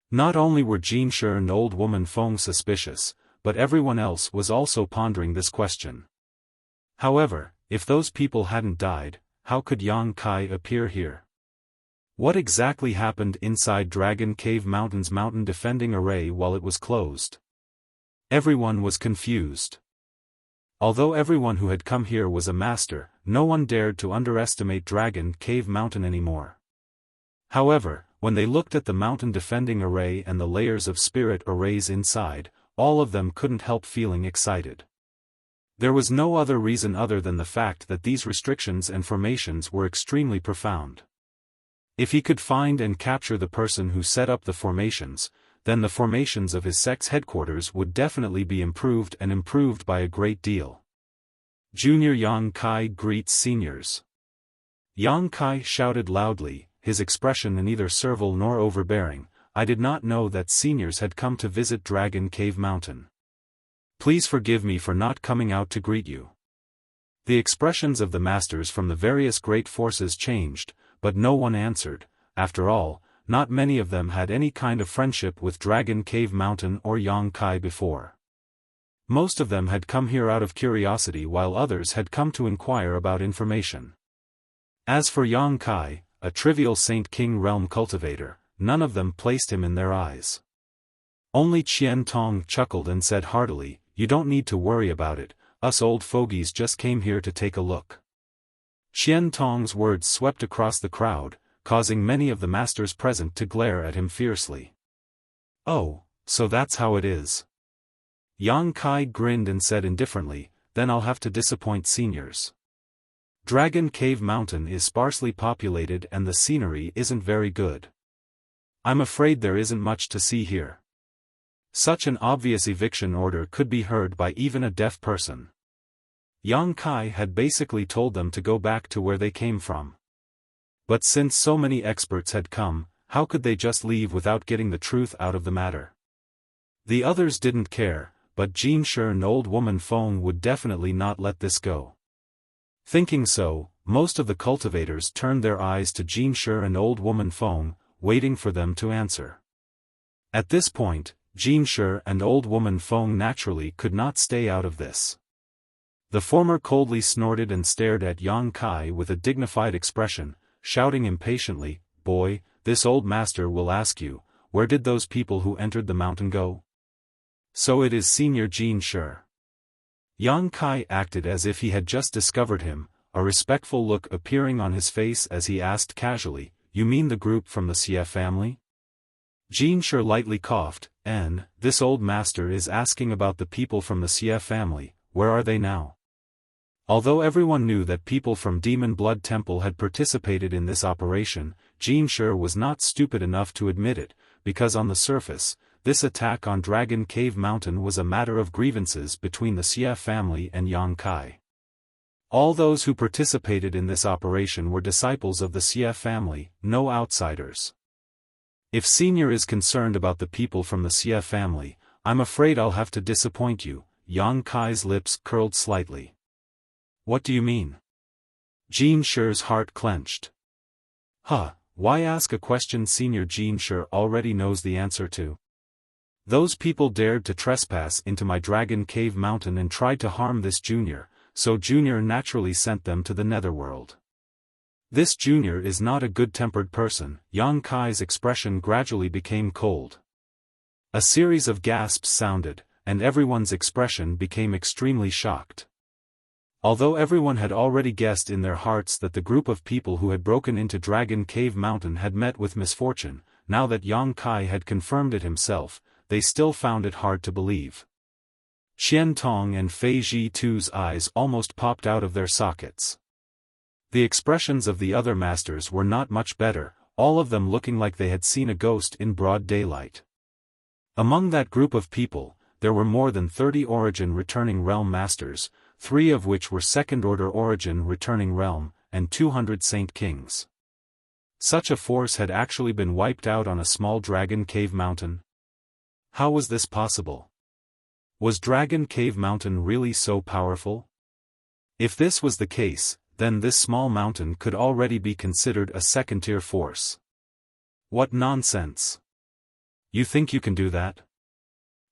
Not only were Jin Shi and Old Woman Feng suspicious, but everyone else was also pondering this question. However, if those people hadn't died, how could Yang Kai appear here? What exactly happened inside Dragon Cave Mountain's mountain defending array while it was closed? Everyone was confused. Although everyone who had come here was a master, no one dared to underestimate Dragon Cave Mountain anymore. However, when they looked at the mountain defending array and the layers of spirit arrays inside, all of them couldn't help feeling excited. There was no other reason other than the fact that these restrictions and formations were extremely profound. If he could find and capture the person who set up the formations, then the formations of his sect's headquarters would definitely be improved and improved by a great deal. Junior Yang Kai greets seniors. Yang Kai shouted loudly, his expression neither servile nor overbearing. I did not know that seniors had come to visit Dragon Cave Mountain. Please forgive me for not coming out to greet you. The expressions of the masters from the various great forces changed, but no one answered. After all, not many of them had any kind of friendship with Dragon Cave Mountain or Yang Kai before. Most of them had come here out of curiosity while others had come to inquire about information. As for Yang Kai, a trivial Saint King realm cultivator, none of them placed him in their eyes. Only Qian Tong chuckled and said heartily, "You don't need to worry about it, us old fogies just came here to take a look." Qian Tong's words swept across the crowd, causing many of the masters present to glare at him fiercely. "Oh, so that's how it is." Yang Kai grinned and said indifferently, "Then I'll have to disappoint seniors. Dragon Cave Mountain is sparsely populated and the scenery isn't very good. I'm afraid there isn't much to see here." Such an obvious eviction order could be heard by even a deaf person. Yang Kai had basically told them to go back to where they came from. But since so many experts had come, how could they just leave without getting the truth out of the matter? The others didn't care, but Jin Shi and old woman Feng would definitely not let this go. Thinking so, most of the cultivators turned their eyes to Jin Shi and old woman Feng, waiting for them to answer. At this point, Jin Shi and old woman Feng naturally could not stay out of this. The former coldly snorted and stared at Yang Kai with a dignified expression, shouting impatiently, "Boy, this old master will ask you, where did those people who entered the mountain go?" "So it is Senior Jin Shi." Yang Kai acted as if he had just discovered him, a respectful look appearing on his face as he asked casually, "You mean the group from the Xie family?" Jin Shi lightly coughed, and, "This old master is asking about the people from the Xie family, where are they now?" Although everyone knew that people from Demon Blood Temple had participated in this operation, Jin Shi was not stupid enough to admit it, because on the surface, this attack on Dragon Cave Mountain was a matter of grievances between the Xie family and Yang Kai. All those who participated in this operation were disciples of the Xie family, no outsiders. If Senior is concerned about the people from the Xie family, I'm afraid I'll have to disappoint you. Yang Kai's lips curled slightly. "What do you mean?" Jin Shi's heart clenched. Why ask a question Senior Jin Shi already knows the answer to? Those people dared to trespass into my Dragon Cave Mountain and tried to harm this Junior, so Junior naturally sent them to the Netherworld. This Junior is not a good-tempered person. Yang Kai's expression gradually became cold. A series of gasps sounded, and everyone's expression became extremely shocked. Although everyone had already guessed in their hearts that the group of people who had broken into Dragon Cave Mountain had met with misfortune, now that Yang Kai had confirmed it himself, they still found it hard to believe. Qian Tong and Fei Ji Tu's eyes almost popped out of their sockets. The expressions of the other masters were not much better, all of them looking like they had seen a ghost in broad daylight. Among that group of people, there were more than 30 Origin returning realm masters, 3 of which were second-order Origin returning realm, and 200 Saint Kings. Such a force had actually been wiped out on a small Dragon Cave Mountain. How was this possible? Was Dragon Cave Mountain really so powerful? If this was the case, then this small mountain could already be considered a second-tier force. What nonsense! You think you can do that?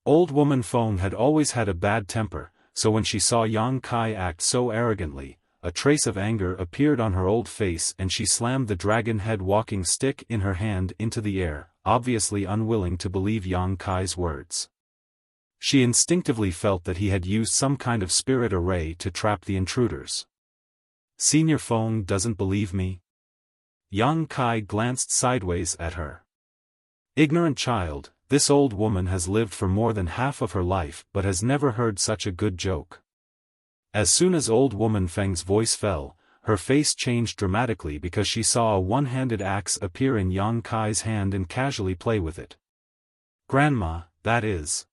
Old woman Feng had always had a bad temper, so when she saw Yang Kai act so arrogantly, a trace of anger appeared on her old face and she slammed the dragon head walking stick in her hand into the air, obviously unwilling to believe Yang Kai's words. She instinctively felt that he had used some kind of spirit array to trap the intruders. Senior Feng doesn't believe me? Yang Kai glanced sideways at her. Ignorant child, this old woman has lived for more than half of her life but has never heard such a good joke. As soon as old woman Feng's voice fell, her face changed dramatically because she saw a one-handed axe appear in Yang Kai's hand and casually play with it. "Grandma, that is."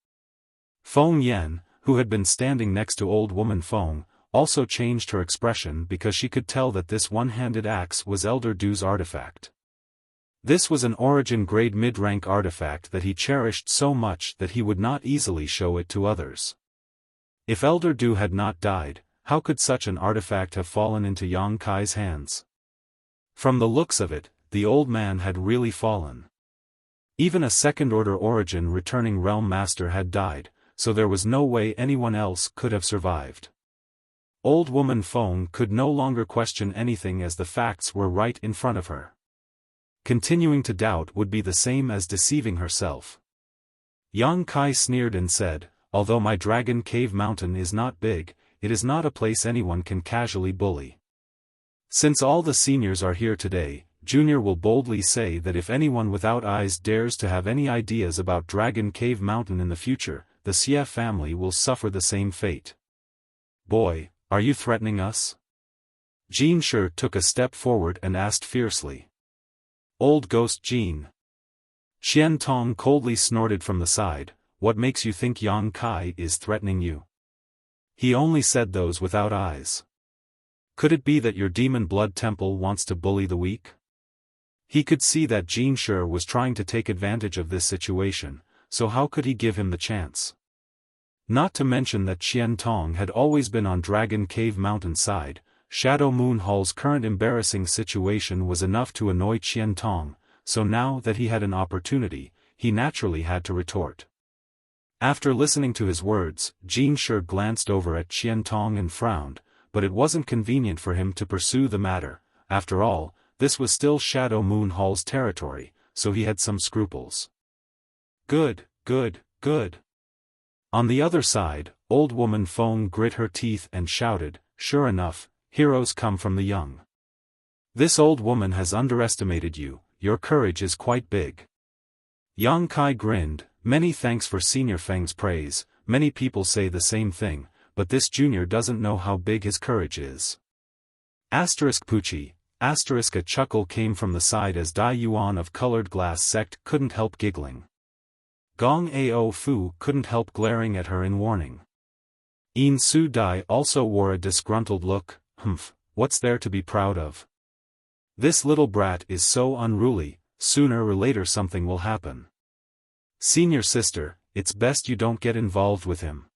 Feng Yan, who had been standing next to old woman Feng, also changed her expression because she could tell that this one-handed axe was Elder Du's artifact. This was an origin-grade mid-rank artifact that he cherished so much that he would not easily show it to others. If Elder Du had not died, how could such an artifact have fallen into Yang Kai's hands? From the looks of it, the old man had really fallen. Even a second-order origin returning realm master had died, so there was no way anyone else could have survived. Old woman Feng could no longer question anything as the facts were right in front of her. Continuing to doubt would be the same as deceiving herself. Yang Kai sneered and said, "Although my Dragon Cave Mountain is not big, it is not a place anyone can casually bully. Since all the seniors are here today, Junior will boldly say that if anyone without eyes dares to have any ideas about Dragon Cave Mountain in the future, the Xie family will suffer the same fate." "Boy, are you threatening us?" Jin Shi took a step forward and asked fiercely. "Old Ghost Jin." Qian Tong coldly snorted from the side, "What makes you think Yang Kai is threatening you? He only said those without eyes. Could it be that your demon blood temple wants to bully the weak?" He could see that Jin Shi was trying to take advantage of this situation, so how could he give him the chance? Not to mention that Qian Tong had always been on Dragon Cave Mountain side. Shadow Moon Hall's current embarrassing situation was enough to annoy Qian Tong, so now that he had an opportunity, he naturally had to retort. After listening to his words, Jin Shi glanced over at Qian Tong and frowned, but it wasn't convenient for him to pursue the matter. After all, this was still Shadow Moon Hall's territory, so he had some scruples. Good. On the other side, old woman Feng grit her teeth and shouted, "Sure enough, heroes come from the young. This old woman has underestimated you, your courage is quite big." Yang Kai grinned, "Many thanks for Senior Feng's praise, many people say the same thing, but this junior doesn't know how big his courage is." Puchi, a chuckle came from the side as Dai Yuan of Colored Glass Sect couldn't help giggling. Gong Ao Fu couldn't help glaring at her in warning. In Su Dai also wore a disgruntled look. What's there to be proud of? This little brat is so unruly, sooner or later something will happen. Senior sister, it's best you don't get involved with him.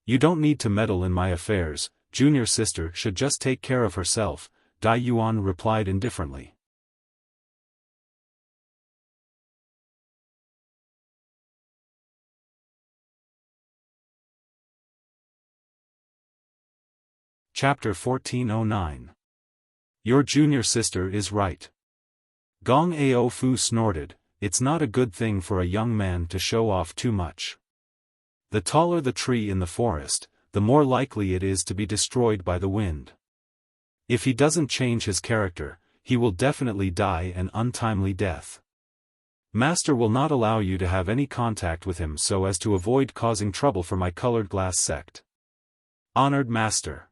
You don't need to meddle in my affairs, junior sister should just take care of herself, Dai Yuan replied indifferently. Chapter 1409. Your junior sister is right. Gong Ao Fu snorted, "It's not a good thing for a young man to show off too much. The taller the tree in the forest, the more likely it is to be destroyed by the wind. If he doesn't change his character, he will definitely die an untimely death. Master will not allow you to have any contact with him so as to avoid causing trouble for my Colored Glass Sect." Honored Master.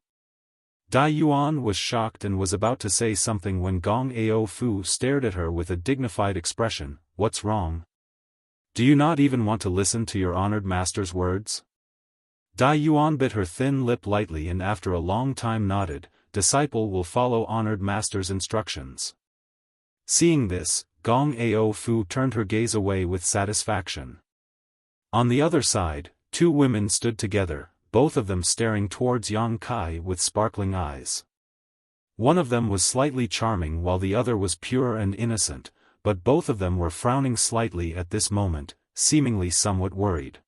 Dai Yuan was shocked and was about to say something when Gong Ao Fu stared at her with a dignified expression. "What's wrong? Do you not even want to listen to your honored master's words?" Dai Yuan bit her thin lip lightly and after a long time nodded, "Disciple will follow honored master's instructions." Seeing this, Gong Ao Fu turned her gaze away with satisfaction. On the other side, two women stood together, both of them staring towards Yang Kai with sparkling eyes. One of them was slightly charming while the other was pure and innocent, but both of them were frowning slightly at this moment, seemingly somewhat worried.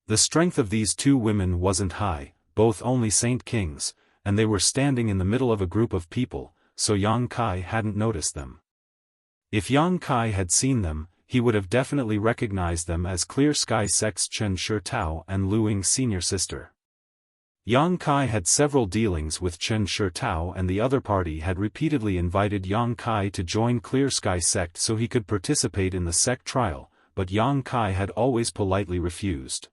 The strength of these two women wasn't high, both only Saint Kings, and they were standing in the middle of a group of people, so Yang Kai hadn't noticed them. If Yang Kai had seen them, he would have definitely recognized them as Clear Sky Sect's Chen Shi Tao and Lu Ying's senior sister. Yang Kai had several dealings with Chen Shi Tao and the other party had repeatedly invited Yang Kai to join Clear Sky Sect so he could participate in the sect trial, but Yang Kai had always politely refused.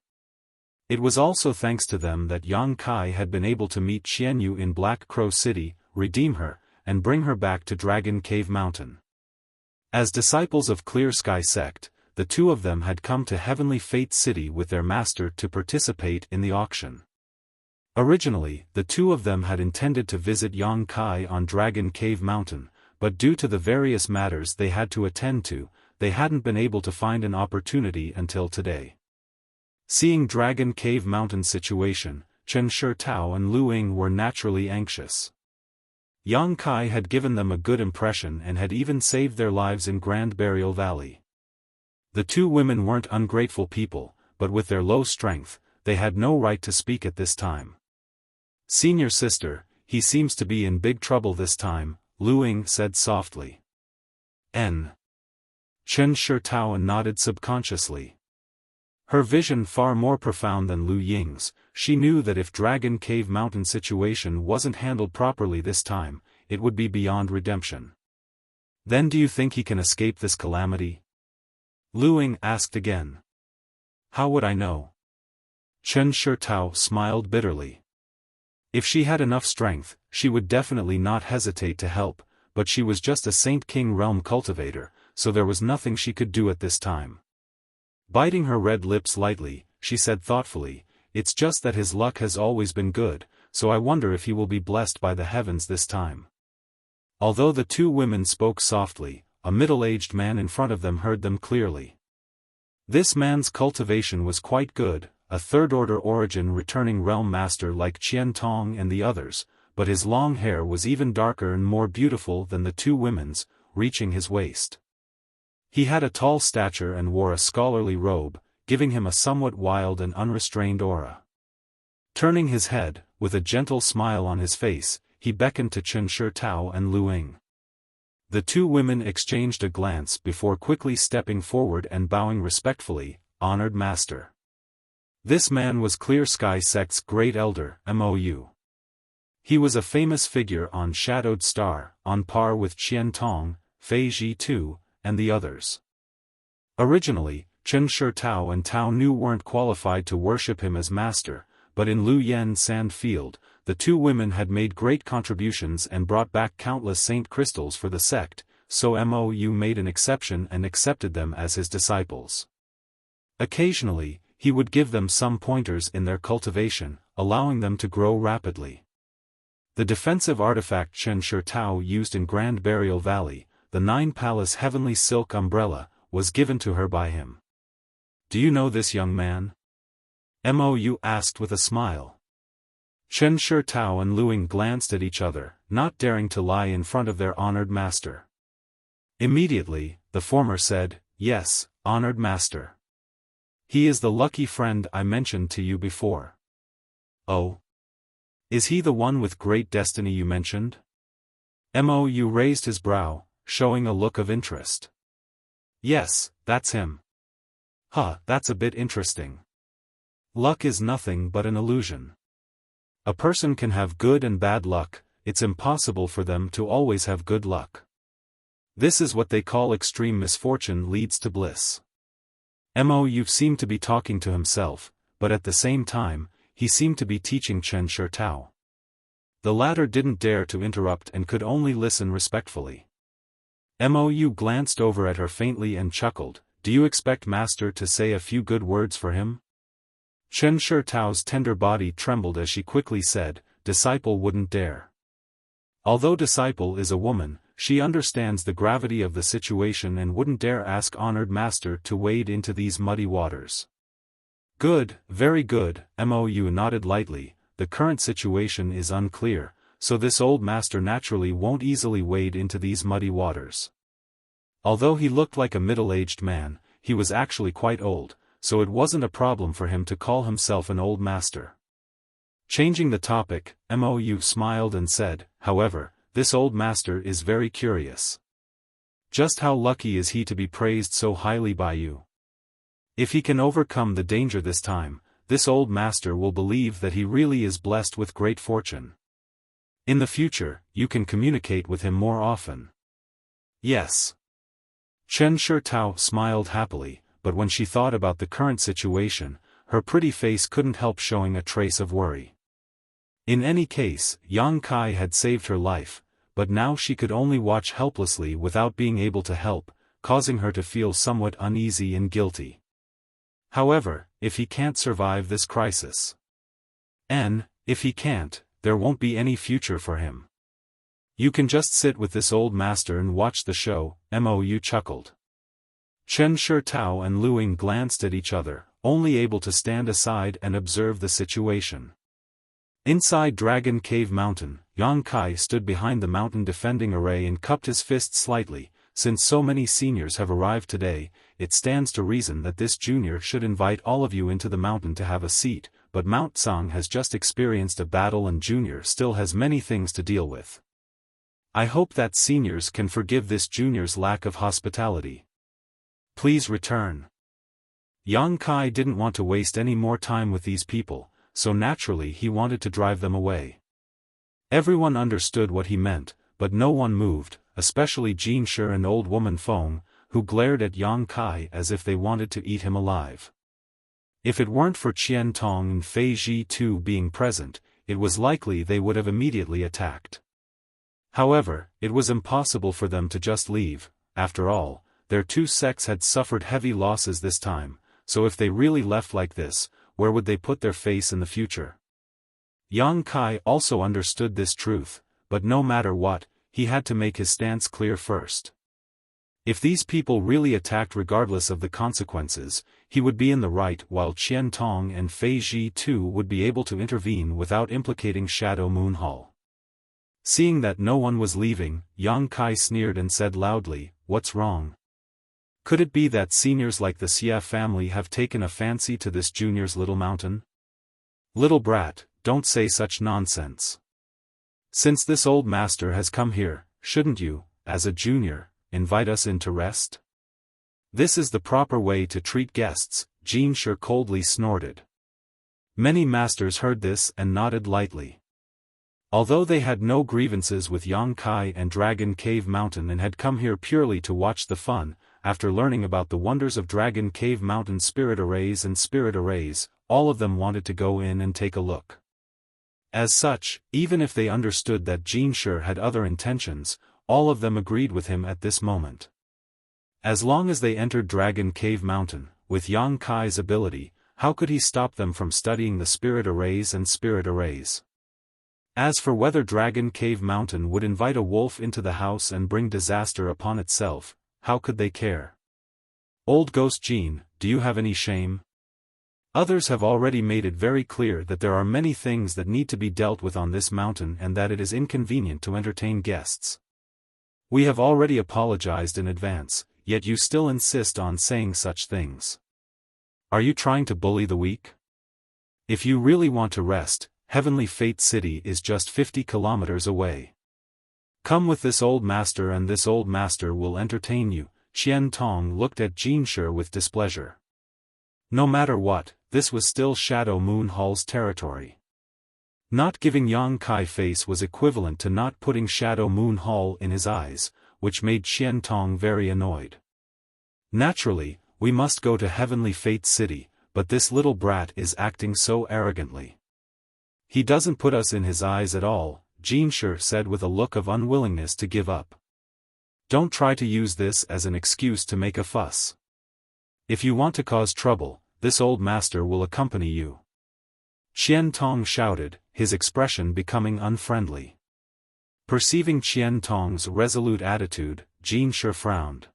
It was also thanks to them that Yang Kai had been able to meet Xianyu in Black Crow City, redeem her, and bring her back to Dragon Cave Mountain. As disciples of Clear Sky Sect, the two of them had come to Heavenly Fate City with their master to participate in the auction. Originally, the two of them had intended to visit Yang Kai on Dragon Cave Mountain, but due to the various matters they had to attend to, they hadn't been able to find an opportunity until today. Seeing Dragon Cave Mountain's situation, Chen Shitao and Lu Ying were naturally anxious. Yang Kai had given them a good impression and had even saved their lives in Grand Burial Valley. The two women weren't ungrateful people, but with their low strength, they had no right to speak at this time. "Senior sister, he seems to be in big trouble this time," Lu Ying said softly. Chen Shitao nodded subconsciously. Her vision far more profound than Lu Ying's, she knew that if Dragon Cave Mountain situation wasn't handled properly this time, it would be beyond redemption. "Then do you think he can escape this calamity?" Lu Ying asked again. "How would I know?" Chen Shitao smiled bitterly. If she had enough strength, she would definitely not hesitate to help, but she was just a Saint King Realm cultivator, so there was nothing she could do at this time. Biting her red lips lightly, she said thoughtfully, "It's just that his luck has always been good, so I wonder if he will be blessed by the heavens this time." Although the two women spoke softly, a middle-aged man in front of them heard them clearly. This man's cultivation was quite good, a third-order origin returning realm master like Qian Tong and the others, but his long hair was even darker and more beautiful than the two women's, reaching his waist. He had a tall stature and wore a scholarly robe, giving him a somewhat wild and unrestrained aura. Turning his head, with a gentle smile on his face, he beckoned to Chen Shitao and Lu Ying. The two women exchanged a glance before quickly stepping forward and bowing respectfully, "Honored Master." This man was Clear Sky Sect's Great Elder, Mou. He was a famous figure on Shadowed Star, on par with Qian Tong, Fei Ji Tu, and the others. Originally, Chen Shitao and Tao Nu weren't qualified to worship him as master, but in Lu Yan Sand Field, the two women had made great contributions and brought back countless saint crystals for the sect, so Mou made an exception and accepted them as his disciples. Occasionally, he would give them some pointers in their cultivation, allowing them to grow rapidly. The defensive artifact Chen Shitao used in Grand Burial Valley, the 9-palace heavenly silk umbrella, was given to her by him. "Do you know this young man?" Mou asked with a smile. Chen Shitao and Lu Ying glanced at each other, not daring to lie in front of their honored master. Immediately, the former said, "Yes, honored master. He is the lucky friend I mentioned to you before." "Oh? Is he the one with great destiny you mentioned?" Mou raised his brow, showing a look of interest. "Yes, that's him." "Huh, that's a bit interesting. Luck is nothing but an illusion. A person can have good and bad luck, it's impossible for them to always have good luck. This is what they call extreme misfortune leads to bliss." Mou seemed to be talking to himself, but at the same time, he seemed to be teaching Chen Shitao. The latter didn't dare to interrupt and could only listen respectfully. Mou glanced over at her faintly and chuckled, "Do you expect Master to say a few good words for him?" Chen Shitao's tender body trembled as she quickly said, "Disciple wouldn't dare." Although Disciple is a woman, she understands the gravity of the situation and wouldn't dare ask honored Master to wade into these muddy waters. "Good, very good," Mou nodded lightly. "The current situation is unclear, so this old master naturally won't easily wade into these muddy waters." Although he looked like a middle-aged man, he was actually quite old, so it wasn't a problem for him to call himself an old master. Changing the topic, Mou smiled and said, "However, this old master is very curious. Just how lucky is he to be praised so highly by you? If he can overcome the danger this time, this old master will believe that he really is blessed with great fortune. In the future, you can communicate with him more often." "Yes." Chen Shitao smiled happily, but when she thought about the current situation, her pretty face couldn't help showing a trace of worry. In any case, Yang Kai had saved her life, but now she could only watch helplessly without being able to help, causing her to feel somewhat uneasy and guilty. However, if he can't survive this crisis, If he can't, there won't be any future for him. You can just sit with this old master and watch the show, Mou chuckled. Chen Shitao and Luing glanced at each other, only able to stand aside and observe the situation. Inside Dragon Cave Mountain, Yang Kai stood behind the mountain defending array and cupped his fist slightly. Since so many seniors have arrived today, it stands to reason that this junior should invite all of you into the mountain to have a seat, but Mount Tsang has just experienced a battle and junior still has many things to deal with. I hope that seniors can forgive this junior's lack of hospitality. Please return. Yang Kai didn't want to waste any more time with these people, so naturally he wanted to drive them away. Everyone understood what he meant, but no one moved, especially Jin Shi and old woman Feng, who glared at Yang Kai as if they wanted to eat him alive. If it weren't for Qian Tong and Fei Ji too being present, it was likely they would have immediately attacked. However, it was impossible for them to just leave. After all, their two sects had suffered heavy losses this time, so if they really left like this, where would they put their face in the future? Yang Kai also understood this truth, but no matter what, he had to make his stance clear first. If these people really attacked regardless of the consequences, he would be in the right while Qian Tong and Fei Ji too would be able to intervene without implicating Shadow Moon Hall. Seeing that no one was leaving, Yang Kai sneered and said loudly, "What's wrong? Could it be that seniors like the Xia family have taken a fancy to this junior's little mountain? Little brat, don't say such nonsense. Since this old master has come here, shouldn't you, as a junior, invite us in to rest? This is the proper way to treat guests," Jin Shi coldly snorted. Many masters heard this and nodded lightly. Although they had no grievances with Yang Kai and Dragon Cave Mountain and had come here purely to watch the fun, after learning about the wonders of Dragon Cave Mountain spirit arrays, all of them wanted to go in and take a look. As such, even if they understood that Jin Shi had other intentions, all of them agreed with him at this moment. As long as they entered Dragon Cave Mountain, with Yang Kai's ability, how could he stop them from studying the spirit arrays? As for whether Dragon Cave Mountain would invite a wolf into the house and bring disaster upon itself, how could they care? Old Ghost Jin, do you have any shame? Others have already made it very clear that there are many things that need to be dealt with on this mountain and that it is inconvenient to entertain guests. We have already apologized in advance, yet you still insist on saying such things. Are you trying to bully the weak? If you really want to rest, Heavenly Fate City is just 50 kilometers away. Come with this old master and this old master will entertain you. Qian Tong looked at Jin Shi with displeasure. No matter what, this was still Shadow Moon Hall's territory. Not giving Yang Kai face was equivalent to not putting Shadow Moon Hall in his eyes, which made Qian Tong very annoyed. Naturally, we must go to Heavenly Fate City, but this little brat is acting so arrogantly. He doesn't put us in his eyes at all, Jin Shi said with a look of unwillingness to give up. Don't try to use this as an excuse to make a fuss. If you want to cause trouble, this old master will accompany you. Qian Tong shouted, his expression becoming unfriendly. Perceiving Qian Tong's resolute attitude, Jin Shi frowned.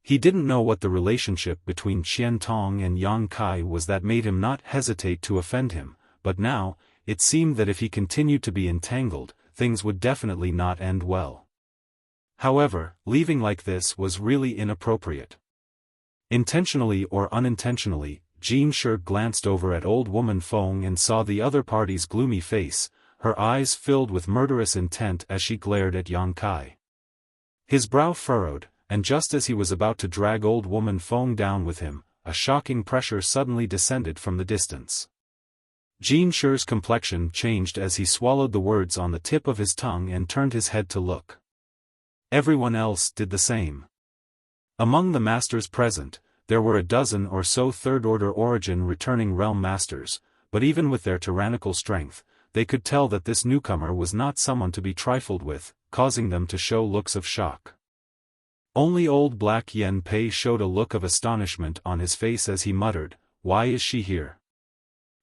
He didn't know what the relationship between Qian Tong and Yang Kai was that made him not hesitate to offend him, but now, it seemed that if he continued to be entangled, things would definitely not end well. However, leaving like this was really inappropriate. Intentionally or unintentionally, Jin Shi glanced over at old woman Feng and saw the other party's gloomy face, her eyes filled with murderous intent as she glared at Yang Kai. His brow furrowed, and just as he was about to drag old woman Feng down with him, a shocking pressure suddenly descended from the distance. Jin Shi's complexion changed as he swallowed the words on the tip of his tongue and turned his head to look. Everyone else did the same. Among the masters present, there were a dozen or so third-order origin returning realm masters, but even with their tyrannical strength, they could tell that this newcomer was not someone to be trifled with, causing them to show looks of shock. Only old Black Yen Pei showed a look of astonishment on his face as he muttered, "Why is she here?"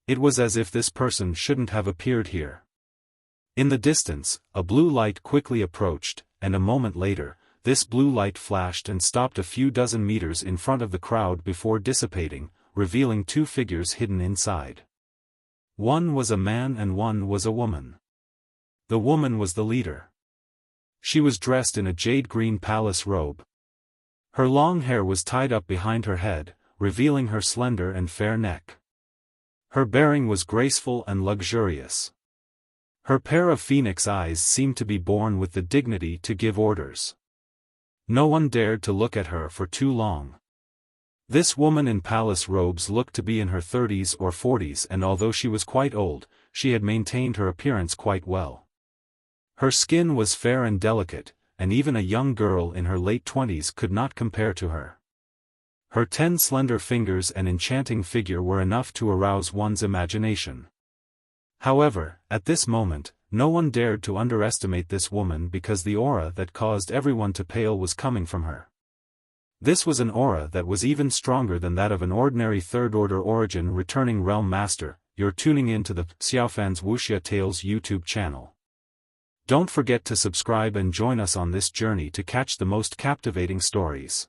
It was as if this person shouldn't have appeared here. In the distance, a blue light quickly approached, and a moment later, this blue light flashed and stopped a few dozen meters in front of the crowd before dissipating, revealing two figures hidden inside. One was a man and one was a woman. The woman was the leader. She was dressed in a jade-green palace robe. Her long hair was tied up behind her head, revealing her slender and fair neck. Her bearing was graceful and luxurious. Her pair of phoenix eyes seemed to be born with the dignity to give orders. No one dared to look at her for too long. This woman in palace robes looked to be in her 30s or 40s, and although she was quite old, she had maintained her appearance quite well. Her skin was fair and delicate, and even a young girl in her late 20s could not compare to her. Her 10 slender fingers and enchanting figure were enough to arouse one's imagination. However, at this moment, no one dared to underestimate this woman because the aura that caused everyone to pale was coming from her. This was an aura that was even stronger than that of an ordinary third-order origin returning realm master. You're tuning in to the Xiaofan's Wuxia Tales YouTube channel. Don't forget to subscribe and join us on this journey to catch the most captivating stories.